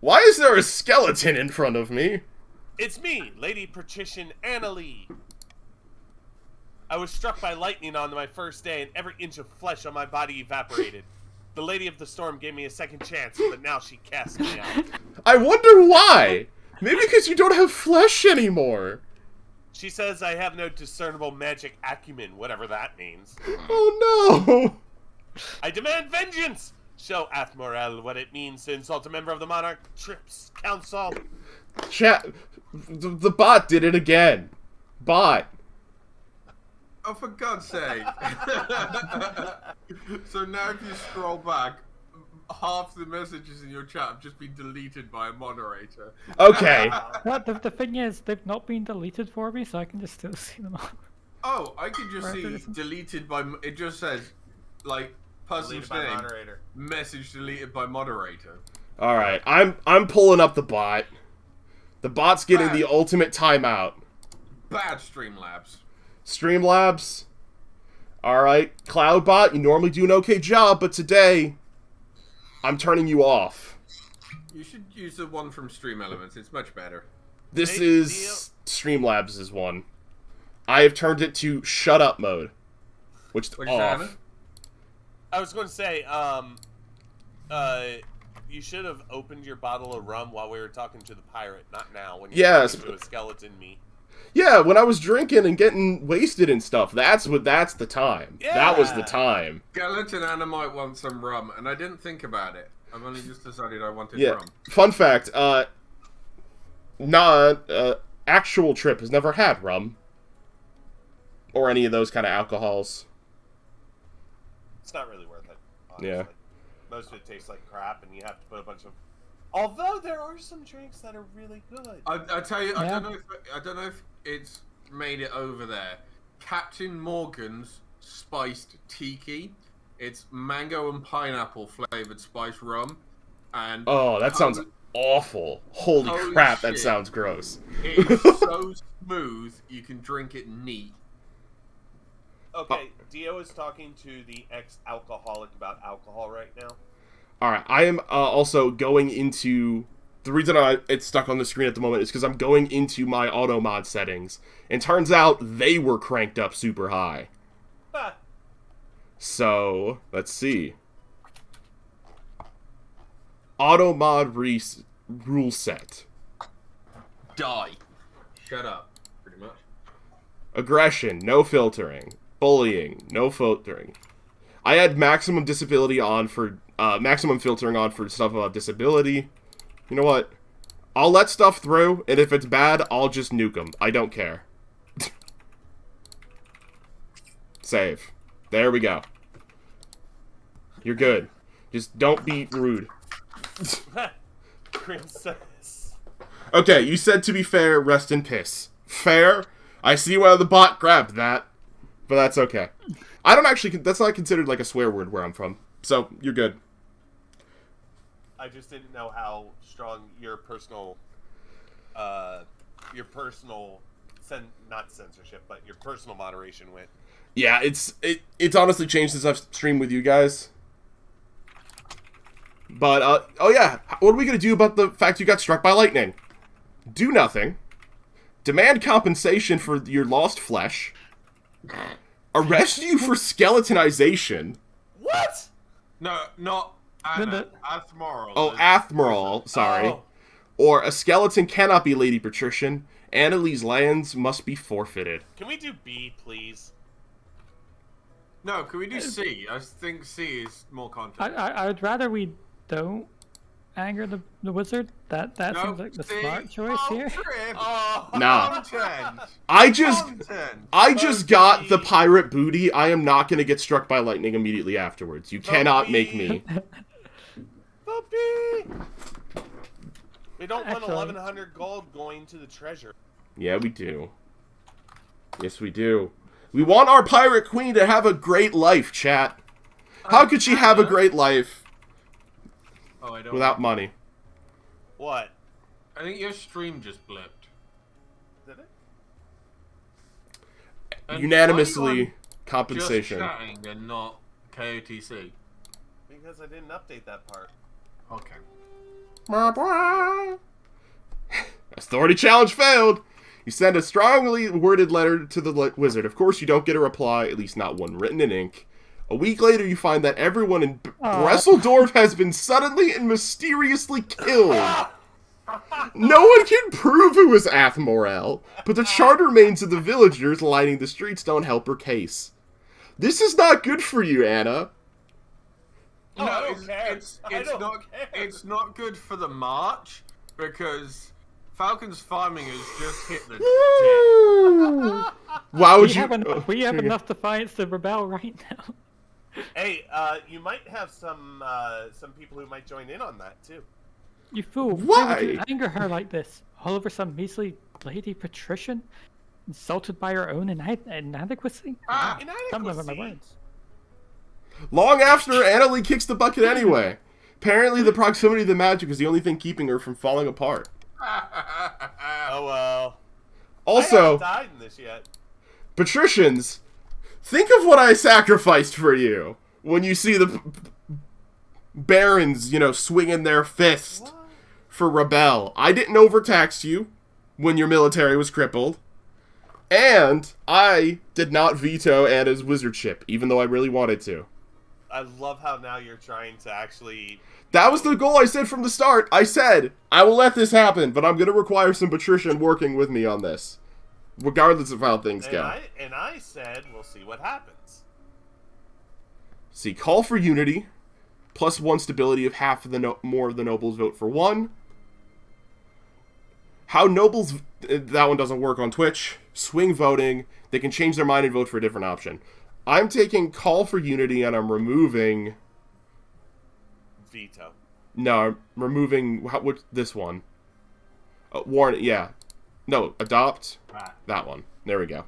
Why is there a skeleton in front of me? It's me, Lady Patrician Anna Lee. I was struck by lightning on my first day, and every inch of flesh on my body evaporated. The Lady of the Storm gave me a second chance, but now she cast me out. I wonder why. Maybe because you don't have flesh anymore. She says I have no discernible magic acumen, whatever that means. Oh no! I demand vengeance! Show Athmorel what it means to insult a member of the Monarch Trips Council. Chat, the bot did it again. Bot. Oh, for God's sake. So now if you scroll back, half the messages in your chat have just been deleted by a moderator. Okay. But the thing is, they've not been deleted for me, so I can just still see them all. Oh, I can just Right, see but it's- deleted by. It just says, like, person's Deleted by name, moderator. message deleted by moderator. All right. I'm pulling up the bot. The bot's getting the ultimate timeout. Bad Streamlabs. Streamlabs. All right, Cloudbot, you normally do an okay job, but today I'm turning you off. You should use the one from Stream Elements. It's much better. This Hey, is Streamlabs' one. I have turned it to shut up mode, which is What'd you say, Anna? off. I was going to say, you should have opened your bottle of rum while we were talking to the pirate, not now when you're Yes. talking to a skeleton me. Yeah, when I was drinking and getting wasted and stuff, that's the time. That was the Yeah. time. Skeleton Anna might want some rum, and I didn't think about it. I've only just decided I wanted Yeah. rum. Fun fact, actual Trip has never had rum. Or any of those kind of alcohols. It's not really worth it, honestly. Yeah. Most of it tastes like crap, and you have to put a bunch of... Although there are some drinks that are really good. I tell you, I Yeah. don't know if it's made it over there. Captain Morgan's spiced tiki. It's mango and pineapple flavored spiced rum, and Oh, that sounds awful. Holy Holy crap, that shit. sounds gross. it's so smooth you can drink it neat. Okay, Dio is talking to the ex-alcoholic about alcohol right now. Alright, I am also going into... The reason it's stuck on the screen at the moment is because I'm going into my auto mod settings. And turns out they were cranked up super high. Ha! So, let's see. Auto mod rule set. Die. Shut up. Pretty much. Aggression, no filtering. Bullying, no filtering. I had maximum disability on for maximum filtering on for stuff about disability. You know what? I'll let stuff through, and if it's bad, I'll just nuke them. I don't care. Save. There we go. You're good. Just don't be rude. Princess. Okay, you said to be fair, rest in piss. Fair? I see why the bot grabbed that, but that's okay. I don't actually, that's not considered like a swear word where I'm from, so you're good. I just didn't know how strong your personal, not censorship, but your personal moderation went. Yeah, it's honestly changed since I've streamed with you guys. But, oh yeah, what are we gonna do about the fact you got struck by lightning? Do nothing. Demand compensation for your lost flesh. Arrest you for skeletonization. What? No, not Anna. No. Athmoral. Oh, Athmoral, sorry. Oh. Or a skeleton cannot be Lady Patrician. Annalie's lands must be forfeited. Can we do B, please? No, can we do C? I think C is more content. I would rather we don't anger the wizard. That No, seems like the C. smart choice here. Trip. Oh. Nah. Content. I just Content. got the pirate booty. I am not gonna get struck by lightning immediately afterwards. You cannot make me. Puppy! We don't want Actually- 1,100 gold going to the treasure. Yeah, we do. Yes, we do. We want our pirate queen to have a great life, chat. How could she have a great life Oh, I don't. without money? What? I think your stream just blipped. Did it? And Unanimously, Just compensation. chatting and not KOTC. Because I didn't update that part. Okay. Authority challenge failed. You send a strongly worded letter to the wizard. Of course, you don't get a reply, at least not one written in ink. A week later, you find that everyone in Bresseldorf has been suddenly and mysteriously killed. No one can prove it was Athmorel, but the charter remains of the villagers lining the streets don't help her case. This is not good for you, Anna. Oh, No, I don't care. I don't not. care. It's not good for the march because Falcon's farming has just hit the deck. Why would We you? have enough. We have enough defiance to rebel right now. Hey, you might have some people who might join in on that too. You fool! Why? would you anger her like this? All over some measly lady patrician, insulted by her own inadequacy? Ah, Come with my Inadequacy. words. Long after, Annalie kicks the bucket anyway. Apparently, the proximity of the magic is the only thing keeping her from falling apart. Oh well. I Also, haven't died in this yet. patricians, think of what I sacrificed for you when you see the barons, swinging their fist What? for rebel. I didn't overtax you when your military was crippled. And I did not veto Anna's wizardship, even though I really wanted to. I love how now you're trying to actually. That was the goal I said from the start. I said, I will let this happen, but I'm going to require some patrician working with me on this. Regardless of how things go. And I said, we'll see what happens. See, call for unity, +1 stability if half of the more of the nobles vote for one. How nobles, that one doesn't work on Twitch. Swing voting, they can change their mind and vote for a different option. I'm taking call for unity and I'm removing... Veto. No, I'm removing this one. Warn, yeah. No, adopt. ah. That one. There we go.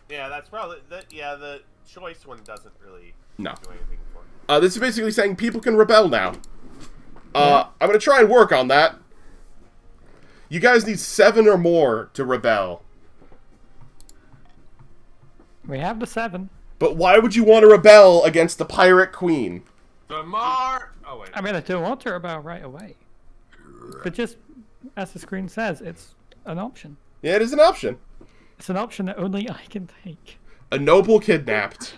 Yeah, that's probably the choice one doesn't really No. do anything for me. This is basically saying people can rebel now. I'm going to try and work on that. You guys need 7 or more to rebel. We have the 7. But why would you want to rebel against the pirate queen? The Mar. Oh wait. I mean, I don't want to rebel right away. But just, as the screen says, it's an option. Yeah, it is an option. It's an option that only I can take. A noble kidnapped.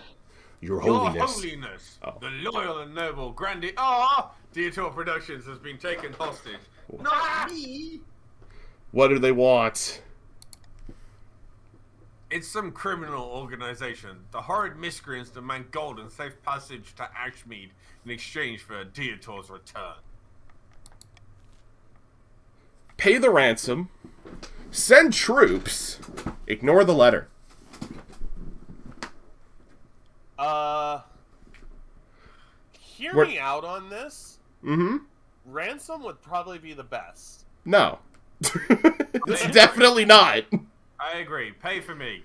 Your Holiness. Your Holiness, Oh. the loyal and noble Grandi. Ah, Deitor Productions has been taken hostage. Not me. What do they want? It's some criminal organization. The horrid miscreants demand gold and safe passage to Ashmead in exchange for Deitor's return. Pay the ransom. Send troops. Ignore the letter. Hear me out on this. Mm-hmm. Ransom would probably be the best. No. It's definitely not. I agree. Pay for me.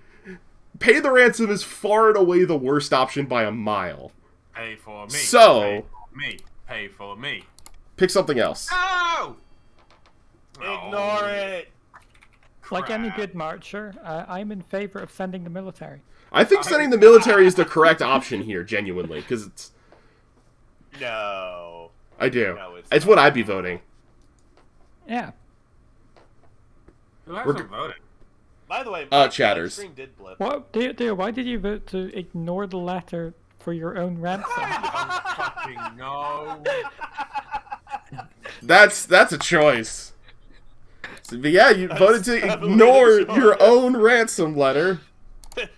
Pay the ransom is far and away the worst option by a mile. Pay for me. So- Pay for me. Pay for me. Pick something else. No! Ignore it. Like any Crap. good marcher, I'm in favor of sending the military. I think sending the military is the correct option here, genuinely, because it's... No. I do. No, it's it's what I'd be voting. Yeah. Who hasn't We're- voted? By the way, my chatters. screen did blip. What, dear, why did you vote to ignore the letter for your own ransom? I don't fucking know. That's a choice. So, but yeah, you voted to definitely ignore a choice. your own ransom letter.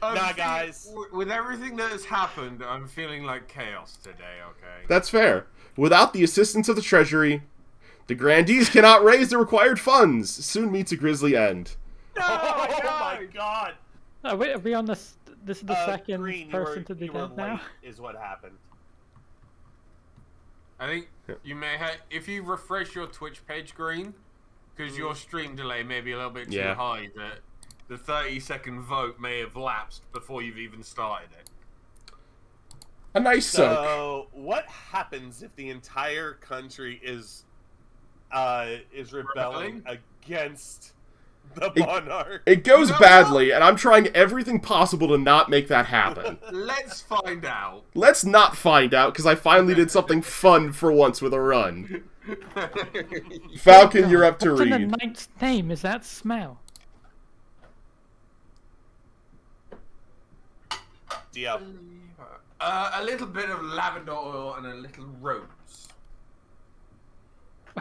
Nah, guys. With everything that has happened, I'm feeling like chaos today, okay? That's fair. Without the assistance of the Treasury, the grandees cannot raise the required funds. Soon meets a grisly end. No, Oh no. my god. Wait, are we on this? This is the second Green, person to be you were dead now? late, is what happened. I think you may have, if you refresh your Twitch page, Green, because your stream delay may be a little bit too Yeah. high, that the 30-second vote may have lapsed before you've even started it. A nice soak. So, what happens if the entire country is rebelling against the monarch? It goes You know badly, and I'm trying everything possible to not make that happen. Let's find out. Let's not find out, because I finally did something fun for once with a run. Falcon, you're up to What's in the read. ninth name is that smell? Dio. A little bit of lavender oil and a little rose.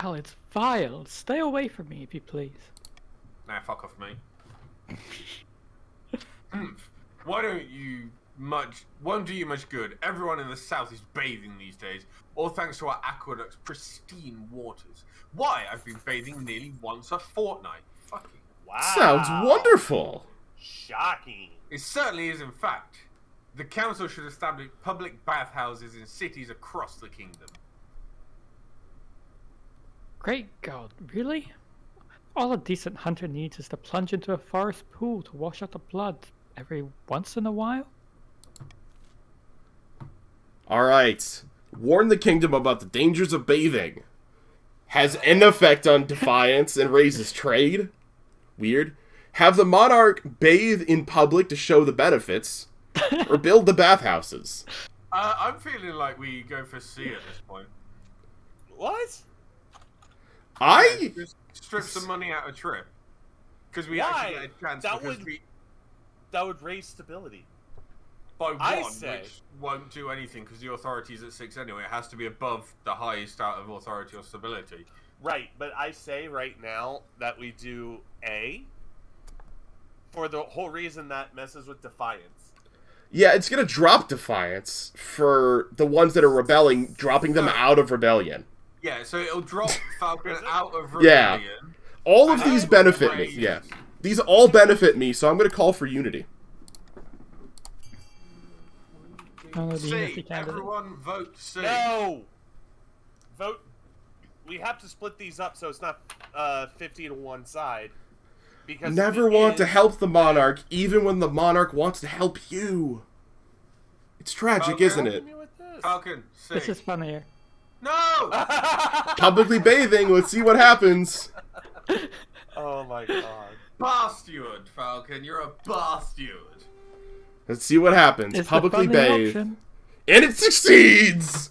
Well, it's vile. Stay away from me, if you please. Nah, fuck off me. Why don't you won't do you much good. Everyone in the south is bathing these days, all thanks to our aqueduct's pristine waters. Why, I've been bathing nearly once a fortnight. Fucking Wow. Sounds wonderful. Shocking. It certainly is, in fact. The council should establish public bathhouses in cities across the kingdom. Great God, really? All a decent hunter needs is to plunge into a forest pool to wash out the blood every once in a while? Alright. Warn the kingdom about the dangers of bathing. Has an effect on defiance and raises trade. Weird. Have the monarch bathe in public to show the benefits. Or build the bathhouses. I'm feeling like we go for C at this point. What? I... Just strip some money out of Trip. Because we Why? actually get a chance That would raise stability. by I one, say- which won't do anything because the authority's at 6 anyway. It has to be above the highest out of authority or stability. Right, but I say right now that we do A for the whole reason that messes with defiance. Yeah, it's gonna drop defiance for the ones that are rebelling, dropping them out of rebellion. Yeah, so it'll drop Falcon out of Yeah. rebellion. All of And these then benefit me, raise- yeah. These all benefit me, so I'm gonna call for unity. Oh, the C. unity candidate. Everyone vote C. No! Vote. We have to split these up so it's not 50 to one side. Because Never it want to is- help the monarch, even when the monarch wants to help you. It's tragic, Okay. isn't it? Help me with this. Falcon, C. This is funnier. No! Publicly bathing, let's see what happens. Oh my god. Bar steward, Falcon. You're a bar steward. Let's see what happens. It's Publicly the funny bathe. option. And it succeeds!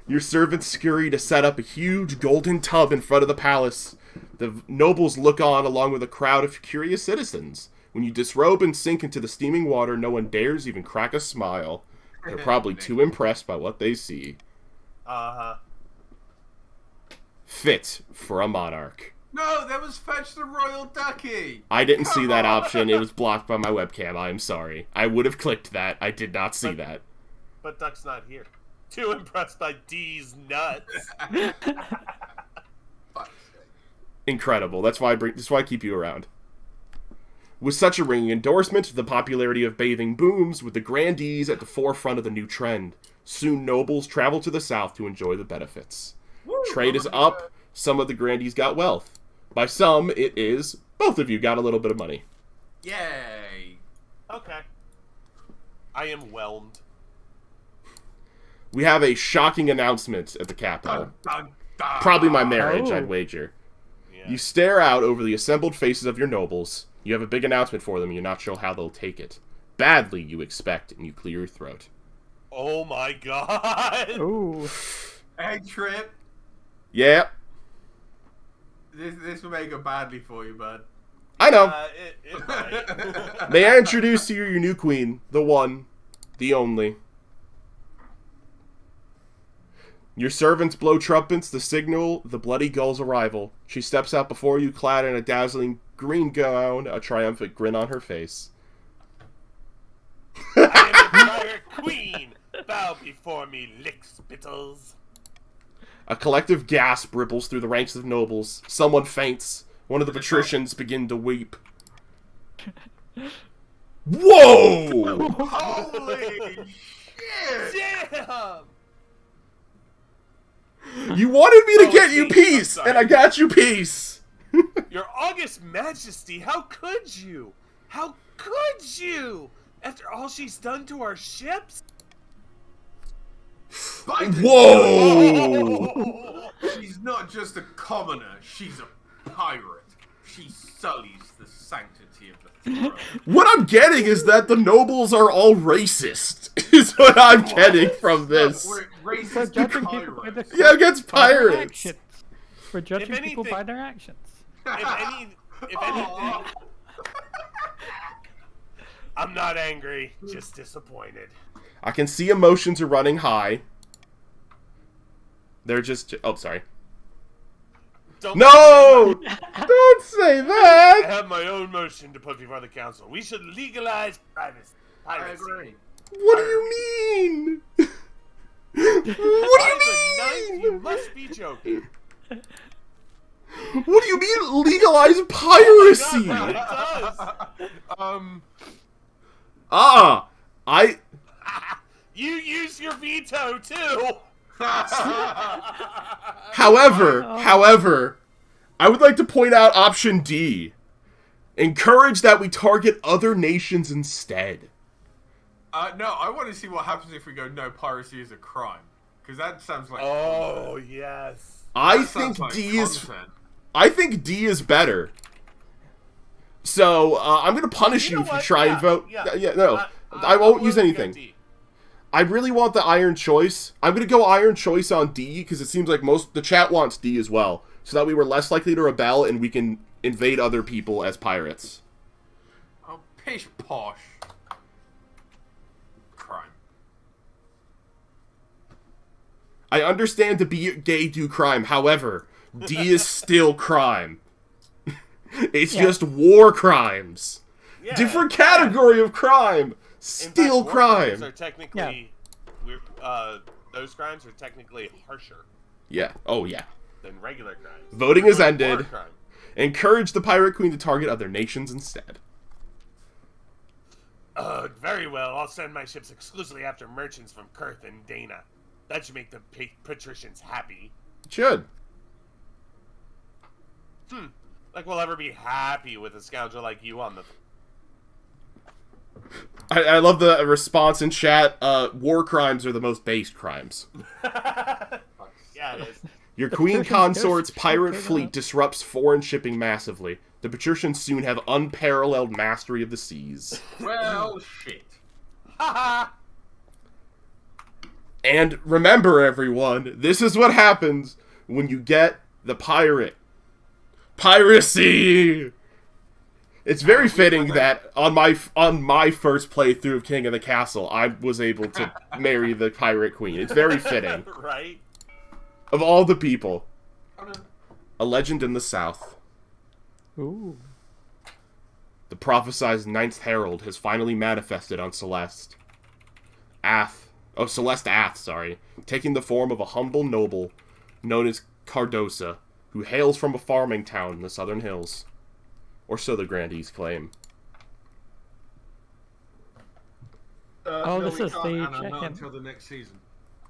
Your servants scurry to set up a huge golden tub in front of the palace. The nobles look on along with a crowd of curious citizens. When you disrobe and sink into the steaming water, no one dares even crack a smile. They're probably too impressed by what they see. Uh-huh. Fit for a monarch. No, there was fetch the royal ducky. I didn't see that option. It was blocked by my webcam. I am sorry. I would have clicked that. I did not see that. But Duck's not here. Too impressed by D's nuts. Incredible. That's why I keep you around. With such a ringing endorsement, the popularity of bathing booms, with the grandees at the forefront of the new trend. Soon nobles travel to the south to enjoy the benefits. Trade is up. Some of the grandees got wealth. By some, it is both of you got a little bit of money. Yay. Okay. I am whelmed. We have a shocking announcement at the capital. Dun, dun. Probably my marriage, Oh. I'd wager. Yeah. You stare out over the assembled faces of your nobles. You have a big announcement for them, and you're not sure how they'll take it. Badly, you expect, and you clear your throat. Oh my god! Ooh. Hey, Trip. Yeah, This will make it badly for you, bud. I know. It might. May I introduce to you your new queen, the one, the only. Your servants blow trumpets to signal the bloody gull's arrival. She steps out before you, clad in a dazzling green gown, a triumphant grin on her face. I am the Fire Queen! Bow before me, lick spittles. A collective gasp ripples through the ranks of nobles. Someone faints. One of the patricians begin to weep. Whoa! Holy shit! Damn! You wanted me to Oh, get you me. peace, I'm sorry. and I got you peace. Your August Majesty, how could you? How could you? After all she's done to our ships? Whoa! She's not just a commoner, she's a pirate. She sullies the sanctity of the throne. What I'm getting is that the nobles are all racist. Is what I'm getting from this. We're We're racist judging people by pirates. their, Yeah, against by their pirates. actions. We're judging people anything- by their actions. If anything, I'm not angry, just disappointed. I can see emotions are running high. They're just... Oh, sorry. Don't No! Don't say I that! have my own motion to put before the council. We should legalize privacy. I Piracy. agree. What do you mean? What do By the you ninth, you mean? must be joking. What do you mean legalize piracy? God, it does. I You use your veto too. However, I would like to point out option D. Encourage that we target other nations instead. No, I want to see what happens if we go no, piracy is a crime. Because that sounds like Oh, yes. I think D is better. So, I'm going to punish you if you try and vote. No. I won't use anything. I really want the iron choice. I'm going to go iron choice on D because it seems like the chat wants D as well. So that we were less likely to rebel and we can invade other people as pirates. Oh, pish posh. Crime. I understand to be gay do crime. However, D is still crime. It's just war crimes. Yeah, Different category of crime. Still in fact, war crime. crimes are technically, those crimes are technically harsher Yeah. Oh, yeah. than regular crimes. Voting is ended. War crime. Encourage the Pirate Queen to target other nations instead. Very well. I'll send my ships exclusively after merchants from Kurth and Dana. That should make the patricians happy. It should. Like we'll ever be happy with a scoundrel like you on the... I love the response in chat. War crimes are the most base crimes. Yeah, it is. Your queen consort's pirate fleet disrupts foreign shipping massively. The patricians soon have unparalleled mastery of the seas. Well, shit. And remember, everyone, this is what happens when you get the pirate. Piracy! It's very fitting that on my first playthrough of King of the Castle, I was able to marry the pirate queen. It's very fitting. Right? Of all the people. A legend in the south. Ooh. The prophesized Ninth Herald has finally manifested on Celeste. Celeste Ath, sorry. Taking the form of a humble noble known as Cardosa, who hails from a farming town in the southern hills. Or so the grandees claim. This is the not check-in. until the next season.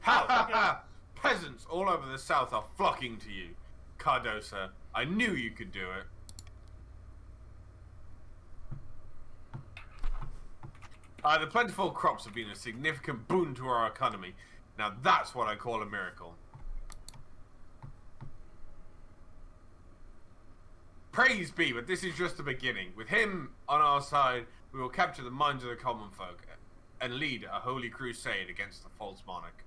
How? Peasants all over the south are flocking to you. Cardosa, I knew you could do it. The plentiful crops have been a significant boon to our economy. Now that's what I call a miracle. Praise be, but this is just the beginning. With him on our side, we will capture the minds of the common folk and lead a holy crusade against the false monarch.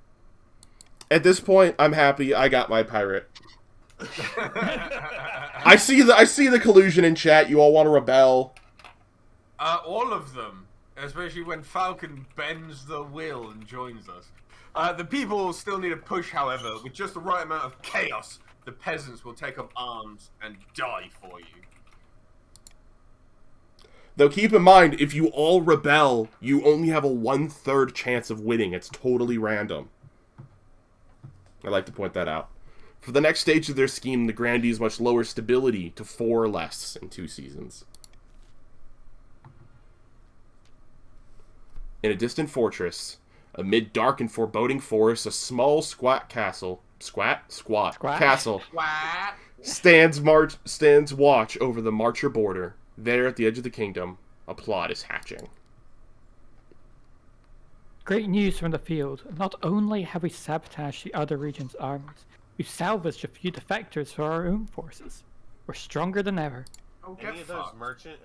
At this point, I'm happy. I got my pirate. I see the collusion in chat. You all want to rebel. All of them, especially when Falcon bends the will and joins us. The people still need a push, however, with just the right amount of chaos. The peasants will take up arms and die for you. Though keep in mind, if you all rebel, you only have a 1/3 chance of winning. It's totally random. I'd like to point that out. For the next stage of their scheme, the grandees much lower stability to 4 or less in 2 seasons. In a distant fortress, amid dark and foreboding forests, a small squat castle... Squat. Castle. Stands watch over the Marcher border. There, at the edge of the kingdom, a plot is hatching. Great news from the field. Not only have we sabotaged the other region's armies, we've salvaged a few defectors for our own forces. We're stronger than ever. Oh, Any of those merchant,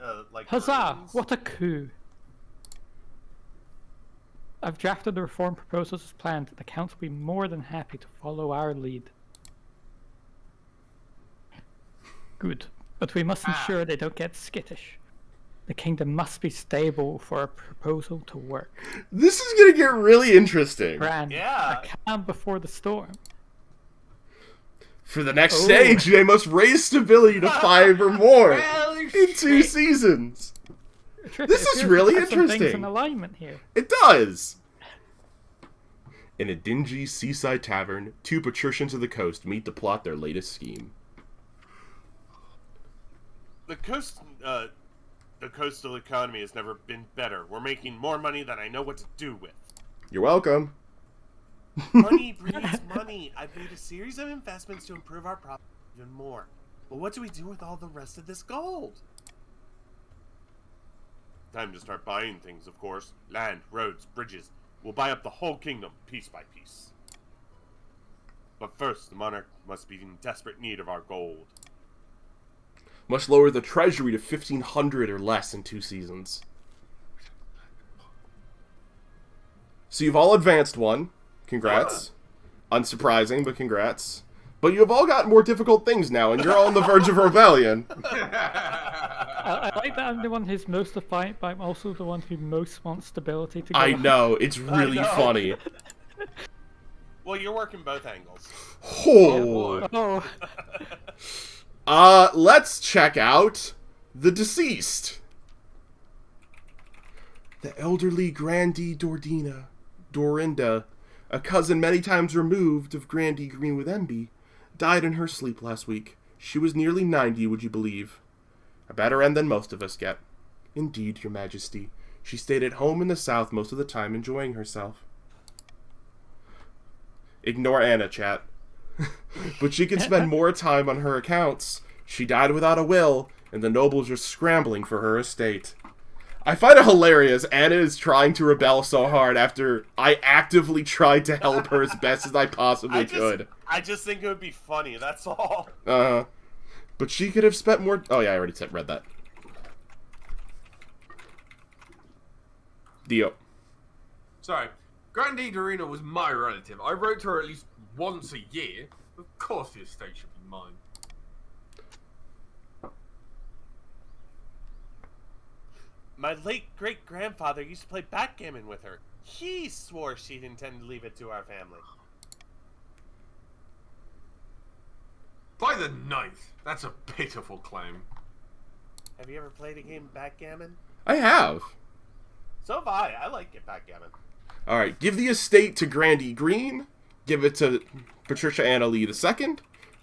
Huzzah! Marines? What a coup! I've drafted the reform proposals as planned. The Council will be more than happy to follow our lead. Good, but we must ensure they don't get skittish. The kingdom must be stable for a proposal to work. This is gonna get really interesting. Grand, Yeah. a calm before the storm. For the next stage, they must raise stability to 5 or more in 2 seasons. This is really interesting. Things in alignment here. It does. In a dingy seaside tavern, 2 patricians of the coast meet to plot their latest scheme. The coastal economy has never been better. We're making more money than I know what to do with. You're welcome. Money breeds money. I've made a series of investments to improve our property even more. But what do we do with all the rest of this gold? Time to start buying things, of course. Land, roads, bridges. We'll buy up the whole kingdom, piece by piece. But first, the monarch must be in desperate need of our gold. Must lower the treasury to 1,500 or less in 2 seasons. So you've all advanced one. Congrats. Unsurprising, but congrats. But you have all got more difficult things now, and you're all on the verge of rebellion. I like that I'm the one who's most defiant, but I'm also the one who most wants stability to go I on. know, it's really know. funny. Well, you're working both angles. Oh. Oh, Let's check out the deceased. The elderly Grandee Dorinda, a cousin many times removed of Grandee Green with Enby, died in her sleep last week. She was nearly 90, would you believe? A better end than most of us get. Indeed, your majesty. She stayed at home in the south most of the time, enjoying herself. Ignore Anna, chat. But she can spend more time on her accounts. She died without a will, and the nobles are scrambling for her estate. I find it hilarious Anna is trying to rebel so hard after I actively tried to help her as best as I possibly could. I just think it would be funny, that's all. But she could have spent more... Oh yeah, I already read that. Dio. Sorry. Grandee Dorina was my relative. I wrote to her at least once a year. Of course the estate should be mine. My late great-grandfather used to play backgammon with her. He swore she'd intend to leave it to our family. By the 9th. That's a pitiful claim. Have you ever played a game of backgammon? I have. So have I. I like it backgammon. Alright, give the estate to Grandee Green, give it to Patricia Anna Lee II,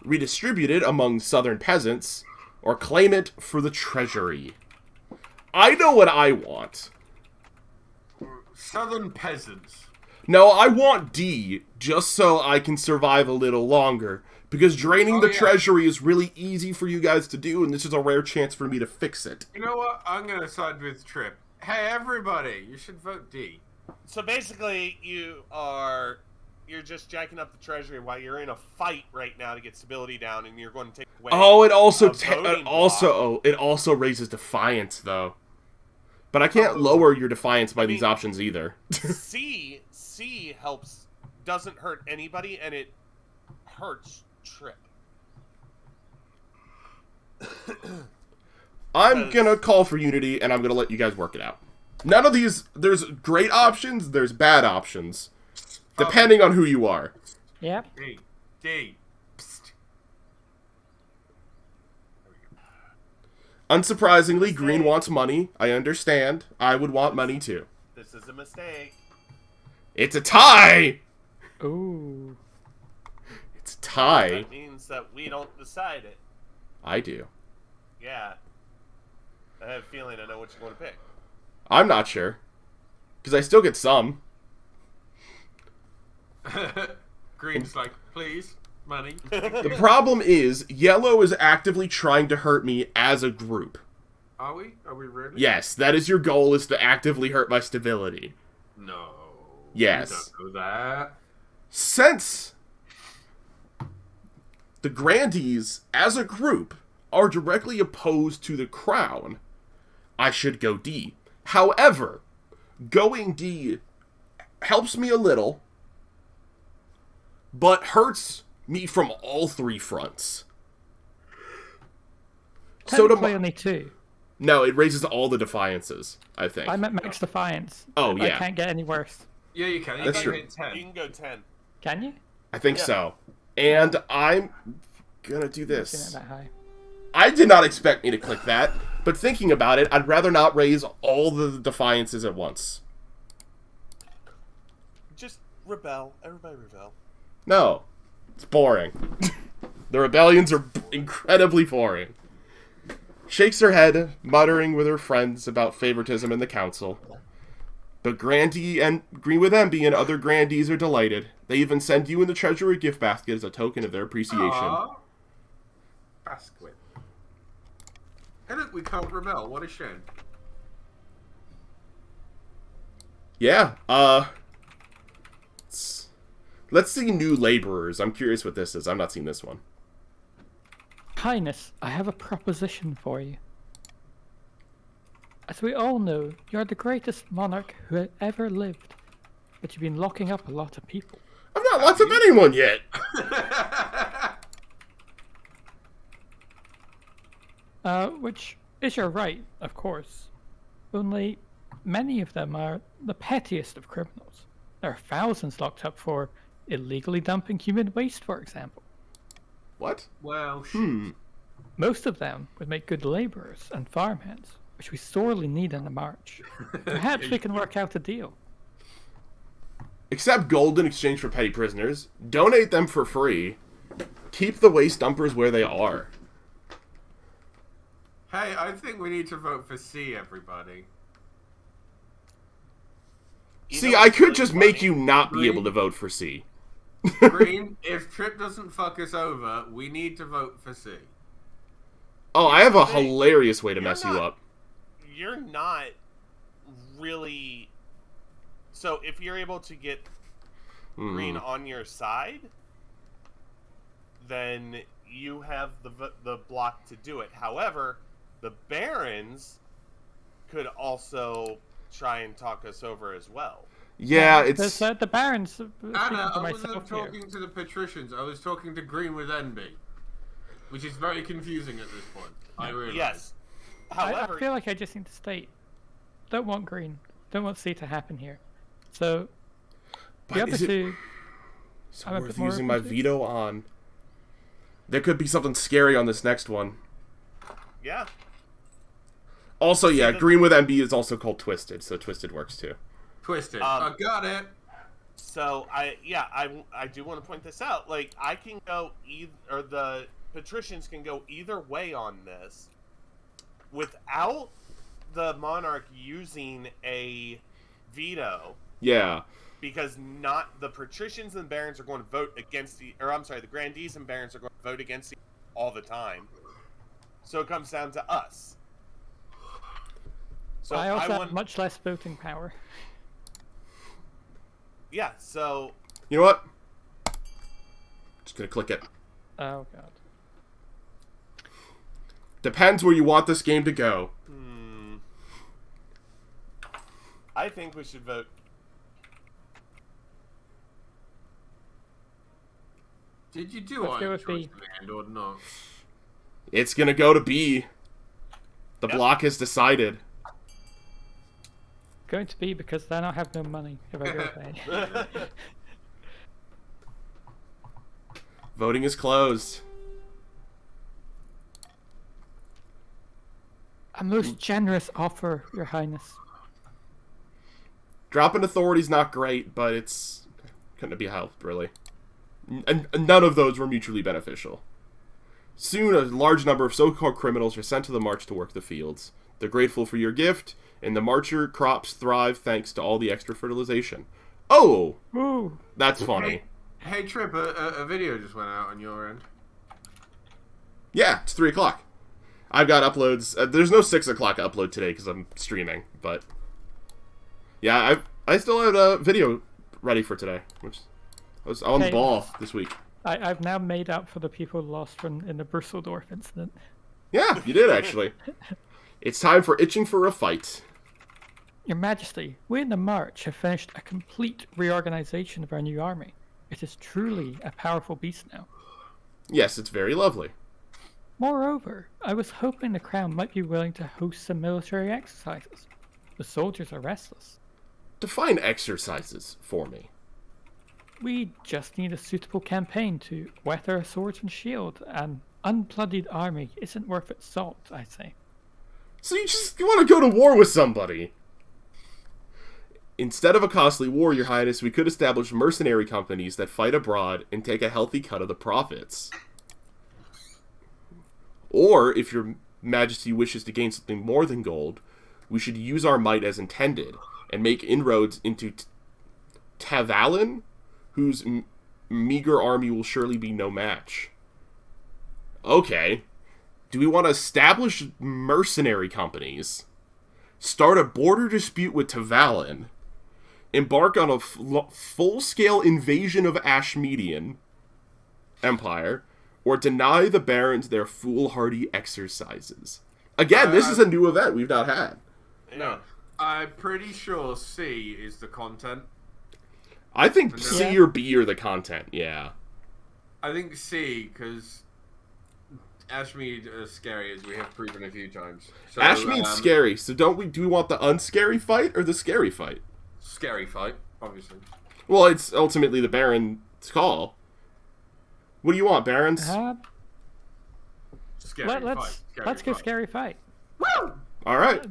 redistribute it among southern peasants, or claim it for the treasury. I know what I want. Southern peasants. No, I want D, just so I can survive a little longer. Because draining the treasury is really easy for you guys to do, and this is a rare chance for me to fix it. You know what? I'm going to side with Trip. Hey, everybody, you should vote D. So basically, you're just jacking up the treasury while you're in a fight right now to get stability down, and you're going to take away. Oh, it also raises defiance though. But I can't lower your defiance by these options either. C doesn't hurt anybody, and it hurts Trip. I'm gonna call for unity, and I'm gonna let you guys work it out. None of these, there's great options, there's bad options. Depending on who you are. Yep. D. Psst. Unsurprisingly, Green wants money. I understand. I would want money too. This is a mistake. It's a tie! Ooh. It's a tie. That means that we don't decide it. I do. Yeah. I have a feeling I know what you're going to pick. I'm not sure. Because I still get some. Green's like, please, money. The problem is, Yellow is actively trying to hurt me as a group. Are we? Are we really? Yes, that is your goal, is to actively hurt my stability. No. Yes. We don't know that. Since the Grandees, as a group, are directly opposed to the crown, I should go D. However, going D helps me a little, but hurts me from all 3 fronts. Technically only 2. No, it raises all the defiances, I think. I'm at max defiance. Oh, yeah. I can't get any worse. Yeah, you can. That's you can true. hit 10. You can go 10. Can you? I think so. And I'm gonna do Isn't this. it that high? I did not expect me to click that, but thinking about it, I'd rather not raise all the defiances at once. Just rebel. Everybody rebel. No. It's boring. The rebellions are incredibly boring. Shakes her head, muttering with her friends about favoritism in the council. The Grandee and Green with Envy and other Grandees are delighted. They even send you and the treasure a gift basket as a token of their appreciation. Aww. Basket. Hey look, we can't rebel. What a shame. Yeah, let's see new laborers. I'm curious what this is. I've not seen this one. Highness, I have a proposition for you. As we all know, you're the greatest monarch who ever lived, but you've been locking up a lot of people. I've not locked up anyone yet. Which is your right, of course. Only many of them are the pettiest of criminals. There are thousands locked up for illegally dumping human waste, for example. What? Well, shit. Most of them would make good laborers and farmhands, which we sorely need in the march. Perhaps we can work out a deal. Accept gold in exchange for petty prisoners. Donate them for free. Keep the waste dumpers where they are. Hey, I think we need to vote for C, everybody. See, I could just make you not be able to vote for C. Green, if Trip doesn't fuck us over, we need to vote for C. Oh, I have a hilarious way to mess you up. You're not really... So, if you're able to get Green on your side, then you have the block to do it. However, the Barons could also try and talk us over as well. Yeah, it's... The Barons... Anna, I wasn't talking to the patricians. I was talking to Green with Envy. Which is very confusing at this point. I realize. Yes. I However... feel like I just need to state, don't want Green. Don't want C to happen here. So, the other two... So worth using my veto on. There could be something scary on this next one. Yeah. Also, yeah, Green with MB is also called Twisted, so Twisted works too. Twisted. I got it. So I do want to point this out. Like, I can go or the patricians can go either way on this without the monarch using a veto. Yeah. Because not the patricians and barons are going to vote against the grandees and barons are going to vote against all the time. So it comes down to us. So I also have much less voting power. Yeah, so... You know what? Just gonna click it. Oh, God. Depends where you want this game to go. I think we should vote. Did you do Let's go Iron with Choice B. Command or not? It's gonna go to B. The block has decided. Going to be because then I'll have no money if I go with A. Voting is closed. A most generous offer, Your Highness. Dropping authority's not great, but it's couldn't be helped, really. And none of those were mutually beneficial. Soon, a large number of so-called criminals are sent to the march to work the fields. They're grateful for your gift, and the marcher crops thrive thanks to all the extra fertilization. Oh! Ooh. That's funny. Hey Trip, a video just went out on your end. Yeah, it's 3 o'clock. I've got uploads. There's no 6 o'clock upload today because I'm streaming, but... Yeah, I still had a video ready for today. Which I was on the ball this week. I've now made up for the people lost in the Brusseldorf incident. Yeah, you did actually. It's time for Itching for a Fight. Your Majesty, we in the March have finished a complete reorganization of our new army. It is truly a powerful beast now. Yes, it's very lovely. Moreover, I was hoping the Crown might be willing to host some military exercises. The soldiers are restless. Define exercises for me. We just need a suitable campaign to whet our swords and shield. An unbloodied army isn't worth its salt, I say. So you want to go to war with somebody? Instead of a costly war, Your Highness, we could establish mercenary companies that fight abroad and take a healthy cut of the profits. Or, if Your Majesty wishes to gain something more than gold, we should use our might as intended. and make inroads into Tavalin, whose meager army will surely be no match. Okay. Do we want to establish mercenary companies, start a border dispute with Tavalin, embark on a full-scale invasion of Ashmedian Empire, or deny the barons their foolhardy exercises? Again, this is a new event we've not had. No. I'm pretty sure C is the content. I think C or B are the content, yeah. I think C, because Ashmead is scary, as we have proven a few times. So, Ashmead's scary, so do we want the unscary fight or the scary fight? Scary fight, obviously. Well, it's ultimately the Baron's call. What do you want, Barons? Scary let's go scary fight. Woo! All right.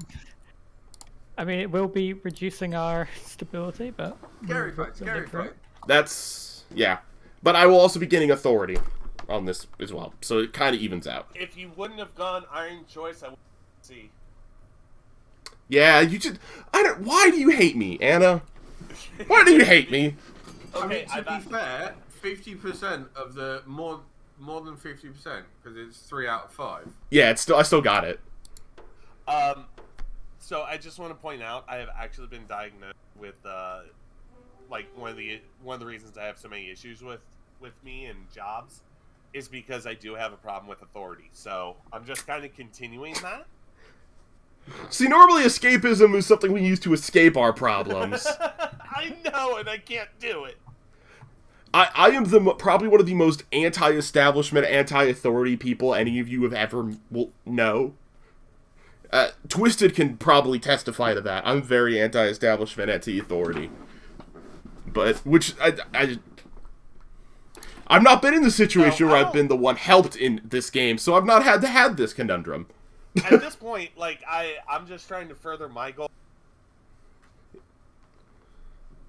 I mean, it will be reducing our stability, but Scary fight. That's yeah. But I will also be getting authority on this as well, so it kind of evens out. If you wouldn't have gone Iron Choice, I would see. Yeah, you just why do you hate me, Anna? Why do you hate me? Okay, I mean, to be fair, 50% of the more than 50%, because it's 3 out of 5. Yeah, I still got it. So I just want to point out, I have actually been diagnosed with like one of the reasons I have so many issues with me and jobs is because I do have a problem with authority. So I'm just kind of continuing that. See, normally escapism is something we use to escape our problems. I know, and I can't do it. I am probably one of the most anti-establishment, anti-authority people any of you have ever will know. Twisted can probably testify to that. I'm very anti-establishment, anti-authority. But, I've not been in the situation where I've been the one helped in this game, so I've not had to have this conundrum. At this point, like, I'm just trying to further my goal.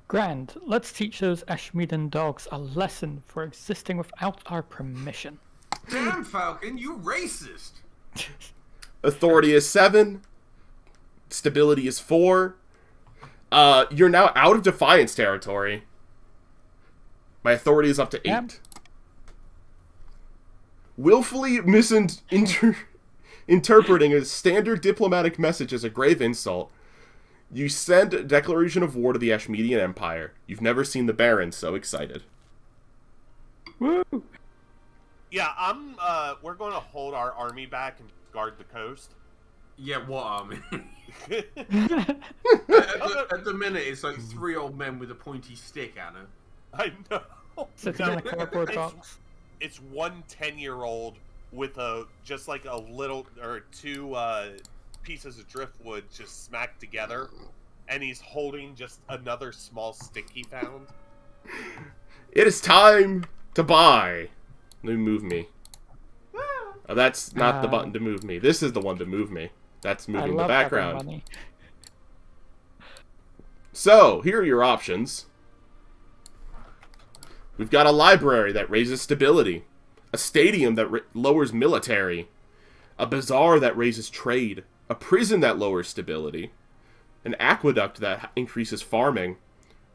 Grand, let's teach those Ashmedan dogs a lesson for existing without our permission. Damn, Falcon, you racist! Authority is 7. Stability is 4. You're now out of Defiance territory. My authority is up to 8. Yep. Willfully interpreting a standard diplomatic message as a grave insult, you send a declaration of war to the Ashmedian Empire. You've never seen the Baron so excited. Woo! Yeah, we're going to hold our army back and guard the coast. Yeah, what army? at the minute, it's like 3 old men with a pointy stick, Anna. I know. Sitting in a cardboard box. It's one 10-year-old with just like a little or 2 pieces of driftwood just smacked together, and he's holding just another small stick he found. It is time to buy. Let me move me. Oh, that's not the button to move me. This is the one to move me. That's moving the background. Money. So, here are your options. We've got a library that raises stability, a stadium that lowers military, a bazaar that raises trade, a prison that lowers stability, an aqueduct that increases farming,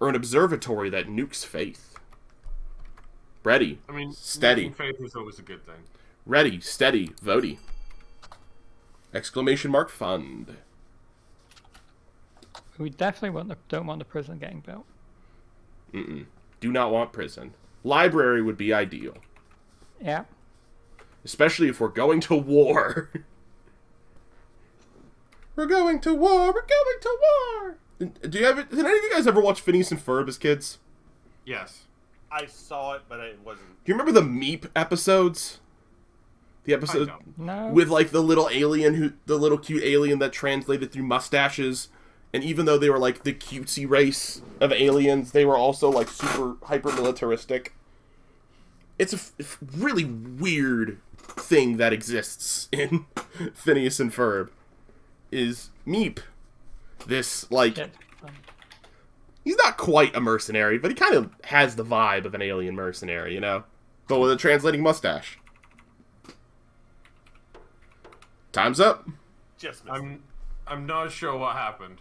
or an observatory that nukes faith. Ready, I mean, steady. Faith is always a good thing. Ready, steady, votey. Exclamation mark fund. We definitely don't want the prison getting built. Do not want prison. Library would be ideal. Yeah. Especially if we're going to war. We're going to war. We're going to war. Did any of you guys ever watch Phineas and Ferb as kids? Yes. I saw it, but it wasn't. Do you remember the Meep episodes? The episode No. with like the little cute alien that translated through mustaches, and even though they were like the cutesy race of aliens, they were also like super hyper militaristic. It's a really weird thing that exists in Phineas and Ferb. Is Meep this like? Yeah. He's not quite a mercenary, but he kind of has the vibe of an alien mercenary, you know? But with a translating mustache. Time's up. Just missed. I'm not sure what happened.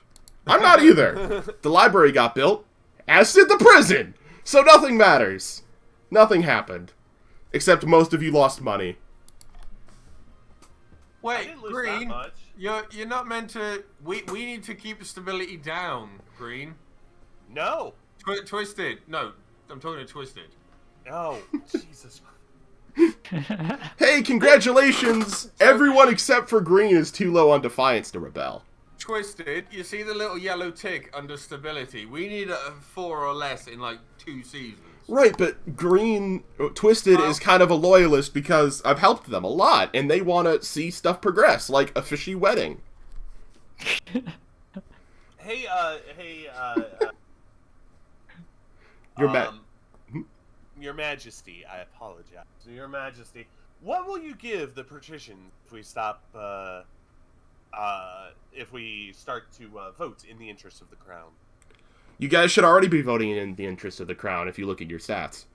I'm not either. The library got built, as did the prison. So nothing matters. Nothing happened. Except most of you lost money. I Wait, didn't lose that Green, much. you're not meant to. We need to keep the stability down, Green. No. Twisted. No, I'm talking to Twisted. No. Jesus Christ. Hey, congratulations! Everyone except for Green is too low on Defiance to rebel. Twisted, you see the little yellow tick under stability? We need a 4 or less in like 2 seasons. Right, but Twisted is kind of a loyalist because I've helped them a lot, and they want to see stuff progress, like a fishy wedding. Hey, Your Majesty, I apologize. Your Majesty, what will you give the patrician if we stop, if we start to vote in the interest of the crown? You guys should already be voting in the interest of the crown if you look at your stats.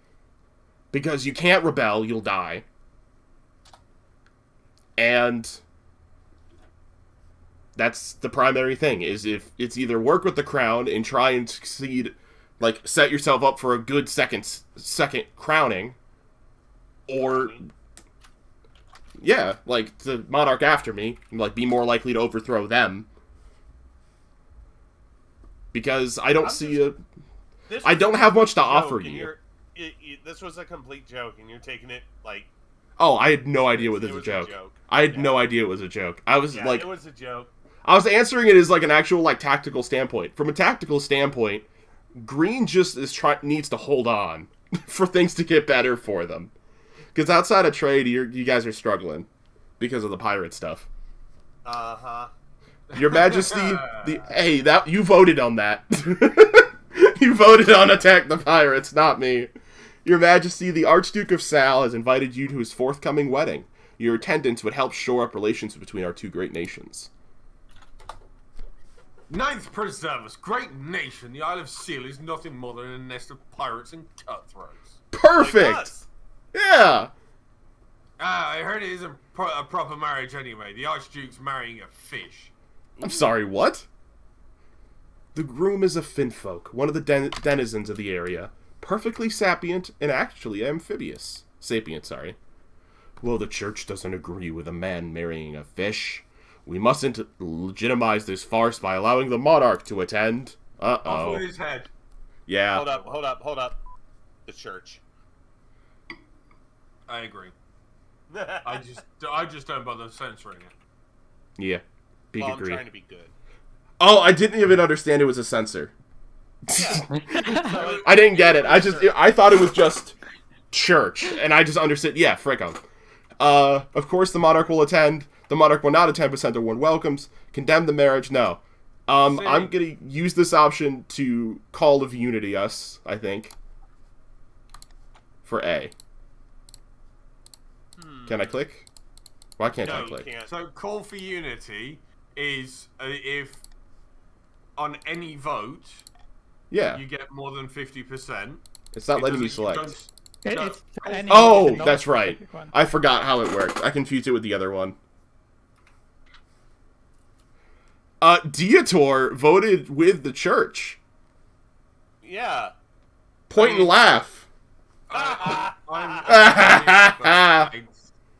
Because you can't rebel, you'll die. And that's the primary thing, is if it's either work with the crown and try and succeed, like set yourself up for a good second crowning, or yeah, like the monarch after me, like be more likely to overthrow them. Because I don't I don't have much to offer you. This was a complete joke, and you're taking it like. Oh, I had no idea it was a joke. I had no idea it was a joke. I was like, it was a joke. I was answering it as like an actual like tactical standpoint. From a tactical standpoint, Green just needs to hold on for things to get better for them. Because outside of trade, you guys are struggling because of the pirate stuff. Your Majesty, that you voted on that. You voted on attack the pirates, not me. Your Majesty, the Archduke of Sal has invited you to his forthcoming wedding. Your attendance would help shore up relations between our two great nations. Ninth Preservus, great nation. The Isle of Seal is nothing more than a nest of pirates and cutthroats. Perfect! Like us. Yeah! I heard it isn't a proper marriage anyway. The Archduke's marrying a fish. I'm sorry, what? The groom is a finfolk, one of the denizens of the area. Perfectly sapient and actually amphibious. Sapient, sorry. Well, the church doesn't agree with a man marrying a fish. We mustn't legitimize this farce by allowing the monarch to attend. Uh-oh. Off with his head. Yeah. Hold up. The church. I agree. I just don't bother censoring it. Yeah. Big I'm agree. trying to be good. Oh, I didn't even understand it was a censor. Yeah. I didn't get it. I thought it was just church, and I just understood. Yeah, frick 'em. Of course, the monarch will attend. The monarch will not attend, but send their warm welcomes. Condemn the marriage? No. I'm gonna use this option to Call of Unity us, I think. For A. Can I click? Why can't I click? You can't. So Call for Unity is if on any vote Yeah. you get more than 50%. It's not letting me doesn't- you select. It's for any Oh, non- that's right. specific one. I forgot how it worked. I confused it with the other one. Dietor voted with the church. Yeah. Point and laugh. I'd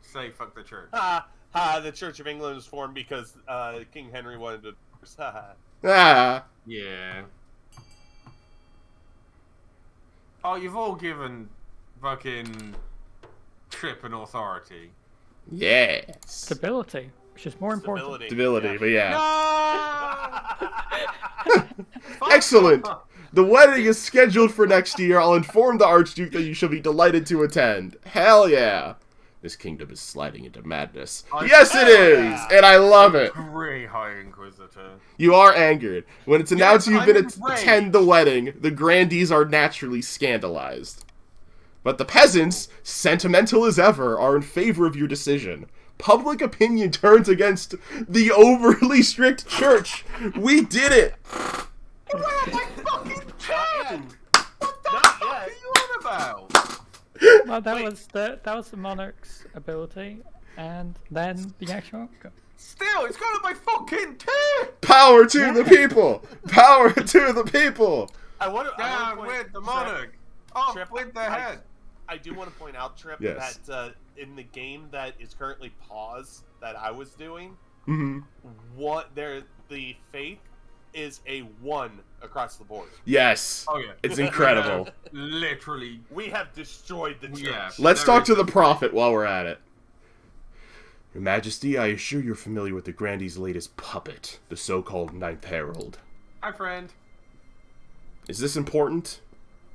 say fuck the church. The Church of England was formed because King Henry wanted to. Ah. Yeah. Oh, you've all given fucking Trip an authority. Yes. Stability, which is more important. Stability, but yeah. No! Excellent. The wedding is scheduled for next year. I'll inform the Archduke that you shall be delighted to attend. Hell yeah. This kingdom is sliding into madness. Yes, it is! And I love it. Great High Inquisitor. You are angered. When it's announced you've been I'm attend the wedding, the grandees are naturally scandalized. But the peasants, sentimental as ever, are in favor of your decision. Public opinion turns against the overly strict church. We did it! You're out of my fucking Not pen! yet. What the Not fuck yet. are you on about? Well, that Wait. was the monarch's ability, and then the actual outcome. Still, it's got my fucking tip! Power to the people! Power to the people! I want to. Down with the monarch! Off Trip, with the head! I do want to point out, Trip, Yes. that in the game that is currently paused that I was doing, Mm-hmm. the faith is a 1 across the board. Yes. Oh, yeah. It's incredible. Literally. We have destroyed the church. Yeah. Let's There talk is to the no- prophet while we're at it. Your Majesty, I assure you're familiar with the Grandee's latest puppet, the so-called Ninth Herald. Hi, friend. Is this important?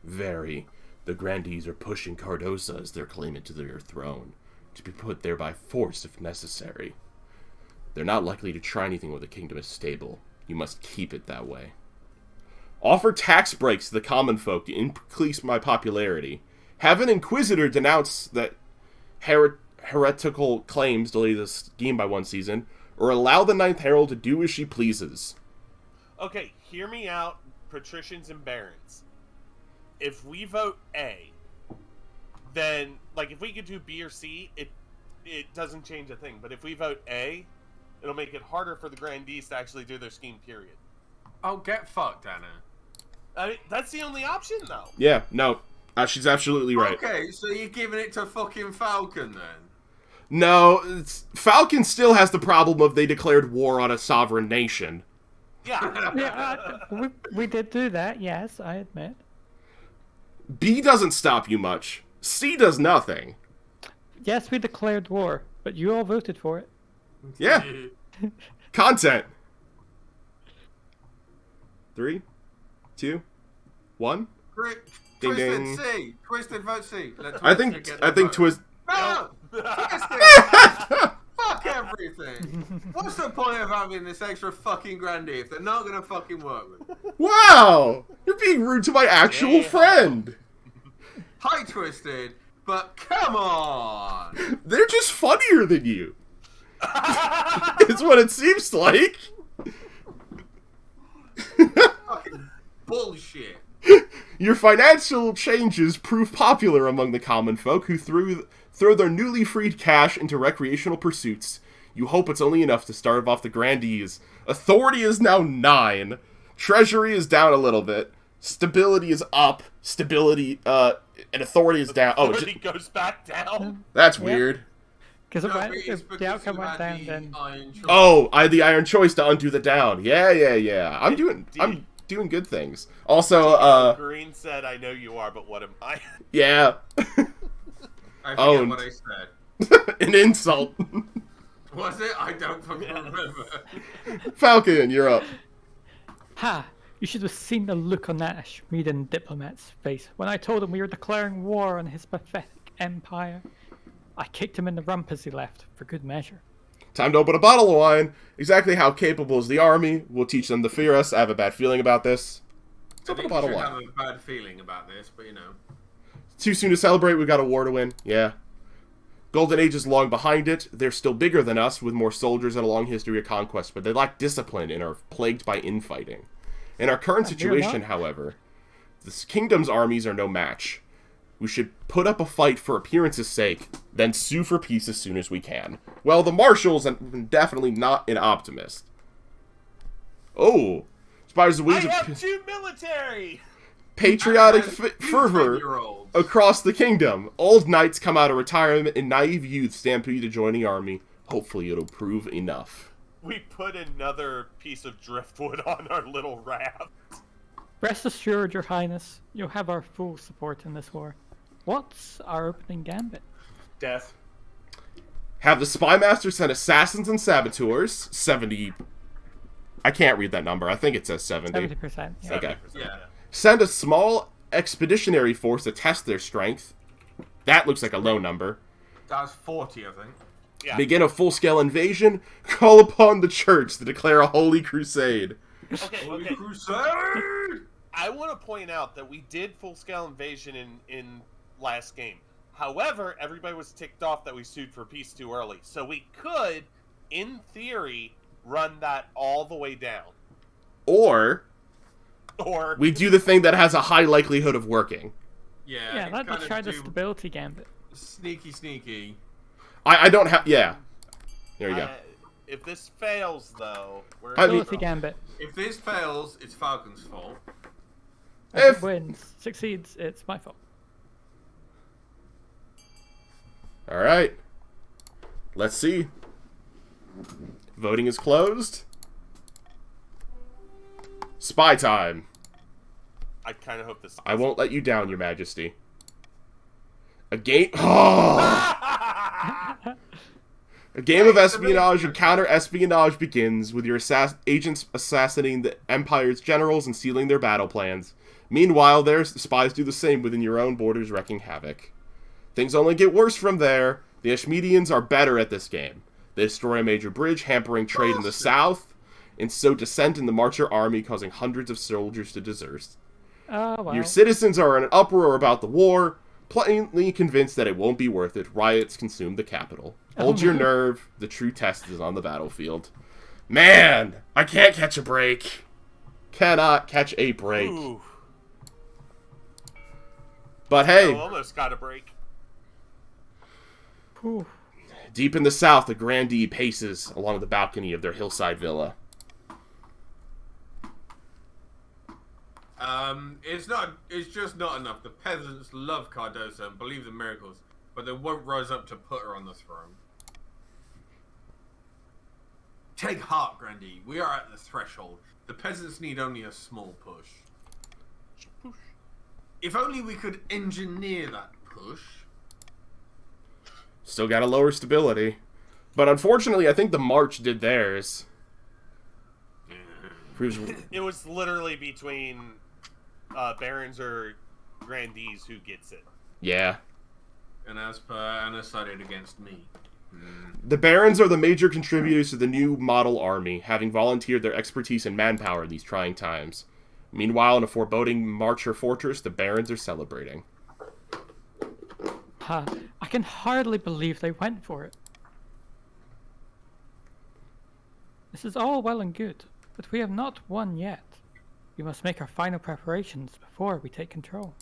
Very. The Grandees are pushing Cardosa as their claimant to their throne, to be put there by force if necessary. They're not likely to try anything when the kingdom is stable. You must keep it that way. Offer tax breaks to the common folk to increase my popularity. Have an inquisitor denounce that heretical claims delay the scheme by 1 season, or allow the Ninth Herald to do as she pleases. Okay, hear me out, patricians and barons. If we vote A, then, like, if we could do B or C, it doesn't change a thing. But if we vote A, it'll make it harder for the grandees to actually do their scheme, period. Oh, get fucked, Anna. I mean, that's the only option, though. Yeah, no, she's absolutely right. Okay, so you're giving it to fucking Falcon, then? No, Falcon still has the problem of they declared war on a sovereign nation. Yeah. Yeah, we did do that. Yes, I admit. B doesn't stop you much. C does nothing. Yes, we declared war, but you all voted for it. Yeah. Content. 3, 2, 1. Ding, Twisted ding. C. Twisted vote C. Let I Twisted get the think vote. Twist. No! Twisted! Fuck everything! What's the point of having this extra fucking grandee if they're not gonna fucking work with it? Wow, you're being rude to my actual Yeah. friend. Hi, Twisted, but come on! They're just funnier than you. It's what it seems like. Fucking bullshit. Your financial changes prove popular among the common folk who throw their newly freed cash into recreational pursuits. You hope it's only enough to start off the grandees. Authority is now 9. Treasury is down a little bit. Stability is up. Stability, and authority is down. Oh, Authority goes back down. that's Yeah. weird. Because No, but it's if because the outcome you went had down, the then iron choice. Oh, I had the iron choice to undo the down. Yeah. I'm doing good things. Also, Green said, "I know you are, but what am I?" yeah. I forget owned. what I said. An insult. Was it? I don't fucking remember. Falcon, you're up. ha! You should have seen the look on that Schmieden diplomat's face when I told him we were declaring war on his pathetic empire. I kicked him in the rump as he left, for good measure. Time to open a bottle of wine. Exactly how capable is the army? We'll teach them to fear us. I have a bad feeling about this. Let's I open a think bottle you of should wine. have a bad feeling about this, but you know. Too soon to celebrate. We've got a war to win. Yeah. Golden Age is long behind it. They're still bigger than us, with more soldiers and a long history of conquest, but they lack discipline and are plagued by infighting. In our current situation, however, this kingdom's armies are no match. We should put up a fight for appearance's sake, then sue for peace as soon as we can. Well, the marshals are definitely not an optimist. Oh, inspires the I wings of have 2 military. patriotic And fervor 10-year-olds. across the kingdom. Old knights come out of retirement and naive youth stampede to join the army. Hopefully it'll prove enough. We put another piece of driftwood on our little raft. Rest assured, Your Highness, you'll have our full support in this war. What's our opening gambit? Death. Have the spymaster send assassins and saboteurs. 70. I can't read that number. I think it says 70. 70%. Yeah. Okay. 70%, Yeah. Send a small expeditionary force to test their strength. That looks like a low number. That's 40, I think. Yeah. Begin a full-scale invasion. Call upon the church to declare a holy crusade. Okay. Holy Crusade! I want to point out that we did full-scale invasion in last game. However, everybody was ticked off that we sued for peace too early. So we could, in theory, run that all the way down. Or Or we do the thing that has a high likelihood of working. Yeah, Yeah, he's let's kinda try the do stability gambit. sneaky. I don't have... Yeah. There you go. If this fails, though, we're I mean- Stability gambit. If this fails, it's Falcon's fault. If If- it wins, succeeds, it's my fault. Alright. Let's see. Voting is closed. Spy time. I kind of hope this. I won't let you down, Your Majesty. A game... Oh! A game of espionage and counter-espionage begins with your agents assassinating the Empire's generals and stealing their battle plans. Meanwhile, their spies do the same within your own borders, wreaking havoc. Things only get worse from there. The Ashmedians are better at this game. They destroy a major bridge, hampering trade in the south, and sow dissent in the Marcher army, causing hundreds of soldiers to desert. Oh, wow. Your citizens are in an uproar about the war, plainly convinced that it won't be worth it. Riots consume the capital. Hold your nerve. The true test is on the battlefield. Man, I can't catch a break. Cannot catch a break. Ooh, But hey, almost got a break. Ooh. deep in the south, the grandee paces along the balcony of their hillside villa. It's just not enough. The peasants love Cardosa and believe in miracles, but they won't rise up to put her on the throne. Take heart, Grandee. We are at the threshold. The peasants need only a small push. If only we could engineer that push. Still got a lower stability. But unfortunately, I think the March did theirs. Proves- It was literally between barons or grandees who gets it. Yeah. And as per Anna sided against me. The Barons are the major contributors to the new model army, having volunteered their expertise and manpower in these trying times. Meanwhile, in a foreboding Marcher fortress, the Barons are celebrating. I can hardly believe they went for it. This is all well and good, but we have not won yet. We must make our final preparations before we take control.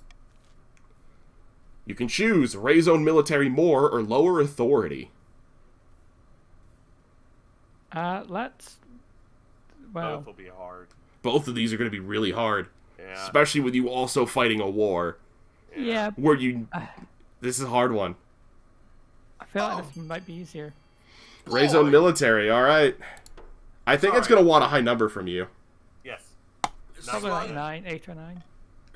You can choose raise own military more or lower authority. Let's... Well, Both will be hard. Both of these are going to be really hard. Yeah. Especially with you also fighting a war. yeah, Where you... This is a hard one. I feel like this might be easier. Raise own military, alright. I think it's going to want a high number from you. Yes. Probably like Nine. 8 or 9.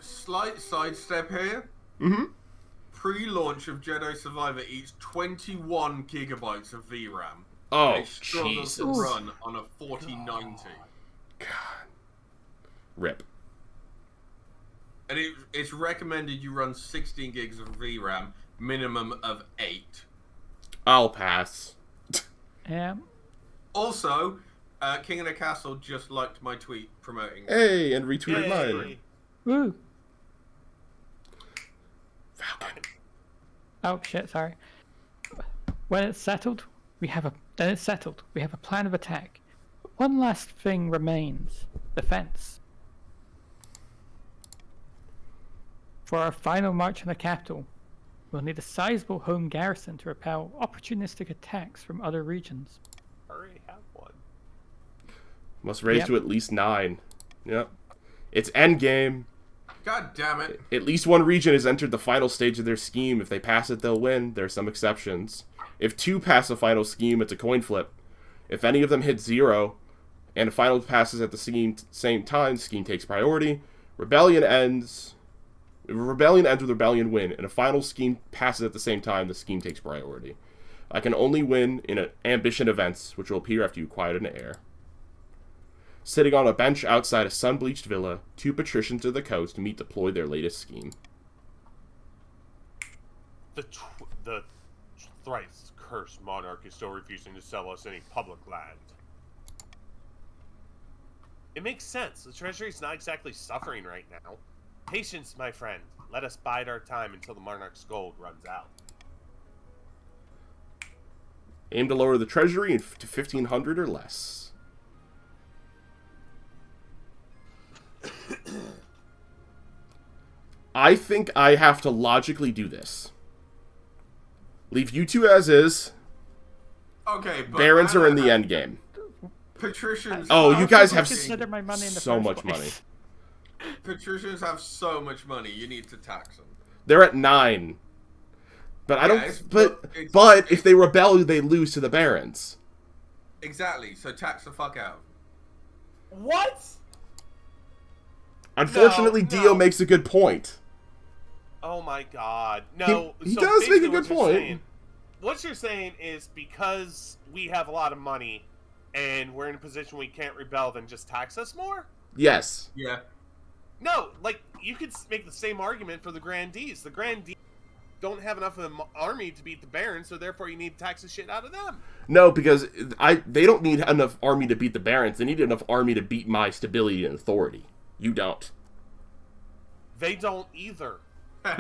Slight sidestep here. Mm-hmm. Pre-launch of Jedi Survivor eats 21 gigabytes of VRAM. Oh, They struggle Jesus. to run on a 4090. Rip. And it's recommended you run 16 gigs of VRAM, minimum of 8. I'll pass. Yeah. Also, King of the Castle just liked my tweet promoting. Hey, and retweeted Yay. mine. Woo! Falcon. Oh shit, sorry. When it's settled, we have a plan of attack. One last thing remains: defense. For our final march on the capital, we'll need a sizable home garrison to repel opportunistic attacks from other regions. I already have one. Must raise Yep. to at least 9. Yep. It's endgame. God damn it. At least one region has entered the final stage of their scheme. If they pass it, they'll win. There are some exceptions. If 2 pass the final scheme, it's a coin flip. If any of them hit 0, and a final passes at the same time, the scheme takes priority. Rebellion ends with rebellion win, and a final scheme passes at the same time, the scheme takes priority. I can only win in ambition events, which will appear after you quiet an air. Sitting on a bench outside a sun-bleached villa, 2 patricians of the coast meet to deploy their latest scheme. The thrice cursed monarch is still refusing to sell us any public land. It makes sense. The treasury's not exactly suffering right now. Patience, my friend. Let us bide our time until the monarch's gold runs out. Aim to lower the treasury to 1,500 or less. I think I have to logically do this. Leave you two as is. Okay, but Barons are in the end game. Patricians. Oh, you guys have consider my money in the so first much place. money. Patricians have so much money. You need to tax them. They're at 9. But I Yeah, don't. But if they rebel, they lose to the barons. Exactly. So tax the fuck out. What? Unfortunately, No. Dio makes a good point. Oh my god. No. He so does make a basically good what you're point. saying- what you're saying is because we have a lot of money and we're in a position we can't rebel, then just tax us more? Yes. Yeah. No, like, you could make the same argument for the Grandees. The Grandees don't have enough of an army to beat the Barons, so therefore you need to tax the shit out of them. No, because they don't need enough army to beat the barons. They need enough army to beat my stability and authority. You don't. They don't either. Yeah,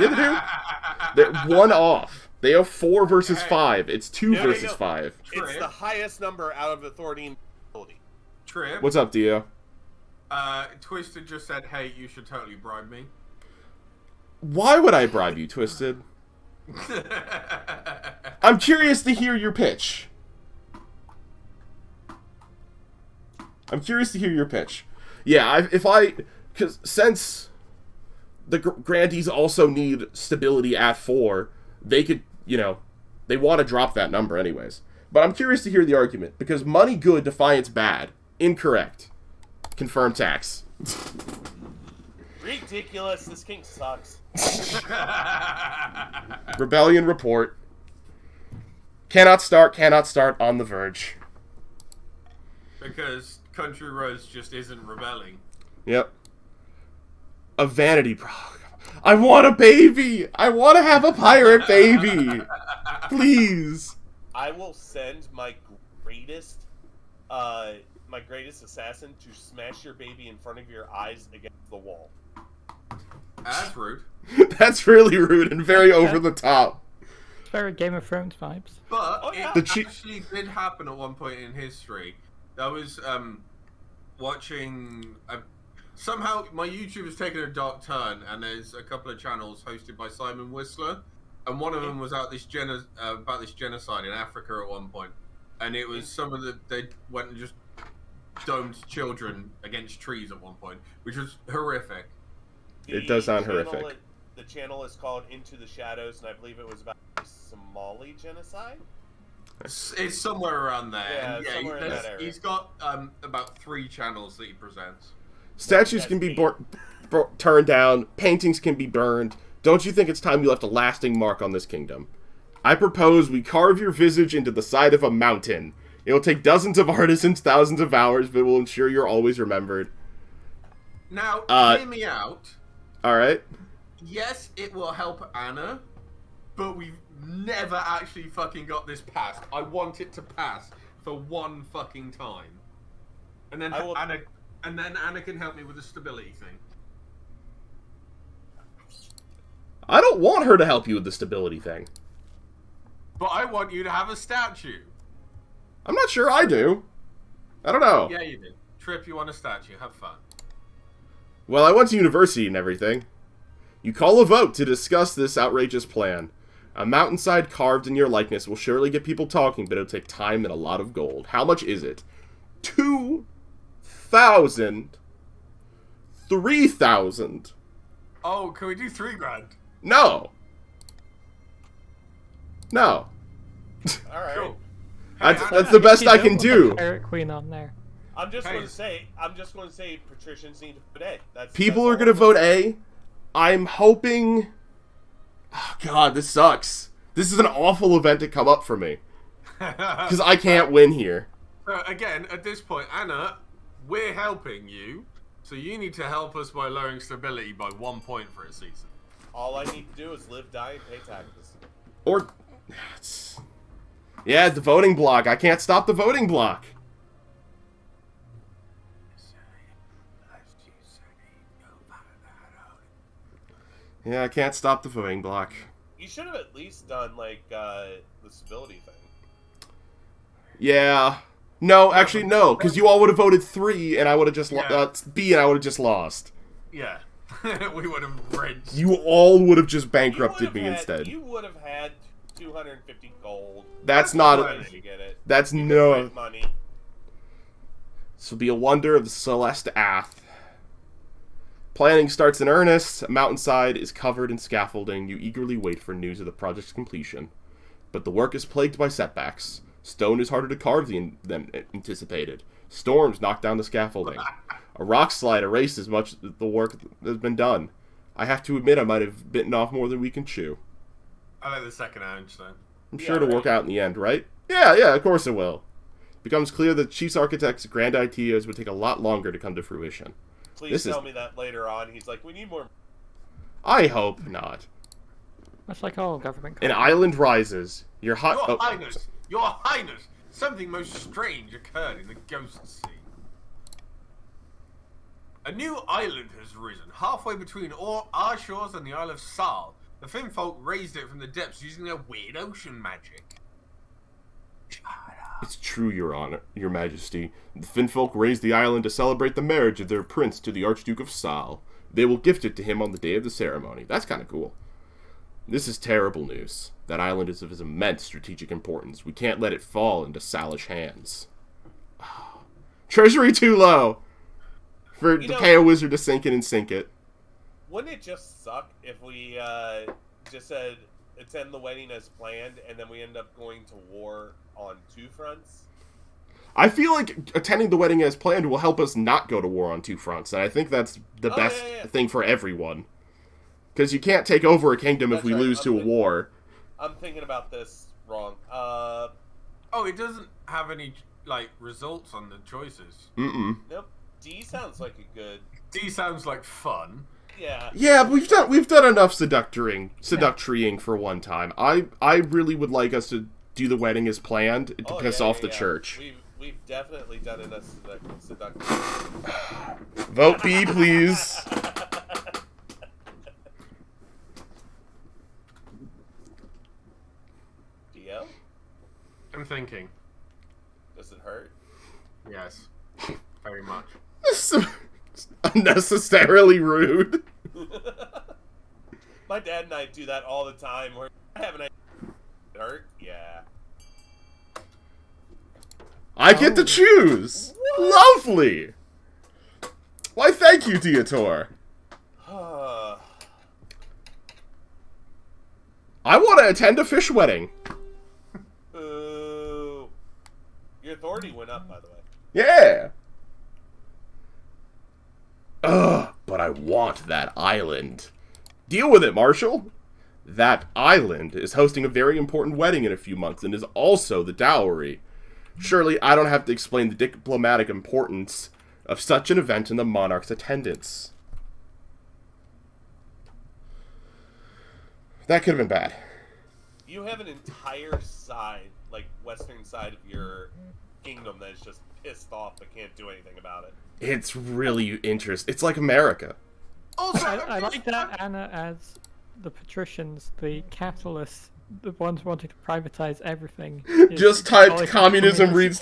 they do. They're one off. They have 4 versus Hey. 5. It's 2 No, no, versus no. 5. It's Trip. the highest number out of authority and ability. Trip. What's up, Dio? Twisted just said, "Hey, you should totally bribe me." Why would I bribe you, Twisted? I'm curious to hear your pitch. Yeah, because since the Grandees also need stability at 4, they could, they want to drop that number anyways. But I'm curious to hear the argument, because money good, defiance bad. Incorrect. Confirm tax. Ridiculous. This king sucks. Rebellion report. Cannot start on the verge. Because Country Roads just isn't rebelling. Yep. A vanity prog. I want a baby! I want to have a pirate baby! Please! I will send my greatest assassin to smash your baby in front of your eyes against the wall. That's rude. That's really rude and very over the top. It's very Game of Thrones vibes. But Oh, yeah. it actually did happen at one point in history. I was watching. Somehow my YouTube has taken a dark turn, and there's a couple of channels hosted by Simon Whistler, and one of them was about this genocide in Africa at one point, and it was they went and just domed children against trees at one point, which was horrific. It does sound channel- horrific. The channel is called Into the Shadows, and I believe it was about the Somali genocide. It's somewhere around there. Yeah, And somewhere in that area. he's got about 3 channels that he presents. Statues can be turned down. Paintings can be burned. Don't you think it's time you left a lasting mark on this kingdom? I propose we carve your visage into the side of a mountain. It will take dozens of artisans, thousands of hours, but it will ensure you're always remembered. Now, hear me out. Alright? Yes, it will help Anna, but we've never actually fucking got this passed. I want it to pass for one fucking time. And then Anna can help me with the stability thing. I don't want her to help you with the stability thing. But I want you to have a statue. I'm not sure I do. I don't know. Yeah, you do. Trip, you want a statue. Have fun. Well, I went to university and everything. You call a vote to discuss this outrageous plan. A mountainside carved in your likeness will surely get people talking, but it'll take time and a lot of gold. How much is it? 2,000. 3,000. Oh, can we do $3,000? No. No. All right. Cool. That's the best I can do. Pirate Queen on there. I'm just Hey. going to say patricians need to vote A. People are going to vote A. I'm hoping... Oh, God, this sucks. This is an awful event to come up for me. Because I can't win here. So again, at this point, Anna, we're helping you, so you need to help us by lowering stability by 1 point for a season. All I need to do is live, die, and pay taxes. Or... Yeah, the voting block. I can't stop the voting block. Yeah, I can't stop the voting block. You should have at least done, the stability thing. Yeah. No, actually, no, because you all would have voted 3, and I would have just Yeah. B, and I would have just lost. Yeah. We would have rinsed. You all would have just bankrupted me instead. You would have had 250 gold. That's not. Otherwise you get it. That's You no. could print money. This will be a wonder of the Celeste Ath. Planning starts in earnest. A mountainside is covered in scaffolding. You eagerly wait for news of the project's completion. But the work is plagued by setbacks. Stone is harder to carve than anticipated. Storms knock down the scaffolding. A rock slide erases much of the work that has been done. I have to admit I might have bitten off more than we can chew. I like the second ounce, though. I'm sure it'll work out in the end, right? Yeah, of course it will. It becomes clear that Chief's architect's grand ideas would take a lot longer to come to fruition. Please tell me that later on. He's like, we need more. I hope not. That's like all government. An island rises. Your Highness, something most strange occurred in the Ghost Sea. A new island has risen, halfway between our shores and the Isle of Sal. The Finfolk raised it from the depths using their weird ocean magic. It's true, Your Majesty. The Finfolk raised the island to celebrate the marriage of their prince to the Archduke of Sal. They will gift it to him on the day of the ceremony. That's kind of cool. This is terrible news. That island is of immense strategic importance. We can't let it fall into Salish hands. Treasury too low to pay a wizard to sink it and sink it. Wouldn't it just suck if we just said attend the wedding as planned, and then we end up going to war on two fronts? I feel like attending the wedding as planned will help us not go to war on two fronts, and I think that's the best thing for everyone. Because you can't take over a kingdom if we lose to a war. I'm thinking about this wrong. It doesn't have any results on the choices. Nope. D sounds like a good. D sounds like fun. Yeah. Yeah, but we've done enough seductorying for one time. I really would like us to do the wedding as planned to piss off the church. We've definitely done enough seductory. Vote B, please. Dio? I'm thinking. Does it hurt? Yes. Very much. This is unnecessarily rude. My dad and I do that all the time. We're having a hurt? Yeah. I get to choose. What? Lovely. Why, thank you, Dietor. I want to attend a fish wedding. Ooh. Your authority went up, by the way. Yeah. But I want that island. Deal with it, Marshal. That island is hosting a very important wedding in a few months and is also the dowry. Surely I don't have to explain the diplomatic importance of such an event in the monarch's attendance. That could have been bad. You have an entire side, western side of your kingdom that is just pissed off but can't do anything about it. It's really interesting. It's like America. Also, I like that Anna as the patricians, the capitalists, the ones wanting to privatize everything. Just typed communism reigns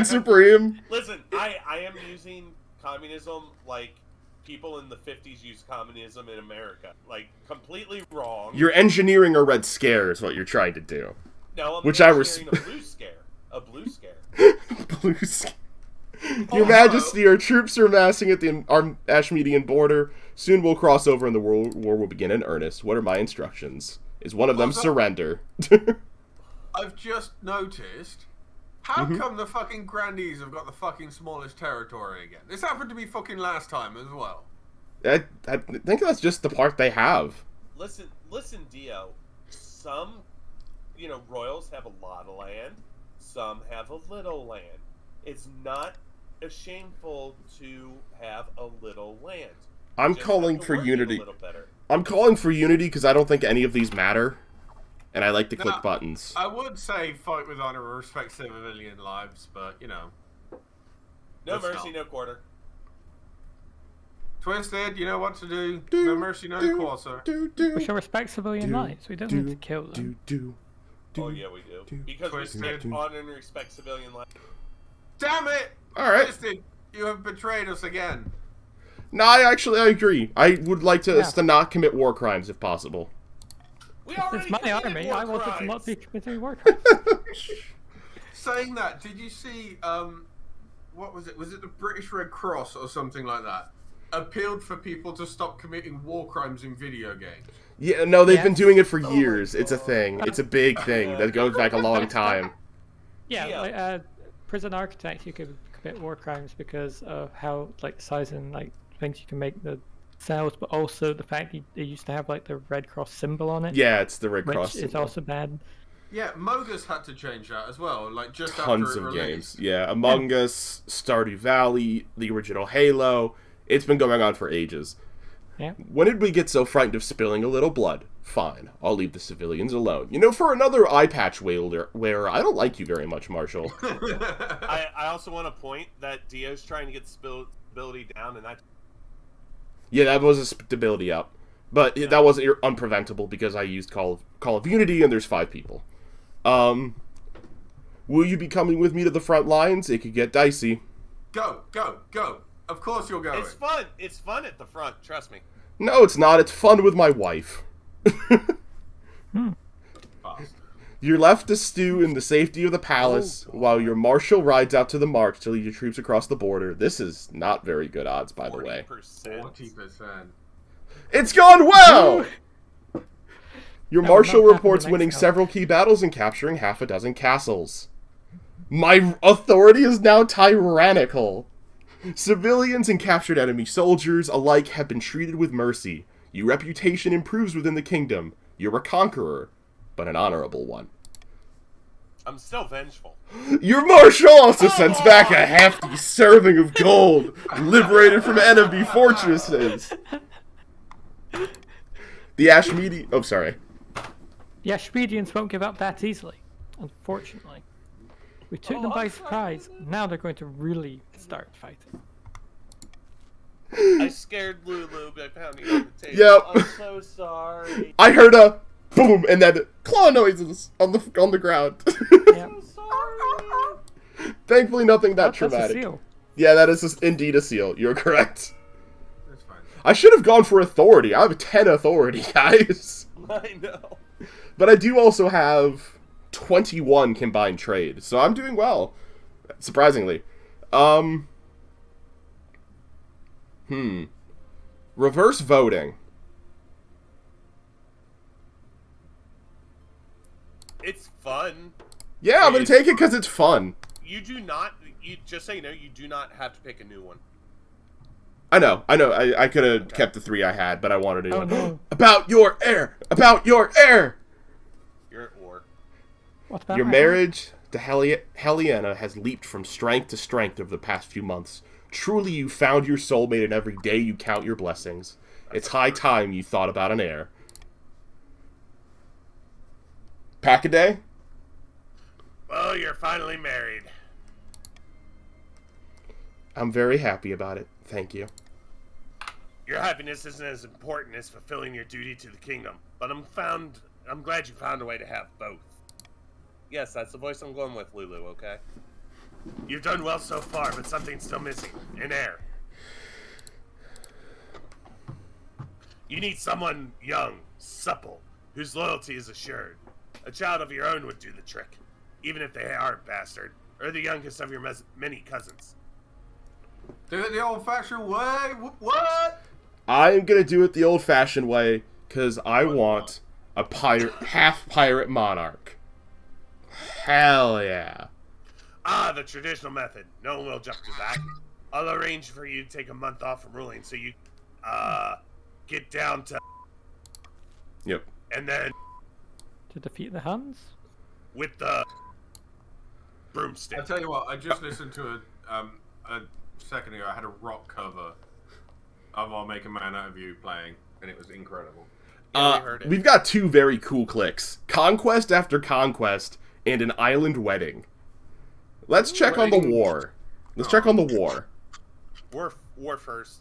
supreme. Listen, I am using communism like people in the 50s used communism in America. Completely wrong. You're engineering a red scare is what you're trying to do. No, I'm engineering a blue scare. A blue scare. Blue scare. Your Majesty, our troops are amassing at the Ashmedian border. Soon we'll cross over and the war will begin in earnest. What are my instructions? Is one of them surrender? I've just noticed. How come the fucking grandees have got the fucking smallest territory again? This happened to me fucking last time as well. I think that's just the part they have. Listen, Dio. Some, royals have a lot of land. Some have a little land. It's not shameful to have a little land. I'm calling for unity. I'm calling for unity because I don't think any of these matter, and I like to click buttons. I would say fight with honor or respect civilian lives, but no mercy, no quarter. Twisted, you know what to do. No mercy, no quarter. We shall respect civilian lives. We don't need to kill them. Oh yeah, we do. Because respect, honor, and respect civilian life. Damn it! All right. Twisted, you have betrayed us again. No, I agree. I would like to, us to not commit war crimes if possible. We already It's my committed army. war I wanted to crimes. not be committing war crimes. Saying that, did you see, what was it? Was it the British Red Cross or something like that? Appealed for people to stop committing war crimes in video games. Yeah, no, they've been Yes. doing it for years. It's a thing. It's a big thing that goes back a long time. Yeah, like prison architect, you could commit war crimes because of how like the size and like things you can make the cells, but also the fact they used to have like the Red Cross symbol on it. Yeah, it's the Red which Cross is symbol. also bad. Yeah, Mogus had to change that as well. Like just Tons after it of released. games. Yeah, Among Us, Stardew Valley, the original Halo. It's been going on for ages. Yeah. When did we get so frightened of spilling a little blood? Fine, I'll leave the civilians alone. You know, for another eye patch wearer, I don't like you very much, Marshall. I also want to point that Dio's trying to get stability down, and that Yeah, that was a stability up. But that was unpreventable because I used Call of Unity and there's 5 people. Will you be coming with me to the front lines? It could get dicey. Go, go, go. Of course you're going. it's fun. It's fun at the front. Trust me. No, it's not. It's fun with my wife. Fast. You're left to stew in the safety of the palace while your marshal rides out to the march to lead your troops across the border. This is not very good odds, by the way. 40%. 40%. It's gone well! Your That marshal will not happen reports the next winning time. several key battles and capturing half a dozen castles. My authority is now tyrannical. Civilians and captured enemy soldiers alike have been treated with mercy. Your reputation improves within the kingdom. You're a conqueror, but an honorable one. I'm still vengeful. Your marshal also sends back a hefty serving of gold liberated from enemy fortresses. The Ashmedi... Oh, sorry. The Ashmedians won't give up that easily, unfortunately. We took them by surprise. Now they're going to really start fighting. I scared Lulu by pounding on the table. Yep. I'm so sorry. I heard a boom and then claw noises on the ground. Yeah. Sorry. Thankfully, nothing that That's a traumatic. seal. Yeah, that is indeed a seal. You're correct. That's fine. I should have gone for authority. I have 10 authority, guys. I know. But I do also have 21 combined trade, so I'm doing well. Surprisingly. Reverse voting. It's fun. Yeah, I'm gonna take it because it's fun. You do not. You just so you know, you do not have to pick a new one. I know. I could have kept the 3 I had, but I wanted to do Oh one. no. About your heir! About your heir! You're at war. What about Your my marriage to Helena has leaped from strength to strength over the past few months. Truly, you found your soulmate, and every day you count your blessings. It's high time you thought about an heir. Pack a day? Oh, you're finally married. I'm very happy about it. Thank you. Your happiness isn't as important as fulfilling your duty to the kingdom, but I'm glad you found a way to have both. Yes, that's the voice I'm going with, Lulu, okay? You've done well so far, but something's still missing. An heir. You need someone young, supple, whose loyalty is assured. A child of your own would do the trick, even if they are a bastard, or the youngest of your many cousins. Do it the old-fashioned way. What? I'm gonna do it the old-fashioned way, because I want a half-pirate monarch. Hell yeah. Ah, the traditional method. No one will jump to that. I'll arrange for you to take a month off from ruling so you, get down to... Yep. And then, to defeat the Huns? with the broomstick. I tell you what, I just listened to a second ago. I had a rock cover of "I'll Make a Man Out of You" playing, and it was incredible. Yeah, we heard it. We've got 2 very cool clicks. Conquest after conquest, and an island wedding. Let's check on the Wedding. war. Let's check on the war. War first.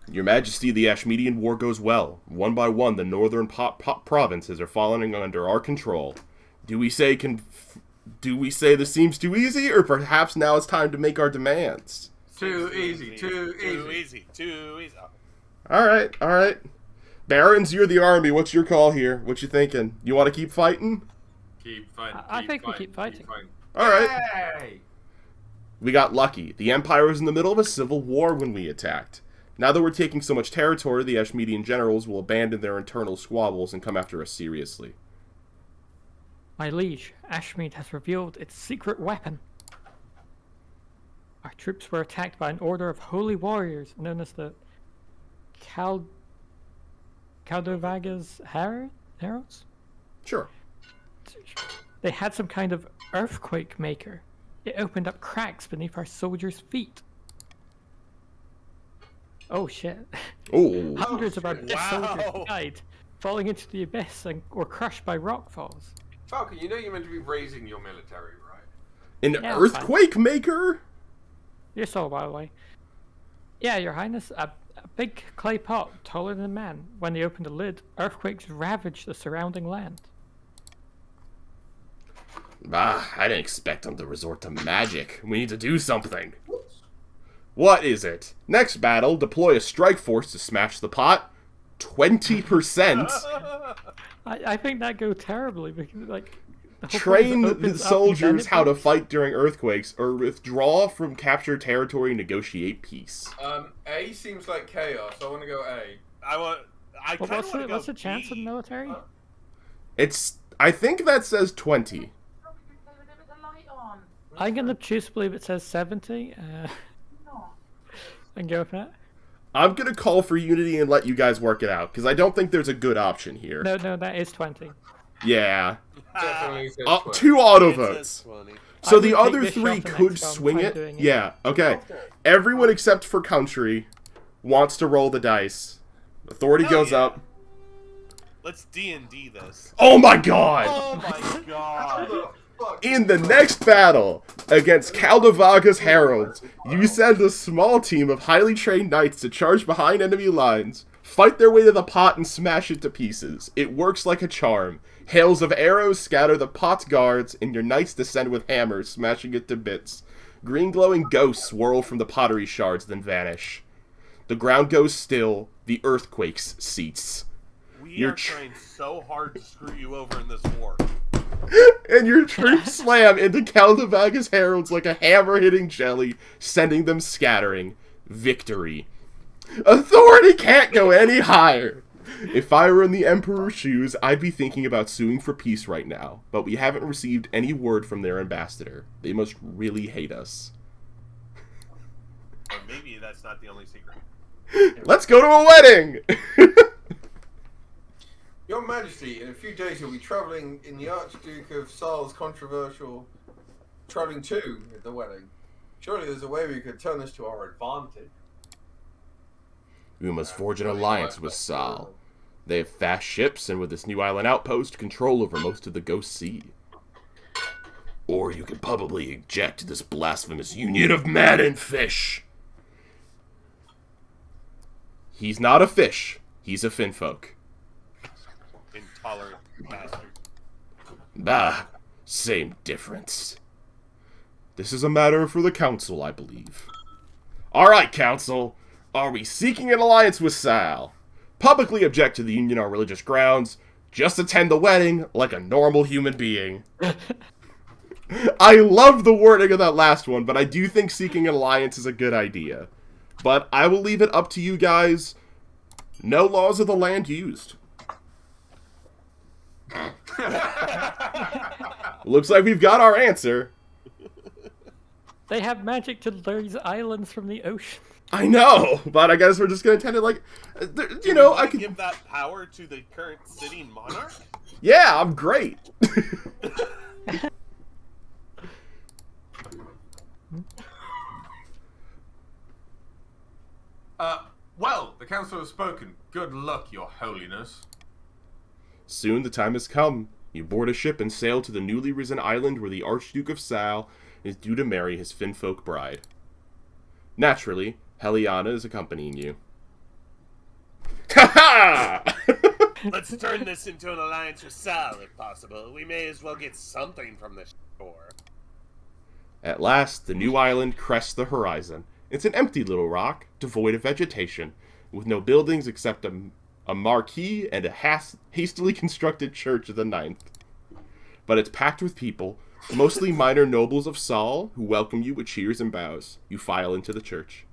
Your Majesty, the Ashmedian War goes well. One by one, the northern provinces are falling under our control. Do we say this seems too easy, or perhaps now it's time to make our demands? Too easy. Too easy. Oh. All right. Barons, you're the army. What's your call here? What you thinking? You want to keep fighting? Keep fighting. I think we keep fighting. All right. Yay! We got lucky. The Empire was in the middle of a civil war when we attacked. Now that we're taking so much territory, the Ashmedian generals will abandon their internal squabbles and come after us seriously. My liege, Ashmead has revealed its secret weapon. Our troops were attacked by an order of holy warriors known as the Caldovaga's Heralds? Sure. They had some kind of earthquake maker. It opened up cracks beneath our soldiers' feet. Oh shit. Oh. Hundreds of our best Wow. soldiers died, falling into the abyss or crushed by rock falls. Falcon, you know you're meant to be raising your military, right? An Yeah, earthquake maker? You're so by the way. Yeah, your highness, a big clay pot taller than a man. When they opened the lid, earthquakes ravaged the surrounding land. Ah, I didn't expect them to resort to magic. We need to do something. What is it? Next battle, deploy a strike force to smash the pot. 20%. I think that go terribly because like the whole Train place the opens up and then soldiers it how to breaks. fight during earthquakes, or withdraw from captured territory and negotiate peace. A seems like chaos. I want to go A. I Well, kind of what's the chance of the military? I think that says 20. I'm gonna choose to believe it says 70. And go with that. I'm gonna call for unity and let you guys work it out, because I don't think there's a good option here. No, that is 20. Yeah. Definitely says 20. 2 auto It says votes. 20. So I the would take other this 3 shot the could next time swing I'm it. doing it. Yeah, okay. Everyone except for country wants to roll the dice. Authority Hell goes yeah. up. Let's D&D this. Oh my god! Oh my god. In the next battle against Caldovaga's heralds, you send a small team of highly trained knights to charge behind enemy lines, fight their way to the pot and smash it to pieces. It works like a charm. Hails of arrows scatter the pot's guards, and your knights descend with hammers, smashing it to bits. Green glowing ghosts swirl from the pottery shards, then vanish. The ground goes still, the earthquakes cease. We You're are trying so hard to screw you over in this war. And your troops slam into Caldovaga's heralds like a hammer hitting jelly, sending them scattering. Victory. Authority can't go any higher. If I were in the Emperor's shoes, I'd be thinking about suing for peace right now, but we haven't received any word from their ambassador. They must really hate us. Or maybe that's not the only secret. Let's go to a wedding! Your Majesty, in a few days you'll be travelling in the Archduke of Sal's controversial travelling to the wedding. Surely there's a way we could turn this to our advantage. We must forge an alliance with Sal. They have fast ships, and with this new island outpost, control over most of the Ghost Sea. Or you could probably eject this blasphemous union of man and fish. He's not a fish. He's a finfolk. Intolerant bastard. Bah, same difference. This is a matter for the council, I believe. Alright, council. Are we seeking an alliance with Sal? Publicly object to the union on religious grounds. Just attend the wedding like a normal human being. I love the wording of that last one, but I do think seeking an alliance is a good idea. But I will leave it up to you guys. No laws of the land used. Looks like we've got our answer. They have magic to raise islands from the ocean. I know, but I guess we're just gonna tend to like, you know, I could. give that power to the current sitting monarch. Yeah, I'm great. Well, the council has spoken. Good luck, your holiness. Soon the time has come. You board a ship and sail to the newly risen island where the Archduke of Sal is due to marry his Finfolk bride. Naturally, Heliana is accompanying you. Ha ha! Let's turn this into an alliance with Sal, if possible. We may as well get something from this shore. At last, the new island crests the horizon. It's an empty little rock, devoid of vegetation, with no buildings except a marquee and a hastily constructed church of the ninth. But it's packed with people, mostly minor nobles of Saul, who welcome you with cheers and bows. You file into the church.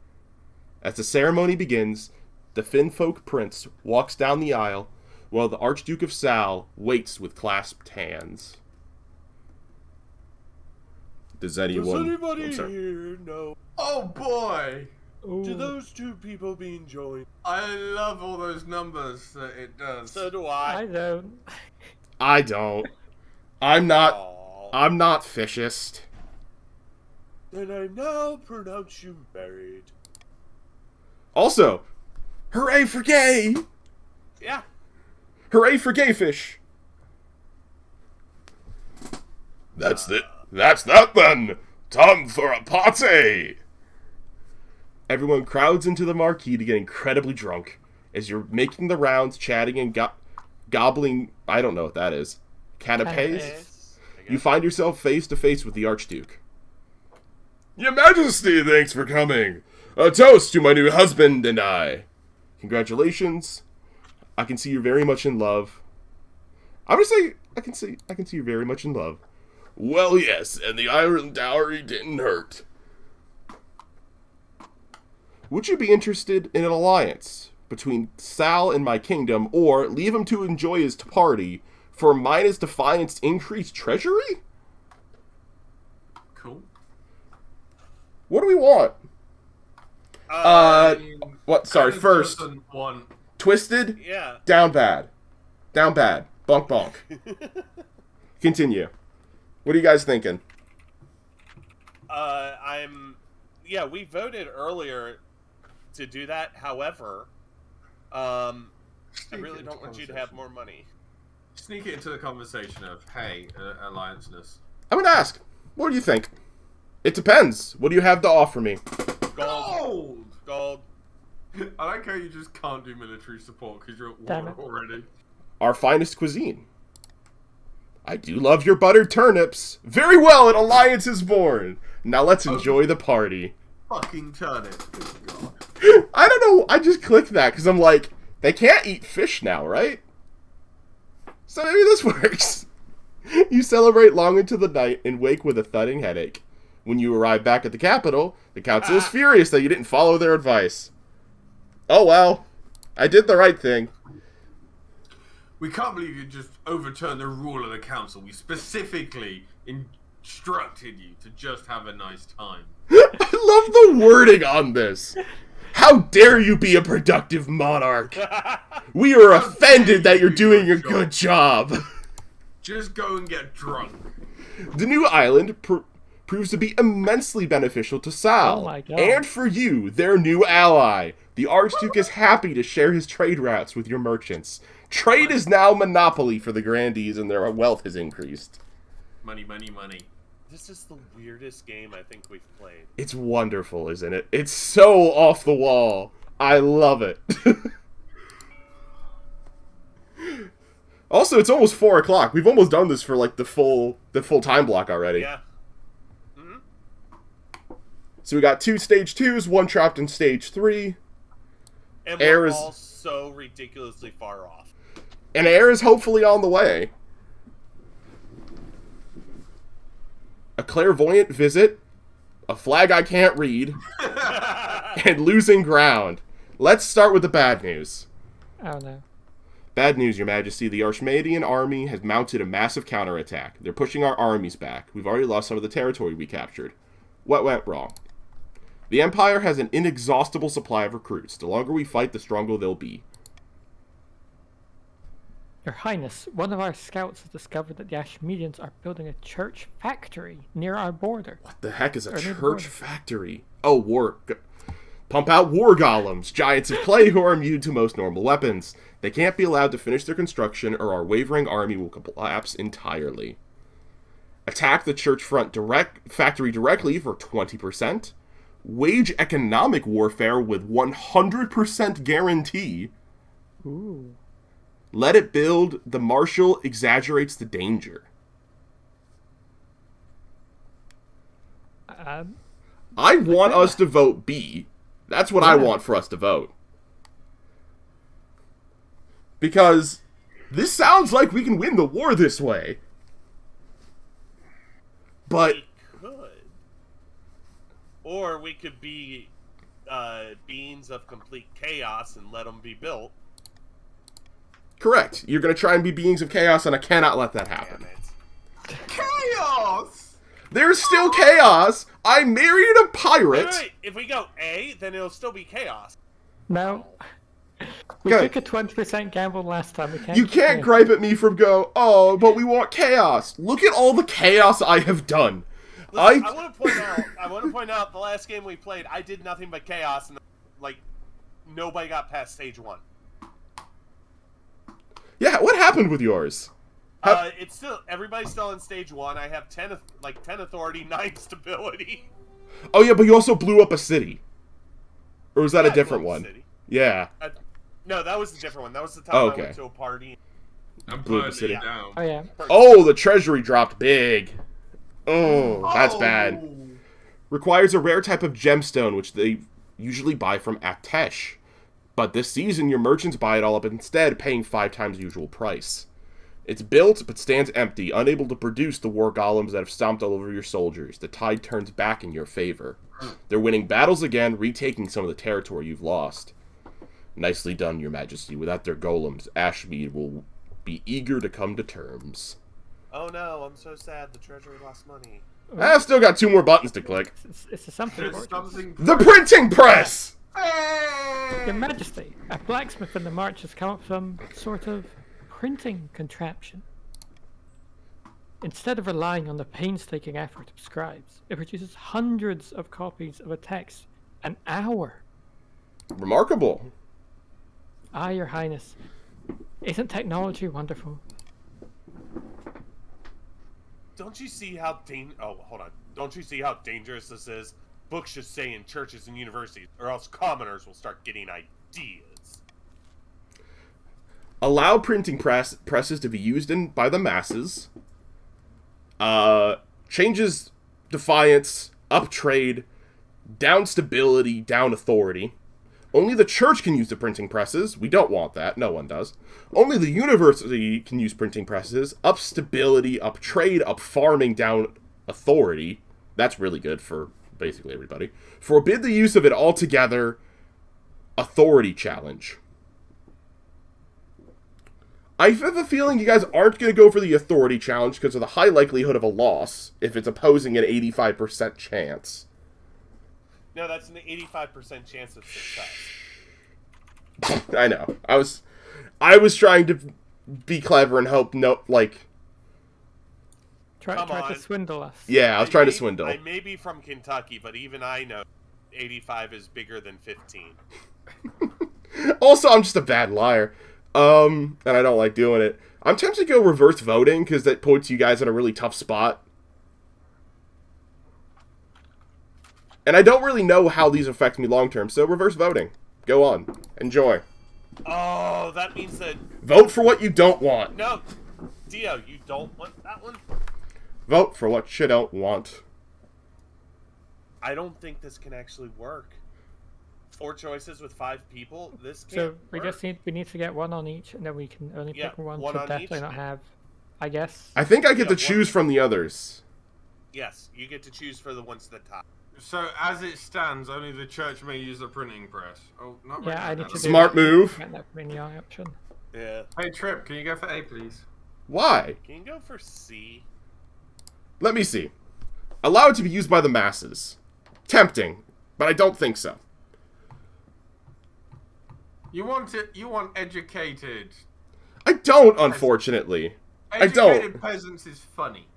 As the ceremony begins, the Finfolk prince walks down the aisle, while the Archduke of Sal waits with clasped hands. Does anybody here know? Oh boy! Ooh. Do those two people being joined? I love all those numbers that it does. So do I I. don't. I don't. I'm not Aw. fishist. Then I now pronounce you married. Also, hooray for gay! Yeah. Hooray for gay fish! That's that then! Time for a party! Everyone crowds into the marquee to get incredibly drunk. As you're making the rounds, chatting and gobbling, I don't know what that is, canapes, Yes. you find yourself face to face with the Archduke. Your Majesty, thanks for coming. A toast to my new husband and I. Congratulations. I can see you're very much in love. I would say I can see you're very much in love. Well, yes, and the iron dowry didn't hurt. Would you be interested in an alliance between Sal and my kingdom, or leave him to enjoy his party for minus defiance increased treasury? Cool. What do we want? I mean, What? Sorry, kind of first, doesn't want- Twisted, Yeah. down bad. Down bad. Bonk bonk. Continue. What are you guys thinking? Yeah, we voted earlier to do that. However, I Sneak really it into don't want you to have more money. Sneak it into the conversation of, hey, allianceness. I'm gonna ask. What do you think? It depends. What do you have to offer me? Gold. Gold! Gold. I like how you just can't do military support because you're at Damn war it. already. Our finest cuisine. I do love your buttered turnips. Very well, an alliance is born. Now let's enjoy the party. Fucking turnip. Good God. I don't know. I just clicked that because I'm like, they can't eat fish now, right? So maybe this works. You celebrate long into the night and wake with a thudding headache. When you arrive back at the capital, the council is furious that you didn't follow their advice. Oh well, I did the right thing. We can't believe you just overturned the rule of the council. We specifically instructed you to just have a nice time. I love the wording on this. How dare you be a productive monarch? We are offended that you're doing a good job. Just go and get drunk. The new island proves to be immensely beneficial to Sal. Oh my God. And for you, their new ally. The Archduke is happy to share his trade routes with your merchants. Trade is now monopoly for the grandees and their wealth has increased. Money, money, money. This is the weirdest game I think we've played. It's wonderful, isn't it? It's so off the wall. I love it. Also, it's almost 4 o'clock. We've almost done this for like the full time block already. Yeah. So we got 2 stage 2s, 1 trapped in stage 3. And Air we're is- all so ridiculously far off. And air is hopefully on the way. A clairvoyant visit, a flag I can't read, and losing ground. Let's start with the bad news. Oh no. Bad news, Your Majesty. The Archmadian army has mounted a massive counterattack. They're pushing our armies back. We've already lost some of the territory we captured. What went wrong? The Empire has an inexhaustible supply of recruits. The longer we fight, the stronger they'll be. Your Highness, one of our scouts has discovered that the Ashmedians are building a church factory near our border. What the heck is a Or near the church border. factory? Oh, pump out war golems, giants of clay who are immune to most normal weapons. They can't be allowed to finish their construction or our wavering army will collapse entirely. Attack the church front factory directly for 20%. Wage economic warfare with 100% guarantee. Ooh. Let it build. The marshal exaggerates the danger. I want us to vote B. That's what I want for us to vote. Because this sounds like we can win the war this way. But We could. Or we could be beings of complete chaos and let them be built. correct. You're going to try and be beings of chaos, and I cannot let that happen. Damn it. Chaos! There's still chaos. I married a pirate. Wait. If we go A, then it'll still be chaos. No. We Okay. took a 20% gamble last time. We can't You can't gripe at me from oh, but we want chaos. Look at all the chaos I have done. Listen, I want to point out the last game we played, I did nothing but chaos, and like nobody got past stage 1. Yeah, what happened with yours? It's still everybody's still in stage 1. I have 10 authority, 9 stability. Oh yeah, but you also blew up a city. Or was that Yeah, a different Global one? City. Yeah. No, that was a different one. That was the time Oh, I okay. went to a party. I'm Blew the putting city. it down. Oh, yeah. Oh, the treasury dropped big. Oh, that's bad. Requires a rare type of gemstone, which they usually buy from Aktesh. But this season, your merchants buy it all up instead, paying 5 times the usual price. It's built, but stands empty, unable to produce the war golems that have stomped all over your soldiers. The tide turns back in your favor. They're winning battles again, retaking some of the territory you've lost. Nicely done, your majesty. Without their golems, Ashmead will be eager to come to terms. Oh no, I'm so sad. The treasury lost money. I've still got 2 more buttons to click. It's a something. There's something. The printing press! Hey! Your Majesty, a blacksmith in the march has come up with some sort of printing contraption. Instead of relying on the painstaking effort of scribes, it produces hundreds of copies of a text an hour. Remarkable. Ah, Your Highness, isn't technology wonderful? Don't you see how hold on. Don't you see how dangerous this is? Books should stay in churches and universities, or else commoners will start getting ideas. Allow printing presses to be used by the masses. Changes defiance, up trade, down stability, down authority. Only the church can use the printing presses. We don't want that. No one does. Only the university can use printing presses. Up stability, up trade, up farming, down authority. That's really good for basically everybody. Forbid the use of it altogether. Authority challenge. I have a feeling you guys aren't going to go for the authority challenge because of the high likelihood of a loss if it's opposing an 85% chance. No, that's an 85% chance of success. I know. I was trying to be clever and hope Try Come to on. swindle us. yeah, I was trying to swindle. I may be from Kentucky, but even I know 85 is bigger than 15. Also, I'm just a bad liar. And I don't like doing it. I'm tempted to go reverse voting because that puts you guys in a really tough spot. And I don't really know how these affect me long term, so reverse voting. Go on. Enjoy. Oh, that means that... Vote for what you don't want. No, Dio, you don't want that one? Vote for what you don't want. I don't think this can actually work. 4 choices with 5 people? This can't So we work. just need to get one on each, and then we can only Yeah, pick one one to on definitely each. not have. I guess. I think I get Yeah, to one- choose from the others. Yes, you get to choose for the ones that top. So as it stands, only the church may use the printing press. Oh, not right Yeah, now, I need to Adam. do Smart that. move. Get that from the option. Yeah. Hey Trip, can you go for A, please? Why? Can you go for C? Let me see. Allow it to be used by the masses. Tempting, but I don't think so. You want it? You want educated? I don't, unfortunately. I don't. Educated peasants is funny.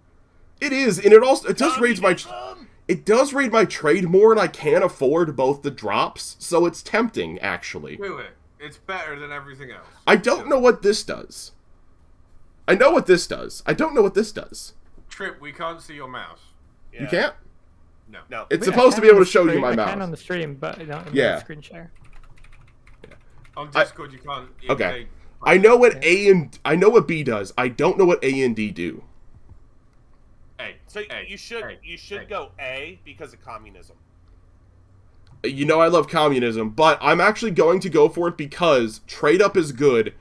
It is, and it does raise my Communism! it does raise my trade more, and I can't afford both the drops, so it's tempting actually. Do it. It's better than everything else. I don't know what this does. I know what this does. I don't know what this does. Trip, we can't see your mouse. Yeah. You can't? No. No. It's Wait, I supposed to can be able on to the show you stream- my I can on mouse. the stream, but not in Yeah. the screen share. On Discord, you can't. Okay. I know what I know what B does. I don't know what A and D do. A. So A, you should A, A. go A because of communism. You know I love communism, but I'm actually going to go for it because trade up is good,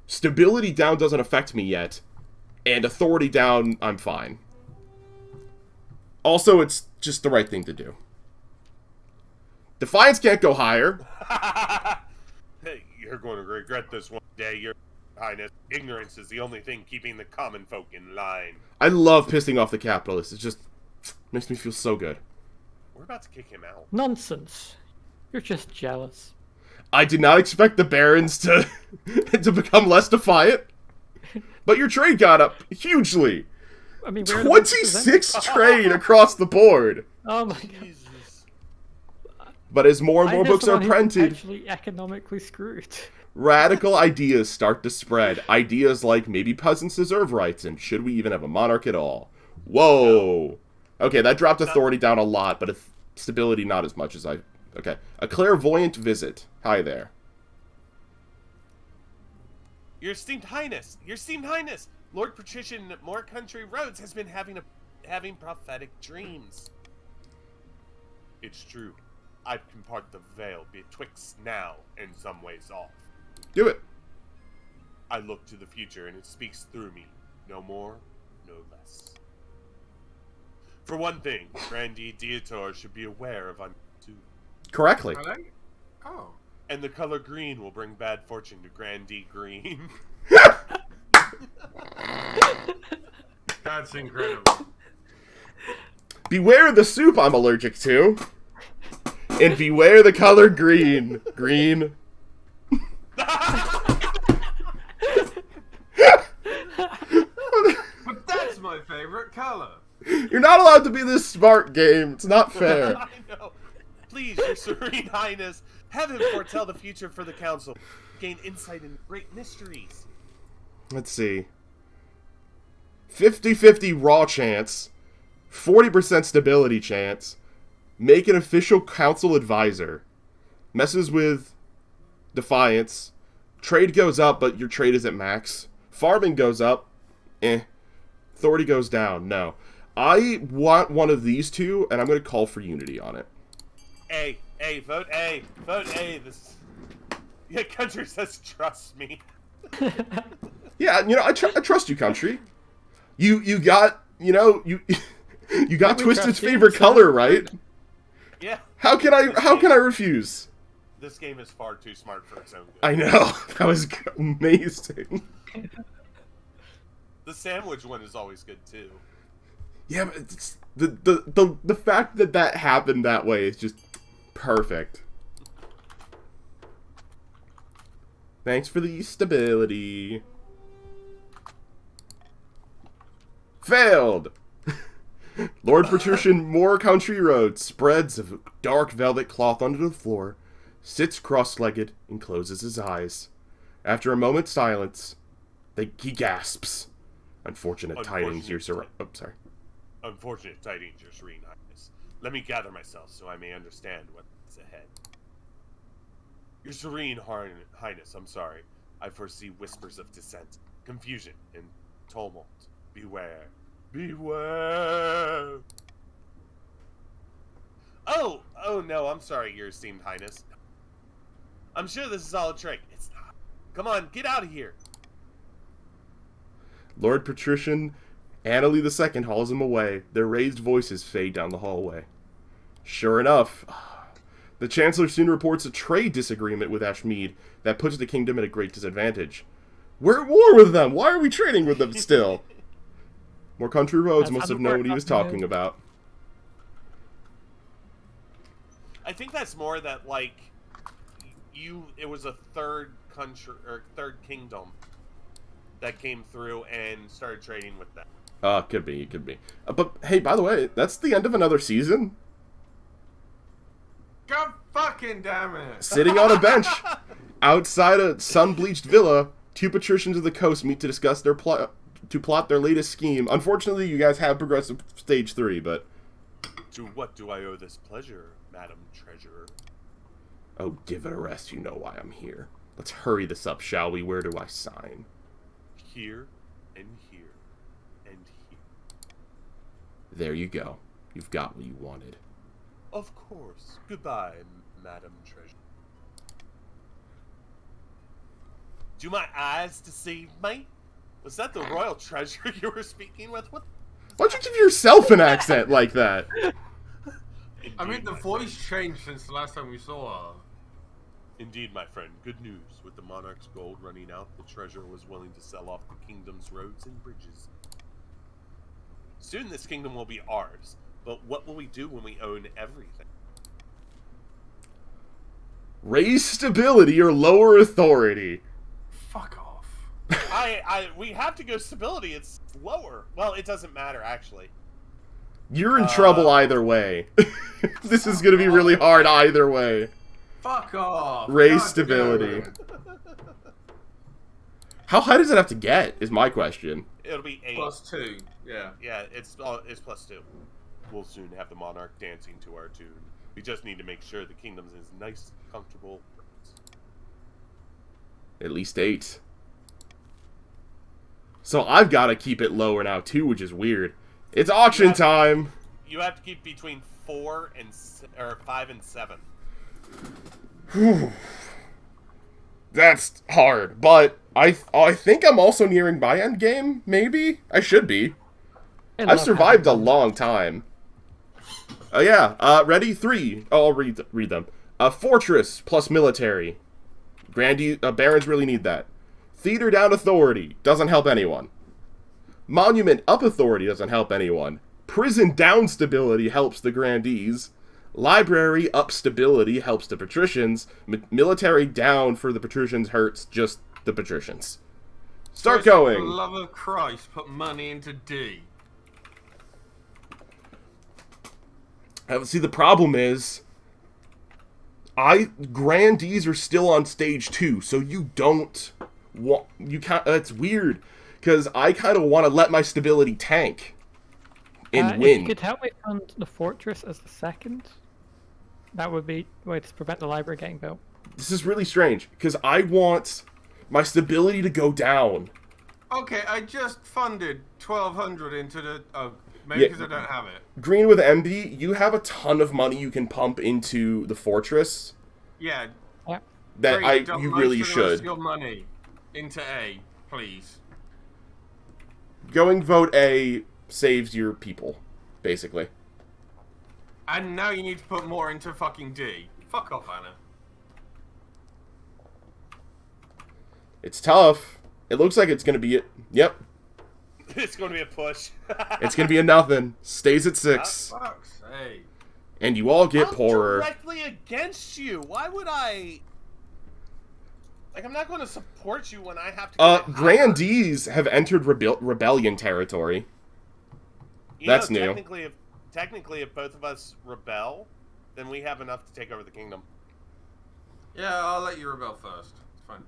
stability down doesn't affect me yet, and authority down, I'm fine. Also, it's just the right thing to do. Defiance can't go higher. Hey, you're going to regret this one day, Your Highness. Ignorance is the only thing keeping the common folk in line. I love pissing off the capitalists. It just makes me feel so good. We're about to kick him out. Nonsense. You're just jealous. I did not expect the barons to to become less defiant, but your trade got up hugely. I mean, we're the ones 26 trade across the board. Oh my god. Jesus. But as more and more I'm just books the are one who's printed, actually economically screwed. radical ideas start to spread. Ideas like maybe peasants deserve rights, and should we even have a monarch at all? Whoa. Okay, that dropped authority down a lot, but stability not as much as I... Okay. A clairvoyant visit. Hi there. Your esteemed highness, Lord Patrician More Country Roads has been having prophetic dreams. It's true. I can part the veil betwixt now and some ways off. Do it. I look to the future and it speaks through me. No more, no less. For one thing, Grandee Dietor should be aware of too. Correctly. Hello? Oh. And the color green will bring bad fortune to Grandee Green. That's incredible. Beware the soup I'm allergic to. And beware the color green. Green. But that's my favorite color. You're not allowed to be this smart, game. It's not fair. I know. Please, Your Serene Highness, have him foretell the future for the council. Gain insight in great mysteries. Let's see. 50-50 raw chance. 40% stability chance. Make an official council advisor. Messes with defiance. Trade goes up, but your trade is at max. Farming goes up. Authority goes down. No. I want one of these two, and I'm going to call for unity on it. A, vote A, vote A. Your country says trust me. Yeah, I trust you, country. You got, you got Twisted's favorite color, right? Yeah. How can I refuse? This game is far too smart for its own good. I know. That was amazing. The sandwich one is always good too. Yeah, but it's, the fact that happened that way is just perfect. Thanks for the stability. Failed! Lord Patrician More Country Road spreads of dark velvet cloth under the floor, sits cross-legged, and closes his eyes. After a moment's silence, he gasps. Unfortunate tidings, Your Serene... Oh, sorry. Unfortunate tidings, Your Serene Highness. Let me gather myself so I may understand what's ahead. Your Serene Highness, I'm sorry. I foresee whispers of dissent, confusion, and tumult. Beware. Beware! Oh no, I'm sorry, Your Esteemed Highness. I'm sure this is all a trick. It's not. Come on, get out of here. Lord Patrician Annalee II hauls him away. Their raised voices fade down the hallway. Sure enough, the Chancellor soon reports a trade disagreement with Ashmead that puts the kingdom at a great disadvantage. We're at war with them! Why are we trading with them still? More Country Roads must have known what he was talking about. I think that's more that, like, it was a third country, or third kingdom that came through and started trading with them. Could be, it could be. But, hey, by the way, that's the end of another season. God fucking damn it! Sitting on a bench outside a sun-bleached villa, two patricians of the coast meet to discuss their plot their latest scheme. Unfortunately, you guys have progressed to stage 3, but... To what do I owe this pleasure, Madam Treasurer? Oh, give it a rest, you know why I'm here. Let's hurry this up, shall we? Where do I sign? Here, and here, and here. There you go. You've got what you wanted. Of course. Goodbye, Madam Treasure. Do my eyes deceive me? Was that the royal treasure you were speaking with? What? Why'd you give yourself an accent like that? I mean, Indeed, the my voice friend. changed since the last time we saw her. Indeed, my friend. Good news. With the monarch's gold running out, the treasurer was willing to sell off the kingdom's roads and bridges. Soon this kingdom will be ours, but what will we do when we own everything? Raise stability or lower authority. Fuck off. We have to go stability. It's lower. Well, it doesn't matter, actually. You're in trouble either way. This is gonna be really hard either way. Fuck off. Raise God stability. damn it. How high does it have to get, is my question. It'll be 8. +2. Yeah. Yeah, it's +2. We'll soon have the monarch dancing to our tune. We just need to make sure the kingdom's is nice, comfortable. At least 8. So I've got to keep it lower now too, which is weird. It's auction time. You have to keep between 5 and 7. That's hard, but I think I'm also nearing my end game. Maybe I should be. I've survived a long time. Oh yeah. Ready? 3. Oh, I'll read them. Fortress plus military. Barons really need that. Theater down authority doesn't help anyone. Monument up authority doesn't help anyone. Prison down stability helps the grandees. Library up stability helps the patricians. Military down for the patricians hurts just the patricians. Start For going. the love of Christ, put money into D. See, the problem is, grandees are still on stage 2, so you don't want, you can't, that's weird, because I kind of want to let my stability tank and win. If you could help me fund the fortress as the second, that would be a way to prevent the library getting built. This is really strange, because I want my stability to go down. Okay, I just funded 1,200 into the... Oh, maybe because I don't have it. Green with MB, you have a ton of money you can pump into the fortress. Yeah. Yeah. That Great, you really most of the rest of should. your money into A, please. Going vote A saves your people, basically. And now you need to put more into fucking D. Fuck off, Anna. It's tough. It looks like it's going to be... Yep. It's going to be a push. It's going to be a nothing. Stays at 6. Fuck's sake. And you all get I'm poorer. directly against you. Why would I... Like, I'm not going to support you when I have to... go Grandees have entered rebellion territory. That's new. Technically, if both of us rebel, then we have enough to take over the kingdom. Yeah, I'll let you rebel first. It's fine.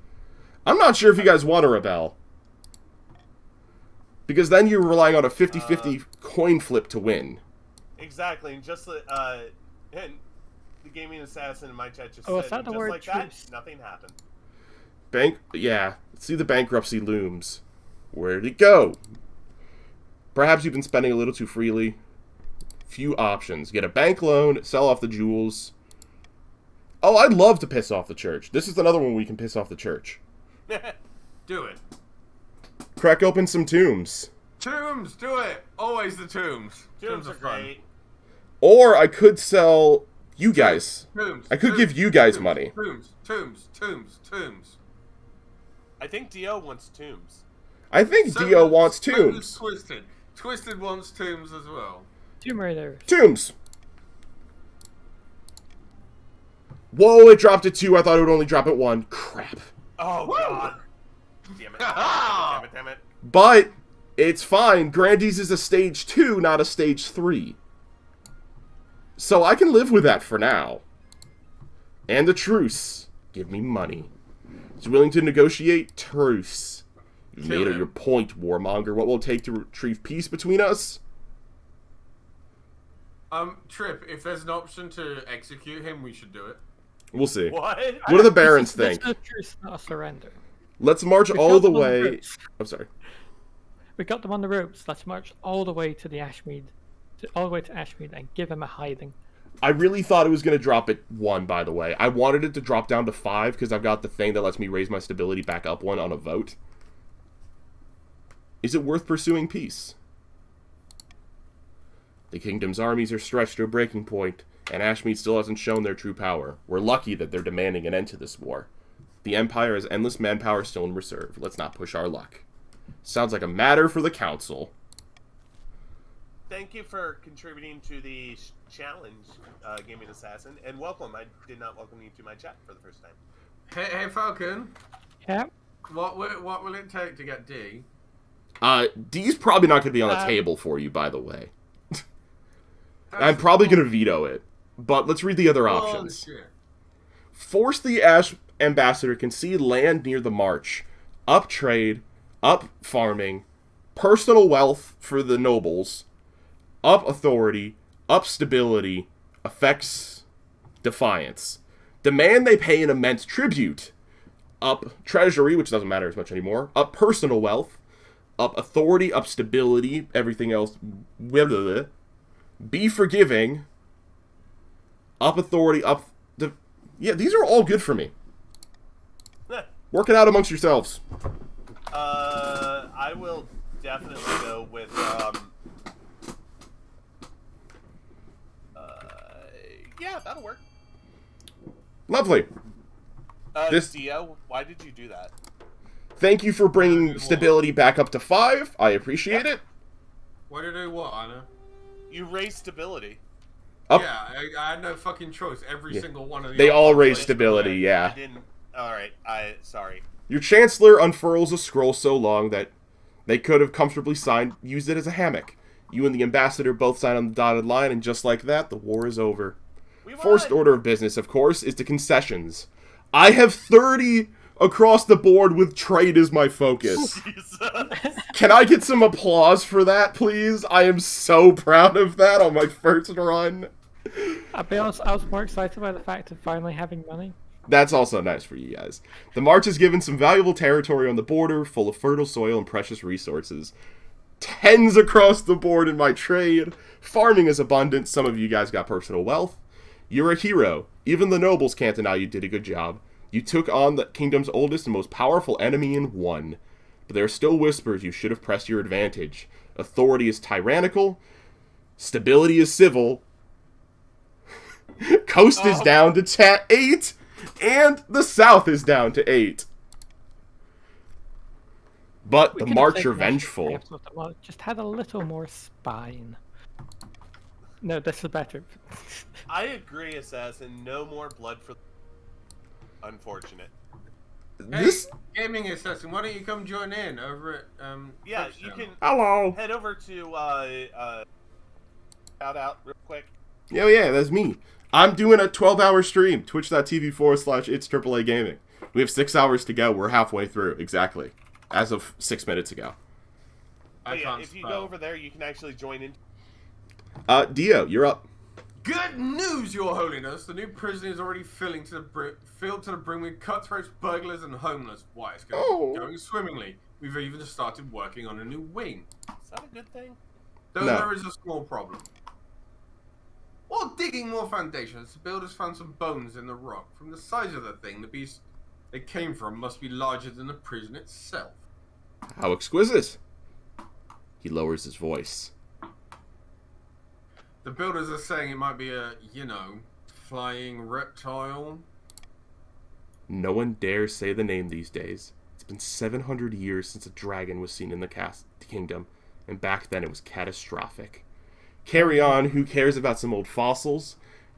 I'm not sure if you guys want to rebel. Because then you're relying on a 50-50 coin flip to win. Exactly, and just and the gaming assassin in my chat just Oh, said, is that the just word like that, truce? nothing happened. Yeah. See, the bankruptcy looms. Where'd it go? Perhaps you've been spending a little too freely. Few options. Get a bank loan, sell off the jewels. Oh, I'd love to piss off the church. This is another one we can piss off the church. Do it. Crack open some tombs. Tombs, do it. Always the tombs. Tombs are fun. great. Or I could sell you guys. Tombs. I could tombs, give you guys tombs, money. Tombs. I think Dio wants tombs. I think So Dio wants so tombs. does Twisted. Twisted wants tombs as well. Tomb Raiders. Tombs. Whoa, it dropped at 2. I thought it would only drop at 1. Crap. Oh, Woo! God. Damn it. But it's fine. Grandees is a stage 2, not a stage 3. So I can live with that for now. And a truce. Give me money. Is willing to negotiate? Truce. You've Kill made him. your point, warmonger. What will it take to retrieve peace between us? Trip, if there's an option to execute him, we should do it. We'll see. What? What do the barons think? This is a truce, not a surrender. Let's march We've all got the them on way... ropes. I'm sorry. We got them on the ropes. Let's march all the way to the Ashmead, all the way to Ashmead, and give him a hiding. I really thought it was going to drop at 1, by the way. I wanted it to drop down to 5 because I've got the thing that lets me raise my stability back up 1 on a vote. Is it worth pursuing peace? The kingdom's armies are stretched to a breaking point, and Ashmead still hasn't shown their true power. We're lucky that they're demanding an end to this war. The Empire has endless manpower still in reserve. Let's not push our luck. Sounds like a matter for the council. Thank you for contributing to the challenge, Gaming Assassin, and welcome. I did not welcome you to my chat for the first time. Hey, Falcon. Yeah. What will it take to get D? D's probably not going to be on the table for you, by the way. I'm probably going to veto it. But let's read the other options. Shit. Force the Ash Ambassador concede land near the march. Up trade. Up farming. Personal wealth for the nobles. Up authority. Up stability. Affects defiance. Demand they pay an immense tribute. Up treasury, which doesn't matter as much anymore. Up personal wealth. Up authority. Up stability. Everything else. Blah, blah, blah. Be forgiving. Up authority. Up... Yeah, these are all good for me. Work it out amongst yourselves. I will definitely go with, yeah, that'll work. Lovely. Dio, why did you do that? Thank you for bringing stability back up to 5. I appreciate it. What did I do? What, Anna? You raised stability. Up. Yeah, I had no fucking choice. Every single one of the... They all options raise was stability, correct. yeah. I didn't... Alright, sorry. Your Chancellor unfurls a scroll so long that they could have comfortably used it as a hammock. You and the Ambassador both sign on the dotted line, and just like that, the war is over. First order of business, of course, is the concessions. I have 30 across the board with trade as my focus. Can I get some applause for that, please? I am so proud of that on my first run. I'll be honest, I was more excited by the fact of finally having money. That's also nice for you guys. The march has given some valuable territory on the border, full of fertile soil and precious resources. 10s across the board in my trade. Farming is abundant. Some of you guys got personal wealth. You're a hero. Even the nobles can't deny you did a good job. You took on the kingdom's oldest and most powerful enemy and won. But there are still whispers you should have pressed your advantage. Authority is tyrannical. Stability is civil. Coast is down to 8. And the south is down to 8. But the march are vengeful. Just had a little more spine. No, this is better. I agree, Assassin. No more blood for... Unfortunate. This Gaming Assassin, why don't you come join in over at yeah, Twitch you channel? can Hello. head over to shout out real quick. Yeah, that's me. I'm doing a 12-hour stream, twitch.tv/its AAA Gaming. We have 6 hours to go. We're halfway through, exactly. As of 6 minutes ago. But yeah, if you go over there, you can actually join in. Dio, you're up. Good news, Your Holiness! The new prison is already filled to the brim with cutthroats, burglars, and homeless. Why, it's going swimmingly. We've even started working on a new wing. Is that a good thing? Though No. there is a small problem. While digging more foundations, the builders found some bones in the rock. From the size of the thing, the beast they came from must be larger than the prison itself. How exquisite. He lowers his voice. The builders are saying it might be a, flying reptile. No one dares say the name these days. It's been 700 years since a dragon was seen in the kingdom, and back then it was catastrophic. Carry on, who cares about some old fossils?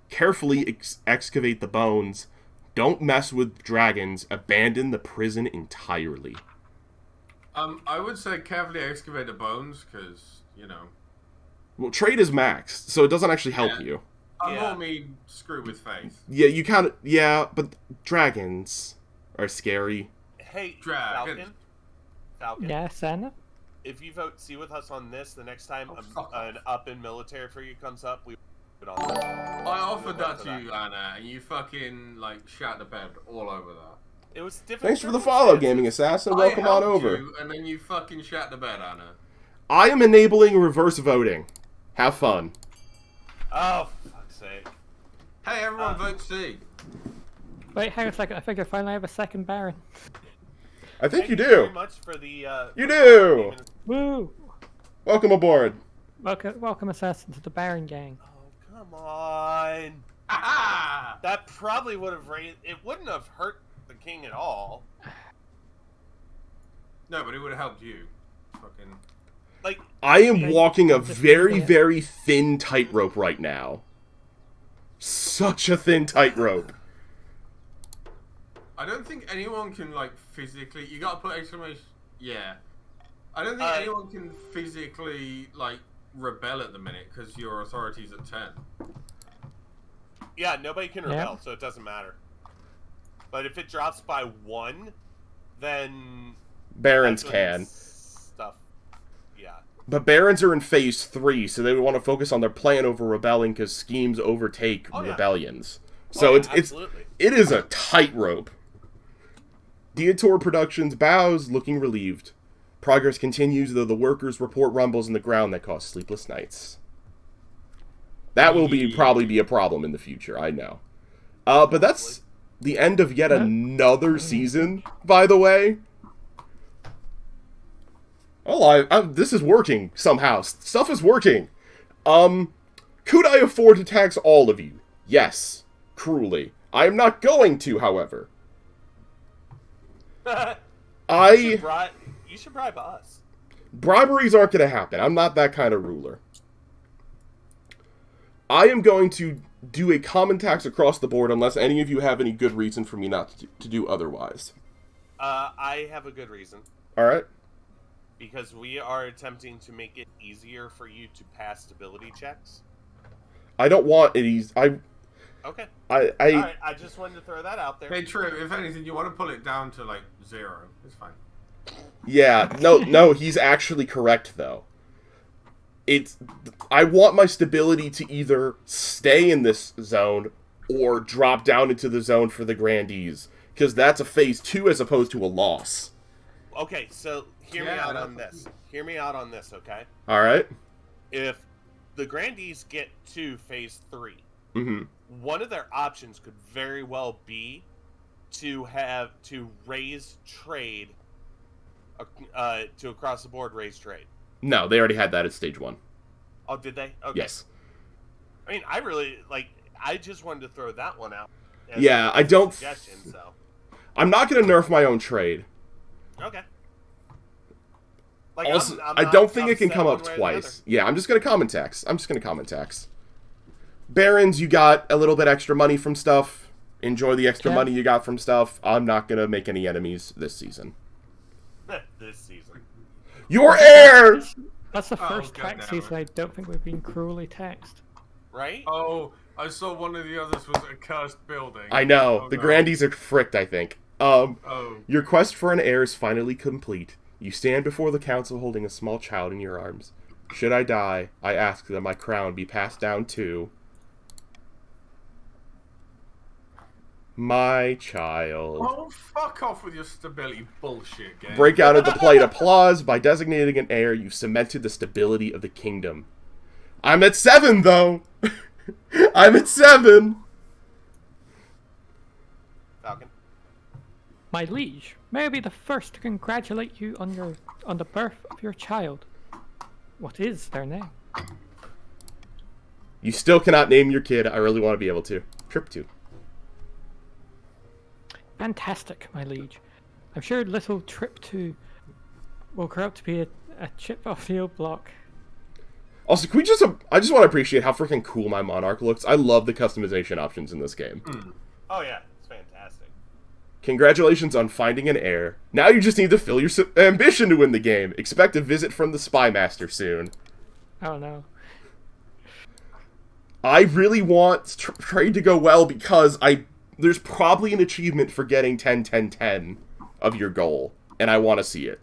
Carefully excavate the bones. Don't mess with dragons. Abandon the prison entirely. I would say carefully excavate the bones, because, Well, trade is maxed, so it doesn't actually help you. I more mean screw with faith. Yeah, you kind of... Yeah, but dragons are scary. Hey, Dragon. Falcon. Yes, Anna? If you vote C with us on this, the next time fuck an up in military for you comes up, we put on that. I offered that to you, Anna, and you fucking, shat the bed all over that. It was different. Thanks for the follow, Gaming Assassin. Welcome on I over. helped you, and then you fucking shat the bed, Anna. I am enabling reverse voting. Have fun. Oh, for fuck's sake. Hey, everyone, vote C. Wait, hang on a second. I think I finally have a second Baron. I think you Thank do. very much for the. You do. Woo! Welcome aboard. Welcome, Assassin, to the Baron gang. Oh, come on. Ah! That probably would have raised. It wouldn't have hurt the king at all. No, but it would have helped you. Fucking. Like, I am Okay, walking a I'm just very, using it. very thin tightrope right now. Such a thin tightrope. I don't think anyone can, like, physically. You gotta put exclamation. Yeah. I don't think anyone can physically, like, rebel at the minute because your authority's at 10. yeah, nobody can Yeah. rebel, so it doesn't matter. But if it drops by 1, then Barons that's when can. stuff. Yeah. But Barons are in phase 3, so they want to focus on their plan over rebelling because schemes overtake Oh, yeah. rebellions. So Oh, yeah, it's absolutely. it is a tightrope. Dietor Productions bows, looking relieved. Progress continues, though the workers report rumbles in the ground that cause sleepless nights. That will probably be a problem in the future, I know. But that's the end of yet another season, by the way. Oh, this is working somehow. Stuff is working. Could I afford to tax all of you? Yes, cruelly. I am not going to, however. You should bribe us. Briberies aren't going to happen. I'm not that kind of ruler. I am going to do a common tax across the board unless any of you have any good reason for me not to do otherwise. I have a good reason. Alright? Because we are attempting to make it easier for you to pass stability checks. I don't want it easy. Okay. I Alright, I just wanted to throw that out there. Hey, true. If anything, you want to pull it down to, like, 0. It's fine. Yeah, no, he's actually correct, though. I want my stability to either stay in this zone or drop down into the zone for the grandees, because that's a phase 2 as opposed to a loss. Okay, so hear me out on this. Hear me out on this, okay? Alright? If the grandees get to phase 3, Mm-hmm. one of their options could very well be to raise trade, to across the board raise trade. No, they already had that at stage 1. Oh, did they? Okay. Yes. I mean, I just wanted to throw that one out. Yeah, I don't... Suggestion, so. I'm not going to nerf my own trade. Okay. Like, Also, I'm I not don't think it can upset come one up way or the twice. Yeah, I'm just going to common tax. Barons, you got a little bit extra money from stuff. Enjoy the extra money you got from stuff. I'm not going to make any enemies this season. other. This season. Your heir! That's the Oh, first God tax damn it. season I don't think we've been cruelly taxed. Right? Oh, I saw one of the others was a cursed building. I know. Oh, The no. grandees are fricked, I think. Oh. Your quest for an heir is finally complete. You stand before the council holding a small child in your arms. Should I die, I ask that my crown be passed down to... my child. Oh, fuck off with your stability bullshit, game. Break out into polite applause. By designating an heir, you've cemented the stability of the kingdom. I'm at 7, though! I'm at 7! Falcon. My liege, may I be the first to congratulate you on the birth of your child. What is their name? You still cannot name your kid. I really want to be able to. Trip 2. Fantastic, my liege. I'm sure little Trip 2 will grow up to be a chip off the old block. Also, can we just... I just want to appreciate how freaking cool my Monarch looks. I love the customization options in this game. Oh, yeah. It's fantastic. Congratulations on finding an heir. Now you just need to fill your ambition to win the game. Expect a visit from the Spy Master soon. Oh no. I really want trade to go well because there's probably an achievement for getting 10-10-10 of your goal, and I want to see it.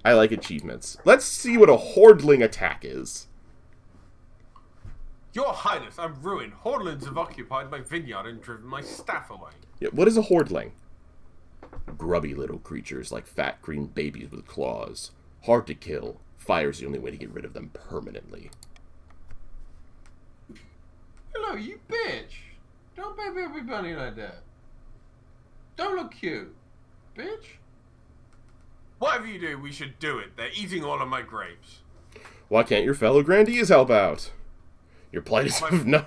I like achievements. Let's see what a Hordling attack is. Your Highness, I'm ruined. Hordelings have occupied my vineyard and driven my staff away. Yeah, what is a Hordling? Grubby little creatures like fat green babies with claws. Hard to kill. Fire's the only way to get rid of them permanently. Hello, you bitch. Don't baby bunny like that. Don't look cute, bitch. Whatever you do, we should do it. They're eating all of my grapes. Why can't your fellow grandees help out? Your plight is of no...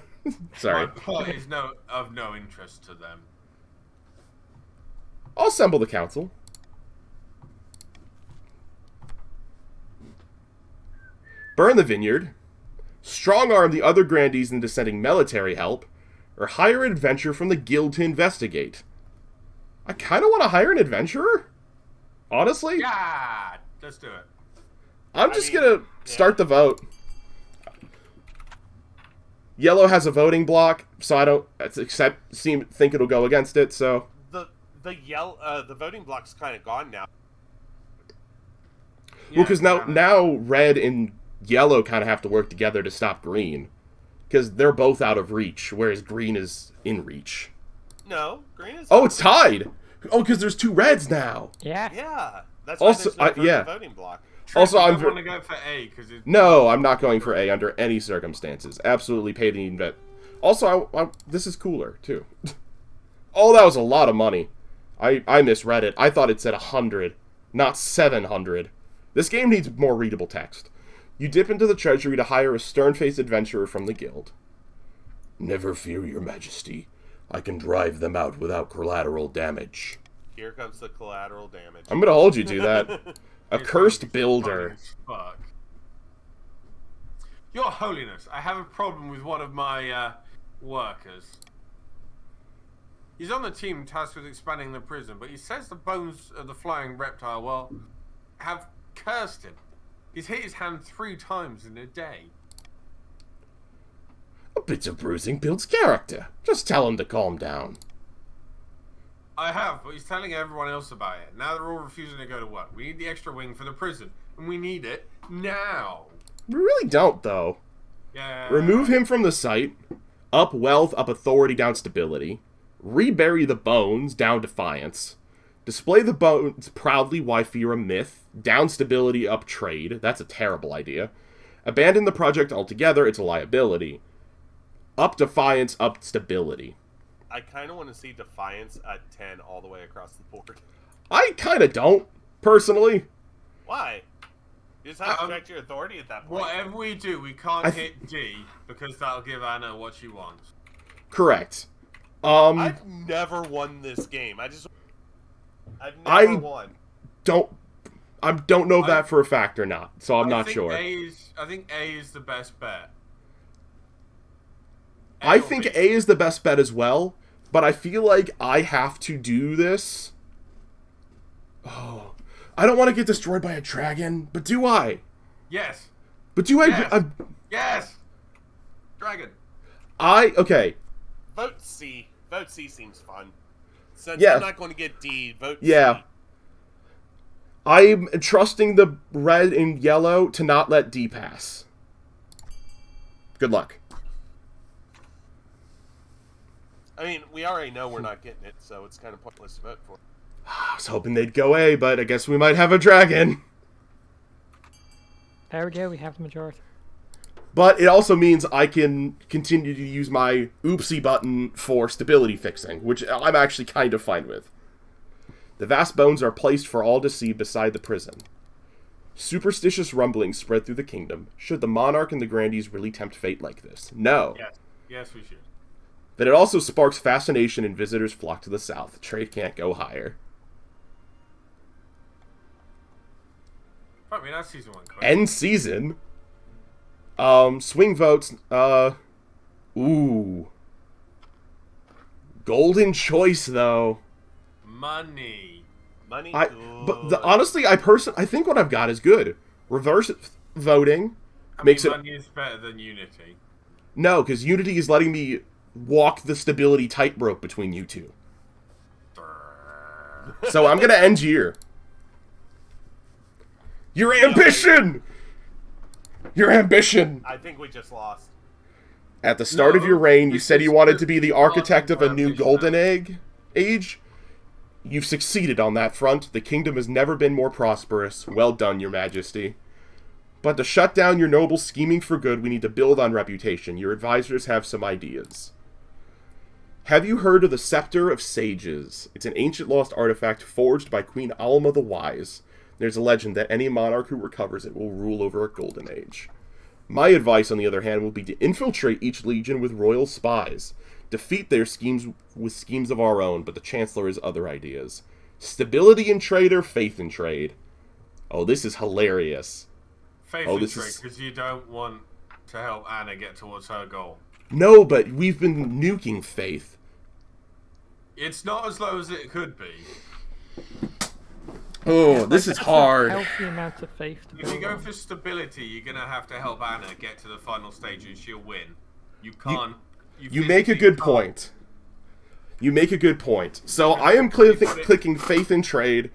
Sorry. My plot is of no interest to them. I'll assemble the council. Burn the vineyard. Strong-arm the other grandees into sending military help. Or hire an adventurer from the guild to investigate. I kind of want to hire an adventurer. Honestly. Yeah, let's do it. I'm just going to start the vote. Yellow has a voting block, so I don't think it'll go against it, so... The voting block's kind of gone now. Well, because now red and yellow kind of have to work together to stop green. Because they're both out of reach, whereas green is in reach. No, green is... Oh, it's tied! Oh, because there's 2 reds now! Yeah. Yeah, that's Also, why there's no yeah. voting block. Also, I I'm... want to go for A, because it's... No, I'm not going for A under any circumstances. Absolutely pay the invent. Also, this is cooler, too. Oh, that was a lot of money. I misread it. I thought it said 100, not 700. This game needs more readable text. You dip into the treasury to hire a stern-faced adventurer from the guild. Never fear, your majesty. I can drive them out without collateral damage. Here comes the collateral damage. I'm gonna hold you to that. A cursed builder. Fuck. Your Holiness, I have a problem with one of my workers. He's on the team tasked with expanding the prison, but he says the bones of the flying reptile, have cursed him. He's hit his hand 3 times in a day. A bit of bruising builds character. Just tell him to calm down. I have, but he's telling everyone else about it. Now they're all refusing to go to work. We need the extra wing for the prison, and we need it now. We really don't, though. Yeah. Remove him from the site. Up wealth, up authority, down stability. Rebury the bones, down defiance. Display the bones proudly, why fear a myth. Down stability, up trade. That's a terrible idea. Abandon the project altogether, it's a liability. Up defiance, up stability. I kind of want to see defiance at 10 all the way across the board. I kind of don't, personally. Why? You just have to stretch your authority at that point. Whatever we do, we can't hit D, because that'll give Anna what she wants. Correct. I've never won this game. I've never won. I don't know that for a fact or not, so I'm not sure. I think A is the best bet. I think A is the best bet as well, but I feel like I have to do this. Oh, I don't want to get destroyed by a dragon, but do I? Yes. But do I? Yes. Yes. Dragon. Okay. Vote C. Vote C seems fun. Since Yeah. I'm not going to get D, vote Yeah. C. I'm trusting the red and yellow to not let D pass. Good luck. I mean, we already know we're not getting it, so it's kind of pointless to vote for. I was hoping they'd go A, but I guess we might have a dragon. There we go, we have the majority. But it also means I can continue to use my oopsie button for stability fixing, which I'm actually kind of fine with. The vast bones are placed for all to see beside the prison. Superstitious rumblings spread through the kingdom. Should the monarch and the grandees really tempt fate like this? No. Yes. Yes, we should. But it also sparks fascination and visitors flock to the south. Trade can't go higher. I mean, that's season 1. End season? Swing votes, ooh. Golden choice, though. Money. Money. But honestly, I think what I've got is good. Reverse voting makes money is better than Unity. No, because Unity is letting me walk the stability tightrope between you two. So I'm gonna end here. Your ambition! Your ambition! I think we just lost. At the start of your reign, you said you wanted to be the architect of a new golden age. You've succeeded on that front. The kingdom has never been more prosperous. Well done, your majesty. But to shut down your noble scheming for good, we need to build on reputation. Your advisors have some ideas. Have you heard of the Scepter of Sages? It's an ancient lost artifact forged by Queen Alma the Wise. There's a legend that any monarch who recovers it will rule over a golden age. My advice, on the other hand, will be to infiltrate each legion with royal spies. Defeat their schemes with schemes of our own, but the Chancellor has other ideas. Stability in trade or faith in trade? Oh, this is hilarious. Faith in trade, because you don't want to help Anna get towards her goal. No, but we've been nuking faith. It's not as low as it could be. Oh, this is hard. Healthy amount of faith. If you go for stability, you're gonna have to help Anna get to the final stage, and she'll win. You can't. You make a good point. You make a good point. So I am clicking faith in trade.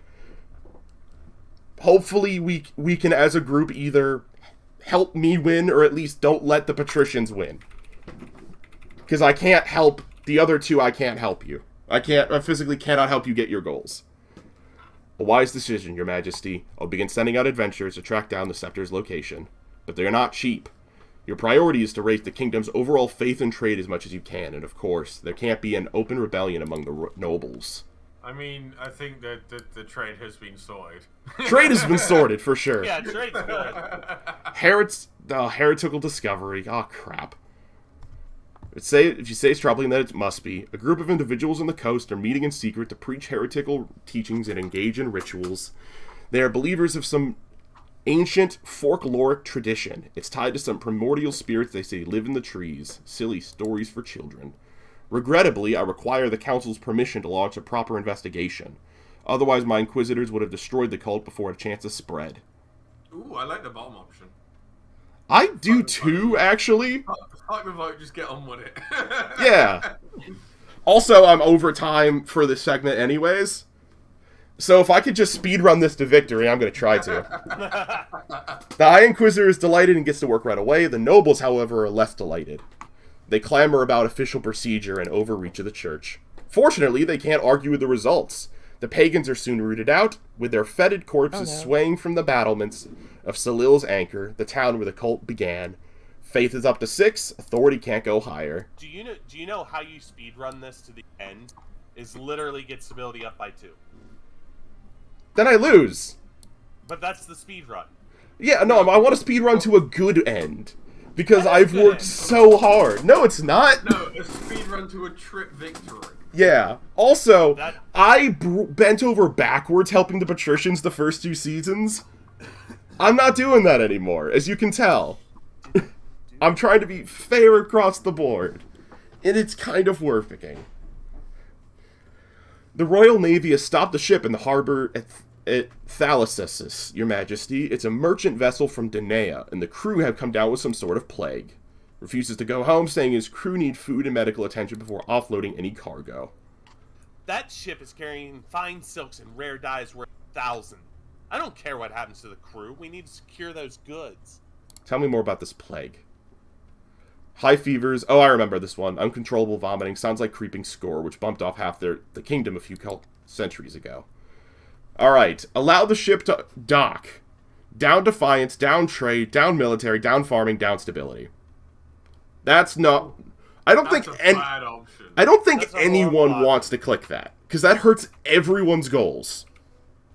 Hopefully we can, as a group, either help me win or at least don't let the patricians win. Because I can't help the other two. I can't help you. I physically cannot help you get your goals. A wise decision, Your Majesty. I'll begin sending out adventurers to track down the scepter's location. But they're not cheap. Your priority is to raise the kingdom's overall faith and trade as much as you can, and of course, there can't be an open rebellion among the nobles. I mean, I think that the trade has been sorted. Trade has been sorted, for sure. Yeah, trade's good. Heretical discovery. Oh, crap. If you say it's troubling, then it must be. A group of individuals on the coast are meeting in secret to preach heretical teachings and engage in rituals. They are believers of some ancient folkloric tradition. It's tied to some primordial spirits they say live in the trees. Silly stories for children. Regrettably, I require the council's permission to launch a proper investigation. Otherwise, my inquisitors would have destroyed the cult before it had a chance to spread. Ooh, I like the bottom option. I do too, actually. Fuck the vote, just get on with it. Yeah. Also, I'm over time for this segment anyways. So if I could just speedrun this to victory, I'm going to try to. The High Inquisitor is delighted and gets to work right away. The nobles, however, are less delighted. They clamor about official procedure and overreach of the church. Fortunately, they can't argue with the results. The pagans are soon rooted out, with their fetid corpses swaying from the battlements of Salil's Anchor, the town where the cult began. Faith is up to 6, authority can't go higher. Do you know how you speedrun this to the end? Is literally get stability up by 2. Then I lose. But that's the speedrun. Yeah, no, I want to speedrun to a good end. Because I've worked so hard. No, it's not. No, a speedrun to a trip victory. Yeah. Also, I bent over backwards helping the patricians the first 2 seasons. I'm not doing that anymore, as you can tell. I'm trying to be fair across the board. And it's kind of working. The Royal Navy has stopped the ship in the harbor at Thalassius, Your Majesty. It's a merchant vessel from Danaea, and the crew have come down with some sort of plague. Refuses to go home, saying his crew need food and medical attention before offloading any cargo. That ship is carrying fine silks and rare dyes worth 1,000. I don't care what happens to the crew. We need to secure those goods. Tell me more about this plague. High fevers. Oh, I remember this one. Uncontrollable vomiting. Sounds like creeping score, which bumped off half the kingdom a few centuries ago. Alright. Allow the ship to dock. Down defiance, down trade, down military, down farming, down stability. That's not... I don't think anyone wants to click that. Because that hurts everyone's goals.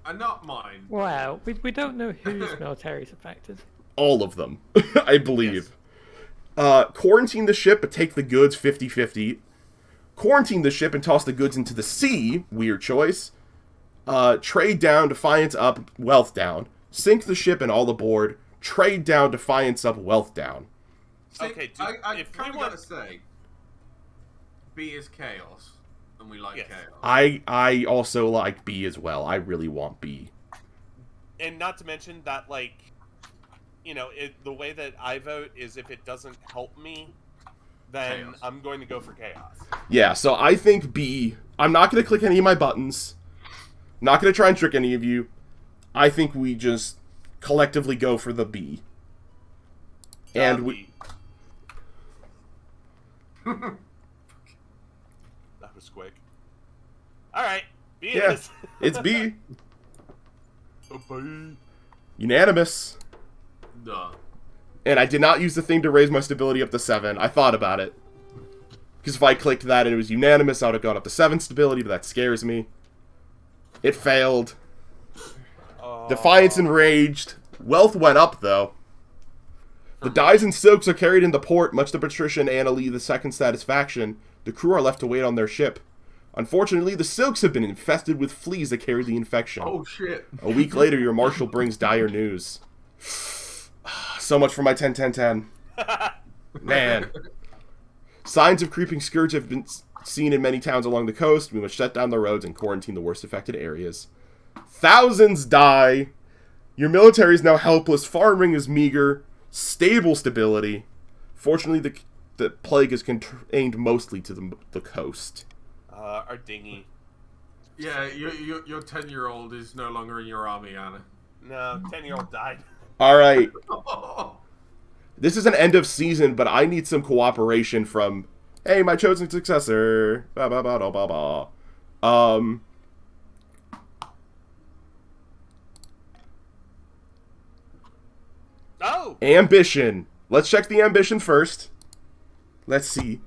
And not mine. Wow. We don't know whose military is affected. All of them, I believe. Yes. Quarantine the ship, but take the goods 50-50. Quarantine the ship and toss the goods into the sea. Weird choice. Trade down, defiance up, wealth down. Sink the ship and all aboard. Trade down, defiance up, wealth down. See, okay, I kind of gotta say, B is chaos, and we like chaos. I also like B as well. I really want B. And not to mention that, like, you know, the way that I vote is if it doesn't help me, then chaos. I'm going to go for chaos. Yeah, so I think B. I'm not going to click any of my buttons. Not going to try and trick any of you. I think we just collectively go for the B. And we... That was quick. Alright, B yeah, is. It's B. Unanimous. No. And I did not use the thing to raise my stability up to 7. I thought about it. Because if I clicked that and it was unanimous, I would have gone up to 7 stability, but that scares me. It failed. Defiance enraged. Wealth went up, though. The dyes and silks are carried into port, much to Patricia and Anna Lee II's satisfaction. The crew are left to wait on their ship. Unfortunately, the silks have been infested with fleas that carry the infection. Oh, shit. A week later, your marshal brings dire news. So much for my 10-10-10. Man. Signs of creeping scourge have been seen in many towns along the coast. We must shut down the roads and quarantine the worst affected areas. Thousands die. Your military is now helpless. Farming is meager. Stable stability. Fortunately, the plague is contained mostly to the coast. Our dinghy. Yeah, your 10-year-old is no longer in your army, Anna. No, 10-year-old died. All right. This is an end of season, but I need some cooperation from, hey, my chosen successor. Ba ba ba da ba ba. Oh! Ambition. Let's check the ambition first. Let's see.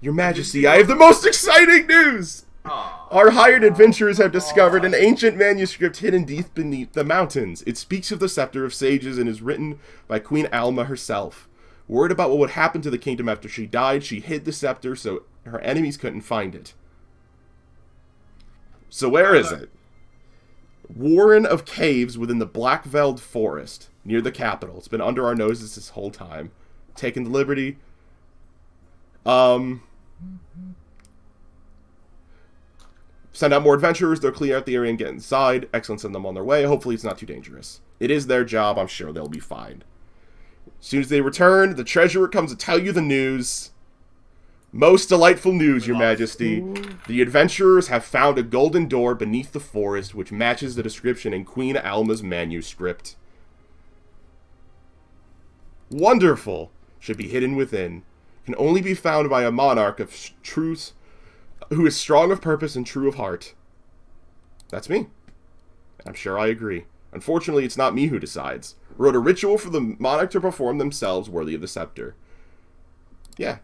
Your Majesty, I have the most exciting news! Our hired adventurers have discovered an ancient manuscript hidden deep beneath the mountains. It speaks of the Scepter of Sages and is written by Queen Alma herself. Worried about what would happen to the kingdom after she died, she hid the scepter so her enemies couldn't find it. So where is it? Warren of Caves within the Black-Veld Forest, near the capital. It's been under our noses this whole time. Taking the liberty. Send out more adventurers. They'll clear out the area and get inside. Excellent, send them on their way. Hopefully it's not too dangerous. It is their job. I'm sure they'll be fine. As soon as they return, the treasurer comes to tell you the news. Most delightful news, Your Majesty. The adventurers have found a golden door beneath the forest, which matches the description in Queen Alma's manuscript. Wonderful. Should be hidden within. Can only be found by a monarch of truth, who is strong of purpose and true of heart. That's me. I'm sure I agree. Unfortunately, it's not me who decides. Wrote a ritual for the monarch to perform themselves worthy of the scepter. Yeah.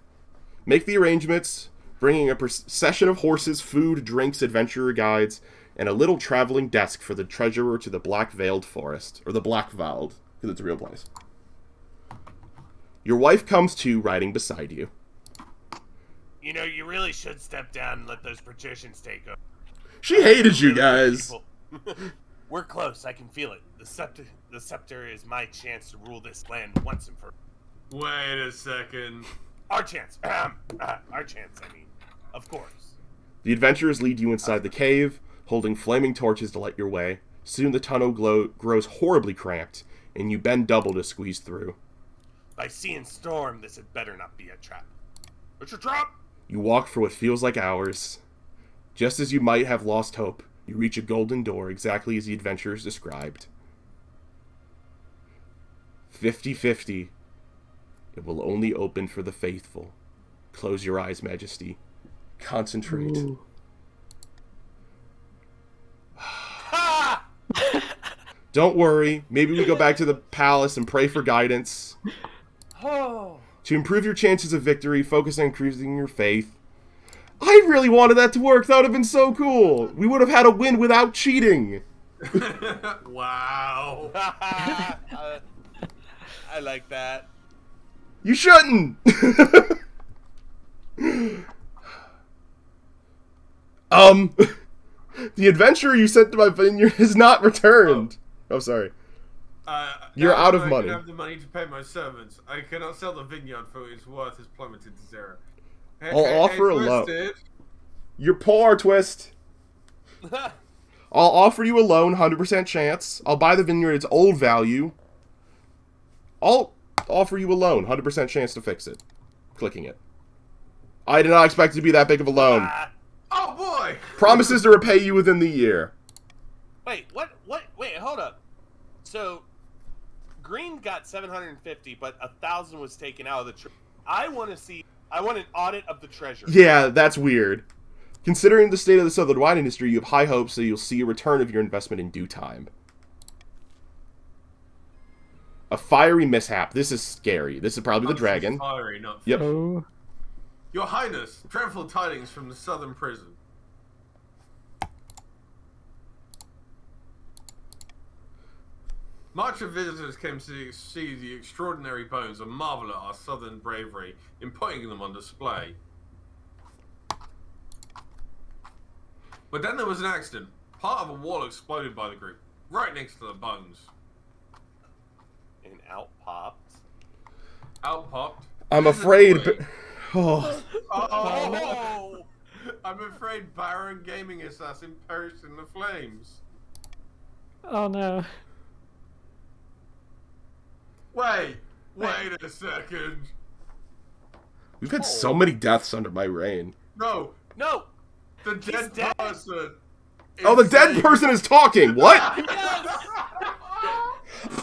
Make the arrangements, bringing a procession of horses, food, drinks, adventurer guides, and a little traveling desk for the treasurer to the Black-Veiled Forest. Or the Black-Veld, because it's a real place. Your wife comes too, riding beside you. You know, you really should step down and let those patricians take over. She hated you guys. We're close. I can feel it. The scepter is my chance to rule this land once and for all. Wait a second. Our chance. Our chance, I mean. Of course. The adventurers lead you inside the cave, holding flaming torches to light your way. Soon the tunnel grows horribly cramped, and you bend double to squeeze through. By sea and storm, this had better not be a trap. It's a trap! You walk for what feels like hours. Just as you might have lost hope, you reach a golden door exactly as the adventurers described. 50-50. It will only open for the faithful. Close your eyes, Majesty. Concentrate. Don't worry. Maybe we go back to the palace and pray for guidance. To improve your chances of victory, focus on increasing your faith. I really wanted that to work. That would have been so cool. We would have had a win without cheating. Wow. I like that. You shouldn't. The adventurer you sent to my vineyard has not returned. Oh, sorry. You're out of money. I don't have the money to pay my servants. I cannot sell the vineyard for its worth has plummeted to zero. I'll offer a loan. You're poor, Twist. I'll offer you a loan, 100% chance. I'll buy the vineyard at its old value. I'll offer you a loan, 100% chance to fix it. Clicking it. I did not expect it to be that big of a loan. Oh boy! Promises to repay you within the year. Wait, what? Wait, hold up. So, Green got 750, but 1,000 was taken out of the treasury. I want an audit of the treasury. Yeah, that's weird. Considering the state of the southern wine industry, you have high hopes that you'll see a return of your investment in due time. A fiery mishap. This is scary. This is probably the This is dragon. Fiery, not Yep. Oh, Your Highness, dreadful tidings from the southern prison. March of visitors came to see the extraordinary bones and marvel at our southern bravery in putting them on display. But then there was an accident. Part of a wall exploded by the group, right next to the bones. And out popped. Out popped. I'm Lizard afraid. Boy. Oh, Oh! I'm afraid Baron Gaming Assassin perished in the flames. oh no. Wait a second. we've had so many deaths under my reign. No, No! the dead dead. person. Oh, the dead person is talking. What?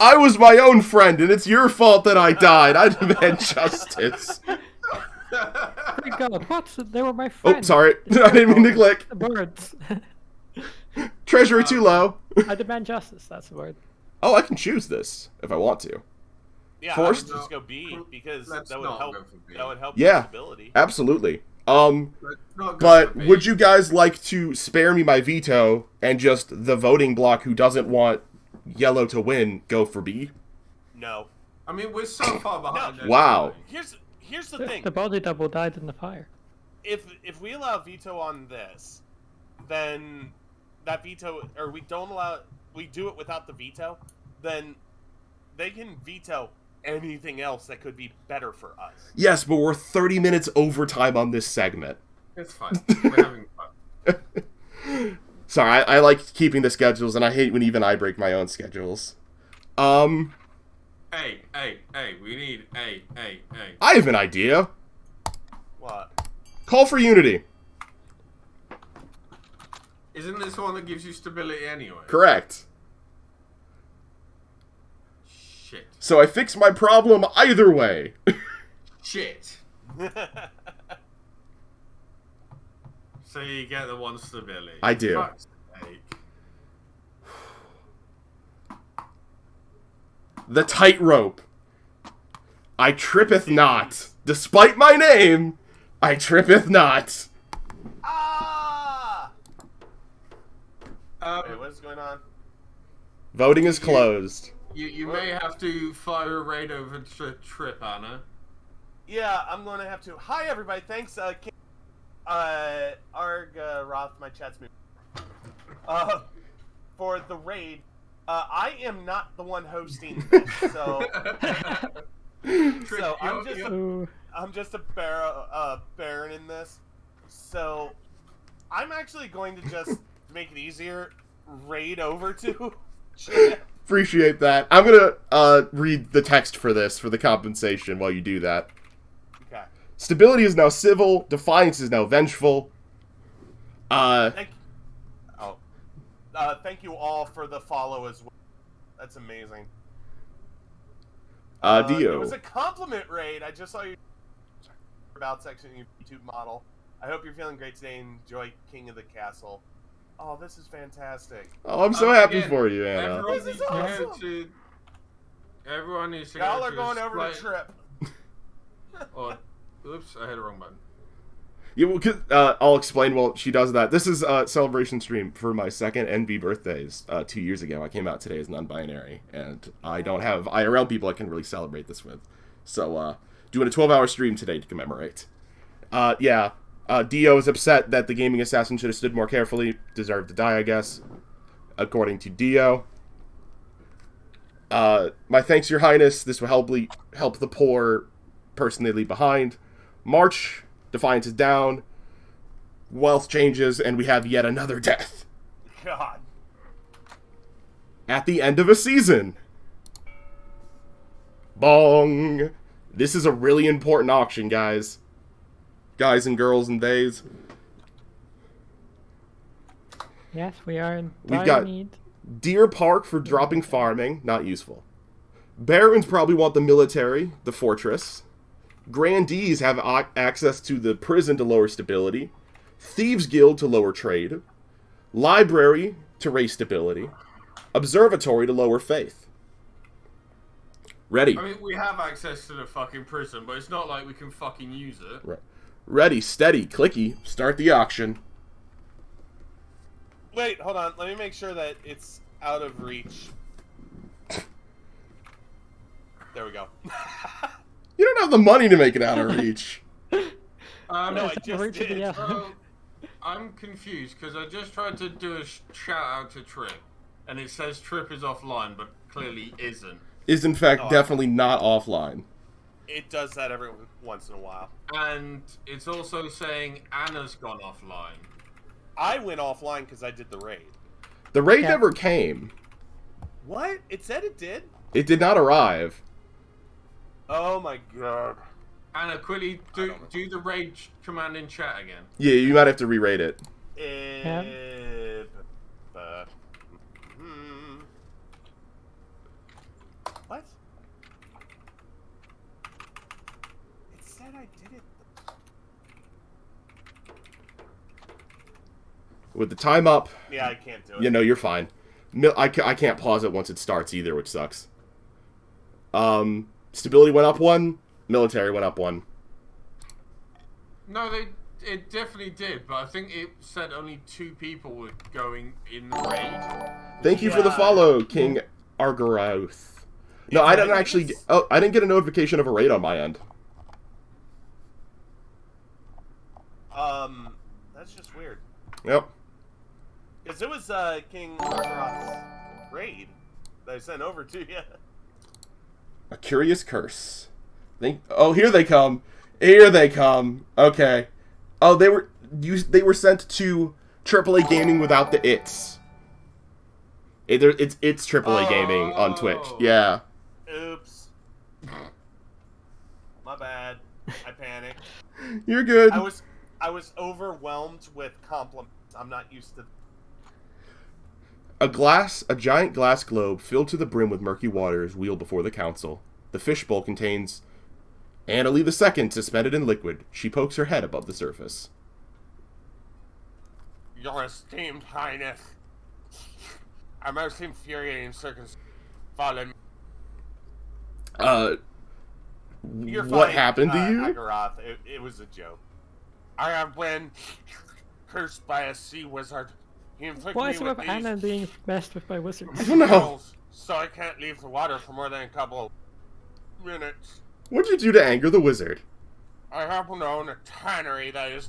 I was my own friend, and it's your fault that I died. I demand justice. Thank God. What? They were my Oh, friends. sorry. I didn't mean to click. The birds. Treasury too low. I demand justice. That's the word. Oh, I can choose this if I want to. Yeah, Forced? I would just go B because Let's that would not help. go for B. That would help Yeah. stability. Absolutely. Let's not go But for B. would you guys like to spare me my veto and just the voting bloc who doesn't want yellow to win go for B? No. I mean, we're so far behind. No. Wow. Here's the thing. The body double died in the fire. If we allow veto on this, then that veto, or we don't allow, we do it without the veto, then they can veto anything else that could be better for us. Yes, but we're 30 minutes overtime on this segment. It's fine. We're having fun. Sorry, I like keeping the schedules, and I hate when even I break my own schedules. Hey, we need A. I have an idea. What? Call for unity. Isn't this one that gives you stability anyway? Correct. Shit. So I fixed my problem either way. Shit. So you get the one stability. I do. Fuck's sake. The tightrope. I trippeth not. Despite my name, I trippeth not. Ah! Um, Wait, what is going on? Voting is closed. you may have to fire a raid over to Trip, Anna. Yeah, I'm going to have to. Hi, everybody. Thanks, Arg, Roth, my chat's moving. For the raid, I am not the one hosting this, so Trip, I'm just a baron in this. So I'm actually going to just make it easier. Raid over to. Appreciate that. I'm gonna read the text for this for the compensation while you do that. Okay. Stability is now civil. Defiance is now vengeful. Thank you all for the follow as well. That's amazing. It Dio. was a compliment raid. I just saw your about section in your YouTube model. I hope you're feeling great today and enjoy King of the Castle. Oh, this is fantastic. Oh, I'm so happy again, for you, Anna. Everyone This needs is to go awesome. to. Everyone needs to Y'all go are to going over to Splay- Trip. Oh, oops, I hit the wrong button. Yeah, well, 'cause, I'll explain while she does that. This is a celebration stream for my second NB birthdays 2 years ago. I came out today as non-binary, and I don't have IRL people I can really celebrate this with. So, doing a 12-hour stream today to commemorate. Dio is upset that the gaming assassin should have stood more carefully. Deserved to die, I guess. According to Dio. My thanks, Your Highness. This will help the poor person they leave behind. March, Defiance is down. Wealth changes, and we have yet another death. God. At the end of a season. Bong. This is a really important auction, guys. Guys and girls and theys. Yes, we are in We've dire got- need. Deer Park for dropping farming. Not useful. Barons probably want the military, the fortress. Grandees have access to the prison to lower stability. Thieves Guild to lower trade. Library to raise stability. Observatory to lower faith. Ready. I mean, we have access to the fucking prison, but it's not like we can fucking use it. Right. Ready, steady, clicky. Start the auction. Wait, hold on. Let me make sure that it's out of reach. There we go. You don't have the money to make it out of reach. No, I It's just reach of the did. yellow. I'm confused because I just tried to do a shout out to Trip, and it says Trip is offline, but clearly isn't. Is in fact Oh, definitely not offline. It does that every once in a while. And it's also saying Anna's gone offline. I went offline because I did the raid. The raid Yeah. never came. What? It said it did? It did not arrive. Oh my god. Anna, quickly do the raid command in chat again. Yeah, you might have to re-rate it. What? It said I did it. With the time up, Yeah, I can't do it. you know, you're fine. I can't pause it once it starts either, which sucks. Stability went up 1. Military went up 1. No, it definitely did, but I think it said only 2 people were going in the raid. Thank you for the Yeah. follow, King Argarouth. No, Yeah, I didn't I actually. think I didn't get a notification of a raid on my end. That's just weird. Yep. Because it was King Arthur's raid that I sent over to you. A curious curse. Oh, here they come. Here they come. Okay. Oh, they were sent to AAA Gaming without the it's. It's AAA Gaming on Twitch. Oh. Yeah. Oops. My bad. I panicked. You're good. I was overwhelmed with compliments. I'm not used to. A giant glass globe filled to the brim with murky water is wheeled before the council. The fishbowl contains Annalie II suspended in liquid. She pokes her head above the surface. Your esteemed highness, a most infuriating circumstance fallen. You're What fine, happened to you? Agaroth. It was a joke. I have been cursed by a sea wizard. He inflicted Why me is it with with these Anna being messed with by wizards? I don't know. spells, so I can't leave the water for more than a couple minutes. What'd you do to anger the wizard? I happen to own a tannery that is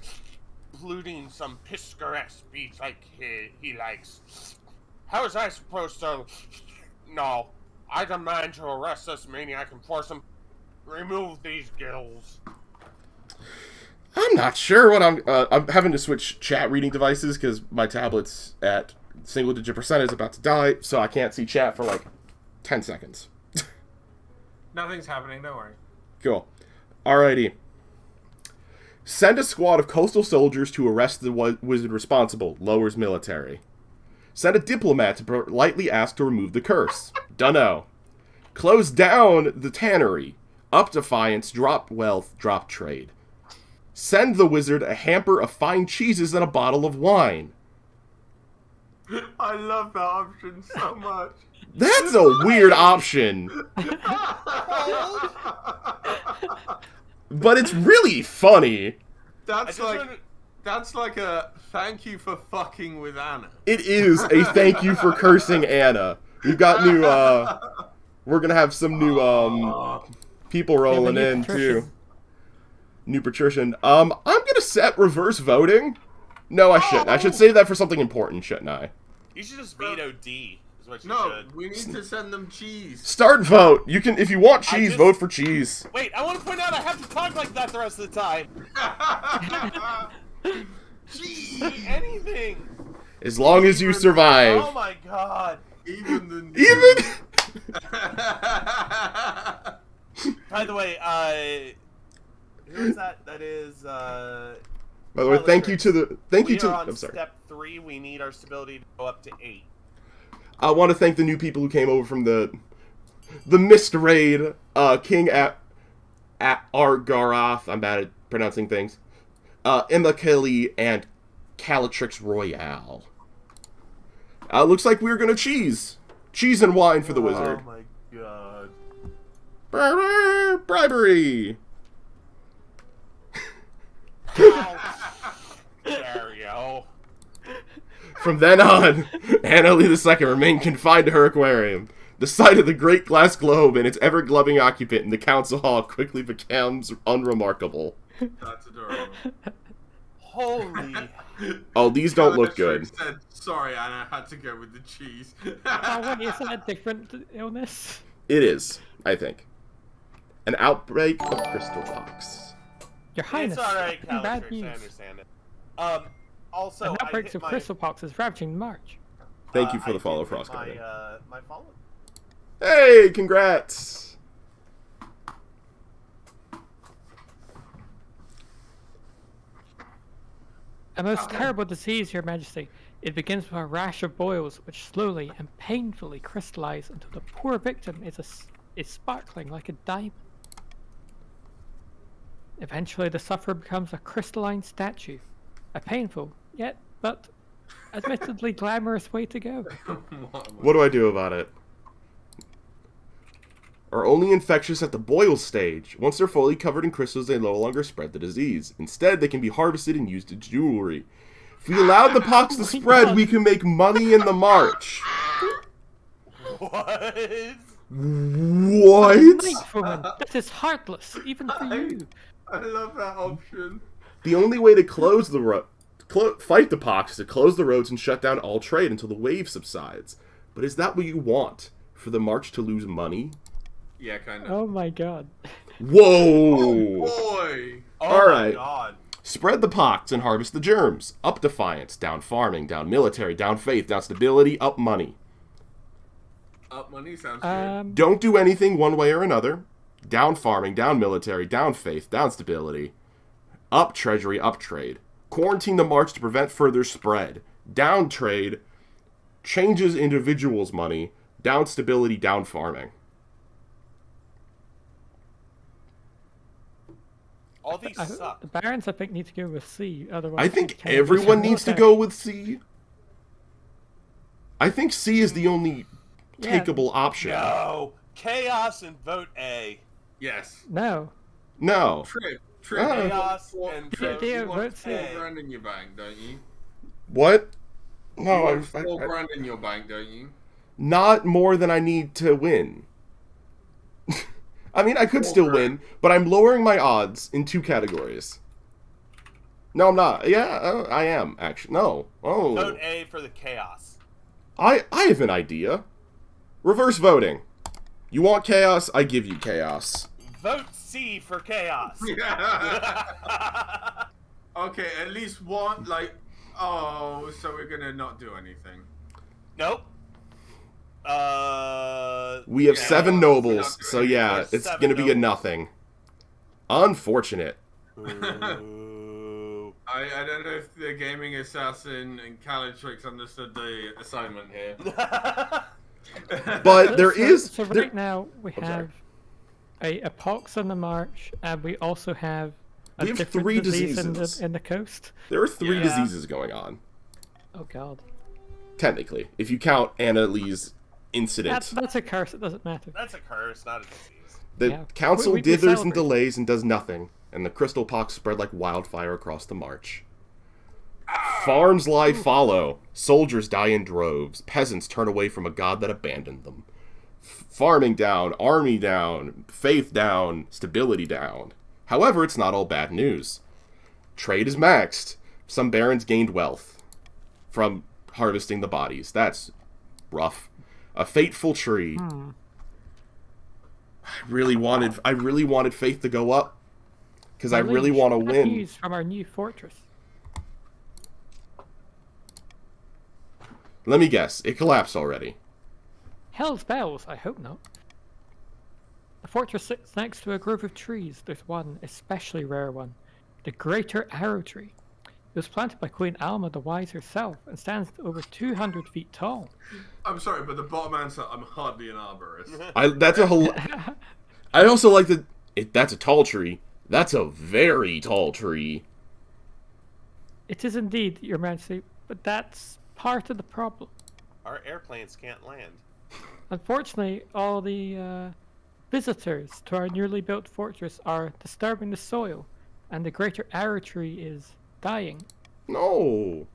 polluting some piscaresque beach like he likes. How was I supposed to... No. I demand to arrest this maniac and force him to remove these gills. I'm not sure what I'm having to switch chat reading devices because my tablet's at single-digit percent is about to die, so I can't see chat for like 10 seconds. Nothing's happening, don't worry. Cool. Alrighty. Send a squad of coastal soldiers to arrest the wizard responsible. Lowers military. Send a diplomat to politely ask to remove the curse. Dunno. Close down the tannery. Up defiance. Drop wealth. Drop trade. Send the wizard a hamper of fine cheeses and a bottle of wine. I love that option so much. That's a weird option. But it's really funny. That's like a thank you for fucking with Anna. It is a thank you for cursing Anna. We've got new, we're gonna have some new, people rolling new in, patrician. too. New patrician. I'm gonna set reverse voting. No, I shouldn't. I should save that for something important, shouldn't I? You should just veto D. Is what you No, should. we need to send them cheese. Start vote. You can, if you want cheese, just- vote for cheese. Wait, I want to point out I have to talk like that the rest of the time. Cheese. Anything. As long as you survive. Oh my god. Even the Even. By the way, who is that? That is, By the way, thank you to the. Thank you we to. are on I'm sorry. step 3. We need our stability to go up to 8. I want to thank the new people who came over from the Mist Raid, King at Argaroth. I'm bad at pronouncing things. Emma Kelly and Calatrix Royale. Looks like we're gonna cheese and wine for the wizard. Oh my god. Bribery! There you go. From then on, Annalie II remained confined to her aquarium. The sight of the great glass globe and its ever-gloving occupant in the council hall quickly becomes unremarkable. That's adorable. Holy. Oh, these don't look Alex good. said, sorry, Anna, I had to go with the cheese. Oh, wait, is that a different illness? It is, I think. An outbreak of crystal pox. Your Highness, It's alright, bad Calatrix, news. I understand it. Also, An I outbreaks hit of my, crystal pox is ravaging March. Thank you for I the follow, did hit Frostguard. my follow. Hey, congrats! A most terrible disease, Your Majesty. It begins with a rash of boils, which slowly and painfully crystallize until the poor victim is sparkling like a diamond. Eventually, the sufferer becomes a crystalline statue. A painful, yet, but admittedly glamorous way to go. What do I do about it? Are only infectious at the boil stage. Once they're fully covered in crystals, they no longer spread the disease. Instead, they can be harvested and used as jewelry. If we allowed the pox to spread, we can make money in the march. What? What? Night, woman, this is heartless, even for you. I love that option. The only way to close the fight the pox is to close the roads and shut down all trade until the wave subsides. But is that what you want? For the march to lose money? Yeah, kind of. Oh my god. Whoa! Boy! Oh All my right. God. Spread the pox and harvest the germs. Up defiance, down farming, down military, down faith, down stability, up money. Up money sounds good. Don't do anything one way or another. Down farming, down military, down faith, down stability. Up treasury, up trade. Quarantine the march to prevent further spread. Down trade. Changes individuals' money. Down stability, down farming. All these suck. The barons, I think, need to go with C. Otherwise, I think we can't everyone lose needs to our go with C. I think C is the only Yeah. takeable option. No. Chaos and vote A. Yes. No. No. Trip. Chaos You and Yeah, yeah, want vote C. $4,000 in your bank, don't you? What? You No, want I, $4,000 in your bank, don't you? not more than I need to win. I mean, I could still win, but I'm lowering my odds in 2 categories. No, I'm not. Yeah, I am, actually. No. Oh. Vote A for the chaos. I have an idea. Reverse voting. You want chaos? I give you chaos. Vote C for chaos. Okay, at least one, like, oh, so we're gonna not do anything. Nope. We have Yeah, 7 we're nobles, not so doing yeah, it. it's 7 gonna be a nobles. nothing. Unfortunate. Ooh. I don't know if the gaming assassin and Calatrix understood the assignment here. But there is... So there- right now we I'm sorry. have a pox on the march, and we also have a We have different 3 disease diseases. in the coast. There are 3 Yeah. diseases going on. Oh god. Technically, if you count Annalie's incident. That's a curse. It doesn't matter. That's a curse, not a disease. The Yeah. council We dithers and celebrate. delays and does nothing, and the crystal pox spread like wildfire across the march. Farms lie fallow, soldiers die in droves, peasants turn away from a god that abandoned them. Farming down, army down, faith down, stability down. However, it's not all bad news. Trade is maxed. Some barons gained wealth from harvesting the bodies. That's rough. A fateful tree. I really wanted faith to go up because I really Liege, want to bad win. news from our new fortress. Let me guess. It collapsed already. Hell's bells. I hope not. The fortress sits next to a grove of trees. There's one especially rare one, the Greater Arrow Tree. It was planted by Queen Alma the Wise herself and stands over 200 feet tall. I'm sorry, but the bottom answer, I'm hardly an arborist. I also like that. That's a tall tree. That's a very tall tree. It is indeed, Your Majesty, but that's part of the problem. Our airplanes can't land. Unfortunately, all the Visitors to our newly built fortress are disturbing the soil, and the greater arrow tree is dying. No.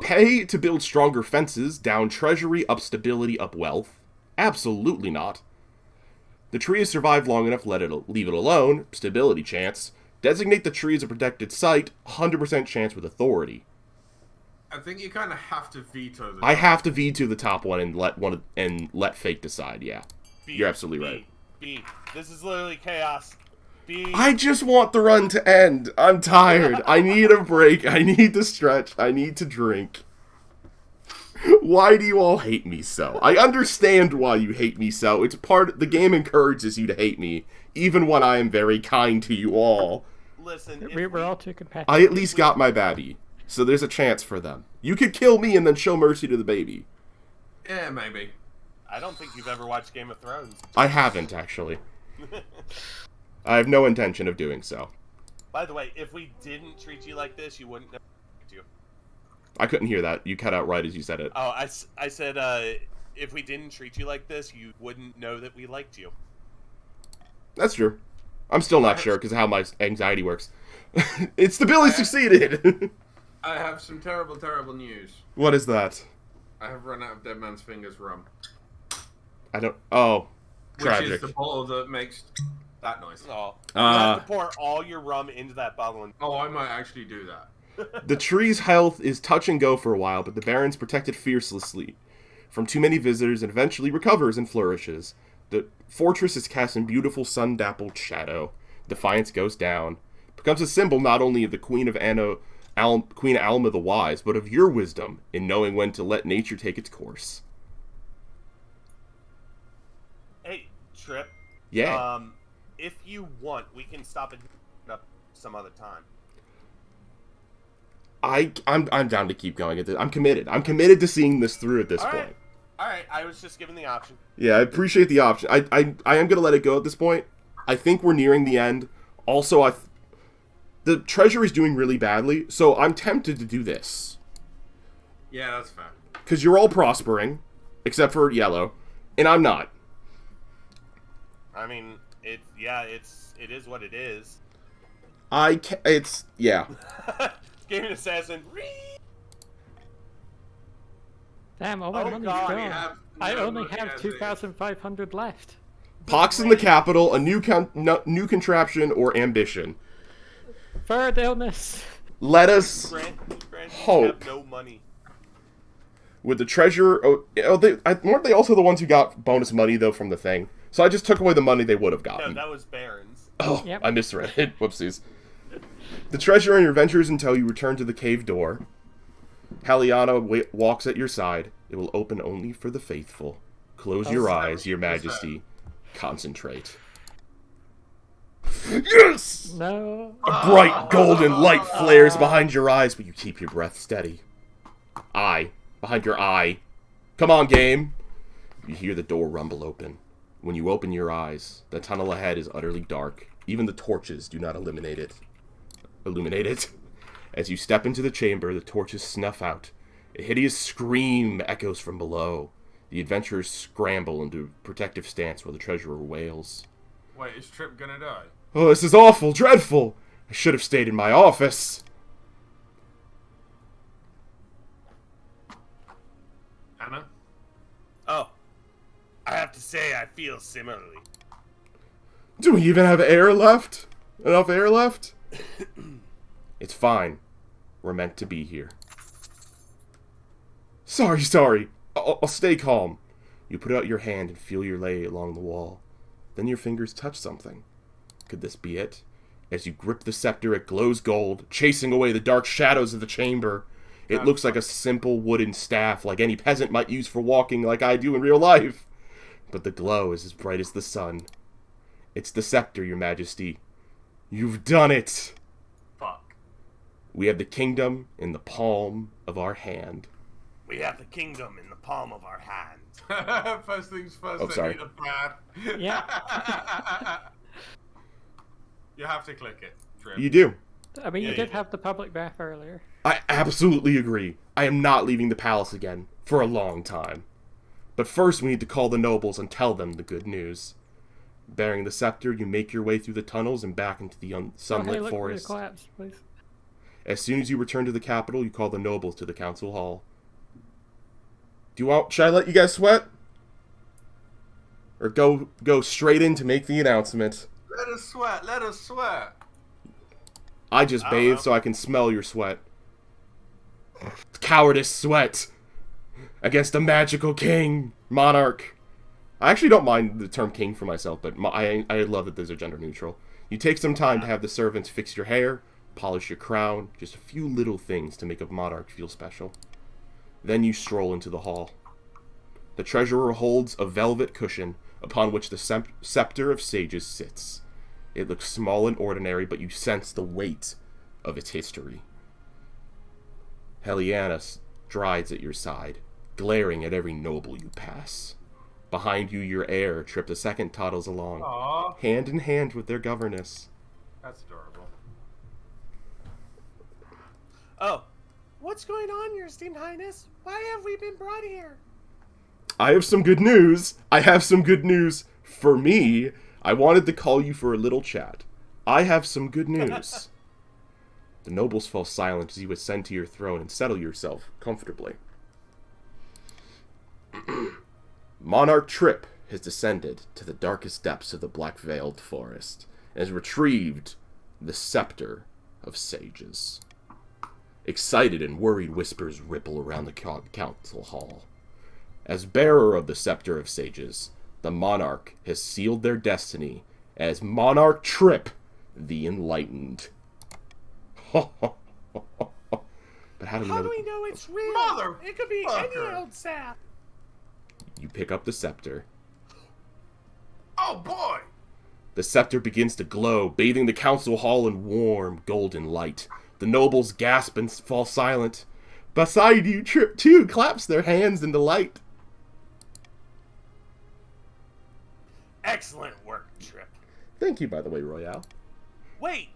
Pay to build stronger fences, down treasury, up stability, up wealth? Absolutely not. The tree has survived long enough, leave it alone, stability chance. Designate the tree as a protected site, 100% chance with authority. I think you kind of have to veto the. I have to veto the top one and let fate decide. Yeah, you're absolutely right. B. This is literally chaos. B. I just want the run to end. I'm tired. I need a break. I need to stretch. I need to drink. Why do you all hate me so? I understand why you hate me so. It's the game encourages you to hate me, even when I am very kind to you all. Listen, We're all too competitive. I at least got my baby, so there's a chance for them. You could kill me and then show mercy to the baby. Yeah, maybe. I don't think you've ever watched Game of Thrones. I haven't, actually. I have no intention of doing so. By the way, if we didn't treat you like this, you wouldn't know you. I couldn't hear that. You cut out right as you said it. Oh, I said, if we didn't treat you like this, you wouldn't know that we liked you. That's true. I'm still not sure because of how my anxiety works. It's the Billy succeeded! I have some terrible, terrible news. What is that? I have run out of Dead Man's Fingers rum. I don't... Oh. Tragic. Which is the bottle that makes that noise. Oh, you have to pour all your rum into that bottle. Oh, I might actually do that. The tree's health is touch and go for a while, but the Baron's protected fiercely from too many visitors and eventually recovers and flourishes. The fortress is cast in beautiful sun-dappled shadow. Defiance goes down. Becomes a symbol not only of the Queen Alma the Wise, but of your wisdom in knowing when to let nature take its course. Hey, Trip. Yeah. If you want, we can stop it up some other time. I'm down to keep going at this. I'm committed. I'm committed to seeing this through at this point. Alright, I was just given the option. Yeah, I appreciate the option. I am going to let it go at this point. I think we're nearing the end. Also, the treasury's doing really badly, so I'm tempted to do this. Yeah, that's fair. Because you're all prospering, except for Yellow, and I'm not. I mean, it is what it is. Yeah. Game Assassin. Damn, all my money's God, gone. I only have 2,500 left. Pox in the capital, a new contraption, or ambition. Third illness. Let us Grant, hope. have no money. With the treasure... weren't they also the ones who got bonus money, though, from the thing? So I just took away the money they would have gotten. No, that was Baron's. Oh, Yep. I misread it. Whoopsies. The treasure and your ventures until you return to the cave door. Haliana walks at your side. It will open only for the faithful. Close your eyes, your majesty. Concentrate. Yes! No. A bright golden light flares behind your eyes, but you keep your breath steady. Eye. Behind your eye. Come on, game. You hear the door rumble open. When you open your eyes, the tunnel ahead is utterly dark. Even the torches do not illuminate it. As you step into the chamber, the torches snuff out. A hideous scream echoes from below. The adventurers scramble into protective stance while the treasurer wails. Wait, is Trip gonna die? Oh, this is awful, dreadful! I should have stayed in my office. Anna? Oh. I have to say, I feel similarly. Do we even have air left? Enough air left? It's fine. We're meant to be here. Sorry. I'll stay calm. You put out your hand and feel your way along the wall. Then your fingers touch something. Could this be it? As you grip the scepter, it glows gold, chasing away the dark shadows of the chamber. It looks like a simple wooden staff, like any peasant might use for walking like I do in real life. But the glow is as bright as the sun. It's the scepter, your majesty. You've done it! Fuck. We have the kingdom in the palm of our hand. We have the kingdom in the palm of our hand. First things first, Oh, sorry. need a plan. Yeah. You have to click it, Trip. You do. I mean, you Yeah, did yeah. have the public bath earlier. I absolutely agree. I am not leaving the palace again for a long time. But first we need to call the nobles and tell them the good news. Bearing the scepter, you make your way through the tunnels and back into the sunlit look, forest. Collapse, please. As soon as you return to the capital, you call the nobles to the council hall. Should I let you guys sweat? Or go straight in to make the announcement? Let us sweat. Let us sweat. I just bathed so I can smell your sweat. Cowardice sweat against a magical king, monarch. I actually don't mind the term king for myself, but I love that those are gender neutral. You take some time to have the servants fix your hair, polish your crown, just a few little things to make a monarch feel special. Then you stroll into the hall. The treasurer holds a velvet cushion upon which the scepter of sages sits. It looks small and ordinary, but you sense the weight of its history. Heliana strides at your side, glaring at every noble you pass. Behind you, your heir, Trip II, toddles along, Aww. hand in hand with their governess. That's adorable. Oh, what's going on, Your Esteemed Highness? Why have we been brought here? I have some good news. I have some good news for me. I wanted to call you for a little chat. I have some good news. The nobles fall silent as you ascend to your throne and settle yourself comfortably. Monarch Trip has descended to the darkest depths of the black-veiled forest and has retrieved the scepter of sages. Excited and worried whispers ripple around the council hall. As bearer of the scepter of sages, the monarch has sealed their destiny as Monarch Trip the Enlightened. But how do we know it's real? It could be any old sap. You pick up the scepter. Oh boy! The scepter begins to glow, bathing the council hall in warm, golden light. The nobles gasp and fall silent. Beside you, Trip too claps their hands in delight. Excellent work, Trip. Thank you, by the way, Royale. Wait!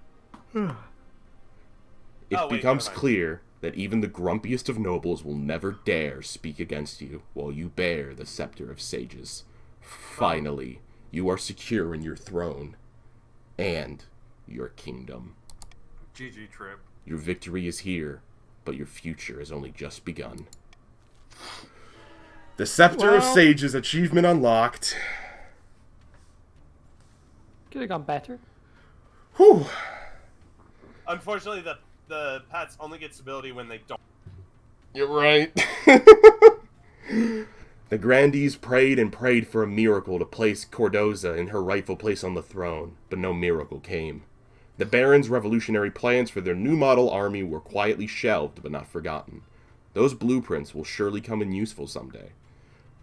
It becomes clear that even the grumpiest of nobles will never dare speak against you while you bear the scepter of sages. Finally, you are secure in your throne and your kingdom. GG, Trip. Your victory is here, but your future has only just begun. The Scepter of Sages achievement unlocked. Could have gone better. Whew. Unfortunately, the pets only get stability when they don't. You're right. The grandees prayed and prayed for a miracle to place Cordoza in her rightful place on the throne, but no miracle came. The barons' revolutionary plans for their new model army were quietly shelved but not forgotten. Those blueprints will surely come in useful someday.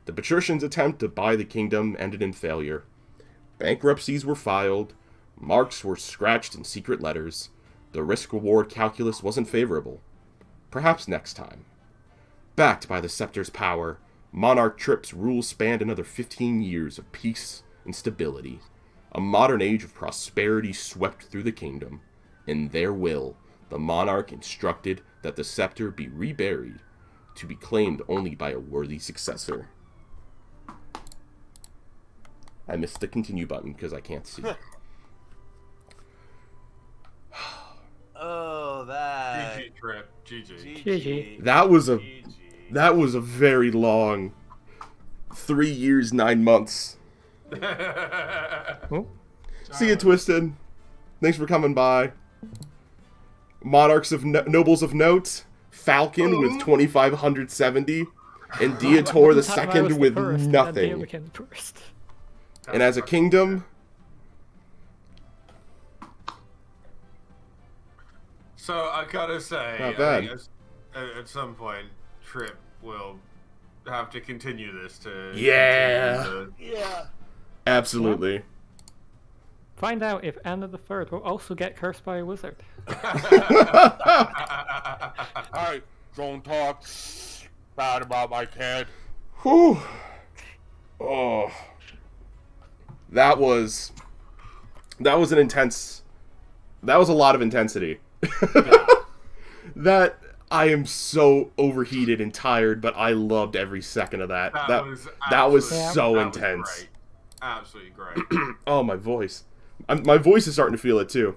The patricians' attempt to buy the kingdom ended in failure. Bankruptcies were filed, marks were scratched in secret letters. The risk-reward calculus wasn't favorable. Perhaps next time. Backed by the scepter's power, Monarch Trip's rule spanned another 15 years of peace and stability. A modern age of prosperity swept through the kingdom. In their will, the monarch instructed that the scepter be reburied, to be claimed only by a worthy successor. I missed the continue button because I can't see. Oh, that. GG, Trip. GG. GG. That was a very long 3 years, 9 months. Oh. See you, Twisted. Thanks for coming by. Monarchs of Nobles of Note, Falcon with 2,570, and Diator the Second with nothing. And as a kingdom, So I gotta say, not I bad. think at some point, Trip will have to continue this to. Yeah. Yeah. Absolutely. Find out if Anna the Third will also get cursed by a wizard. Hey, don't talk bad about my kid. Whew. Oh. That was a lot of intensity. That I am so overheated and tired, but I loved every second of that. That was so intense. Great. Absolutely great. Oh, my voice. My voice is starting to feel it too.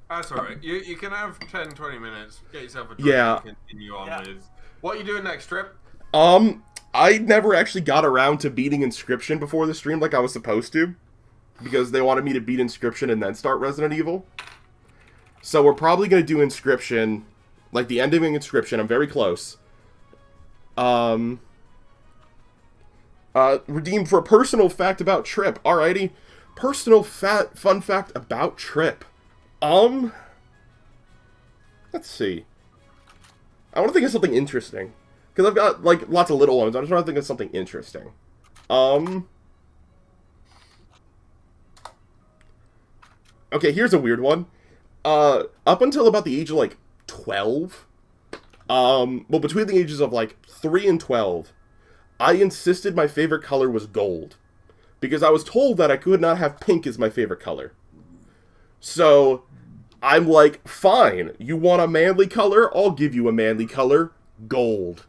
That's alright. You can have 10, 20 minutes, get yourself a drink, and continue on with... What are you doing next, Trip? I never actually got around to beating Inscription before the stream like I was supposed to. Because they wanted me to beat Inscription and then start Resident Evil. So we're probably going to do Inscription, like the ending of Inscription. I'm very close. Redeemed for a personal fact about Trip. Alrighty. Personal fun fact about Trip. Let's see. I want to think of something interesting. Because I've got, like, lots of little ones. I just want to think of something interesting. Okay, here's a weird one. Up until about the age of, like, 12, well, between the ages of, like, 3 and 12, I insisted my favorite color was gold. Because I was told that I could not have pink as my favorite color. So, I'm like, fine, you want a manly color? I'll give you a manly color. Gold.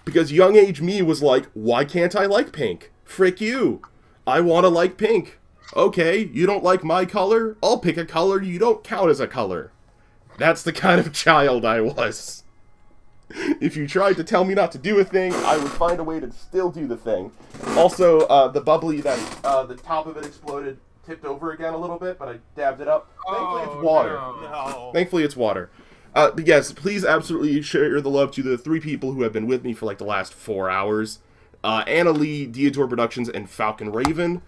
Because young age me was like, why can't I like pink? Frick you. I want to like pink. Okay, you don't like my color? I'll pick a color you don't count as a color. That's the kind of child I was. If you tried to tell me not to do a thing, I would find a way to still do the thing. Also, the bubbly that the top of it exploded tipped over again a little bit, but I dabbed it up. Thankfully, it's water. No. Thankfully, it's water. But yes, please absolutely share the love to the 3 people who have been with me for like the last 4 hours. Anna Lee, Dietor Productions, and Falcon Raven.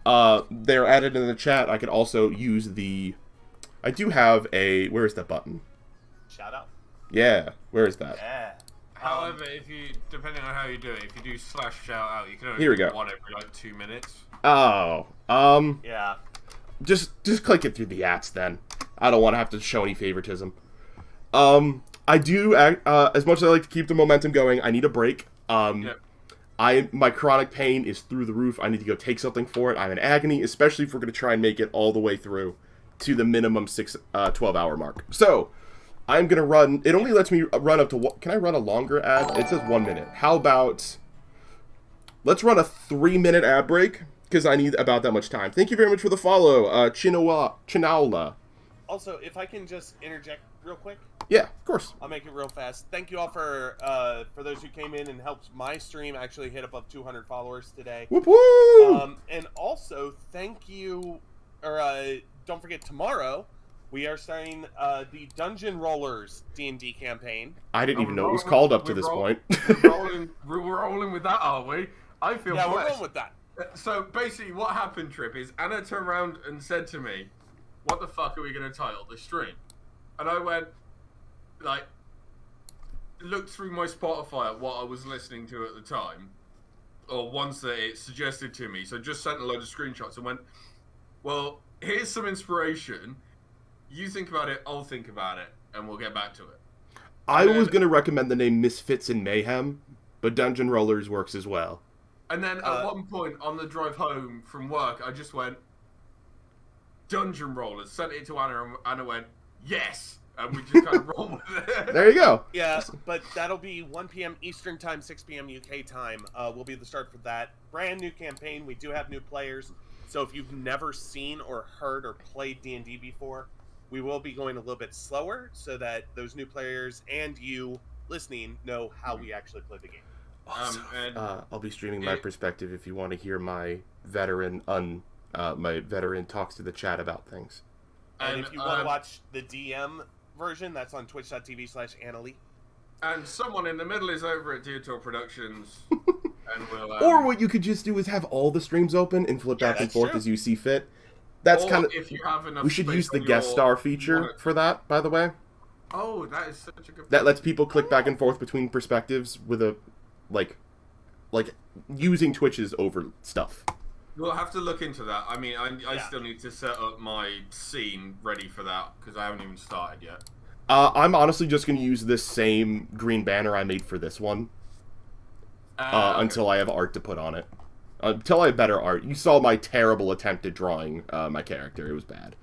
They're added in the chat. I could also use the... I do have a... Where is that button? Shout out. Yeah, where is that? Yeah. However, if you, depending on how you do it, if you do /shout out, you can only Here we do go. one every like 2 minutes. Oh, Yeah. just click it through the ats then. I don't want to have to show any favoritism. I do, as much as I like to keep the momentum going, I need a break. Yep. My chronic pain is through the roof. I need to go take something for it. I'm in agony, especially if we're going to try and make it all the way through to the minimum 12-hour mark. So, I'm going to run... It only lets me run up to... Can I run a longer ad? It says 1 minute. How about... Let's run a 3-minute ad break, because I need about that much time. Thank you very much for the follow, Chinaula. Also, if I can just interject real quick. Yeah, of course. I'll make it real fast. Thank you all for those who came in and helped my stream actually hit above 200 followers today. Whoop whoop! And also, thank you, or don't forget, tomorrow we are starting the Dungeon Rollers D&D campaign. I didn't even know it was called up to this point. We're rolling with that, are we? I feel Yeah, blessed. we're going with that. So basically, what happened, Trip, is Anna turned around and said to me, "What the fuck are we going to title the stream?" And I went, like, looked through my Spotify at what I was listening to at the time, or ones that it suggested to me. So just sent a load of screenshots and went, "Well, here's some inspiration. You think about it, I'll think about it, and we'll get back to it." I was going to recommend the name Misfits in Mayhem, but Dungeon Rollers works as well. And then at one point on the drive home from work, I just went, "Dungeon Rollers." Sent it to Anna, and Anna went, "Yes," and we just kind of rolled with it. There you go. Yeah, but that'll be 1 p.m. Eastern Time, 6 p.m. UK time. Will be the start for that brand new campaign. We do have new players, so if you've never seen or heard or played D&D before, we will be going a little bit slower so that those new players and you listening know how we actually play the game. Also, and I'll be streaming my perspective if you want to hear my veteran talks to the chat about things. And if you want to watch the DM version, that's on twitch.tv/Annalee. And someone in the middle is over at Dietor Productions. And we'll, or what you could just do is have all the streams open and flip back and forth as you see fit. That's kind of... If you have enough we should space use the on guest your star feature monitor. for that, by the way. Oh, that is such a good... That lets people click back and forth between perspectives with a... Like using Twitch's over stuff. We'll have to look into that. I mean, I still need to set up my scene ready for that, because I haven't even started yet. I'm honestly just going to use this same green banner I made for this one. Okay. Until I have art to put on it. Until I have better art. You saw my terrible attempt at drawing my character. It was bad.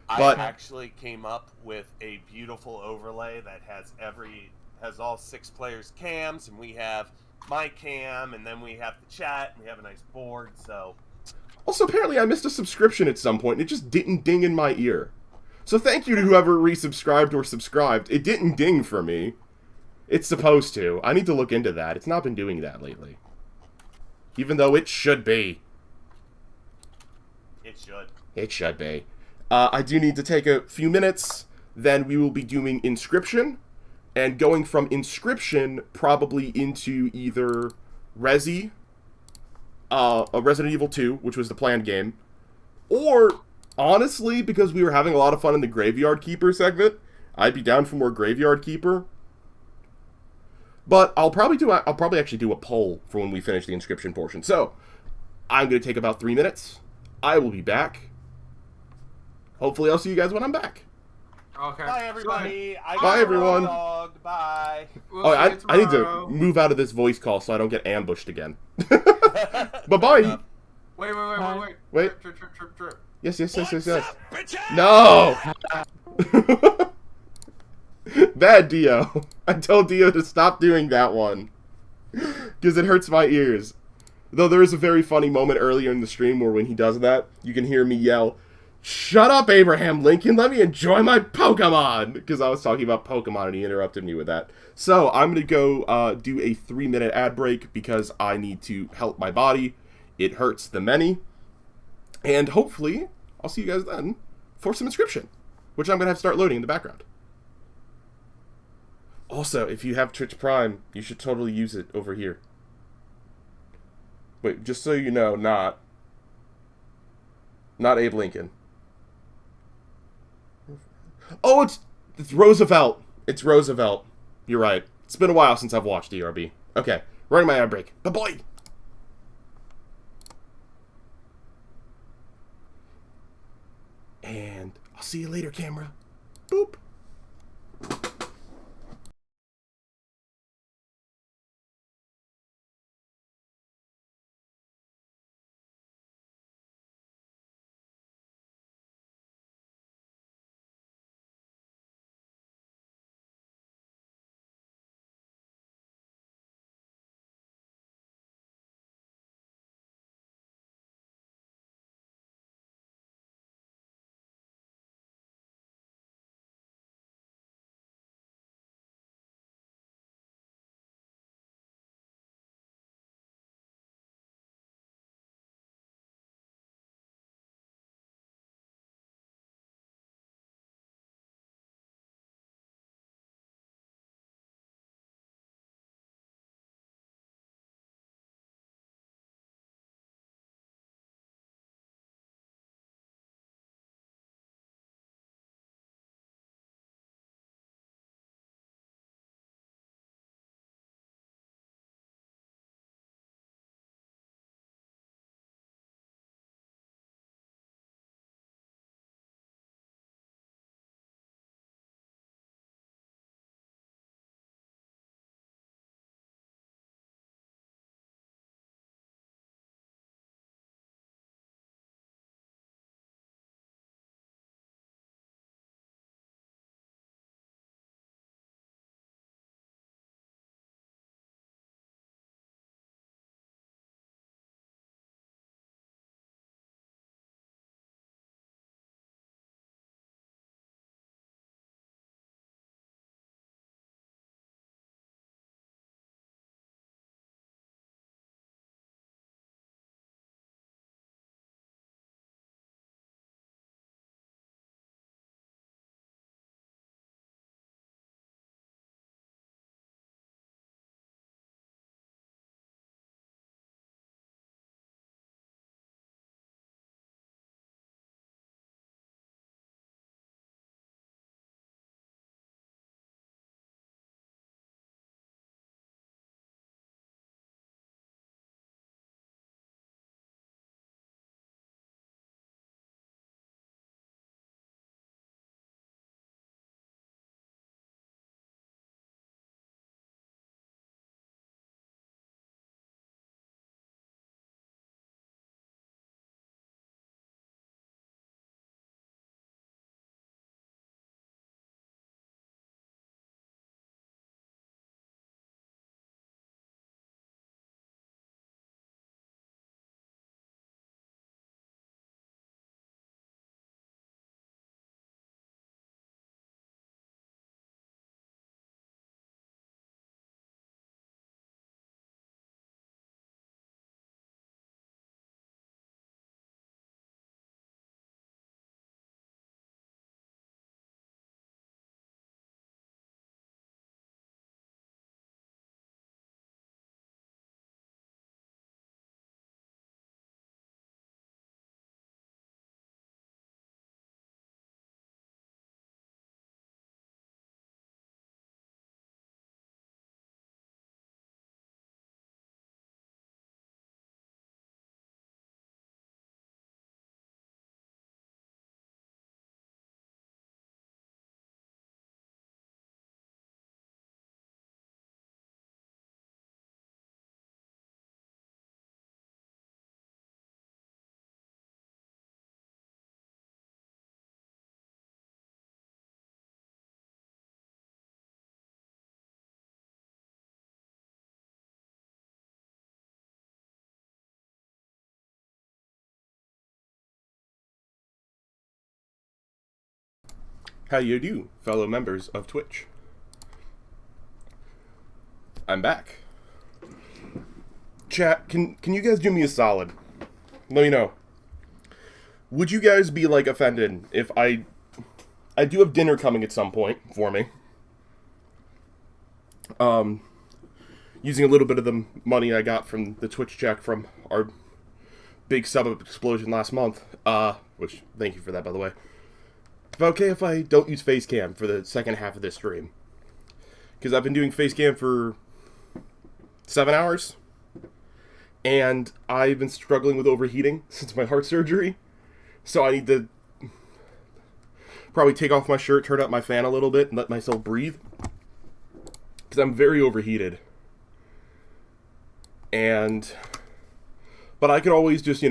I But actually came up with a beautiful overlay that has all 6 players' cams, and we have my cam, and then we have the chat, and we have a nice board. So also, apparently I missed a subscription at some point, and it just didn't ding in my ear. So thank you to whoever resubscribed or subscribed. It didn't ding for me. It's supposed to. I need to look into that. It's not been doing that lately. Even though it should be. it should. It should be. I do need to take a few minutes. Then we will be doing Inscription. And going from Inscription probably into either Resi, a Resident Evil 2, which was the planned game. Or, honestly, because we were having a lot of fun in the Graveyard Keeper segment, I'd be down for more Graveyard Keeper. But I'll probably actually do a poll for when we finish the Inscription portion. So, I'm going to take about 3 minutes. I will be back. Hopefully I'll see you guys when I'm back. Okay. Bye, everybody. Bye, everyone. Dogged. Bye. We'll Oh, see you I need to tomorrow. move out of this voice call so I don't get ambushed again. Bye-bye. Wait. Wait. Trip. Yes. No! Bad Dio. I told Dio to stop doing that one. Because it hurts my ears. Though there is a very funny moment earlier in the stream where when he does that, you can hear me yell, "Shut up, Abraham Lincoln, let me enjoy my Pokemon!" Because I was talking about Pokemon and he interrupted me with that. So, I'm going to go do a 3-minute ad break because I need to help my body. It hurts the many. And hopefully, I'll see you guys then for some Inscription, which I'm going to have to start loading in the background. Also, if you have Twitch Prime, you should totally use it over here. Wait, just so you know, not Abe Lincoln. Oh, it's Roosevelt. It's Roosevelt. You're right. It's been a while since I've watched ERB. Okay, running my ad break. Bye-bye. And I'll see you later, camera. Boop. How you do, fellow members of Twitch? I'm back. Chat, can you guys do me a solid? Let me know. Would you guys be, like, offended if I do have dinner coming at some point for me. Using a little bit of the money I got from the Twitch check from our big sub explosion last month. Which, thank you for that, by the way. Is it okay if I don't use Facecam for the second half of this stream? Because I've been doing Facecam for 7 hours. And I've been struggling with overheating since my heart surgery. So I need to probably take off my shirt, turn up my fan a little bit, and let myself breathe. Because I'm very overheated. But I could always just,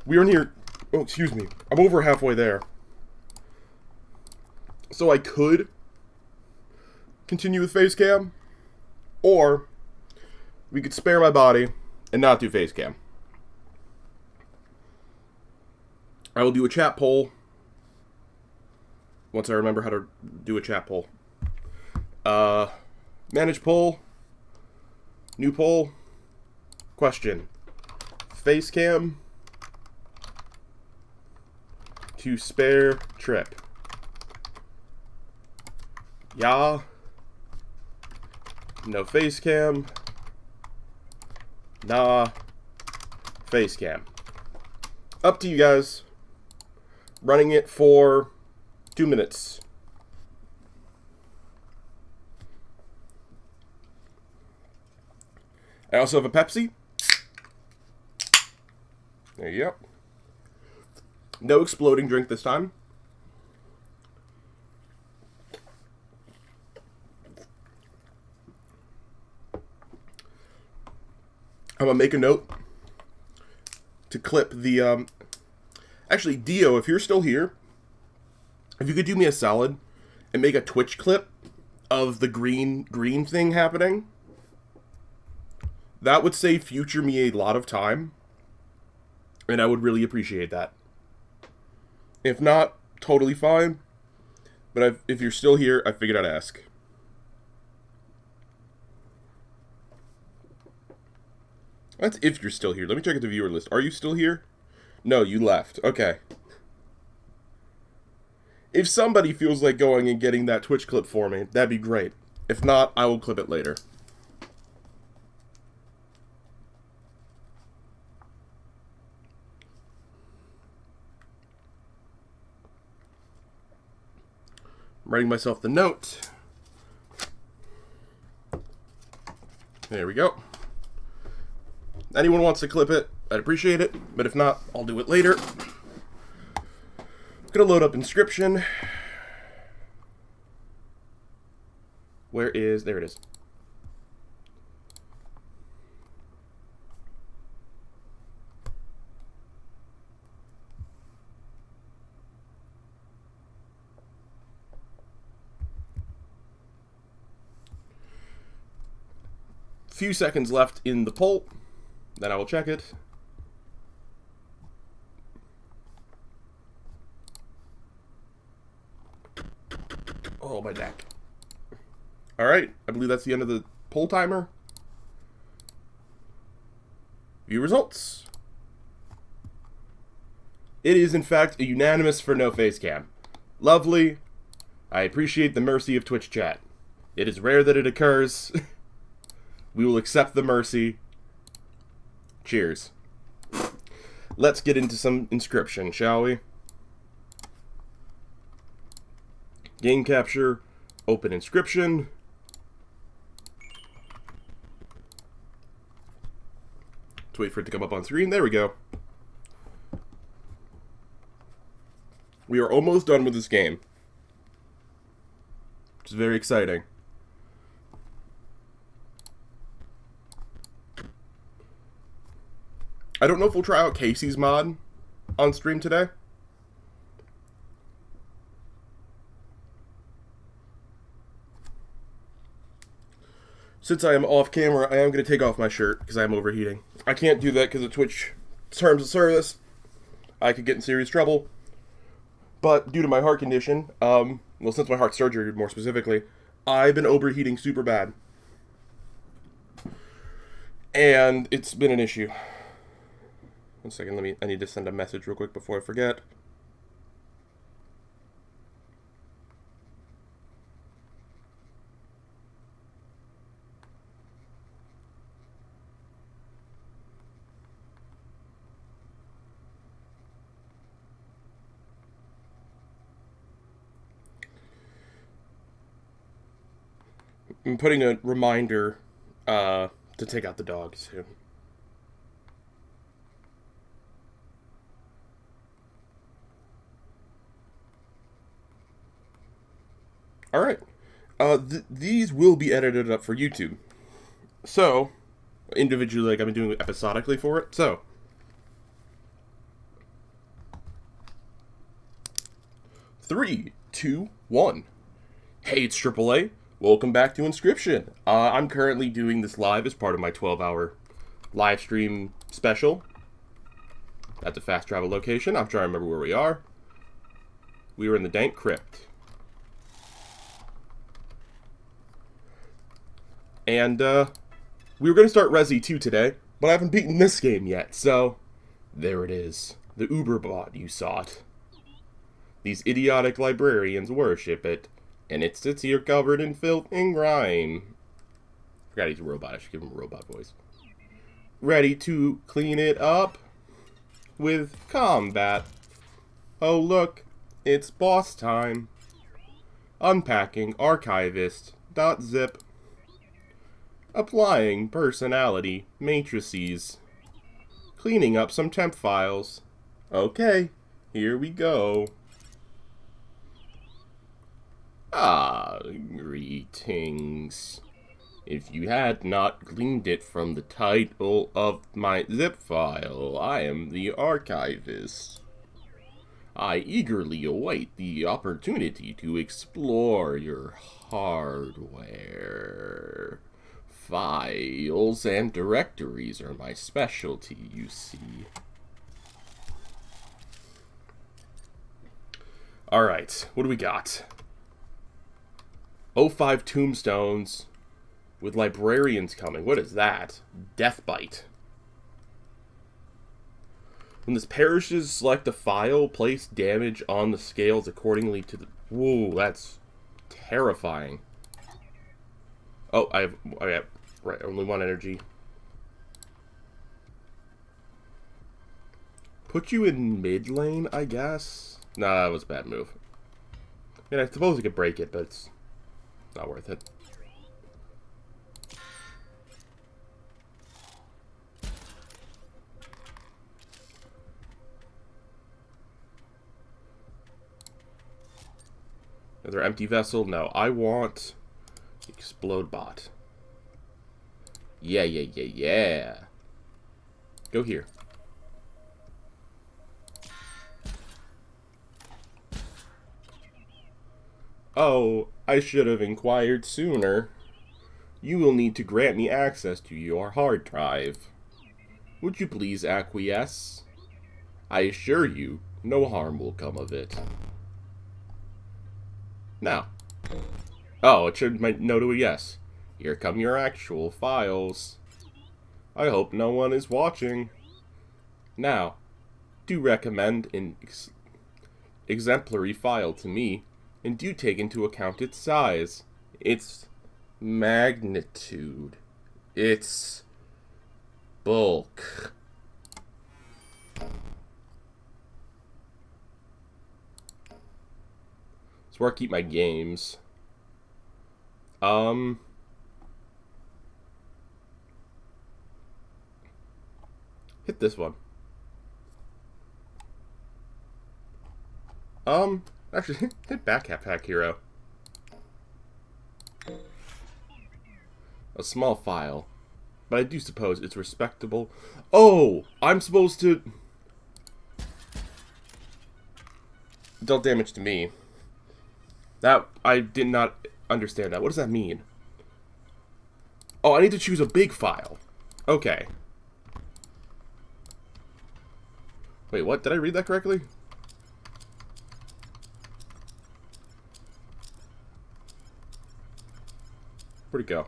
we're near, oh, excuse me, I'm over halfway there. So I could continue with Facecam, or we could spare my body and not do Facecam. I will do a chat poll once I remember how to do a chat poll. Manage poll. New poll. Question. Facecam to spare trip. Yeah. No Facecam. Nah. Facecam. Up to you guys. Running it for 2 minutes. I also have a Pepsi. There you go. No exploding drink this time. I'm gonna make a note to clip the, actually, Dio, if you're still here, if you could do me a solid and make a Twitch clip of the green thing happening, that would save future me a lot of time, and I would really appreciate that. If not, totally fine, but if you're still here, I figured I'd ask. That's if you're still here. Let me check at the viewer list. Are you still here? No, you left. Okay. If somebody feels like going and getting that Twitch clip for me, that'd be great. If not, I will clip it later. I'm writing myself the note. There we go. Anyone wants to clip it, I'd appreciate it, but if not, I'll do it later. I'm gonna load up Inscription. There it is. Few seconds left in the poll. Then I will check it. Oh, my neck. Alright, I believe that's the end of the poll timer. View results. It is, in fact, a unanimous for no Facecam. Lovely. I appreciate the mercy of Twitch chat. It is rare that it occurs. We will accept the mercy. Cheers. Let's get into some Inscription, shall we? Game capture, open Inscription. Let's wait for it to come up on screen. There we go. We are almost done with this game, which is very exciting. I don't know if we'll try out Casey's mod on stream today. Since I am off camera, I am going to take off my shirt because I am overheating. I can't do that because of Twitch terms of service. I could get in serious trouble. But due to my heart condition, Well, since my heart surgery, more specifically, I've been overheating super bad. And it's been an issue. 1 second, I need to send a message real quick before I forget. I'm putting a reminder to take out the dog soon. All right. These will be edited up for YouTube. So, individually, like I've been doing episodically for it. So, 3, 2, 1. Hey, it's AAA. Welcome back to Inscription. I'm currently doing this live as part of my 12-hour live stream special at the fast travel location. I'm trying to remember where we are. We were in the Dank Crypt. And we were going to start Resi 2 today, but I haven't beaten this game yet, so there it is. The Uber bot you sought. These idiotic librarians worship it, and it sits here covered in filth and grime. Forgot he's a robot. I should give him a robot voice. Ready to clean it up with combat. Oh look, it's boss time. Unpacking archivist.zip. Applying personality matrices. Cleaning up some temp files. Okay, here we go. Greetings. If you had not gleaned it from the title of my zip file, I am the archivist. I eagerly await the opportunity to explore your hardware. Files and directories are my specialty, you see. Alright, what do we got? 05 tombstones with librarians coming. What is that? Deathbite. When this perishes, select a file, place damage on the scales accordingly to the... Whoa, that's terrifying. Oh, I have right, only one energy. Put you in mid lane, I guess? Nah, that was a bad move. I mean, I suppose I could break it, but it's not worth it. Another empty vessel? No, I want explode bot. Yeah. Go here. Oh, I should have inquired sooner. You will need to grant me access to your hard drive. Would you please acquiesce? I assure you, no harm will come of it. Now. Oh, it should no to a yes. Here come your actual files. I hope no one is watching. Now, do recommend an exemplary file to me, and do take into account its size, its magnitude, its bulk. That's where I keep my games. Hit this one. Actually, hit Backpack Hero. A small file. But I do suppose it's respectable. Oh! I'm supposed to... dealt damage to me. That... I did not understand that. What does that mean? Oh, I need to choose a big file. Okay. Wait, what? Did I read that correctly? Where'd it go?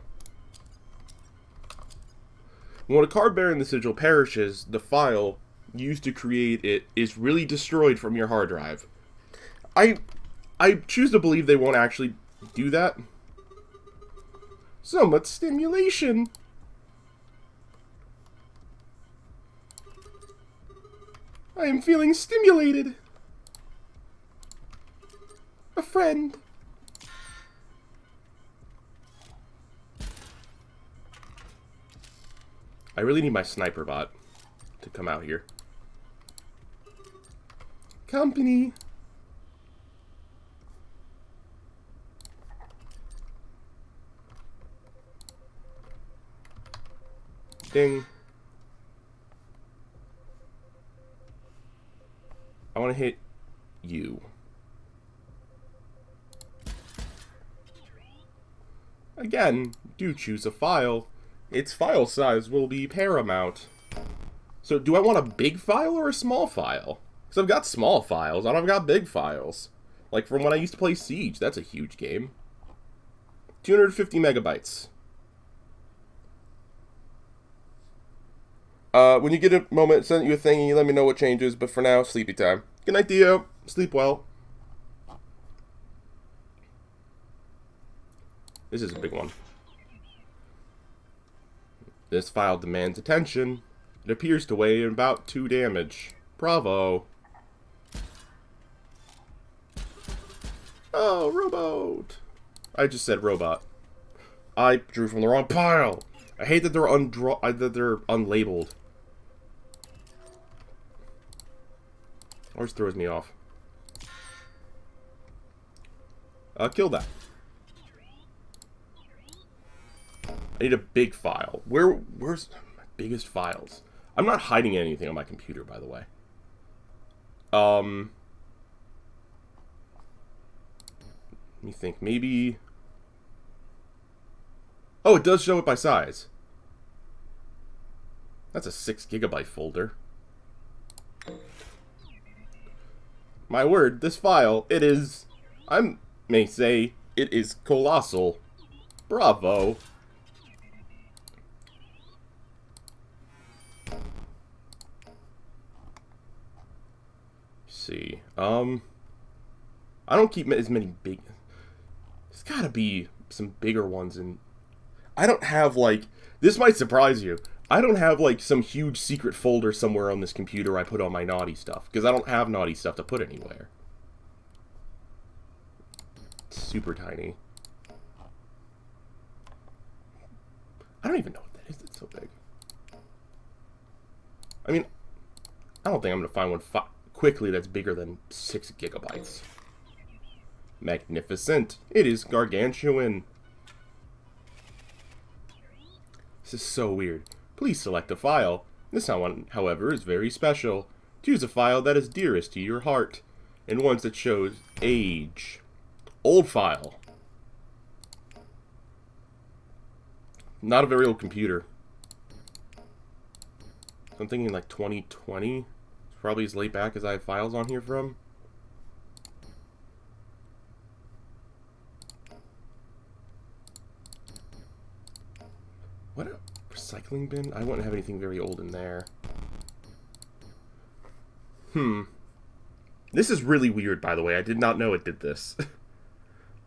When a card bearing the sigil perishes, the file used to create it is really destroyed from your hard drive. I choose to believe they won't actually do that. So much stimulation. I am feeling stimulated. A friend. I really need my sniper bot to come out here. Company. Ding. I want to hit you. Again, do choose a file. Its file size will be paramount. So do I want a big file or a small file? Because I've got small files, and I've got big files. Like from when I used to play Siege, that's a huge game. 250 megabytes. When you get a moment, send you a thing and you let me know what changes, but for now, sleepy time. Good night, Dio. Sleep well. This is a big one. This file demands attention. It appears to weigh about 2 damage. Bravo. Oh, rowboat. I just said robot. I drew from the wrong pile. I hate that they're unlabeled. Always throws me off. Kill that. I need a big file. Where's my biggest files? I'm not hiding anything on my computer, by the way. Let me think. Maybe... Oh, it does show it by size. That's a 6 gigabyte folder. My word, this file, it is... I may say, it is colossal. Bravo. See. I don't keep as many big... There's gotta be some bigger ones in... I don't have, like... This might surprise you. I don't have, like, some huge secret folder somewhere on this computer I put all my naughty stuff. Because I don't have naughty stuff to put anywhere. It's super tiny. I don't even know what that is. It's so big. I mean, I don't think I'm going to find one quickly that's bigger than 6 gigabytes. Magnificent. It is gargantuan. This is so weird. Please select a file. This one, however, is very special. Choose a file that is dearest to your heart, and ones that shows age. Old file. Not a very old computer. I'm thinking like 2020. It's probably as late back as I have files on here from. What a recycling bin? I wouldn't have anything very old in there. This is really weird, by the way. I did not know it did this.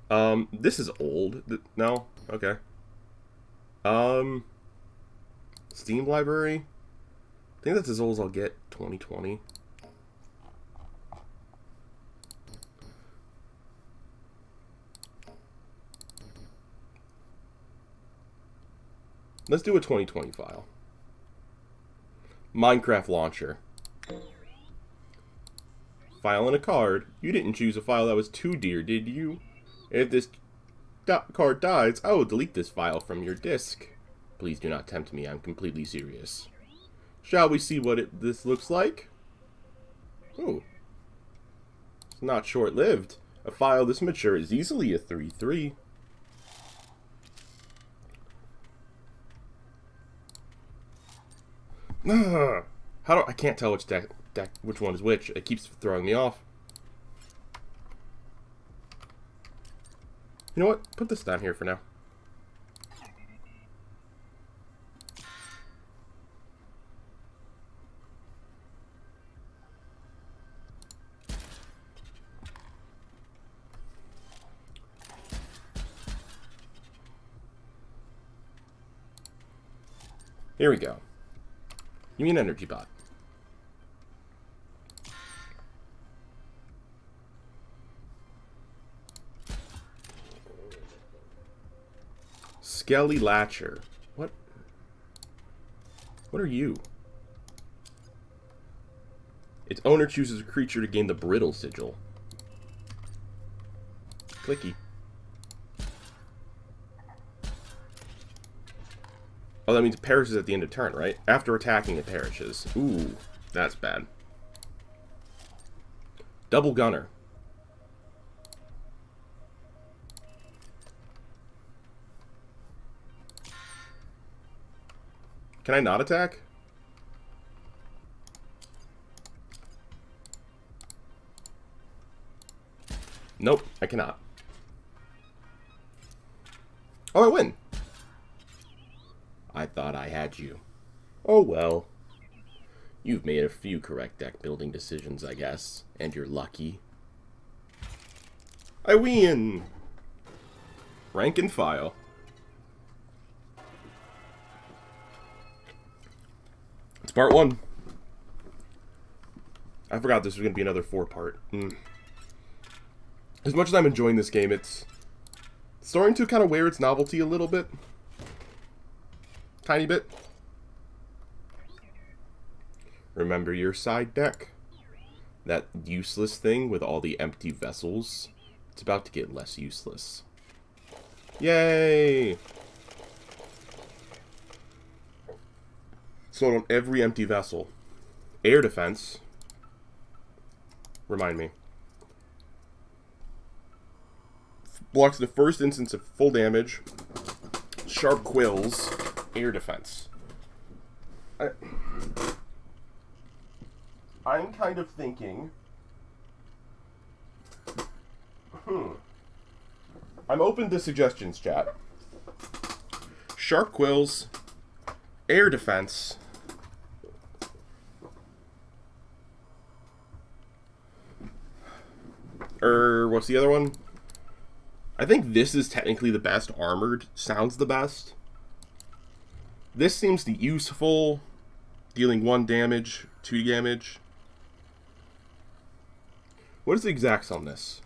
This is old. No? Okay. Steam library? I think that's as old as I'll get. 2020. Let's do a 2020 file. Minecraft launcher. File and a card. You didn't choose a file that was too dear, did you? If this card dies, I will delete this file from your disk. Please do not tempt me. I'm completely serious. Shall we see what this looks like? Ooh. It's not short-lived. A file this mature is easily a 3-3. How do I can't tell which one is which. It keeps throwing me off. You know what? Put this down here for now. Here we go. Give me an energy bot. Skelly Latcher. What? What are you? Its owner chooses a creature to gain the Brittle Sigil. Clicky. Oh, that means it perishes at the end of turn, right? After attacking, it perishes. Ooh, that's bad. Double Gunner. Can I not attack? Nope, I cannot. Oh, I win. I thought I had you. Oh well. You've made a few correct deck building decisions, I guess. And you're lucky. I win! Rank and file. It's part 1. I forgot this was going to be another 4-part. As much as I'm enjoying this game, it's starting to kind of wear its novelty a little bit. Tiny bit. Remember your side deck? That useless thing with all the empty vessels? It's about to get less useless. Yay! Sold on every empty vessel. Air defense. Remind me. Blocks the first instance of full damage. Sharp quills. Air defense. I'm kind of thinking... I'm open to suggestions, chat. Sharp quills. Air defense. What's the other one? I think this is technically the best armored. Sounds the best. This seems the useful. Dealing 1 damage, 2 damage. What is the exacts on this?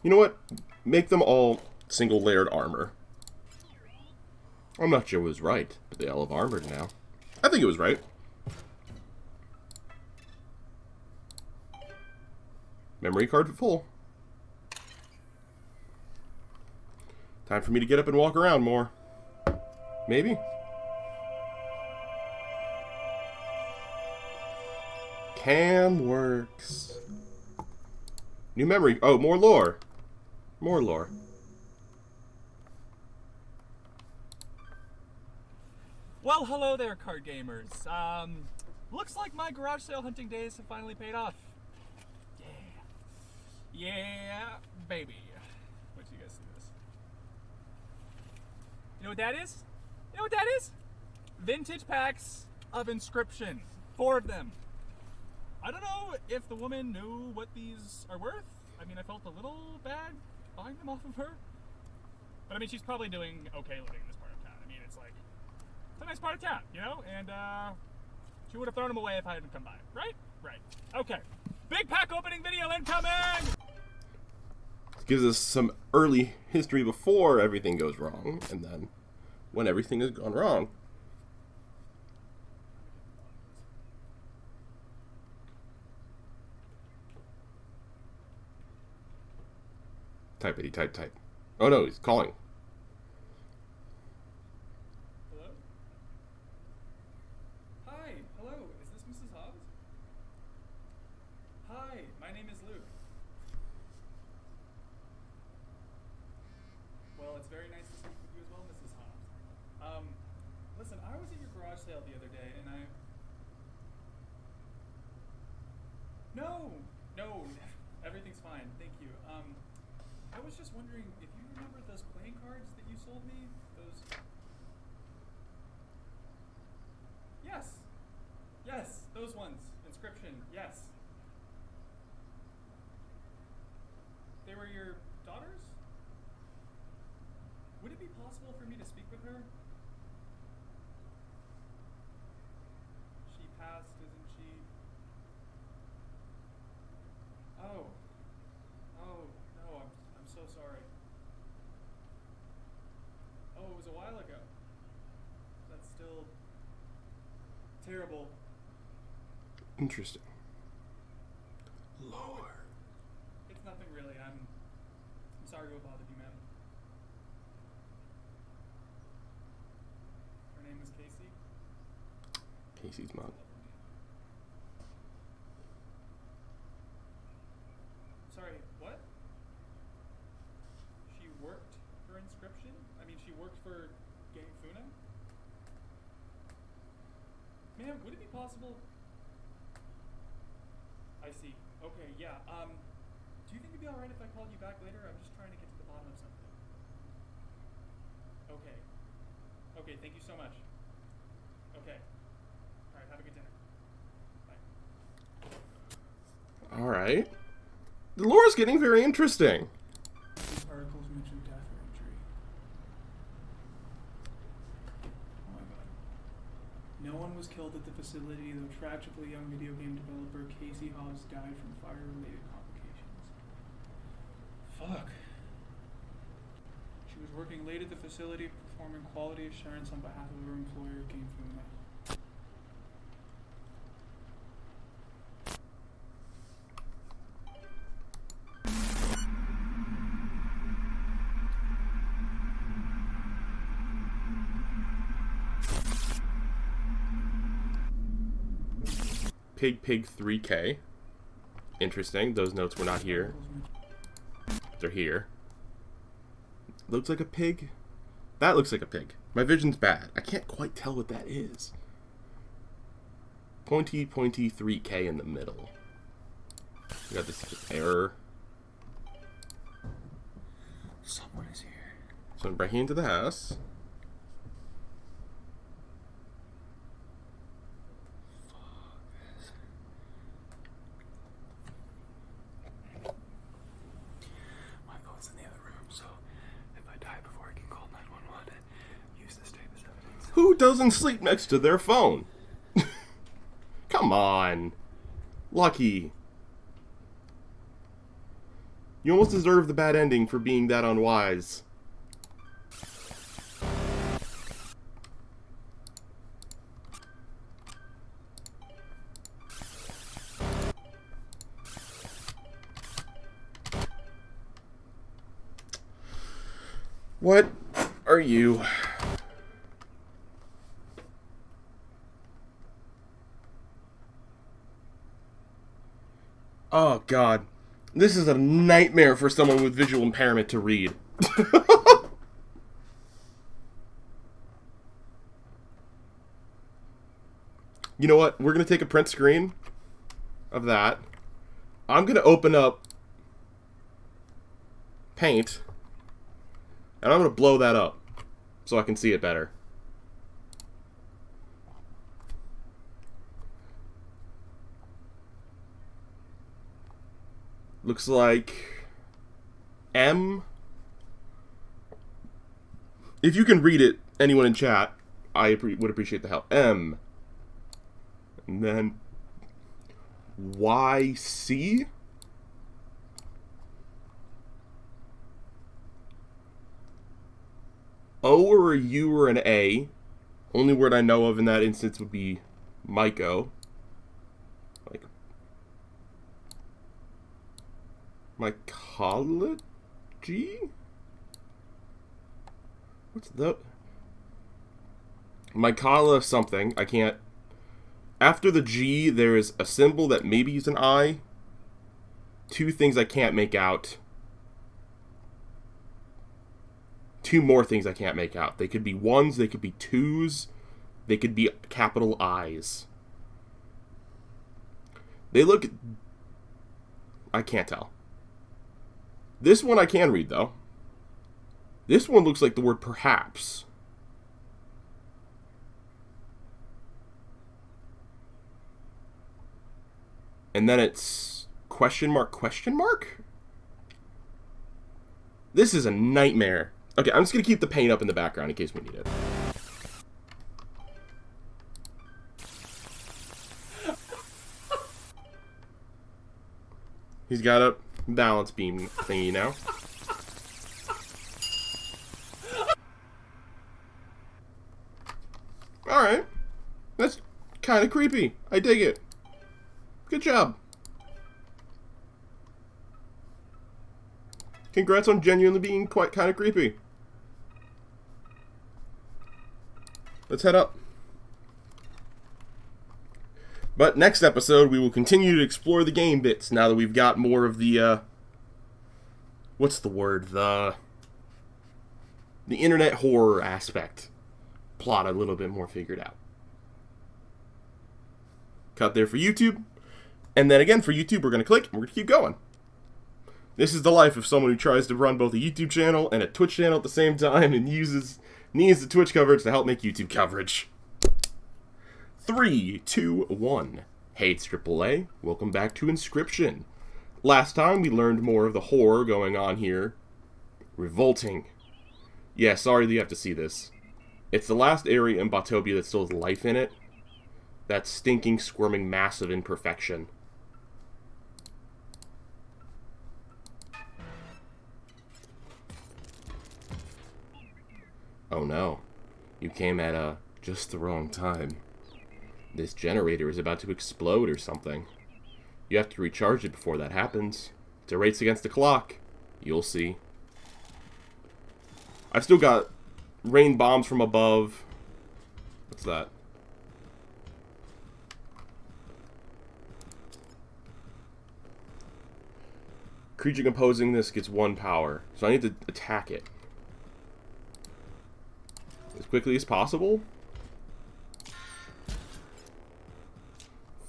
You know what? Make them all single layered armor. I'm not sure it was right, but they all have armored now. I think it was right. Memory card full. Time for me to get up and walk around more. Maybe. Cam works. New memory. Oh, more lore. More lore. Well, hello there, card gamers. Looks like my garage sale hunting days have finally paid off. Yeah, baby. What do you guys think of this? You know what that is? You know what that is? Vintage packs of Inscription. 4 of them. I don't know if the woman knew what these are worth. I mean, I felt a little bad buying them off of her. But I mean, she's probably doing okay living in this part of town. I mean, it's like, it's a nice part of town, you know? And, she would have thrown them away if I hadn't come by. Right? Right. Okay. Big pack opening video incoming! Gives us some early history before everything goes wrong, and then when everything has gone wrong. Typity type type. Oh no, he's calling. Hello? Hi, hello, is this Mrs. Hobbs? Hi, my name is Luke. Well, it's very nice to speak with you as well, Mrs. Hobbs. Listen, I was at your garage sale the other day, and No, everything's fine, thank you. I was just wondering if you remember those playing cards that you sold me? Those... Yes, those ones. Inscription, yes. They were your daughters? Would it be possible for me to speak with her? terrible. Interesting. It's nothing really. I'm sorry to have bothered you, ma'am. Her name is Casey. Casey's mom. Sorry, what? She worked for Inscription? I mean, she worked for Game Funa? Ma'am, would it be possible? I see. Okay, yeah. Do you think it'd be alright if I called you back later? I'm just trying to get to the bottom of something. Okay. Okay, thank you so much. Okay. Alright, have a good dinner. Bye. Alright. The lore's getting very interesting. These articles mention death or injury. Oh my god. No one was killed at the facility, though tragically young video game developer Casey Hobbs died from fire-related complications. Fuck. She was working late at the facility, performing quality assurance on behalf of her employer, Game Funa. Pig 3K. Interesting. Those notes were not here. They're here. Looks like a pig. That looks like a pig. My vision's bad. I can't quite tell what that is. Pointy 3K in the middle. We got this error. Someone is here. So I'm breaking into the house. My phone's in the other room, so if I die before I can call 911, use this tape as evidence. Who doesn't sleep next to their phone? Come on. Lucky. You almost deserve the bad ending for being that unwise. What are you? Oh, God. This is a nightmare for someone with visual impairment to read. You know what? We're going to take a print screen of that. I'm going to open up Paint, and I'm going to blow that up so I can see it better. Looks like M. If you can read it, anyone in chat, I would appreciate the help. M. And then YC. O or a U or an A. Only word I know of in that instance would be Myco. Like mycology? What's the mycolo something? I can't. After the G, there is a symbol that maybe is an I. Two things I can't make out. Two more things I can't make out. They could be ones, they could be twos, they could be capital I's. They look... I can't tell. This one I can read, though. This one looks like the word perhaps. And then it's question mark, question mark? This is a nightmare. Okay, I'm just going to keep the paint up in the background in case we need it. He's got a balance beam thingy now. Alright. That's kind of creepy. I dig it. Good job. Congrats on genuinely being quite kind of creepy. Let's head up. But next episode, we will continue to explore the game bits now that we've got more of the, what's the word? The internet horror aspect. Plot a little bit more figured out. Cut there for YouTube. And then again, for YouTube, we're going to click and we're going to keep going. This is the life of someone who tries to run both a YouTube channel and a Twitch channel at the same time and needs the Twitch coverage to help make YouTube coverage. 3, 2, 1. Hey, it's AAA. Welcome back to Inscription. Last time we learned more of the horror going on here. Revolting. Yeah, sorry that you have to see this. It's the last area in Botopia that still has life in it. That stinking, squirming mass of imperfection. Oh no. You came at, just the wrong time. This generator is about to explode or something. You have to recharge it before that happens. It's a race against the clock. You'll see. I've still got rain bombs from above. What's that? Creature composing this gets 1 power, so I need to attack it as quickly as possible.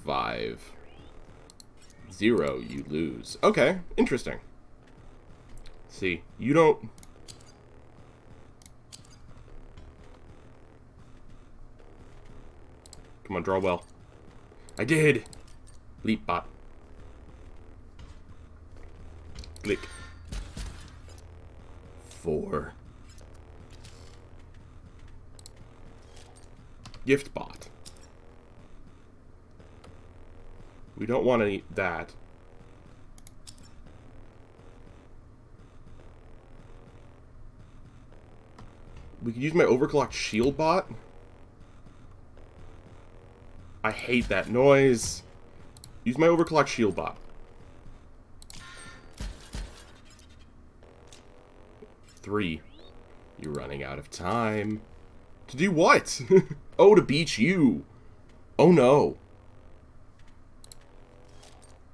5. 0, you lose. Okay, interesting. Let's see, you don't... Come on, draw well. I did! Leap bot. Click. 4. Gift bot. We don't want any that. We could use my overclocked shield bot. I hate that noise. Use my overclocked shield bot. 3. You're running out of time. To do what? Oh, to beat you. Oh no.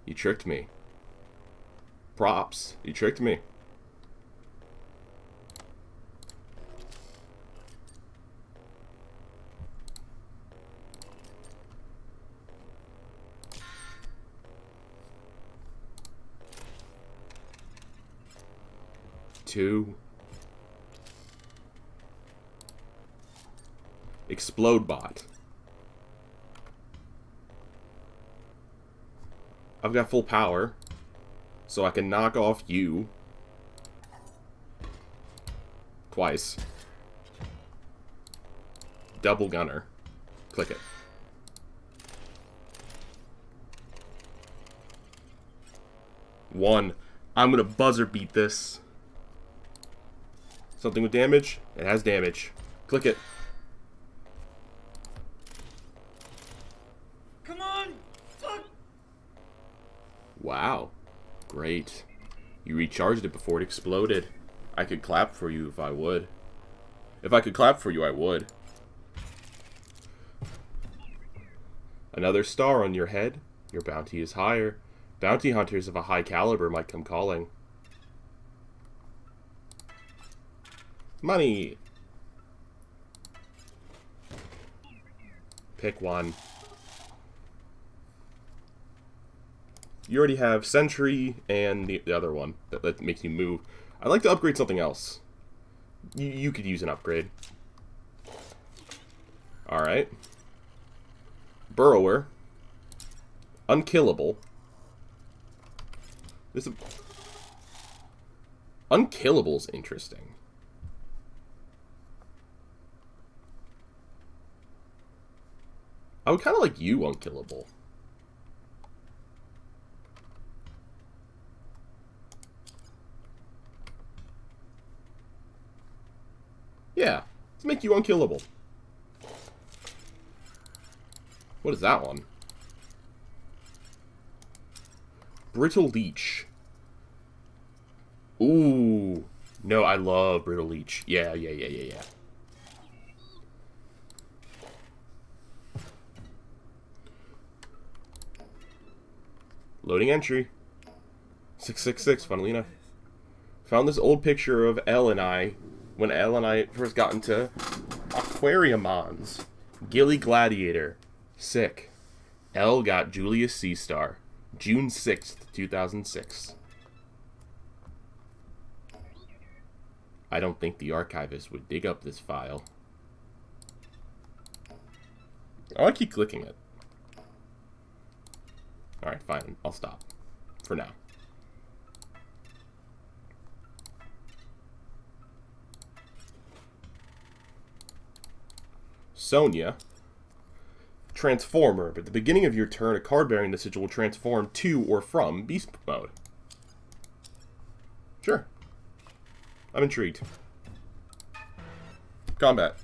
You tricked me. Props. You tricked me. Two. Explode bot. I've got full power, so I can knock off you twice. Double gunner. Click it. One. I'm gonna buzzer beat this. Something with damage? It has damage. Click it. Come on! Fuck! Wow. Great. You recharged it before it exploded. I could clap for you if I would. If I could clap for you, I would. Another star on your head. Your bounty is higher. Bounty hunters of a high caliber might come calling. Money! Pick one. You already have Sentry and the other one that makes you move. I'd like to upgrade something else. You could use an upgrade. Alright. Burrower. Unkillable. Unkillable's interesting. I would kind of like you unkillable. Yeah, let's make you unkillable. What is that one? Brittle Leech. Ooh. No, I love Brittle Leech. Yeah. Loading entry. 666, funnily enough. Found this old picture of Elle and I when Elle and I first got into Aquariumons. Gilly Gladiator. Sick. Elle got Julius Seastar. June 6th, 2006. I don't think the archivist would dig up this file. Oh, I keep clicking it. Alright, fine. I'll stop. For now. Sonia. Transformer. But at the beginning of your turn, a card bearing the sigil will transform to or from beast mode. Sure. I'm intrigued. Combat.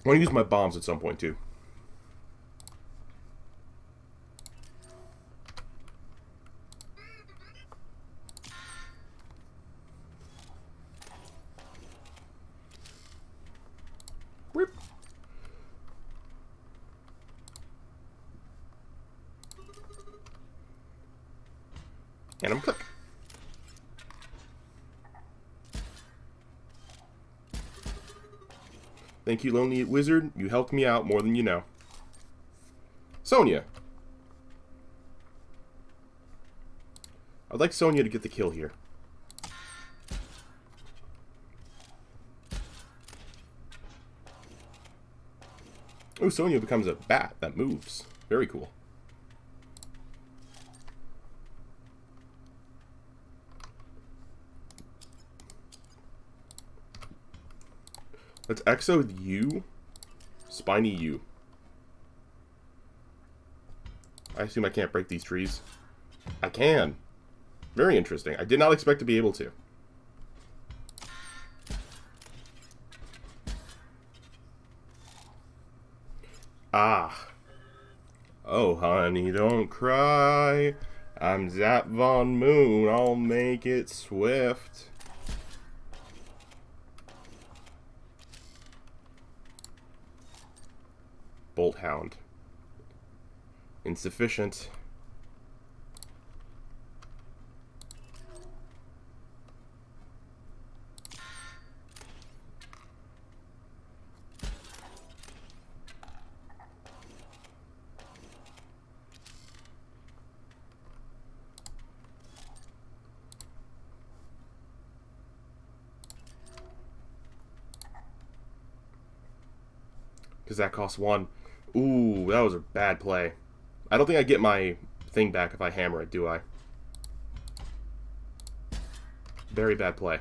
I want to use my bombs at some point, too. Whip. And I'm click. Thank you, Lonely Wizard. You helped me out more than you know. Sonia. I'd like Sonia to get the kill here. Oh, Sonia becomes a bat that moves. Very cool. Let's exo you. Spiny you. I assume I can't break these trees. I can. Very interesting. I did not expect to be able to. Ah. Oh, honey, don't cry. I'm Zap Von Moon. I'll make it swift. Bolt Hound. Insufficient. Because that costs 1. Ooh, that was a bad play. I don't think I get my thing back if I hammer it, do I? Very bad play.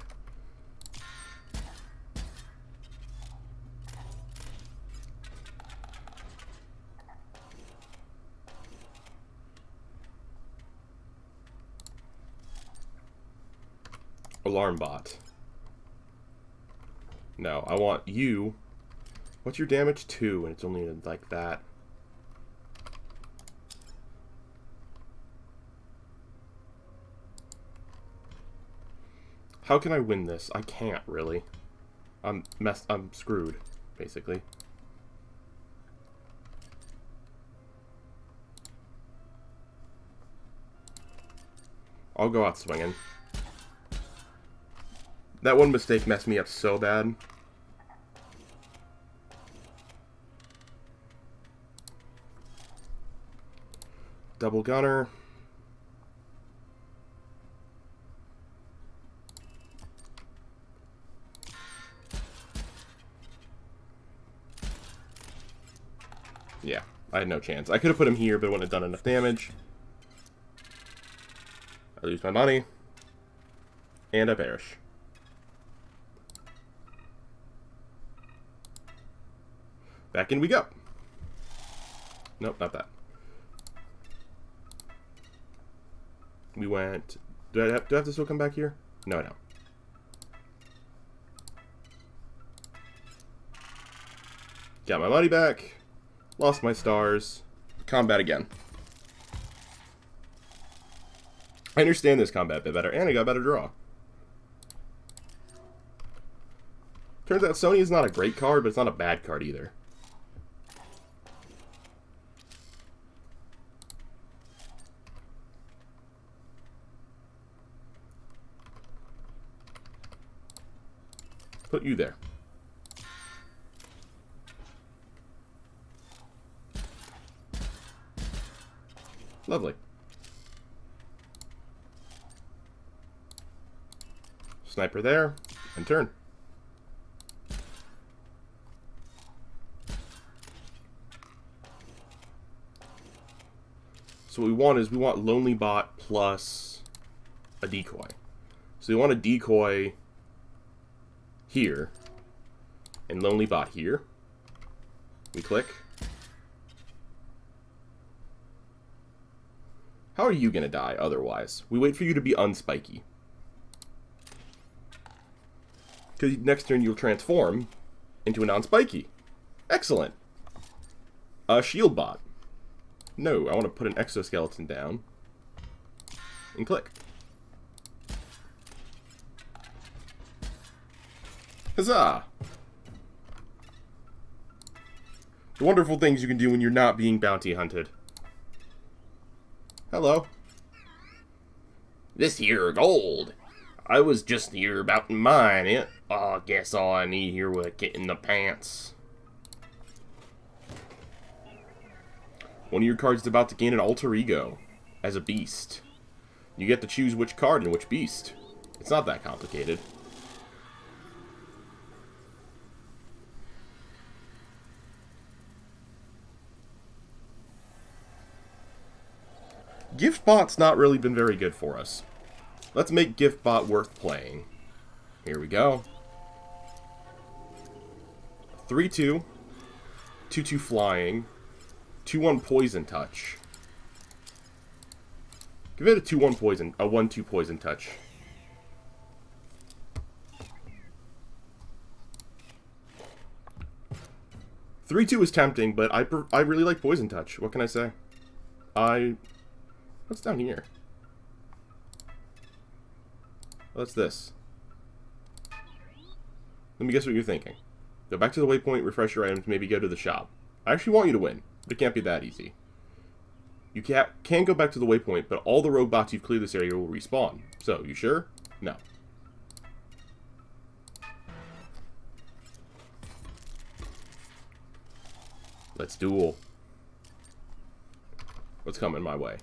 Alarm bot. No, I want you. What's your damage? 2, and it's only like that. How can I win this? I can't, really. I'm screwed, basically. I'll go out swinging. That one mistake messed me up so bad. Double gunner. Yeah, I had no chance. I could have put him here, but it wouldn't have done enough damage. I lose my money. And I perish. Back in we go. Nope, not that. We went... Do I have to still come back here? No, I don't. Got my money back. Lost my stars. Combat again. I understand this combat a bit better, and I got a better draw. Turns out Sony is not a great card, but it's not a bad card either. Put you there. Lovely. Sniper there, and turn. So what we want is, we want Lonely Bot plus a decoy. So we want a decoy here, and Lonely Bot here. We click. How are you gonna die otherwise? We wait for you to be unspiky. Because next turn you'll transform into a non-spiky. Excellent. Shield Bot. No, I want to put an exoskeleton down. And click. Huzzah! The wonderful things you can do when you're not being bounty hunted. Hello. This here gold. I was just here about to mine it. I guess all I need here was getting the pants. One of your cards is about to gain an alter ego as a beast. You get to choose which card and which beast. It's not that complicated. GiftBot's not really been very good for us. Let's make GiftBot worth playing. Here we go. 3-2. 2-2 flying. 2-1 poison touch. Give it a 2-1 poison, a 1-2 poison touch. Three two is tempting, but I really like poison touch. What can I say? What's down here? What's this? Let me guess what you're thinking. Go back to the waypoint, refresh your items, maybe go to the shop. I actually want you to win, but it can't be that easy. You can go back to the waypoint, but all the robots you've cleared this area will respawn. So, you sure? No. Let's duel. What's coming my way?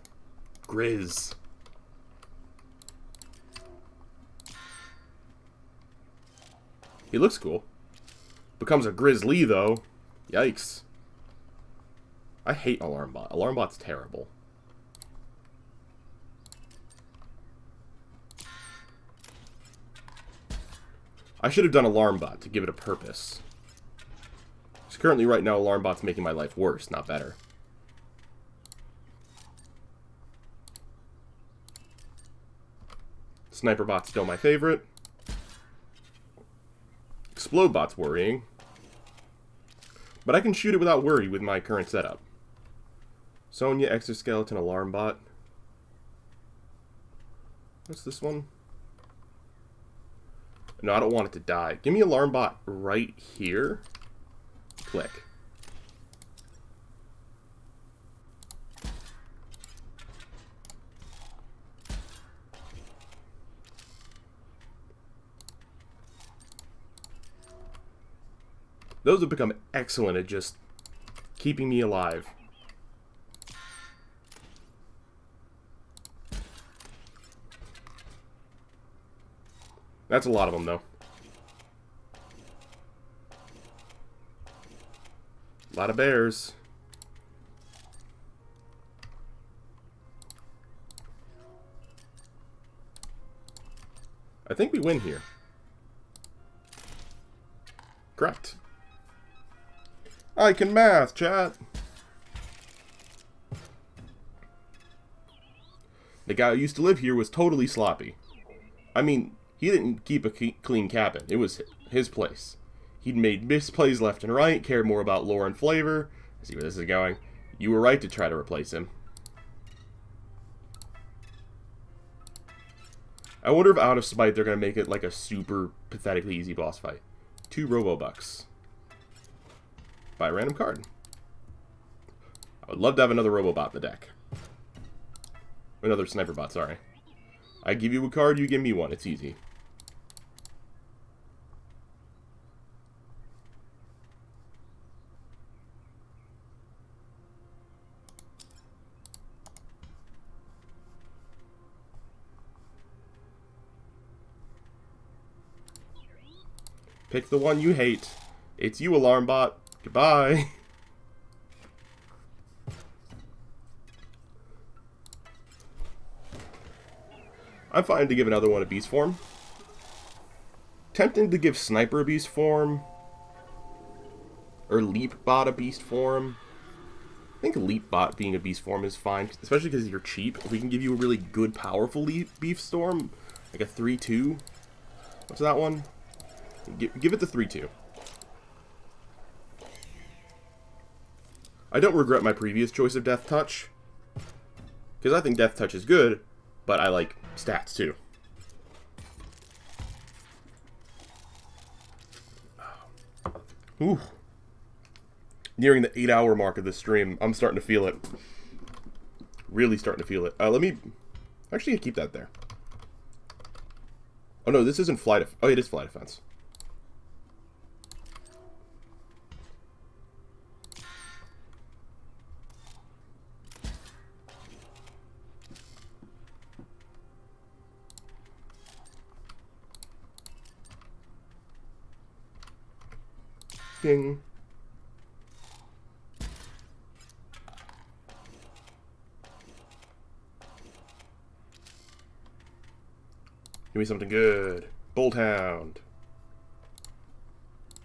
Grizz. He looks cool. Becomes a Grizzly, though. Yikes. I hate Alarmbot. Alarmbot's terrible. I should have done Alarmbot to give it a purpose. Because currently, right now, Alarmbot's making my life worse, not better. Sniperbot's still my favorite. Explodebot's worrying. But I can shoot it without worry with my current setup. Sonya, Exoskeleton, Alarmbot. What's this one? No, I don't want it to die. Give me Alarmbot right here. Click. Those have become excellent at just keeping me alive. That's a lot of them, though. A lot of bears. I think we win here. Correct. I can math, chat. The guy who used to live here was totally sloppy. I mean, he didn't keep a clean cabin. It was his place. He'd made misplays left and right, cared more about lore and flavor. I see where this is going. You were right to try to replace him. I wonder if out of spite they're going to make it like a super pathetically easy boss fight. 2 Robo-Bucks. Buy a random card. I would love to have another Robobot in the deck. Another Sniper Bot, sorry. I give you a card, you give me one. It's easy. Pick the one you hate. It's you, Alarm Bot. Goodbye. I'm fine to give another one a beast form. Tempting to give Sniper a beast form. Or Leap Bot a beast form. I think Leap Bot being a beast form is fine, especially because you're cheap. If we can give you a really good, powerful Beast Storm, like a 3-2. What's that one? Give it the 3-2. I don't regret my previous choice of Death Touch, because I think Death Touch is good, but I like stats too. Ooh. Nearing the 8-hour mark of this stream, I'm starting to feel it. Really starting to feel it. Let me... Actually, keep that there. Oh no, this isn't flight... Oh, it is flight defense. Ding. Give me something good. Bolt Hound.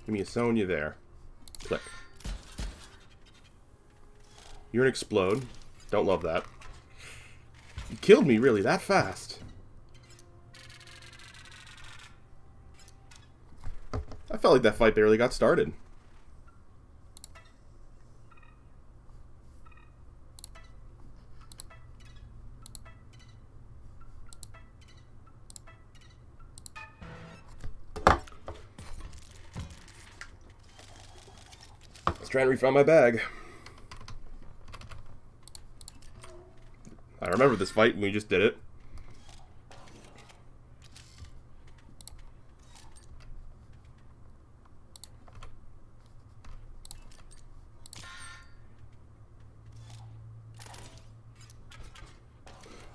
Give me a Sonya there. Click. You're an Explode. Don't love that. You killed me, really, that fast. I felt like that fight barely got started. Trying to refind my bag. I remember this fight when we just did it.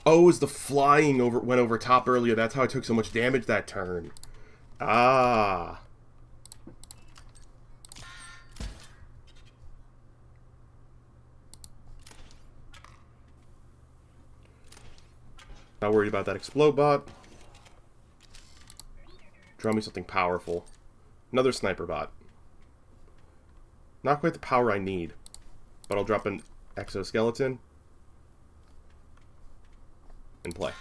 Oh, it was the flying went over top earlier. That's how I took so much damage that turn. Ah. Not worried about that Explode Bot. Draw me something powerful. Another Sniper Bot. Not quite the power I need, but I'll drop an Exoskeleton and play.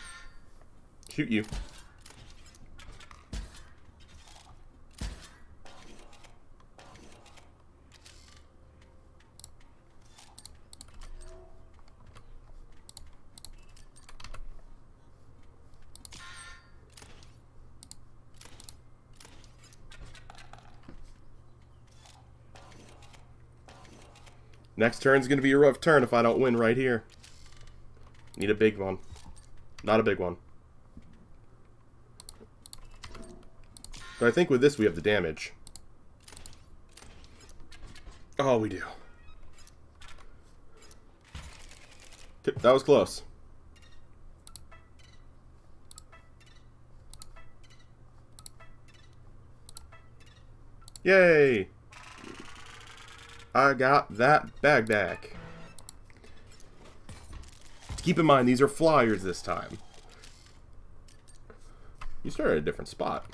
Shoot you. Next turn's gonna be a rough turn if I don't win right here. Need a big one. Not a big one. But I think with this we have the damage. Oh, we do. That was close. Yay! I got that bag back. Keep in mind, these are flyers this time. You start at a different spot.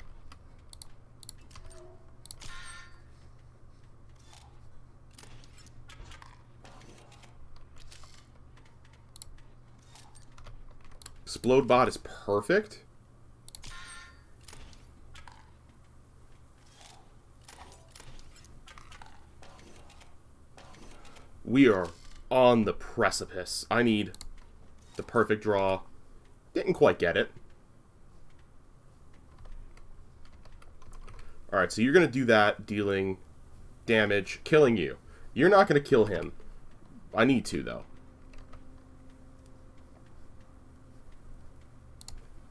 Explode Bot is perfect. We are on the precipice. I need the perfect draw. Didn't quite get it. Alright, so you're going to do that, dealing damage, killing you. You're not going to kill him. I need to, though.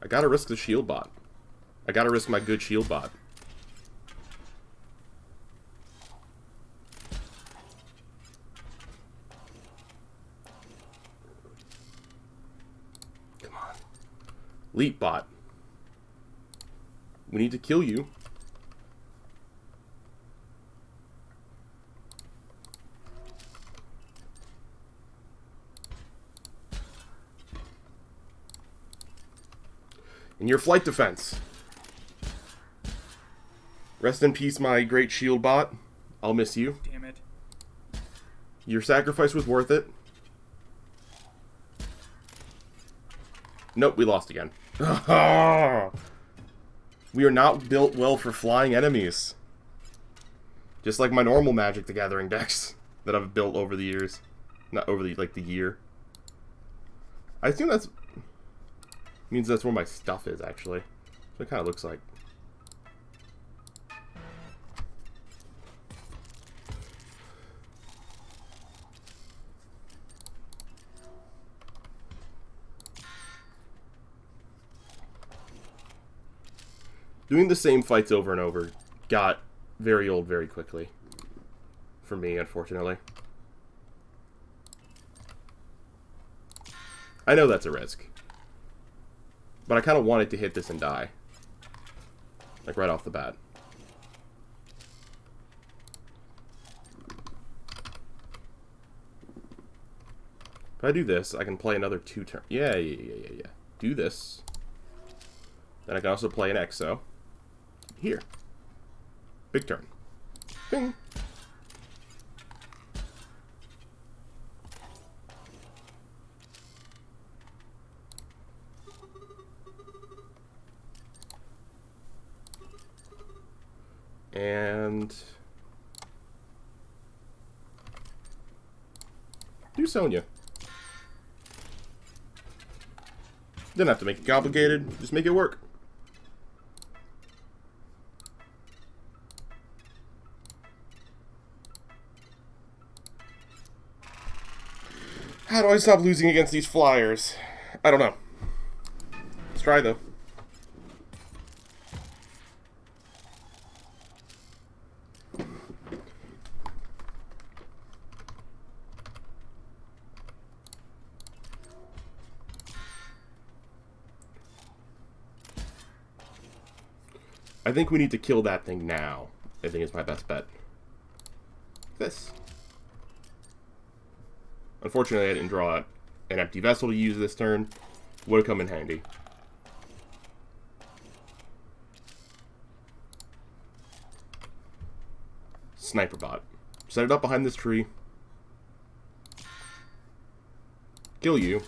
I gotta risk the shield bot. I gotta risk my good shield bot. Come on. Leap bot. We need to kill you. In your flight defense. Rest in peace, my great shield bot. I'll miss you. Damn it. Your sacrifice was worth it. Nope, we lost again. We are not built well for flying enemies. Just like my normal Magic the Gathering decks that I've built over the years. Not over the, like, the year. I assume that's... means that's where my stuff is, actually. So it kind of looks like. Doing the same fights over and over got very old very quickly. For me, unfortunately. I know that's a risk. But I kind of wanted to hit this and die. Like, right off the bat. If I do this, I can play another 2 turns. Yeah. Do this. Then I can also play an Exo. Here. Big turn. Bing. And do Sonya. Didn't have to make it complicated, just make it work. How do I stop losing against these flyers? I don't know. Let's try though. I think we need to kill that thing now. I think it's my best bet. This. Unfortunately, I didn't draw an empty vessel to use this turn. Would have come in handy. Sniper bot. Set it up behind this tree. Kill you.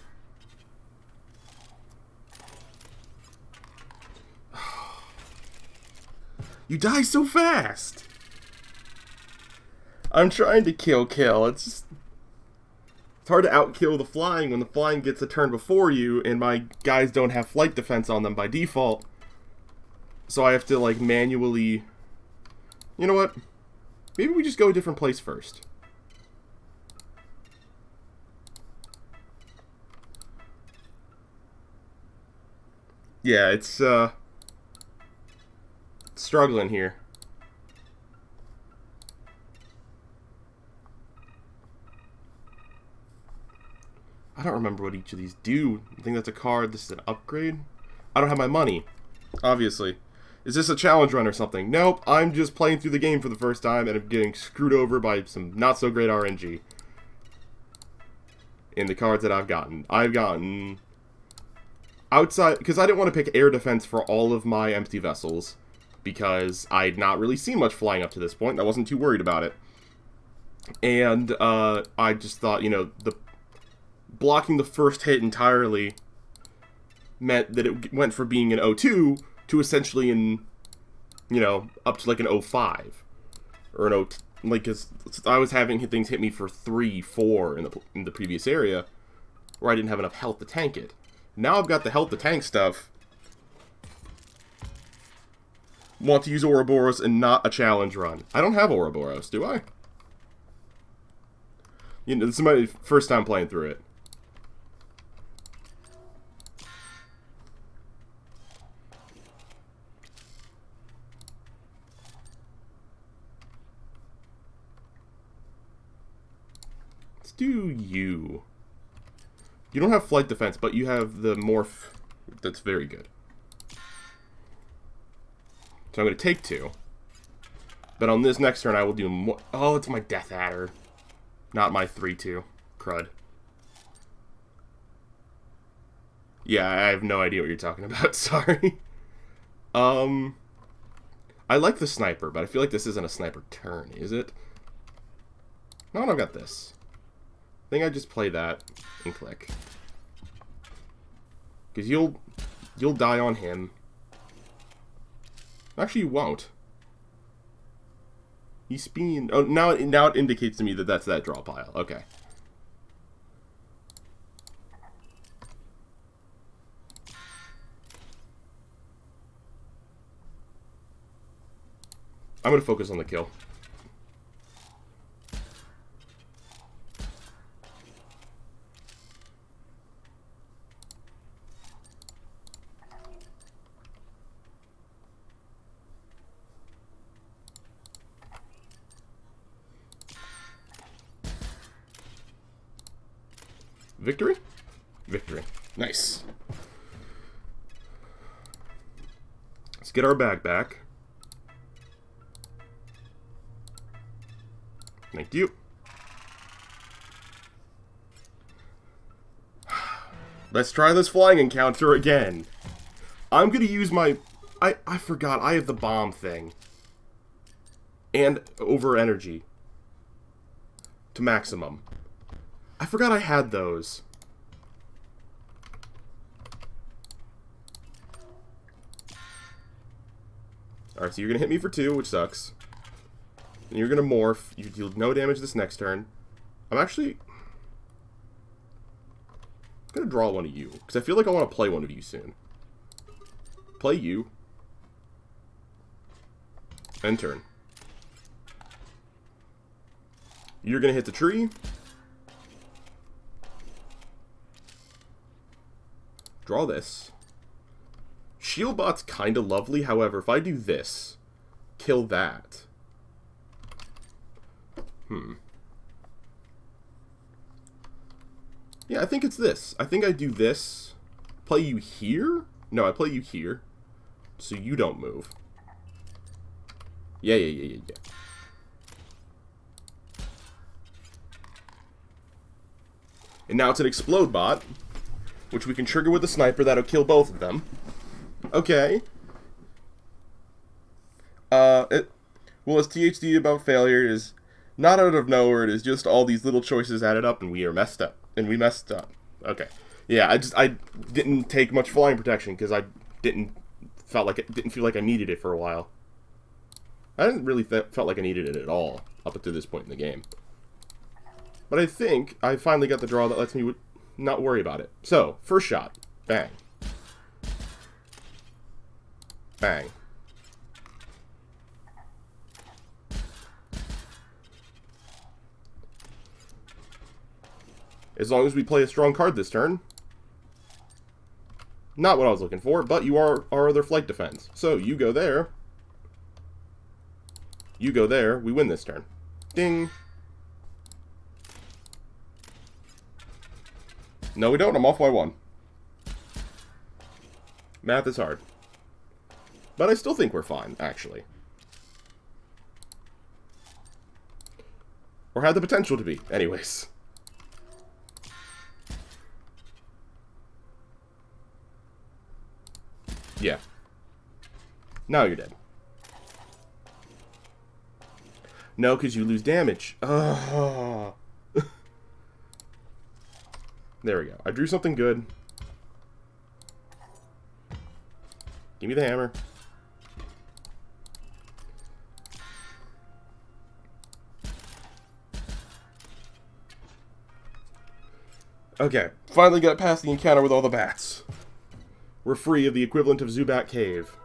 You die so fast! I'm trying to kill. It's just... it's hard to outkill the flying when the flying gets a turn before you, and my guys don't have flight defense on them by default. So I have to, like, manually... You know what? Maybe we just go a different place first. Yeah, it's, struggling here. I don't remember what each of these do. I think that's a card. This is an upgrade. I don't have my money, obviously. Is this a challenge run or something? Nope, I'm just playing through the game for the first time and I'm getting screwed over by some not so great RNG in the cards that I've gotten. I've gotten outside, because I didn't want to pick air defense for all of my empty vessels, because I'd not really seen much flying up to this point. I wasn't too worried about it. And I just thought, you know, the blocking the first hit entirely meant that it went from being an 0-2 to essentially in, you know, up to like an 0-5 or an like, 'cause I was having things hit me for 3, 4 in the previous area, where I didn't have enough health to tank it. Now I've got the health to tank stuff. Want to use Ouroboros and not a challenge run. I don't have Ouroboros, do I? You know, this is my first time playing through it. Let's do you. You don't have flight defense, but you have the morph. That's very good. So I'm going to take 2. But on this next turn, I will do more. Oh, it's my Death Adder. Not my 3-2. Crud. Yeah, I have no idea what you're talking about. Sorry. I like the sniper, but I feel like this isn't a sniper turn, is it? No, I've got this. I think I just play that and click. Because you'll die on him. Actually, you won't. He's spinning. Oh, now it indicates to me that that's that draw pile. Okay. I'm gonna focus on the kill. Victory? Victory. Nice. Let's get our bag back. Thank you. Let's try this flying encounter again. I'm gonna use my... I forgot, I have the bomb thing. And over energy. To maximum. I forgot I had those. Alright, so you're gonna hit me for 2, which sucks. And you're gonna morph. You deal no damage this next turn. I'm actually gonna draw one of you, because I feel like I want to play one of you soon. Play you. End turn. You're gonna hit the tree. Draw this. Shieldbot's kinda lovely, however, if I do this, kill that. Yeah, I think it's this. I think I do this. Play you here? No, I play you here. So you don't move. Yeah. And now it's an explode bot, which we can trigger with a sniper that'll kill both of them. Okay. Well, it's THD about failure is not out of nowhere. It is just all these little choices added up, and we are messed up. And we messed up. Okay. Yeah, I didn't take much flying protection because I didn't feel like I needed it for a while. I didn't really felt like I needed it at all up until this point in the game. But I think I finally got the draw that lets me not worry about it. So, first shot. Bang. Bang. As long as we play a strong card this turn. Not what I was looking for, but you are our other flight defense. So, you go there. You go there. We win this turn. Ding. No, we don't. I'm off by 1. Math is hard. But I still think we're fine, actually. Or had the potential to be. Anyways. Yeah. Now you're dead. No, because you lose damage. Oh. There we go. I drew something good. Give me the hammer. Okay, finally got past the encounter with all the bats. We're free of the equivalent of Zubat Cave.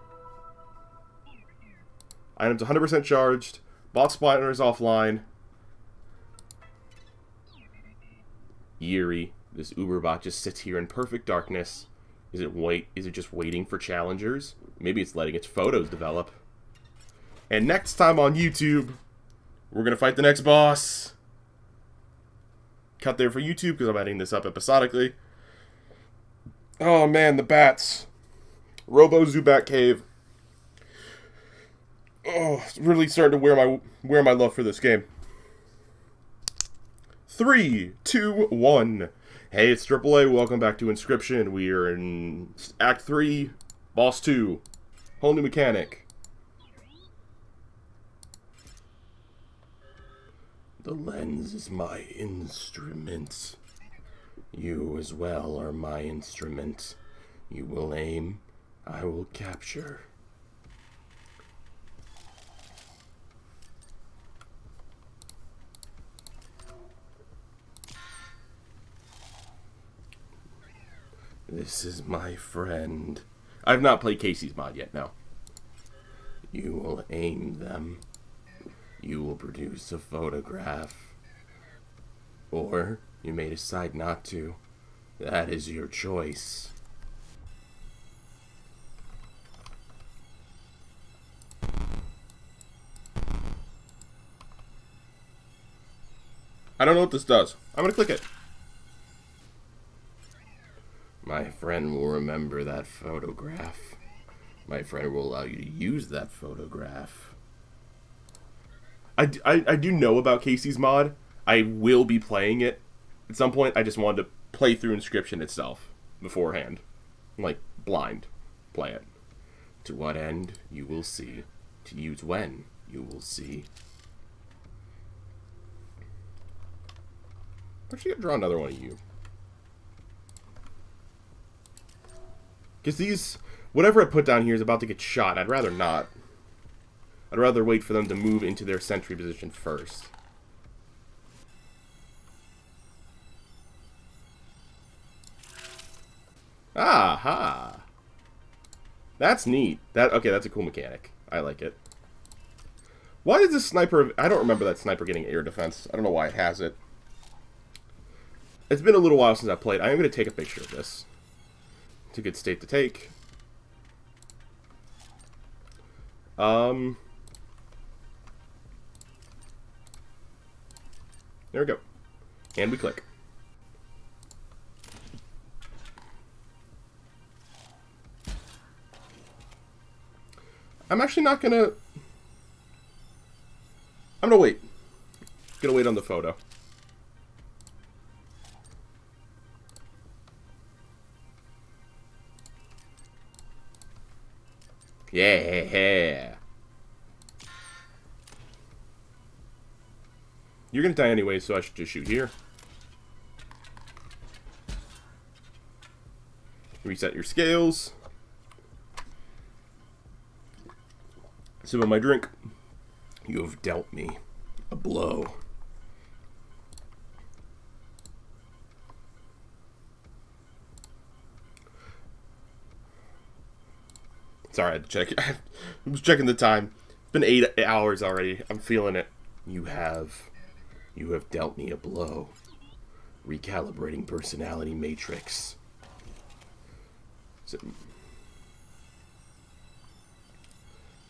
Items 100% charged. Bot spawner is offline. Eerie. This Uberbot just sits here in perfect darkness. Is it just waiting for challengers? Maybe it's letting its photos develop. And next time on YouTube, we're gonna fight the next boss. Cut there for YouTube because I'm editing this up episodically. Oh man, the bats. Robo Zubat Cave. Oh, it's really starting to wear my love for this game. 3, 2, 1. Hey, it's AAA. Welcome back to Inscription. We are in Act 3, Boss 2. Whole new mechanic. The lens is my instrument. You as well are my instrument. You will aim, I will capture. This is my friend. I've not played Casey's mod yet, no. You will aim them. You will produce a photograph. Or you may decide not to. That is your choice. I don't know what this does. I'm gonna click it. My friend will remember that photograph. My friend will allow you to use that photograph. I do know about Casey's mod. I will be playing it at some point. I just wanted to play through Inscription itself beforehand. Like, blind. Play it. To what end, you will see. To use when, you will see. Actually, gotta draw another one of you. Because these, whatever I put down here is about to get shot. I'd rather not. I'd rather wait for them to move into their sentry position first. Aha! That's neat. Okay, that's a cool mechanic. I like it. Why does this sniper... I don't remember that sniper getting air defense. I don't know why it has it. It's been a little while since I played. I am going to take a picture of this. It's a good state to take. There we go. And we click. I'm actually not gonna... I'm gonna wait. Gonna wait on the photo. Yeah. You're gonna die anyway, so I should just shoot here. Reset your scales. Sip of my drink. You have dealt me a blow. Sorry, I had to check. I was checking the time. It's been 8 hours already. I'm feeling it. You have dealt me a blow. Recalibrating personality matrix. So,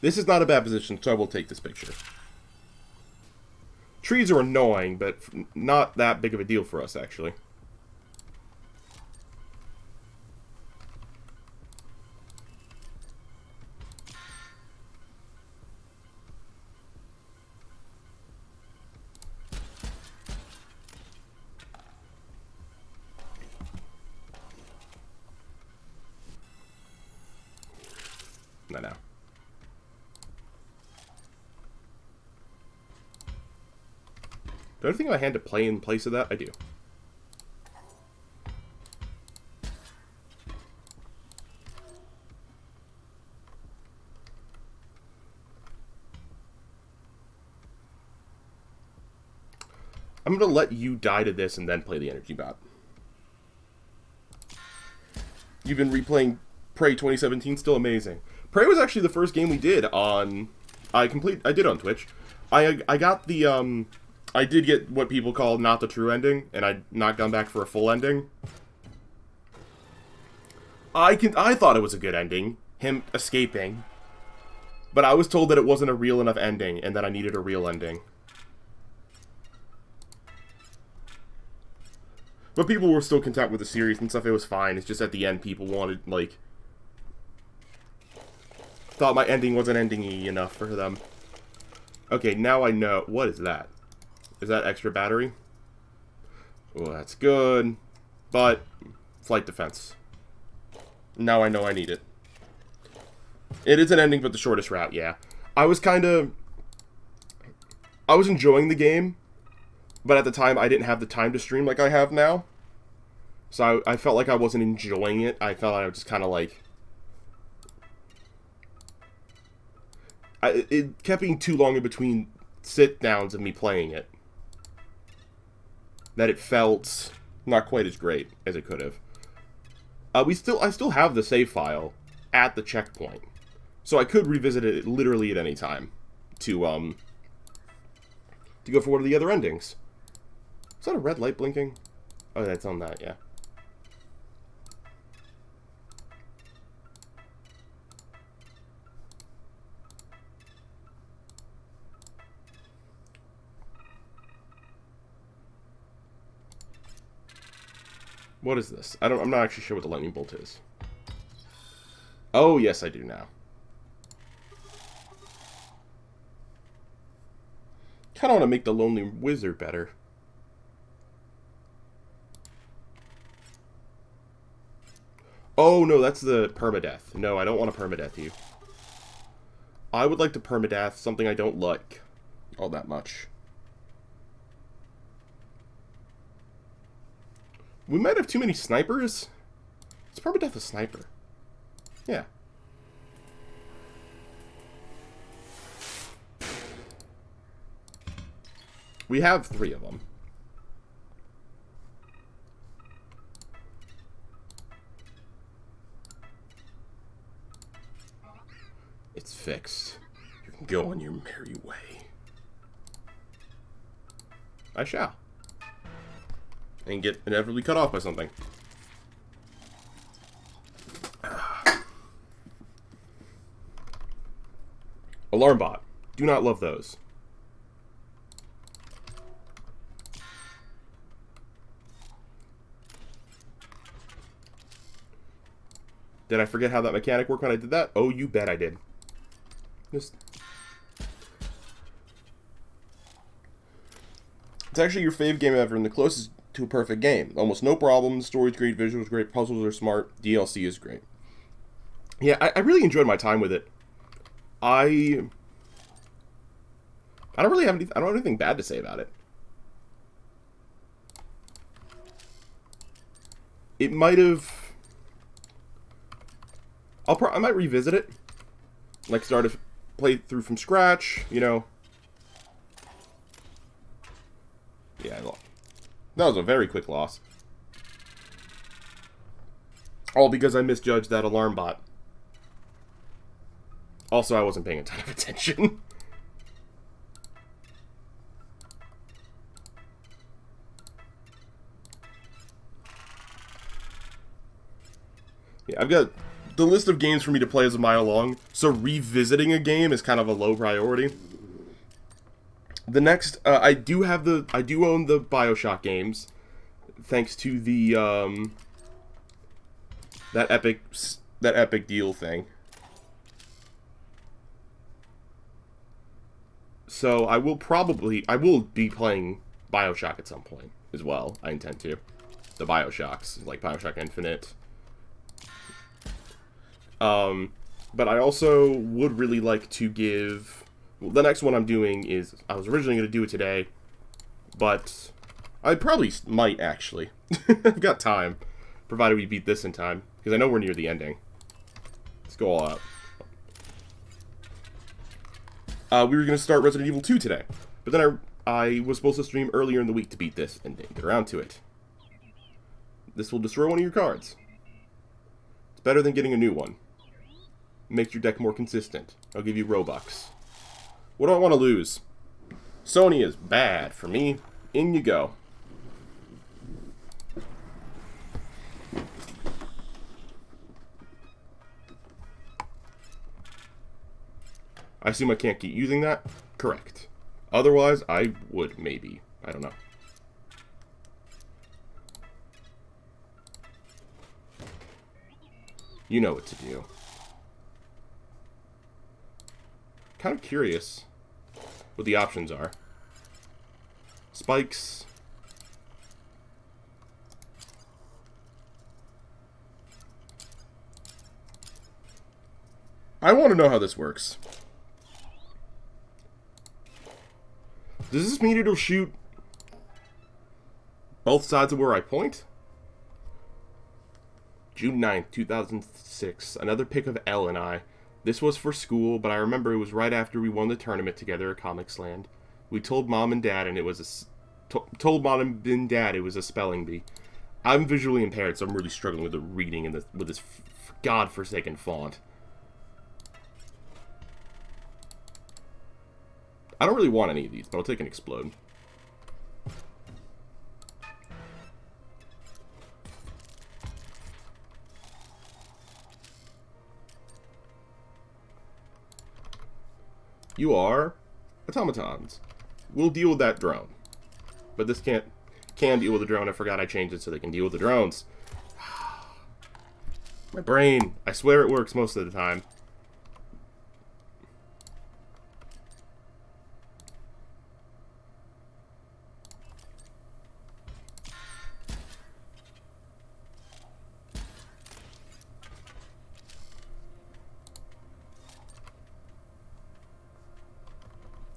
this is not a bad position, so I will take this picture. Trees are annoying, but not that big of a deal for us, actually. Not now. Do I have anything in my hand to play in place of that? I do. I'm going to let you die to this and then play the energy bot. You've been replaying Prey 2017, still amazing. Prey was actually the first game we did on... I did on Twitch. I got the, I did get what people call not the true ending, and I'd not gone back for a full ending. I thought it was a good ending, him escaping. But I was told that it wasn't a real enough ending, and that I needed a real ending. But people were still content with the series and stuff, it was fine. It's just at the end people wanted, like... thought my ending wasn't ending-y enough for them. Okay, now I know... What is that? Is that extra battery? Well, that's good. But, flight defense. Now I know I need it. It is an ending, but the shortest route, yeah. I was enjoying the game, but at the time I didn't have the time to stream like I have now. So I felt like I wasn't enjoying it. I felt like I was just kind of like... it kept being too long in between sit-downs of me playing it. That it felt not quite as great as it could have. I still have the save file at the checkpoint. So I could revisit it literally at any time to go for one of the other endings. Is that a red light blinking? Oh, that's on that, yeah. What is this? I'm not actually sure what the lightning bolt is. Oh, yes, I do now. Kind of want to make the Lonely Wizard better. Oh, no, that's the permadeath. No, I don't want to permadeath you. I would like to permadeath something I don't like all that much. We might have too many snipers. It's permadeath a sniper. Yeah. We have 3 of them. It's fixed. You can go on your merry way. I shall. And get inevitably cut off by something. Alarm bot. Do not love those. Did I forget how that mechanic worked when I did that? Oh, you bet I did. Just... It's actually your fave game ever and the closest to a perfect game. Almost no problems, story's great, visuals great, puzzles are smart, DLC is great. Yeah, I really enjoyed my time with it. I don't really have I don't have anything bad to say about it. It might have... I might revisit it. Like, start a playthrough from scratch, you know. Yeah, that was a very quick loss. All because I misjudged that alarm bot. Also, I wasn't paying a ton of attention. Yeah, I've got... The list of games for me to play is a mile long, so revisiting a game is kind of a low priority. The next, I do own the BioShock games, thanks to the, that epic deal thing. So I will be playing BioShock at some point as well. I intend to. The BioShocks, like BioShock Infinite. But I also would really like to give... Well, the next one I'm doing is... I was originally going to do it today, but I probably might, actually. I've got time, provided we beat this in time, because I know we're near the ending. Let's go all out. We were going to start Resident Evil 2 today, but then I was supposed to stream earlier in the week to beat this, and didn't get around to it. This will destroy one of your cards. It's better than getting a new one. Makes your deck more consistent. I'll give you Robux. What do I want to lose? Sony is bad for me. In you go. I assume I can't keep using that? Correct. Otherwise, I would, maybe. I don't know. You know what to do. Kind of curious what the options are. Spikes. I want to know how this works. Does this mean it'll shoot both sides of where I point? June 9th, 2006. Another pic of Elle and I. This was for school, but I remember it was right after we won the tournament together at Comics Land. We told Mom and Dad, and it was told Mom and Dad it was a spelling bee. I'm visually impaired, so I'm really struggling with the reading and with this godforsaken font. I don't really want any of these, but I'll take an explode. You are automatons. We'll deal with that drone. But this can deal with the drone. I forgot I changed it so they can deal with the drones. My brain. I swear it works most of the time.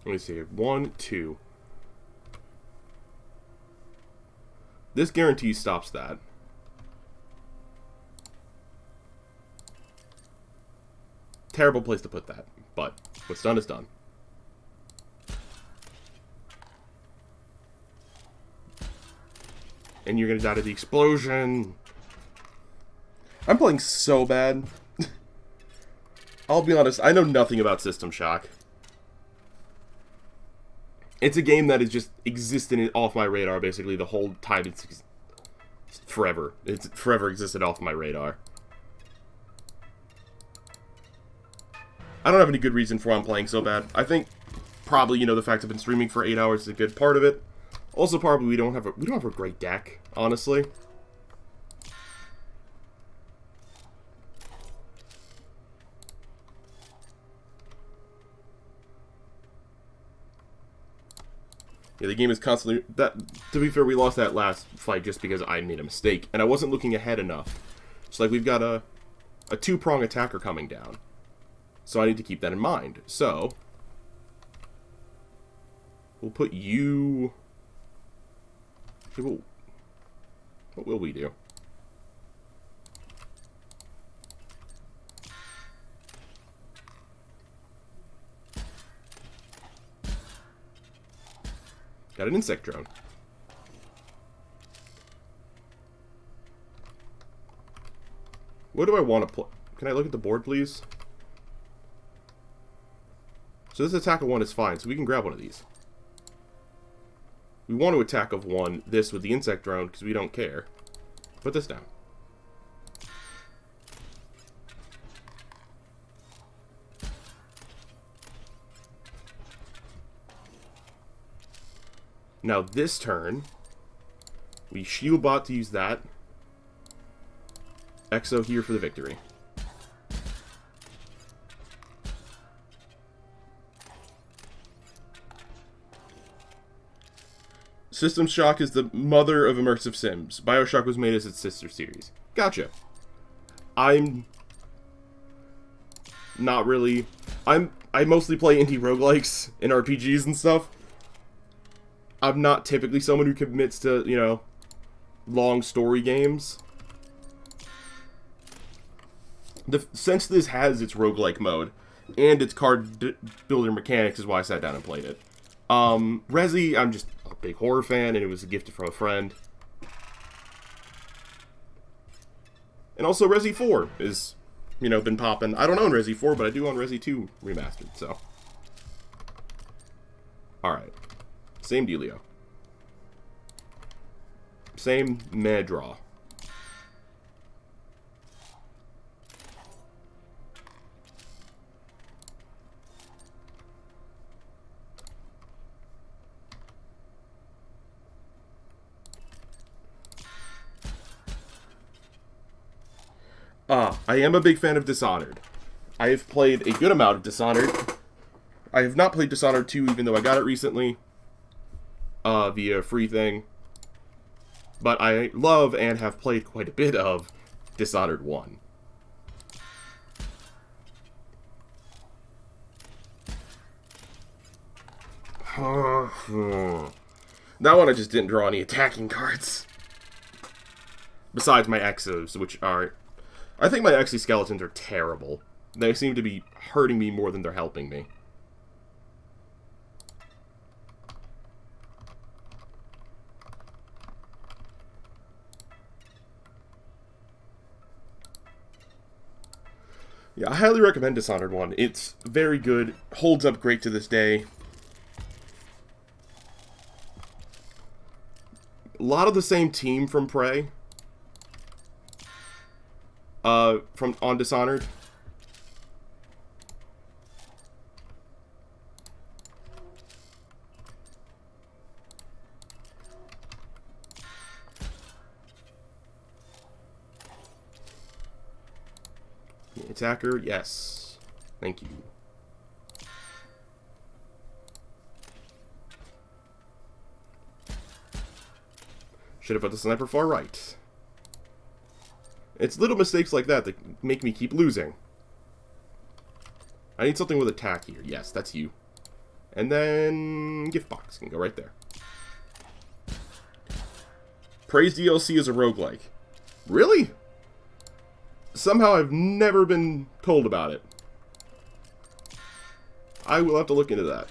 Let me see. 1, 2. This guarantee stops that. Terrible place to put that, but what's done is done. And you're gonna die to the explosion. I'm playing so bad. I'll be honest, I know nothing about System Shock. It's a game that has just existed off my radar basically the whole time. It's forever. It's forever existed off my radar. I don't have any good reason for why I'm playing so bad. I think probably, you know, the fact I've been streaming for 8 hours is a good part of it. Also, probably we don't have a great deck, honestly. Yeah, the game is constantly... To be fair, we lost that last fight just because I made a mistake, and I wasn't looking ahead enough. So, like, we've got a two-prong attacker coming down. So I need to keep that in mind. So, we'll put you... What will we do? Got an insect drone. What do I want to play? Can I look at the board, please? So this attack of 1 is fine, so we can grab one of these. We want to attack of 1 this with the insect drone because we don't care. Put this down. Now this turn, we shield bot to use that. Exo here for the victory. System Shock is the mother of immersive sims. BioShock was made as its sister series. Gotcha. I'm not really... I mostly play indie roguelikes and RPGs and stuff. I'm not typically someone who commits to, you know, long story games. Since this has its roguelike mode and its card builder mechanics is why I sat down and played it. Resi, I'm just a big horror fan, and it was a gift from a friend. And also Resi 4 is, you know, been popping. I don't own Resi 4, but I do own Resi 2 remastered, so. Alright. Same dealio. Same meh draw. I am a big fan of Dishonored. I have played a good amount of Dishonored. I have not played Dishonored 2, even though I got it recently. Via free thing. But I love and have played quite a bit of Dishonored 1. That one I just didn't draw any attacking cards. Besides my Exos, which are... I think my exoskeletons are terrible. They seem to be hurting me more than they're helping me. Yeah, I highly recommend Dishonored 1. It's very good, holds up great to this day. A lot of the same team from Prey. On Dishonored. Attacker, yes. Thank you. Should have put the sniper far right. It's little mistakes like that that make me keep losing. I need something with attack here. Yes, that's you. And then gift box can go right there. Praise DLC is a roguelike. Really? Somehow I've never been told about it. I will have to look into that.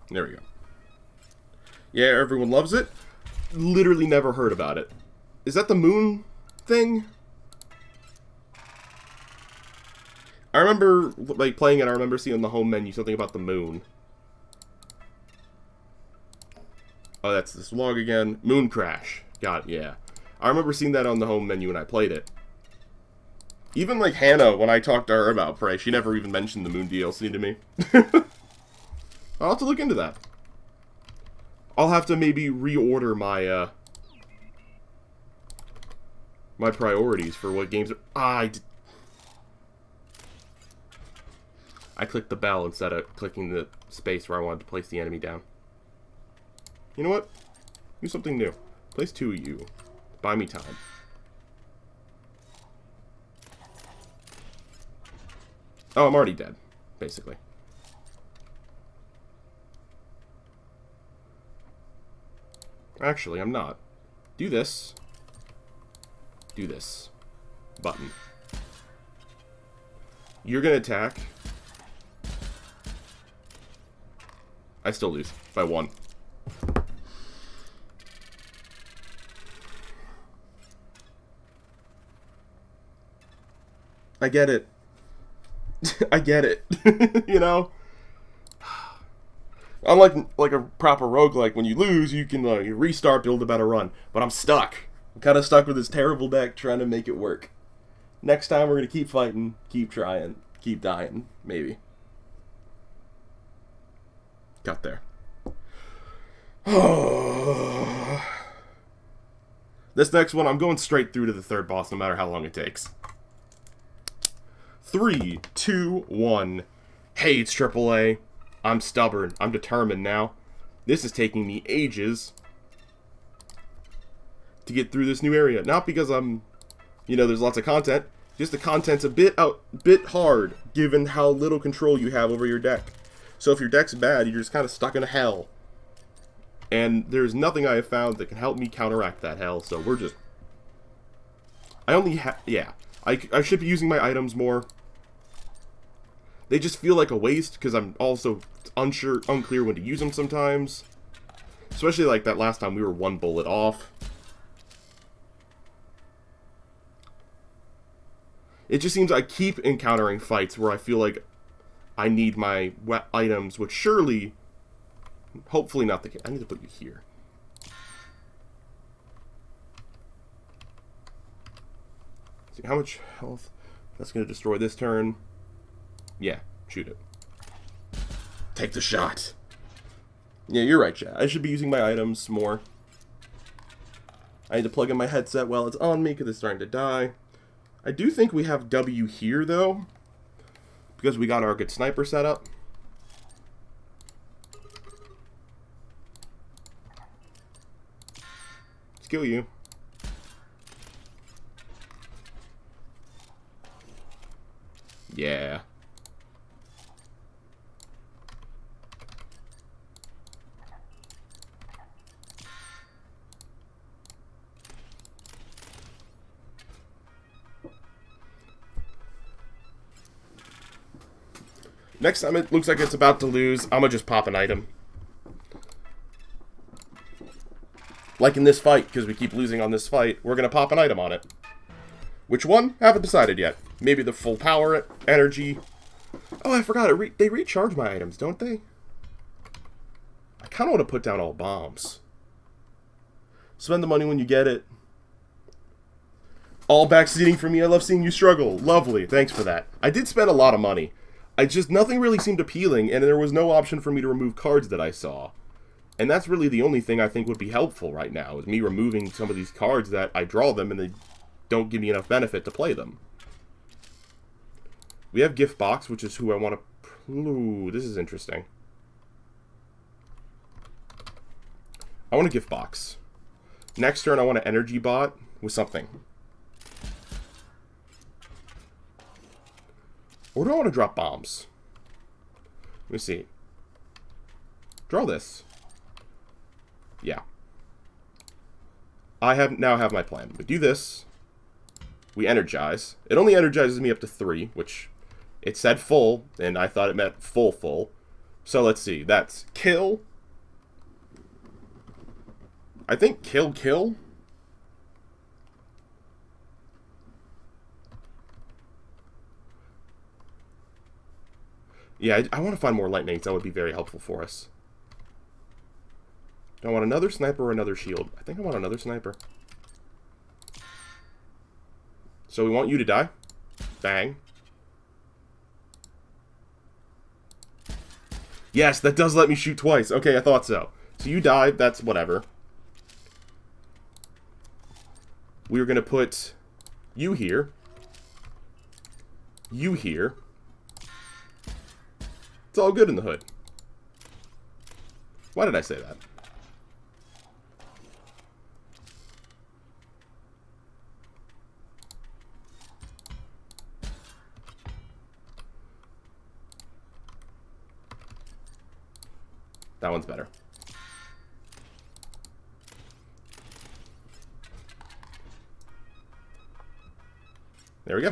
There we go. Yeah, everyone loves it. Literally never heard about it. Is that the moon thing? I remember, like, playing it, I remember seeing on the home menu something about the moon. Oh, that's this log again. Moon crash. Got it, yeah. I remember seeing that on the home menu when I played it. Even, like, Hannah, when I talked to her about Prey, she never even mentioned the moon DLC to me. I'll have to look into that. I'll have to maybe reorder my, my priorities for what games are... I clicked the bell instead of clicking the space where I wanted to place the enemy down. You know what? Do something new. Place 2 of you. Buy me time. Oh, I'm already dead, basically. Actually, I'm not. Do this. Do this. Button. You're gonna attack. I still lose by 1. I get it. I get it. You know? Unlike a proper roguelike, when you lose, you can you restart, build a better run. But I'm stuck. I'm kind of stuck with this terrible deck trying to make it work. Next time, we're going to keep fighting, keep trying, keep dying, maybe. Got there. This next one, I'm going straight through to the third boss, no matter how long it takes. 3, 2, 1. Hey, it's AAA. I'm stubborn. I'm determined now. This is taking me ages to get through this new area. Not because I'm, there's lots of content. Just the content's a bit hard, given how little control you have over your deck. So if your deck's bad, you're just kind of stuck in a hell. And there's nothing I have found that can help me counteract that hell. So we're just... I I should be using my items more. They just feel like a waste because I'm also unclear when to use them sometimes. Especially like that last time we were 1 bullet off. It just seems I keep encountering fights where I feel like I need my items, which surely, hopefully not the case. I need to put you here. See how much health. That's going to destroy this turn. Yeah, shoot it. Take the shot. Yeah, you're right, chat. I should be using my items more. I need to plug in my headset while it's on me because it's starting to die. I do think we have W here, though, because we got our good sniper set up. Let's kill you. Yeah. Next time it looks like it's about to lose, I'm gonna just pop an item. Like in this fight, because we keep losing on this fight, we're gonna pop an item on it. Which one? Haven't decided yet. Maybe the full power energy. Oh, I forgot. They recharge my items, don't they? I kind of want to put down all bombs. Spend the money when you get it. All backseating for me. I love seeing you struggle. Lovely. Thanks for that. I did spend a lot of money. Nothing really seemed appealing, and there was no option for me to remove cards that I saw. And that's really the only thing I think would be helpful right now, is me removing some of these cards that I draw them and they don't give me enough benefit to play them. We have Gift Box, which is who I want to... Ooh, this is interesting. I want a Gift Box. Next turn, I want an Energy Bot with something. Or do I want to drop bombs? Let me see. Draw this. Yeah. I now have my plan. We do this. We energize. It only energizes me up to 3, which it said full, and I thought it meant full. So let's see. That's kill. I think kill. Yeah, I want to find more lightnings. That would be very helpful for us. Do I want another sniper or another shield? I think I want another sniper. So we want you to die. Bang. Yes, that does let me shoot twice. Okay, I thought so. So you died. That's whatever. We're going to put you here. You here. It's all good in the hood. Why did I say that? That one's better. There we go.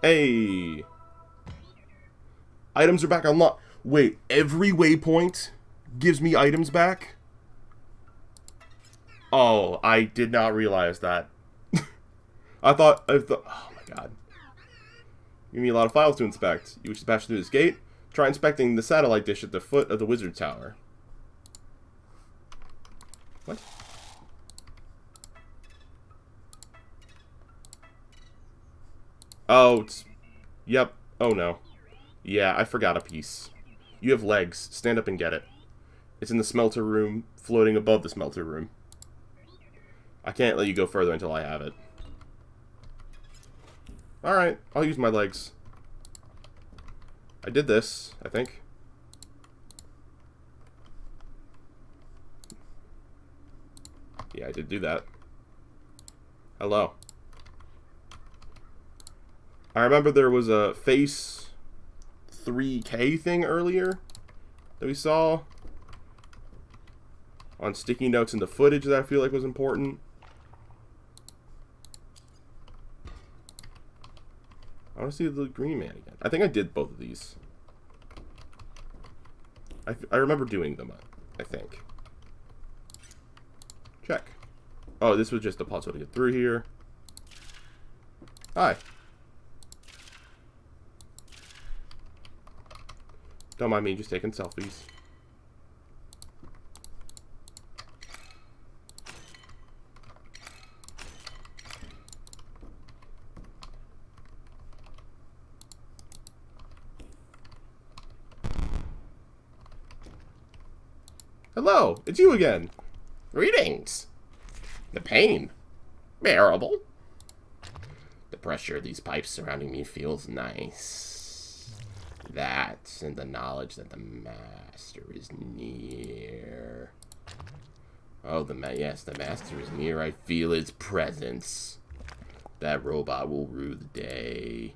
Hey. Items are back unlocked. Wait, every waypoint gives me items back? Oh, I did not realize that. I thought, oh my god. Give me a lot of files to inspect. You wish to pass through this gate? Try inspecting the satellite dish at the foot of the wizard tower. What? Oh, it's... Yep. Oh, no. Yeah, I forgot a piece. You have legs. Stand up and get it. It's in the smelter room, floating above the smelter room. I can't let you go further until I have it. Alright, I'll use my legs. I did this, I think. Yeah, I did do that. Hello. I remember there was a Face 3K thing earlier that we saw. on sticky notes in the footage that I feel like was important. I want to see the green man again. I think I did both of these. I remember doing them, I think. Check. Oh, this was just a puzzle to get through here. Hi. Don't mind me just taking selfies. Hello, it's you again. Greetings. The pain. Bearable. The pressure of these pipes surrounding me feels nice. That and the knowledge that the master is near. Oh, yes, the master is near. I feel his presence. That robot will rue the day.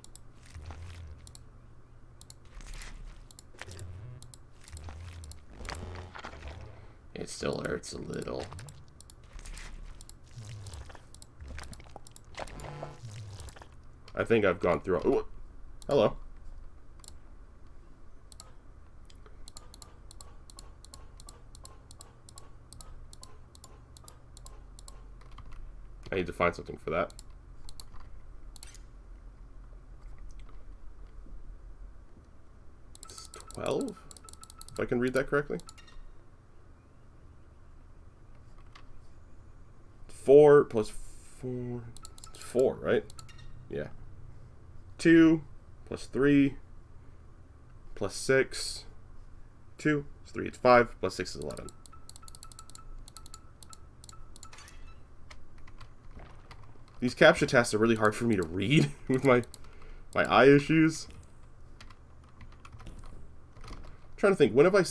It still hurts a little. I think I've gone through. Ooh, hello. I need to find something for that. It's 12? If I can read that correctly. 4 plus 4. It's 4, right? Yeah. 2 plus 3 plus 6. 2 is 3. It's 5 plus 6 is 11. These captcha tests are really hard for me to read with my eye issues. I'm trying to think. When have I...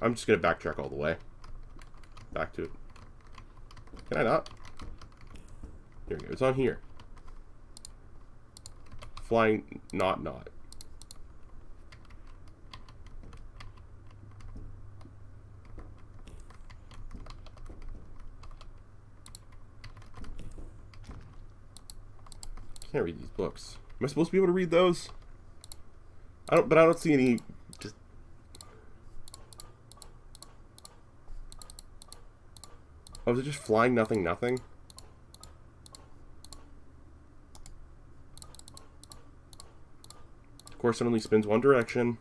I'm just going to backtrack all the way. Back to it. Can I not? Here we go. It's on here. Flying not. Can't read these books. Am I supposed to be able to read those? I don't see any. Just. Oh, is it just flying nothing? Of course, it only spins one direction.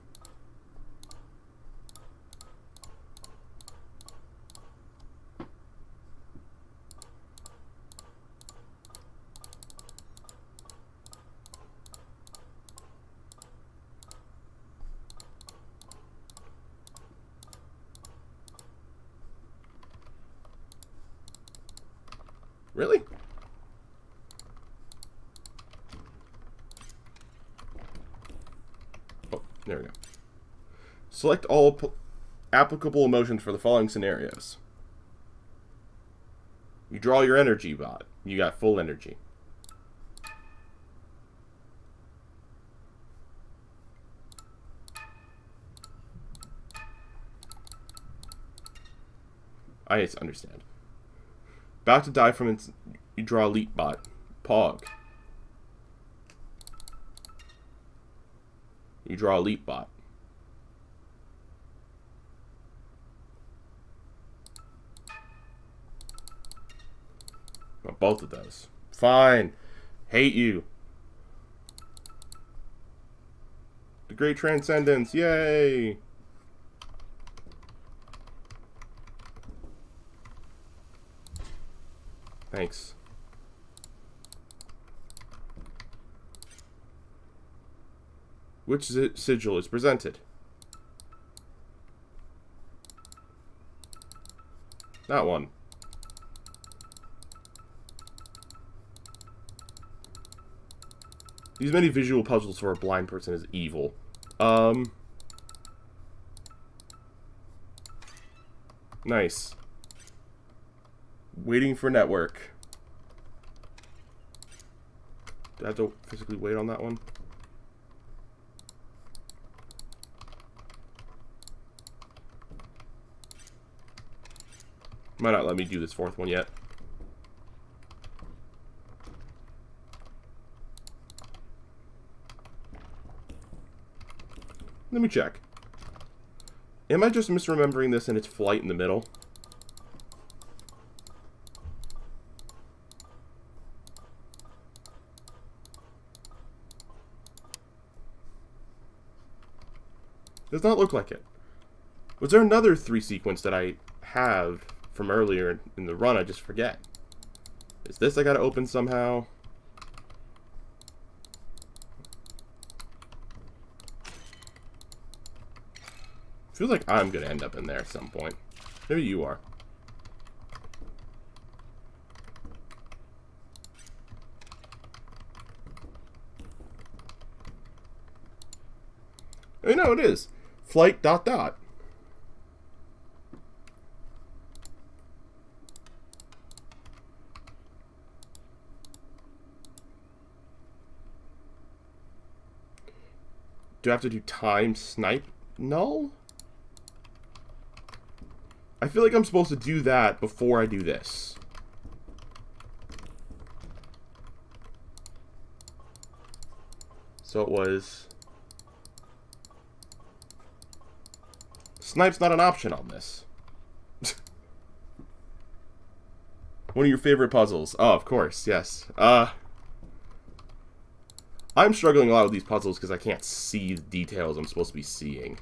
Really? Oh, there we go. Select all applicable emotions for the following scenarios. You draw your energy bot. You got full energy. I understand. About to die from its... You draw Elite Bot. Pog. You draw Elite Bot. Well, both of those. Fine. Hate you. The Great Transcendence. Yay! Thanks. Which sigil is presented? That one. These many visual puzzles for a blind person is evil. Nice. Waiting for network. Do I have to physically wait on that one? Might not let me do this fourth one yet. Let me check. Am I just misremembering this and it's flight in the middle? Does not look like it. Was there another 3 sequence that I have from earlier in the run I just forget? Is this I gotta open somehow? Feels like I'm gonna end up in there at some point. Maybe you are. Oh, no, it is. Flight ... Do I have to do time snipe? No? I feel like I'm supposed to do that before I do this. So it was... Snipe's not an option on this. One of your favorite puzzles. Oh, of course, yes. I'm struggling a lot with these puzzles because I can't see the details I'm supposed to be seeing.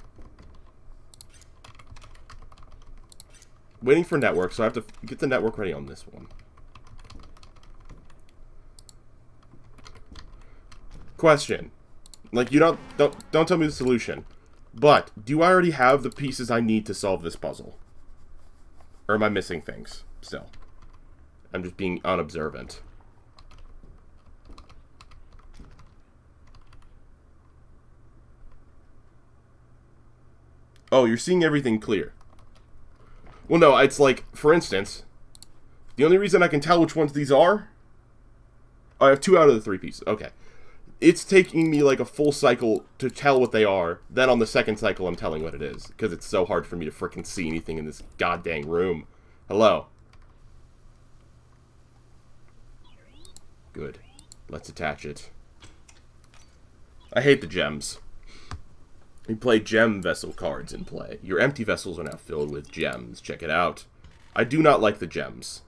Waiting for network, so I have to get the network ready on this one. Question. Like, you don't tell me the solution. But, do I already have the pieces I need to solve this puzzle? Or am I missing things still? I'm just being unobservant. Oh, you're seeing everything clear. Well, no, it's like, for instance, the only reason I can tell which ones these are... I have 2 out of the 3 pieces. Okay. It's taking me like a full cycle to tell what they are. Then on the second cycle, I'm telling what it is. Because it's so hard for me to frickin' see anything in this goddamn room. Hello. Good. Let's attach it. I hate the gems. We play gem vessel cards in play. Your empty vessels are now filled with gems. Check it out. I do not like the gems.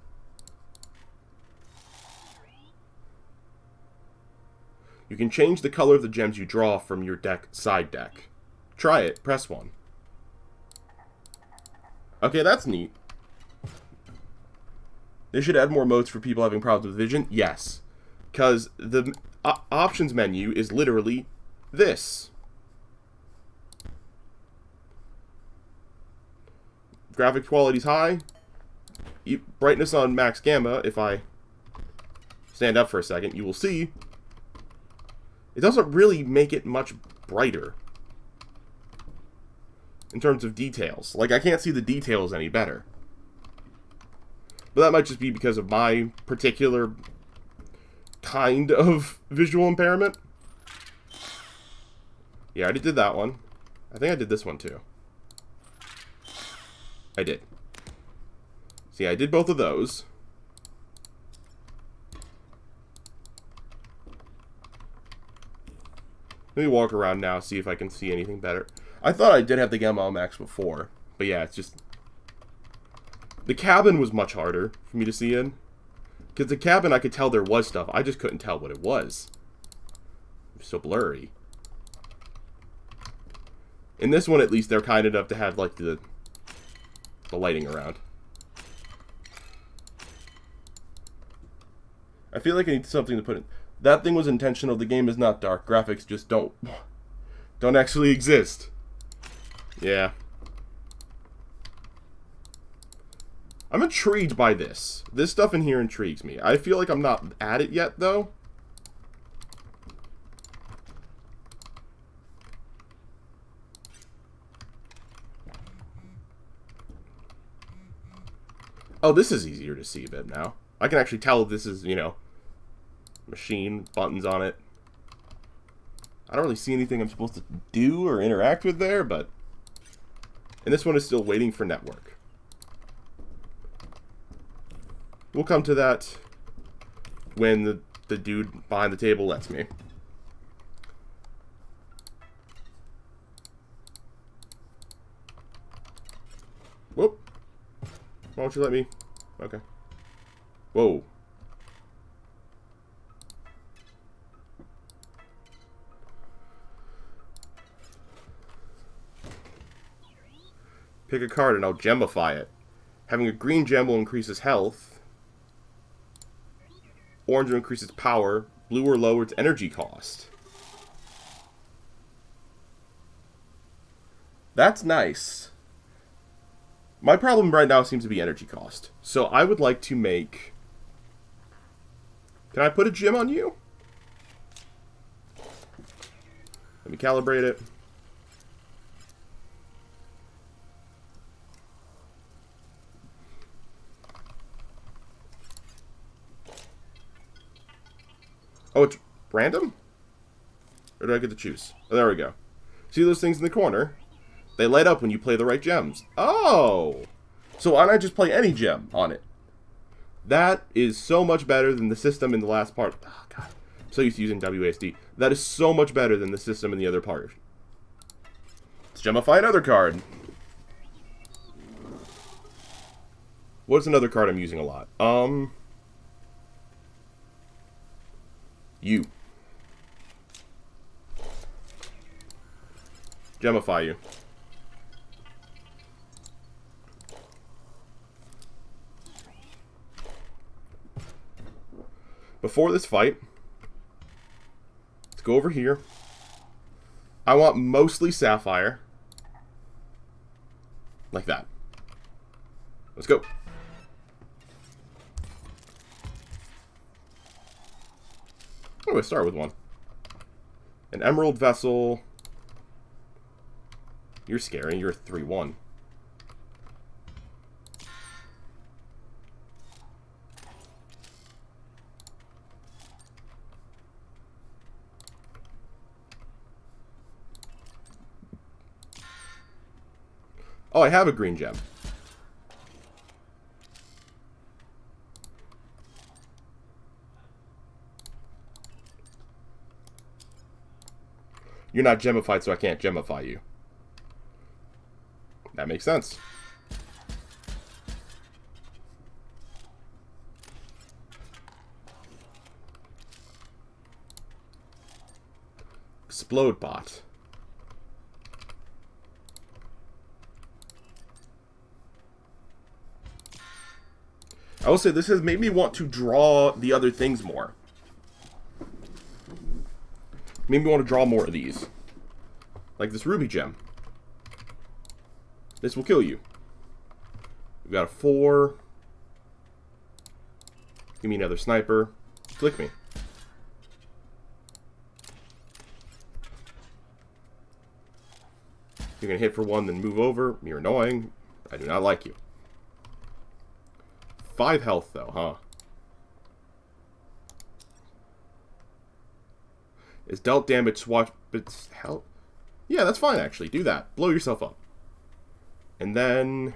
You can change the color of the gems you draw from your side deck. Try it. Press 1. Okay, that's neat. They should add more modes for people having problems with vision. Yes. Because the options menu is literally this. Graphics quality's high. Brightness on max gamma. If I stand up for a second, you will see it doesn't really make it much brighter in terms of details. Like, I can't see the details any better. But that might just be because of my particular kind of visual impairment. Yeah, I already did that one. I think I did this one too. I did. See, I did both of those. Let me walk around now, see if I can see anything better. I thought I did have the gamma on max before, but yeah, it's just... The cabin was much harder for me to see in. Because the cabin, I could tell there was stuff. I just couldn't tell what it was. It was so blurry. In this one, at least, they're kind enough to have, like, the lighting around. I feel like I need something to put in. That thing was intentional. The game is not dark. Graphics just don't actually exist. Yeah. I'm intrigued by this. This stuff in here intrigues me. I feel like I'm not at it yet, though. Oh, this is easier to see a bit now. I can actually tell this is, you know, machine, buttons on it. I don't really see anything I'm supposed to do or interact with there, but... And this one is still waiting for network. We'll come to that when the dude behind the table lets me. Whoop. Why won't you let me? Okay. Whoa. Pick a card and I'll gemify it. Having a green gem will increase his health. Orange will increase its power. Blue or lower its energy cost. That's nice. My problem right now seems to be energy cost. So I would like to make... Can I put a gem on you? Let me calibrate it. Oh, it's random? Or do I get to choose? Oh, there we go. See those things in the corner? They light up when you play the right gems. Oh! So why don't I just play any gem on it? That is so much better than the system in the last part. Oh, God. I'm so used to using WASD. That is so much better than the system in the other part. Let's gemify another card. What's another card I'm using a lot? You. Gemify you. Before this fight, let's go over here. I want mostly sapphire. Like that. Let's go. Oh, I start with one. An emerald vessel. You're scary. You're a 3-1. Oh, I have a green gem. You're not gemified, so I can't gemify you. That makes sense. Explode bot. I will say this has made me want to draw the other things more. Made me want to draw more of these. Like this ruby gem. This will kill you. We've got a 4. Give me another sniper. Click me. You're going to hit for 1, then move over. You're annoying. I do not like you. 5 health, though, huh? Is dealt damage swatch... It's health? Yeah, that's fine, actually. Do that. Blow yourself up. And then...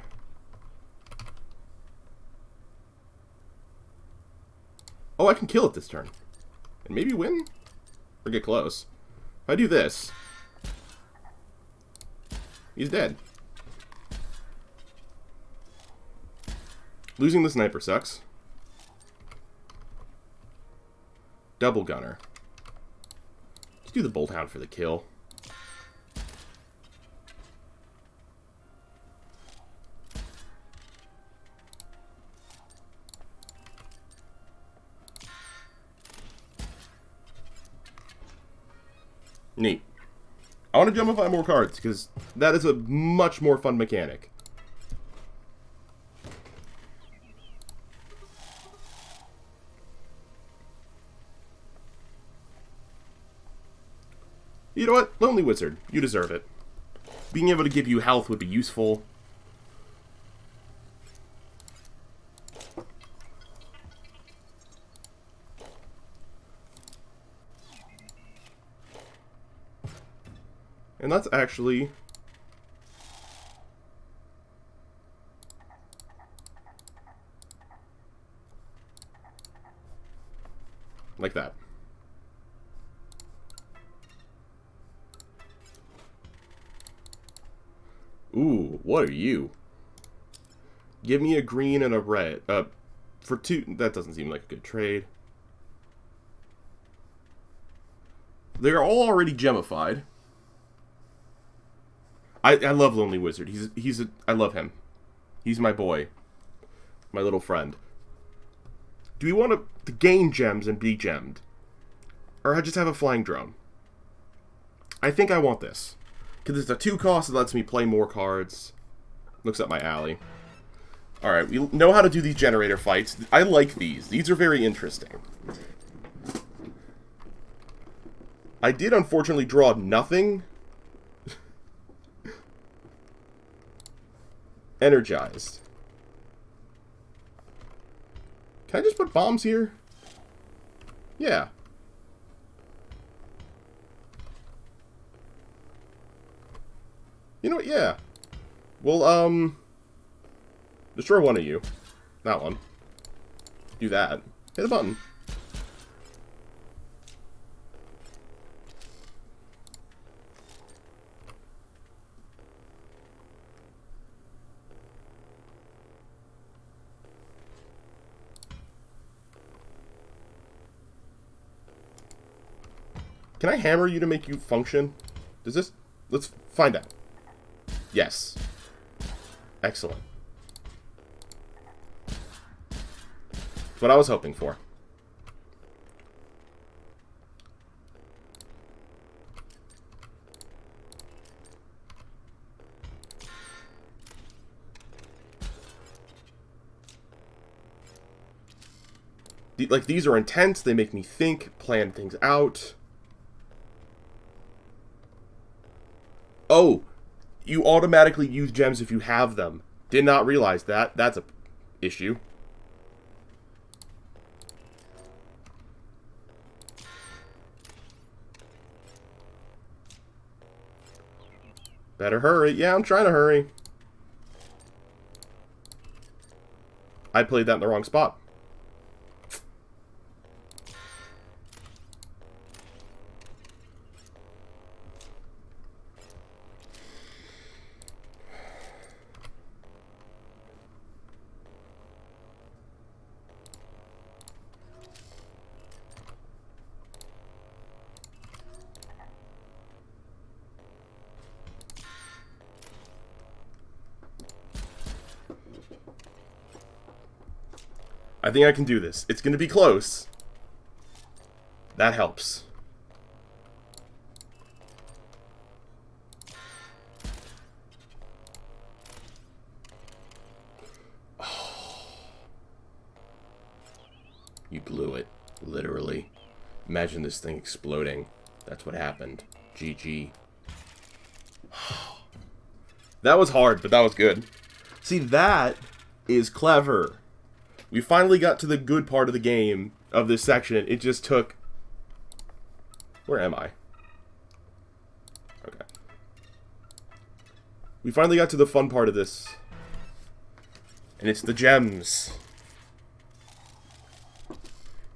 Oh, I can kill it this turn. And maybe win? Or get close. If I do this... He's dead. Losing the sniper sucks. Double gunner. Let's do the bolt hound for the kill. Neat. I want to gemify more cards because that is a much more fun mechanic. You know what? Lonely Wizard. You deserve it. Being able to give you health would be useful. And that's actually... Like that. Ooh, what are you? Give me a green and a red. For 2, that doesn't seem like a good trade. They're all already gemified. I love Lonely Wizard. I love him. He's my boy. My little friend. Do we want to gain gems and be gemmed? Or I just have a flying drone? I think I want this. Because it's a 2 cost, it lets me play more cards. Looks up my alley. Alright, we know how to do these generator fights. I like these. These are very interesting. I did unfortunately draw nothing. Energized. Can I just put bombs here? Yeah. You know what? Yeah. Well, destroy one of you. That one. Do that. Hit the button. Can I hammer you to make you function? Does this... Let's find out. Yes. Excellent. That's what I was hoping for. Like, these are intense. They make me think, plan things out. Oh, you automatically use gems if you have them. Did not realize that. That's a issue. Better hurry. Yeah, I'm trying to hurry. I played that in the wrong spot. I think I can do this. It's going to be close. That helps. Oh. You blew it. Literally. Imagine this thing exploding. That's what happened. GG. That was hard, but that was good. See, that is clever. We finally got to the good part of the game, of this section. It just took... Where am I? Okay. We finally got to the fun part of this. And it's the gems.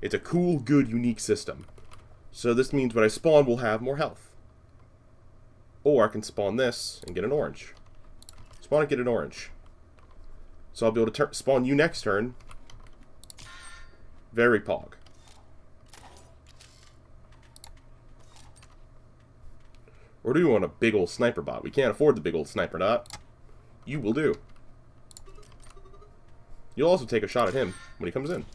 It's a cool, good, unique system. So this means when I spawn, we'll have more health. Or I can spawn this and get an orange. Spawn and get an orange. So I'll be able to spawn you next turn. Very pog. Or do we want a big old sniper bot? We can't afford the big old sniper bot. You will do. You'll also take a shot at him when he comes in.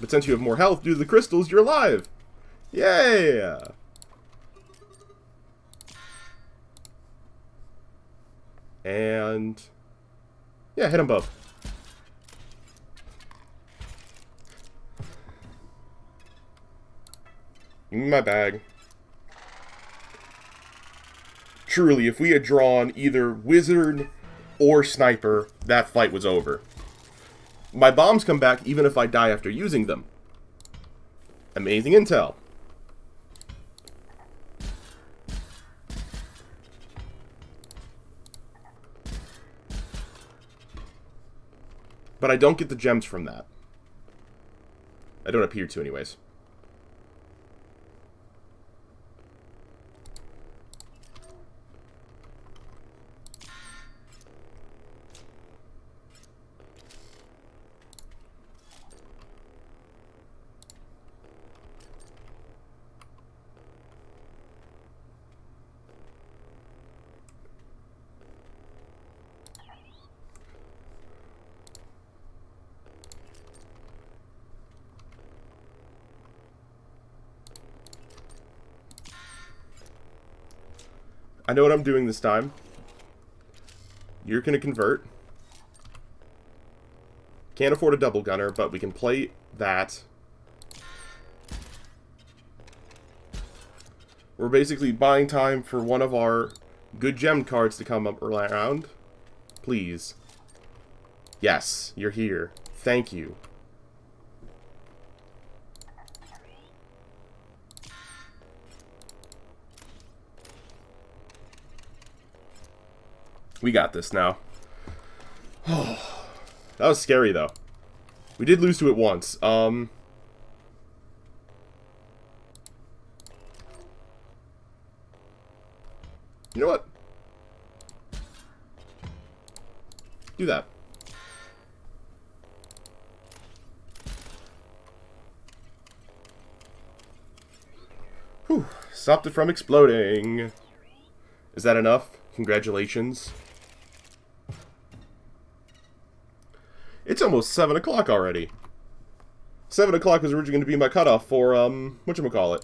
But since you have more health due to the crystals, you're alive! Yeah! And... yeah, hit them both. Give me my bag. Truly, if we had drawn either wizard or sniper, that fight was over. My bombs come back even if I die after using them. Amazing intel. But I don't get the gems from that. I don't appear to, anyways. I know what I'm doing this time. You're going to convert. Can't afford a double gunner, but we can play that. We're basically buying time for one of our good gem cards to come up around. Please. Yes, you're here. Thank you. We got this now. Oh, that was scary, though. We did lose to it once. You know what? Do that. Whew. Stopped it from exploding. Is that enough? Congratulations. It's almost 7 o'clock already. 7 o'clock was originally going to be my cutoff for, whatchamacallit?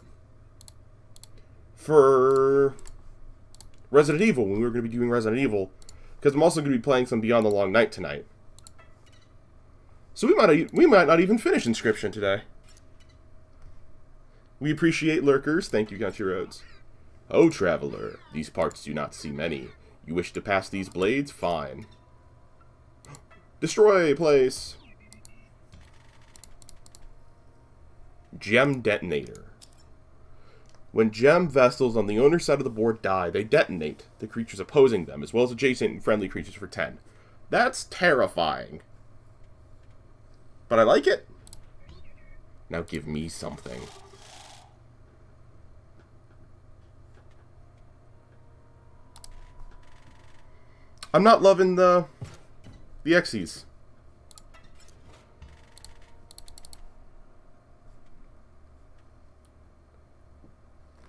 For Resident Evil, when we were going to be doing Resident Evil. Because I'm also going to be playing some Beyond the Long Night tonight. So we might not even finish Inscription today. We appreciate lurkers. Thank you, Country Roads. Oh, traveler, these parts do not see many. You wish to pass these blades? Fine. Destroy place. Gem detonator. When gem vessels on the owner's side of the board die, they detonate the creatures opposing them, as well as adjacent and friendly creatures for 10. That's terrifying. But I like it. Now give me something. I'm not loving the Xyz.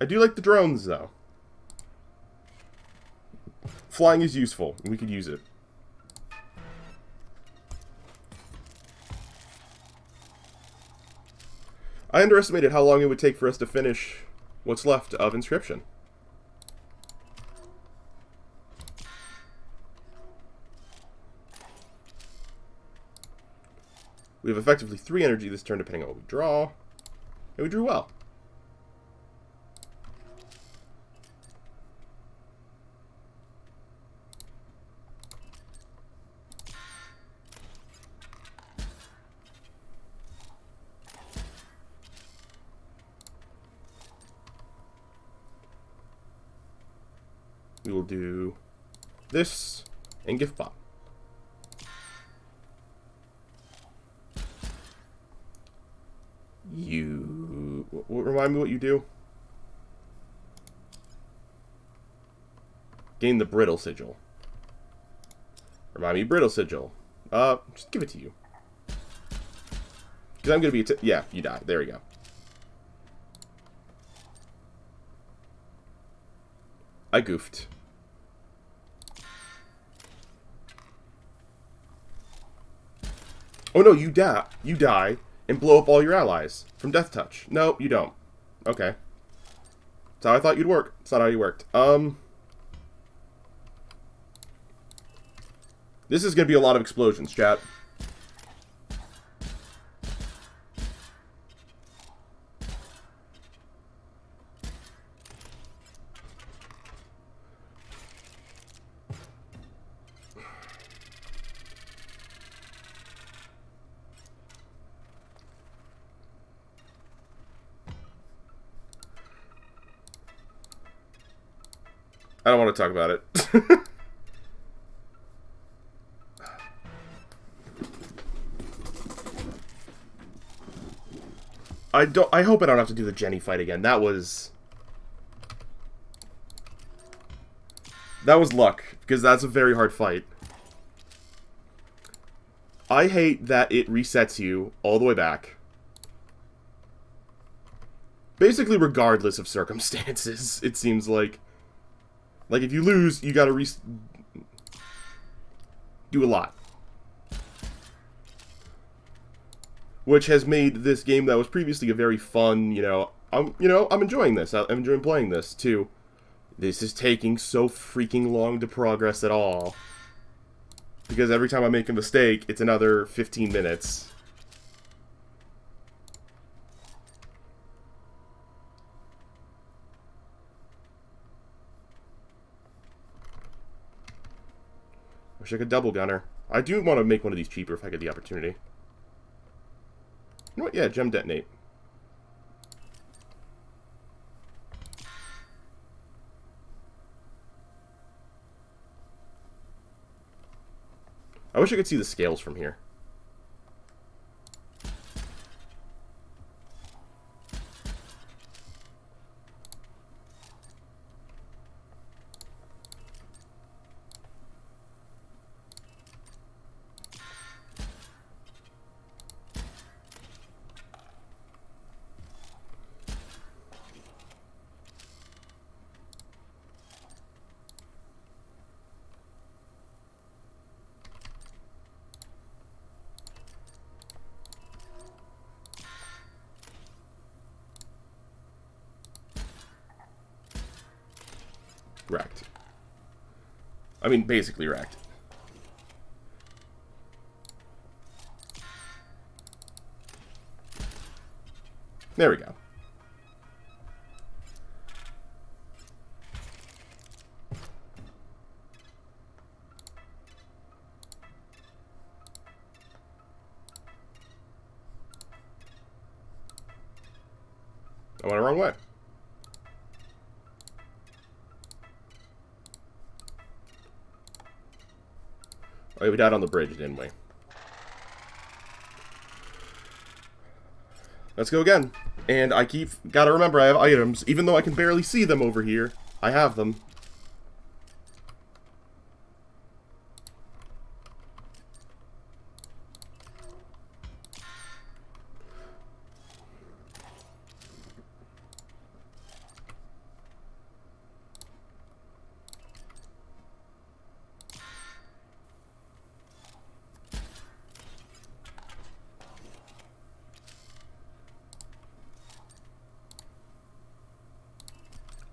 I do like the drones, though. Flying is useful, and we could use it. I underestimated how long it would take for us to finish what's left of Inscription. We have effectively 3 energy this turn, depending on what we draw. And we drew well. We will do this and gift bot. Remind me what you do. Gain the brittle sigil. Remind me, brittle sigil. Just give it to you. Because I'm gonna be yeah, you die. There we go. I goofed. Oh no, you die. You die and blow up all your allies from Death Touch. No, you don't. Okay. That's how I thought you'd work. It's not how you worked. This is gonna be a lot of explosions, chat. I don't want to talk about it. I hope I don't have to do the Jenny fight again. That was luck, because that's a very hard fight. I hate that it resets you all the way back. Basically regardless of circumstances, it seems like. Like, if you lose, you gotta do a lot. Which has made this game that was previously a very fun, I'm enjoying this. I'm enjoying playing this, too. This is taking so freaking long to progress at all. Because every time I make a mistake, it's another 15 minutes. Wish I could double gunner. I do want to make one of these cheaper if I get the opportunity. You know what? Yeah, gem detonate. I wish I could see the scales from here. Wrecked. I mean, basically wrecked. There we go. I went the wrong way. Oh, we died on the bridge, didn't we? Let's go again. And I gotta remember I have items. Even though I can barely see them over here, I have them.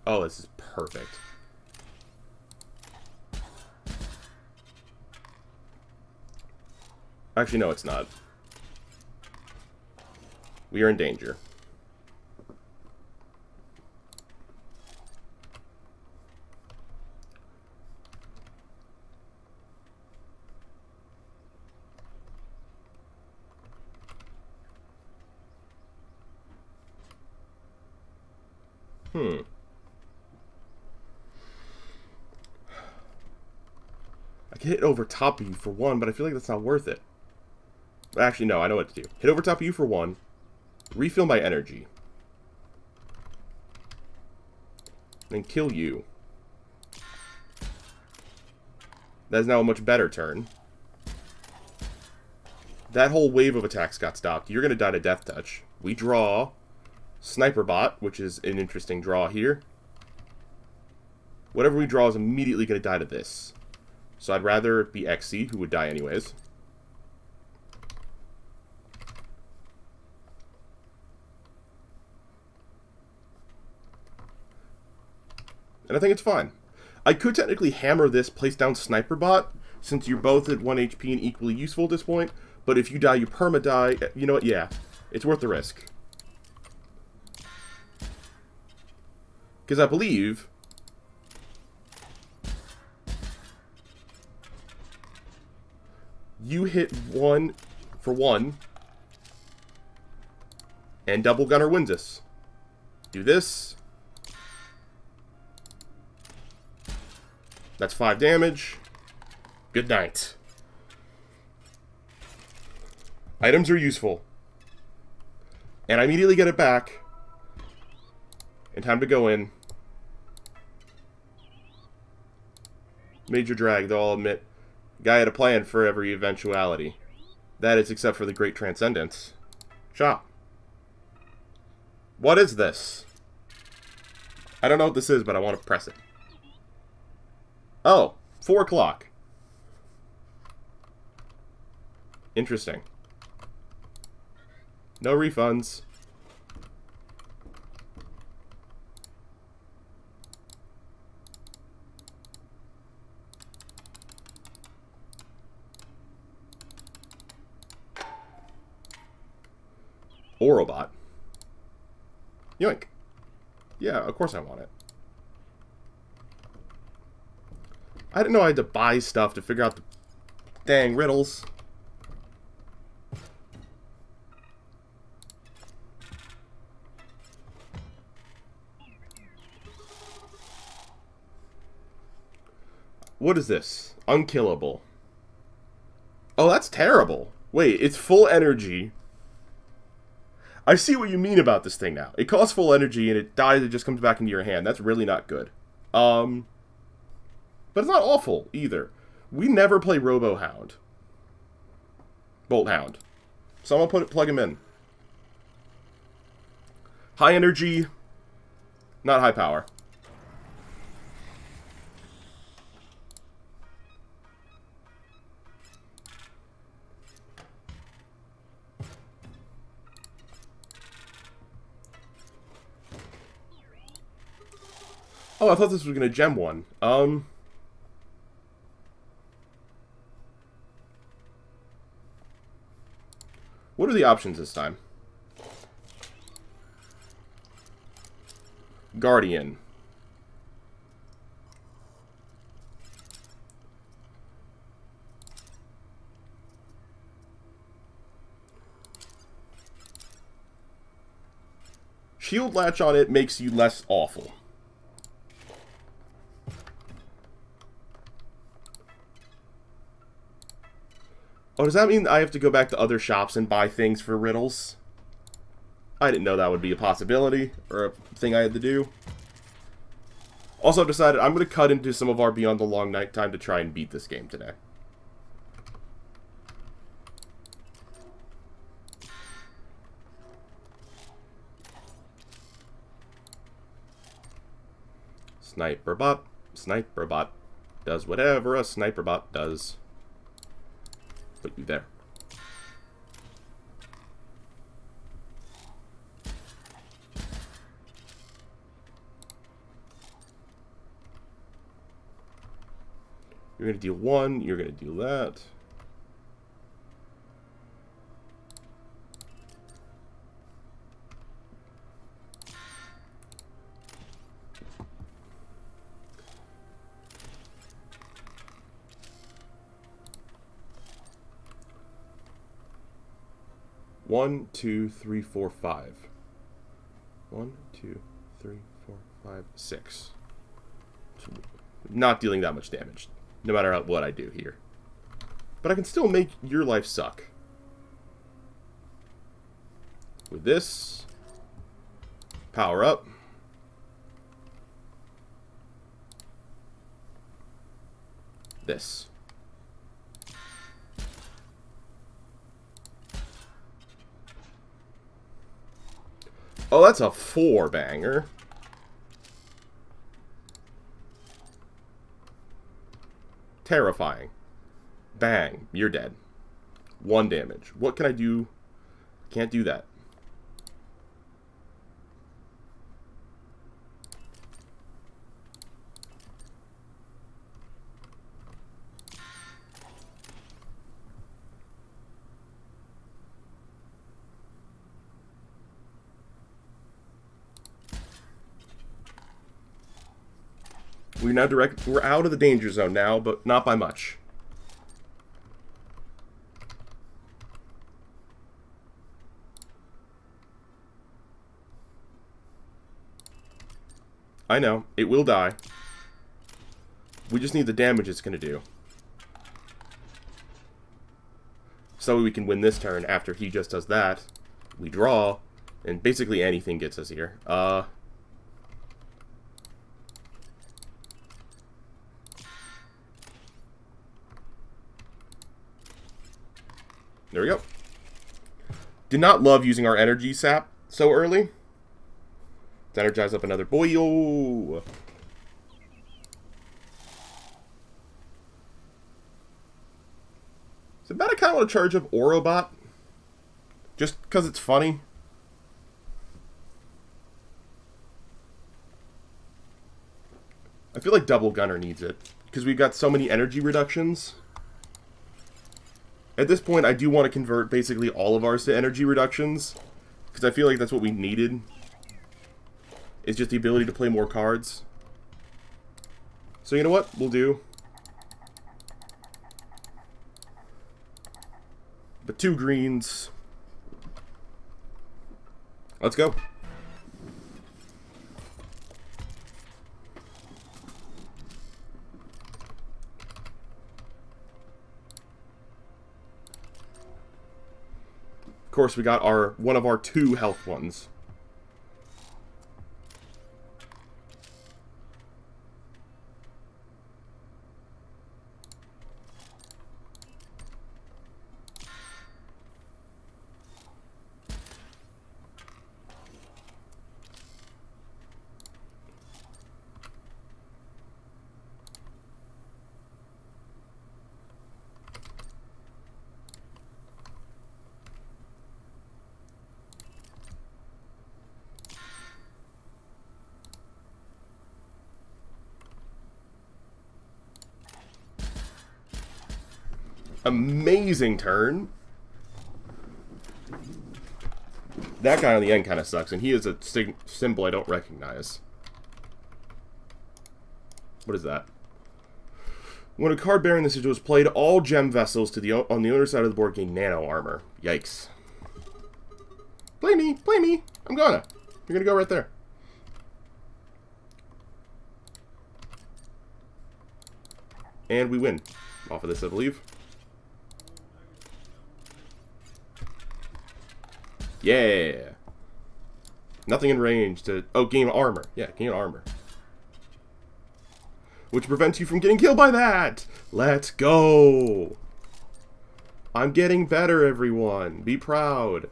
Oh, this is perfect. Actually, no, it's not. We are in danger. I can hit over top of you for one, but I feel like that's not worth it. Actually, no, I know what to do. Hit over top of you for one. Refill my energy. Then kill you. That is now a much better turn. That whole wave of attacks got stopped. You're going to die to Death Touch. We draw Sniper Bot, which is an interesting draw here. Whatever we draw is immediately going to die to this. So I'd rather it be XC, who would die anyways. And I think it's fine. I could technically hammer this, place down Sniper Bot, since you're both at 1 HP and equally useful at this point. But if you die, you perma-die. You know what? Yeah. It's worth the risk. Because I believe... you hit one for one, and Double Gunner wins us. Do this. That's 5 damage. Good night. Items are useful. And I immediately get it back. And time to go in. Major drag, though I'll admit. Guy had a plan for every eventuality. That is, except for the great transcendence. Shop. What is this? I don't know what this is, but I want to press it. Oh, 4 o'clock. Interesting. No refunds. Or robot. Yoink. Yeah, of course I want it. I didn't know I had to buy stuff to figure out the dang riddles. What is this? Unkillable. Oh, that's terrible. Wait, it's full energy. I see what you mean about this thing now. It costs full energy and it dies, it just comes back into your hand. That's really not good. But it's not awful either. We never play Robohound. Bolthound. So I'm gonna plug him in. High energy, not high power. Oh, I thought this was gonna gem one. What are the options this time? Guardian. Shield latch on it makes you less awful. Oh, does that mean I have to go back to other shops and buy things for riddles? I didn't know that would be a possibility, or a thing I had to do. Also, I've decided I'm going to cut into some of our Beyond the Long Night time to try and beat this game today. Sniper bot does whatever a sniper bot does. Put you there. You're going to deal 1, you're going to deal that. One, 2, 3, 4, 5. 1, 2, 3, 4, 5, 6. Not dealing that much damage, no matter what I do here. But I can still make your life suck. With this, power up. This. Oh, that's a 4-banger. Terrifying. Bang. You're dead. 1 damage. What can I do? Can't do that. We're out of the danger zone now, but not by much. I know, it will die. We just need the damage it's going to do. So we can win this turn after he just does that. We draw, And basically anything gets us here. There we go. Did not love using our energy sap so early. Let's energize up another boyo. So I bet I kind of want to charge up Orobot. Just because it's funny. I feel like Double Gunner needs it. Because we've got so many energy reductions. At this point, I do want to convert basically all of ours to energy reductions. Because I feel like that's what we needed. Is just the ability to play more cards. So you know what? We'll do. But 2 greens. Let's go. Of course, we got one of our 2 health ones. Amazing turn. That guy on the end kind of sucks, and he is a symbol I don't recognize. What is that? When a card bearing this sigil is played, all gem vessels on the owner's side of the board gain nano armor. Yikes. Play me, play me. I'm gonna. You're gonna go right there. And we win off of this, I believe. Yeah. Nothing in range to... Oh, gain armor. Yeah, gain armor. Which prevents you from getting killed by that. Let's go. I'm getting better, everyone. Be proud.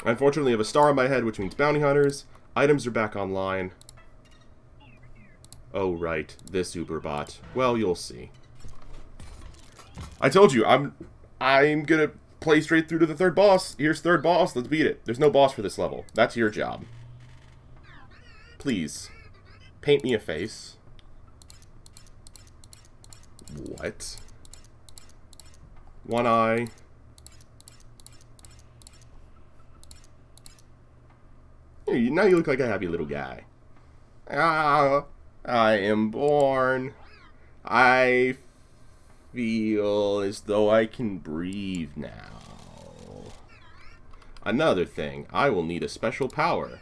I unfortunately have a star on my head, which means bounty hunters. Items are back online. Oh, right. This Uberbot. Well, you'll see. I told you, I'm gonna play straight through to the 3rd boss. Here's 3rd boss. Let's beat it. There's no boss for this level. That's your job. Please. Paint me a face. What? One eye. Now you look like a happy little guy. Ah, I am born. I feel as though I can breathe now. Another thing, I will need a special power.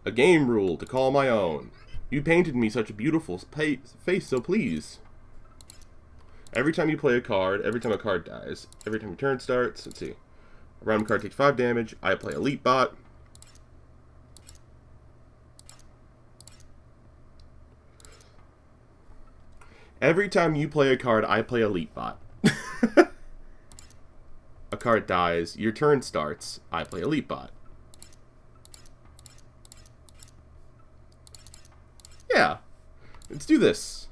A game rule to call my own. You painted me such a beautiful face, so please. Every time you play a card, every time a card dies, every time your turn starts, let's see. A random card takes 5 damage, I play Elite Bot. Every time you play a card, I play Elite Bot. A card dies, your turn starts, I play Elite Bot. Yeah. Let's do this.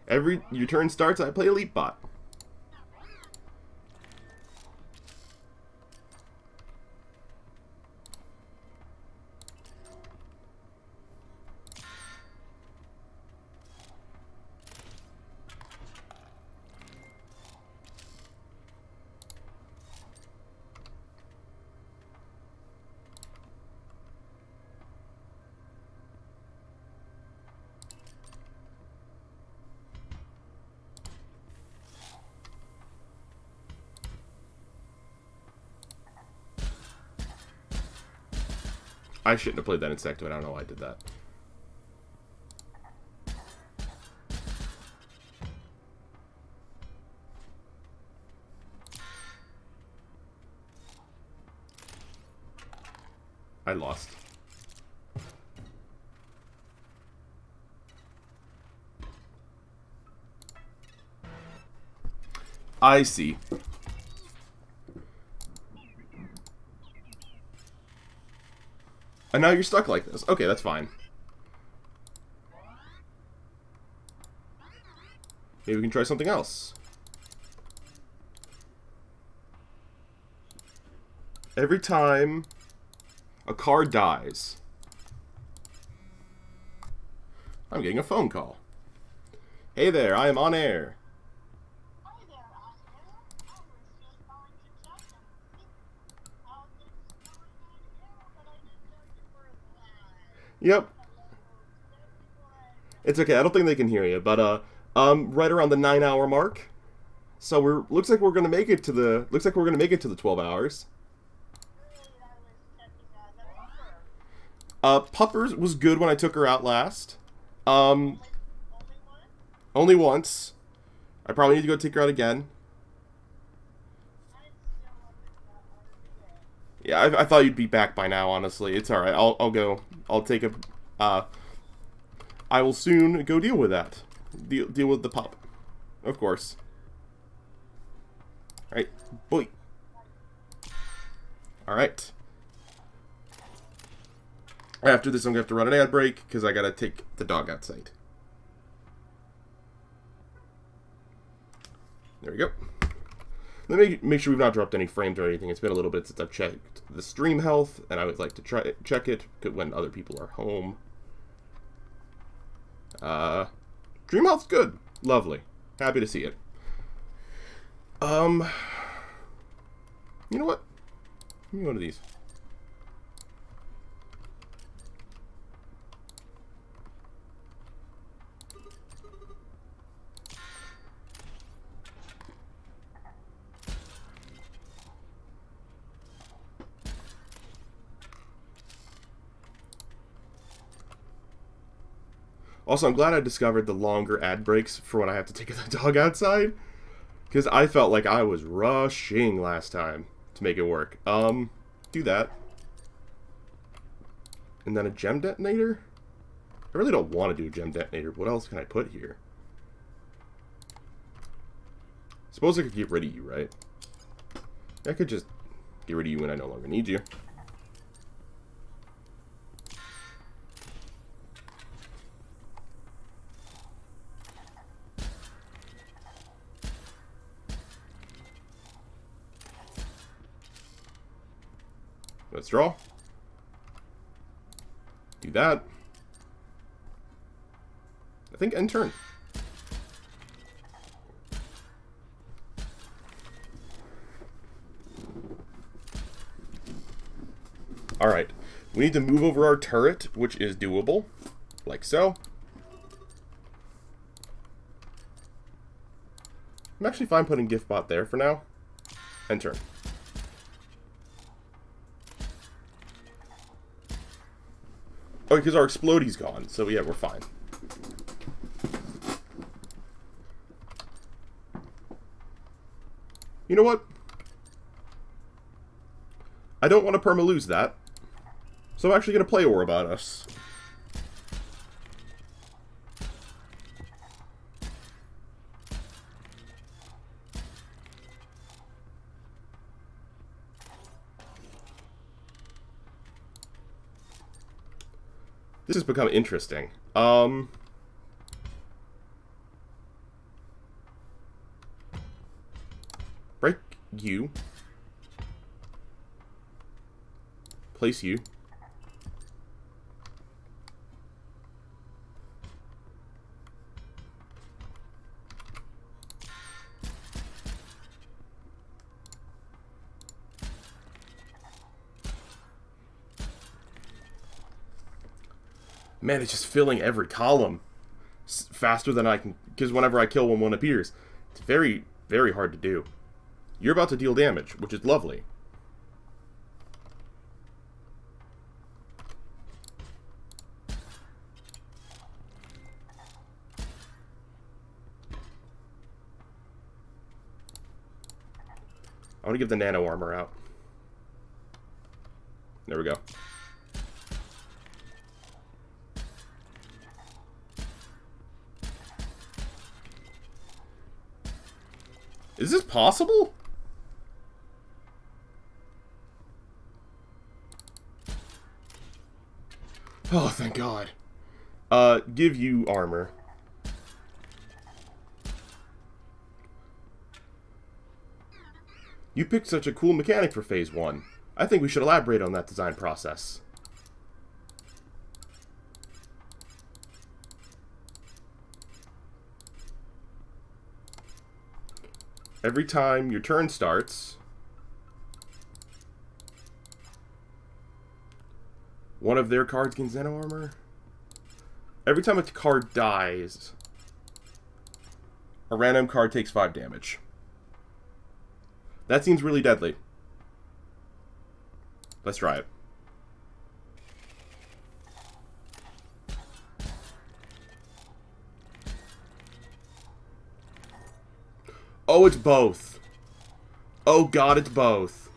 Your turn starts, I play Elite Bot. I shouldn't have played that Insectoid. I don't know why I did that. I lost. I see. And now you're stuck like this. Okay, that's fine. Maybe we can try something else. Every time a car dies, I'm getting a phone call. Hey there, I am on air. Yep. It's okay. I don't think they can hear you, but right around the 9-hour mark. So looks like we're gonna make it to the 12 hours. Puppers was good when I took her out last. Only once. I probably need to go take her out again. Yeah, I thought you'd be back by now, honestly. It's alright. I'll go. I'll take a... I will soon go deal with that. Deal with the pup. Of course. Alright. Boy. Alright. After this, I'm going to have to run an ad break, because I got to take the dog outside. There we go. Let me make sure we've not dropped any frames or anything. It's been a little bit since I've checked the stream health, and I would like to check it when other people are home. Stream health's good. Lovely. Happy to see it. You know what? Give me one of these. Also, I'm glad I discovered the longer ad breaks for when I have to take the dog outside. Because I felt like I was rushing last time to make it work. Do that. And then a gem detonator? I really don't want to do a gem detonator. What else can I put here? Suppose I could get rid of you, right? I could just get rid of you when I no longer need you. Let's draw. Do that. I think end turn. Alright. We need to move over our turret, which is doable. Like so. I'm actually fine putting GiftBot there for now. End turn. Oh, because our Explodey's gone, so yeah, we're fine. You know what? I don't want to perma-lose that. So I'm actually going to play Aura about us. This has become interesting. Break you. Place you. Man, it's just filling every column faster than I can, because whenever I kill one appears. It's very, very hard to do. You're about to deal damage, which is lovely. I want to give the nano armor out. There we go. Is this possible? Oh, thank God. Give you armor. You picked such a cool mechanic for Phase 1. I think we should elaborate on that design process. Every time your turn starts, one of their cards gains nano armor. Every time a card dies, a random card takes 5 damage. That seems really deadly. Let's try it. Oh, it's both. Oh God, it's both.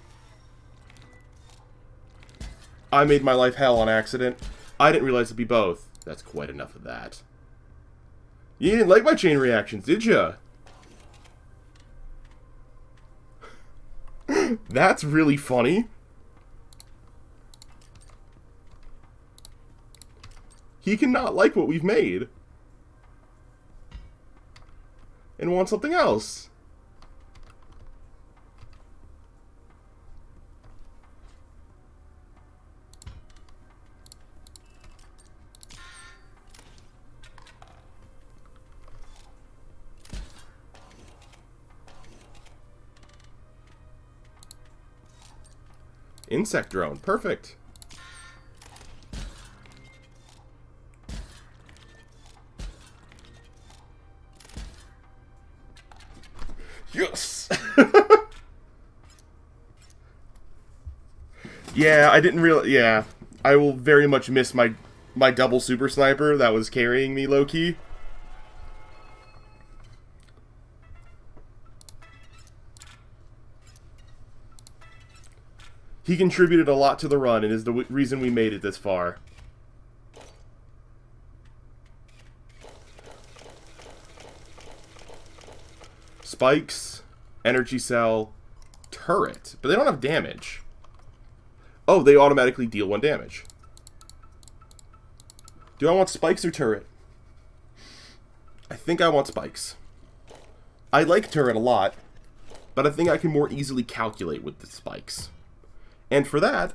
I made my life hell on accident. I didn't realize it'd be both. That's quite enough of that. You didn't like my chain reactions, did ya? That's really funny. He cannot like what we've made. And want something else. Insect drone. Perfect. Yes! Yeah, I didn't realize... Yeah. I will very much miss my double super sniper that was carrying me low-key. He contributed a lot to the run and is the reason we made it this far. Spikes, energy cell, turret. But they don't have damage. Oh, they automatically deal 1 damage. Do I want spikes or turret? I think I want spikes. I like turret a lot, but I think I can more easily calculate with the spikes. And for that,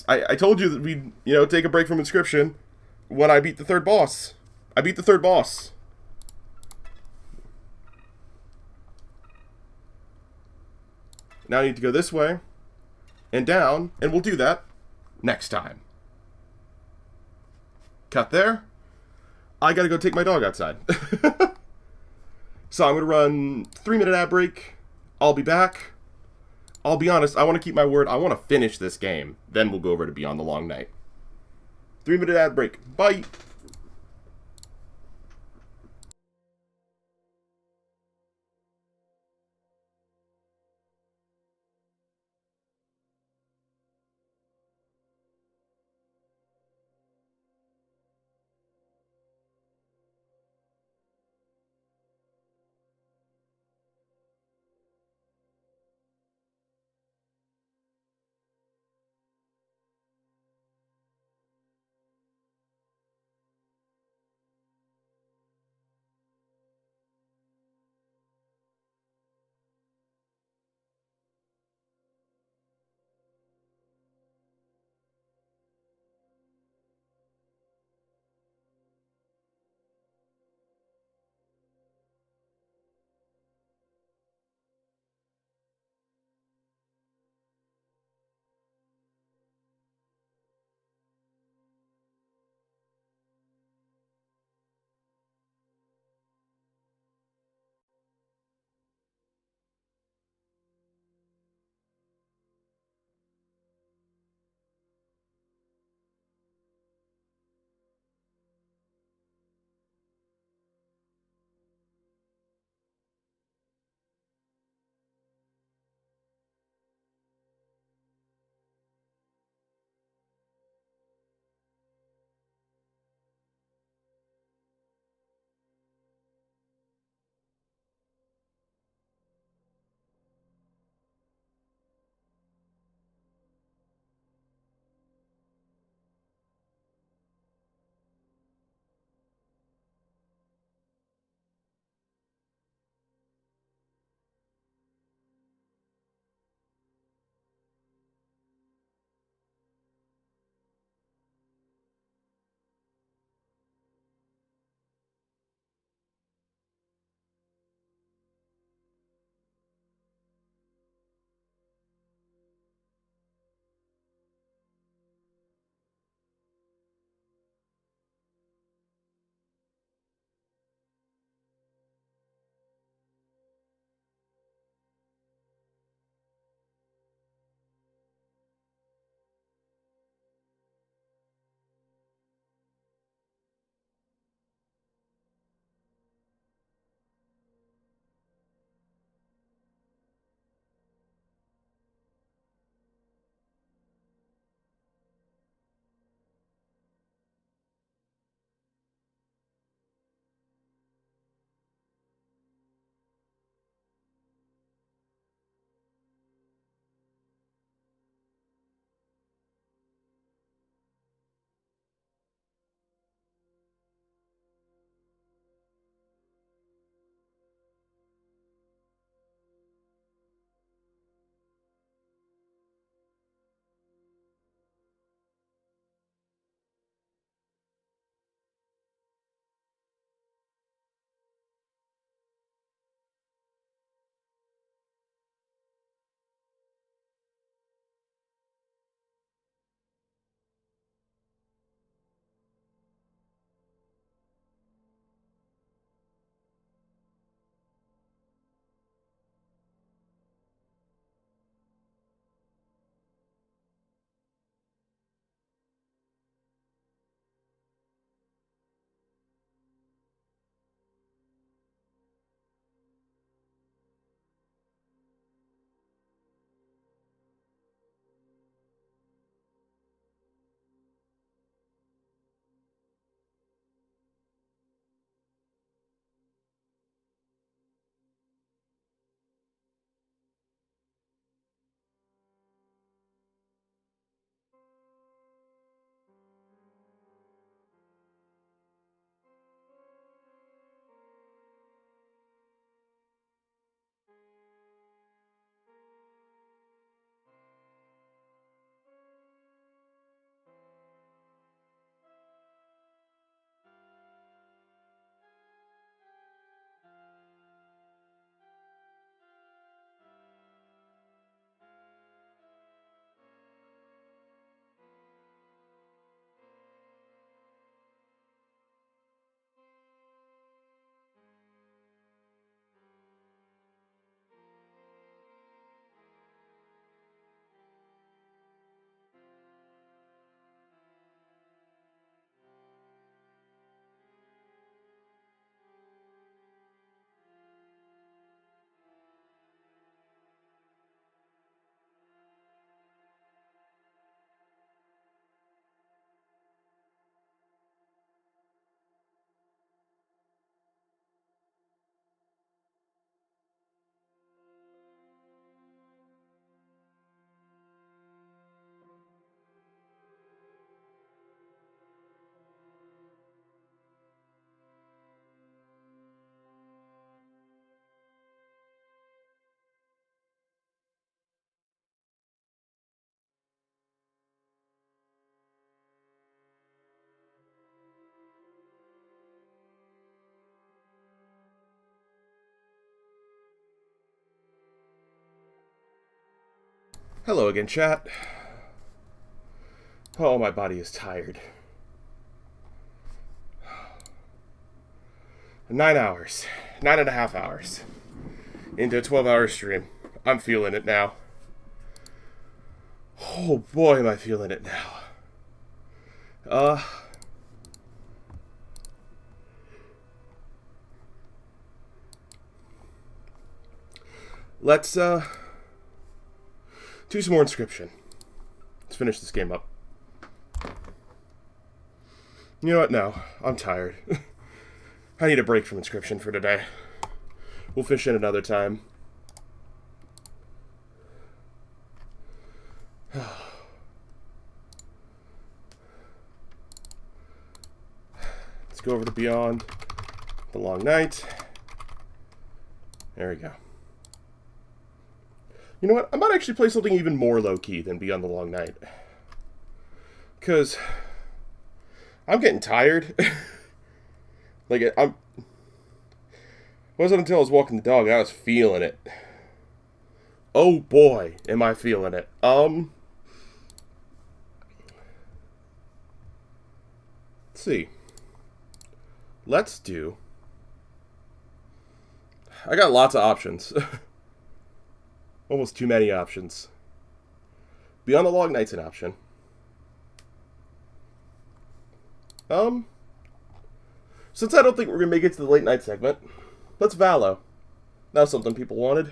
I told you that we'd, take a break from Inscription when I beat the 3rd boss. I beat the 3rd boss. Now I need to go this way and down, and we'll do that next time. Cut there. I gotta go take my dog outside. So I'm gonna run 3-minute ad break. I'll be back. I'll be honest, I want to keep my word. I want to finish this game. Then we'll go over to Beyond the Long Night. 3-minute ad break. Bye! Hello again, chat. Oh, my body is tired. 9 hours. 9.5 hours. Into a 12-hour stream. I'm feeling it now. Oh boy, am I feeling it now. Let's, do some more Inscription. Let's finish this game up. You know what? No. I'm tired. I need a break from Inscription for today. We'll fish in another time. Let's go over to Beyond the Long Night. There we go. You know what? I might actually play something even more low-key than Beyond the Long Night. Because I'm getting tired. Like, it wasn't until I was walking the dog I was feeling it. Oh boy, am I feeling it. Let's see. Let's do... I got lots of options. Almost too many options. Beyond the Long Night's an option. Since I don't think we're going to make it to the late night segment, let's Valo. That was something people wanted.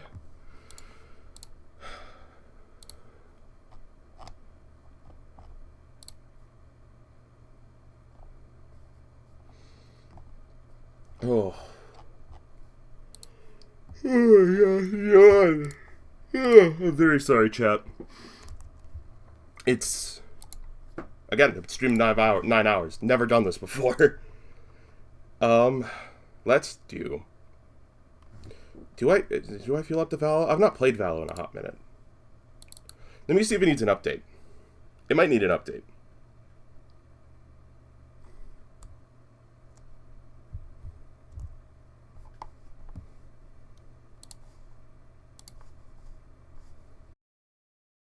Oh. Oh my God. Oh, I'm very sorry, chat. It's... Again, I've been streaming 9 hours. Never done this before. Let's do... Do I feel up to Valo? I've not played Valo in a hot minute. Let me see if it needs an update. It might need an update.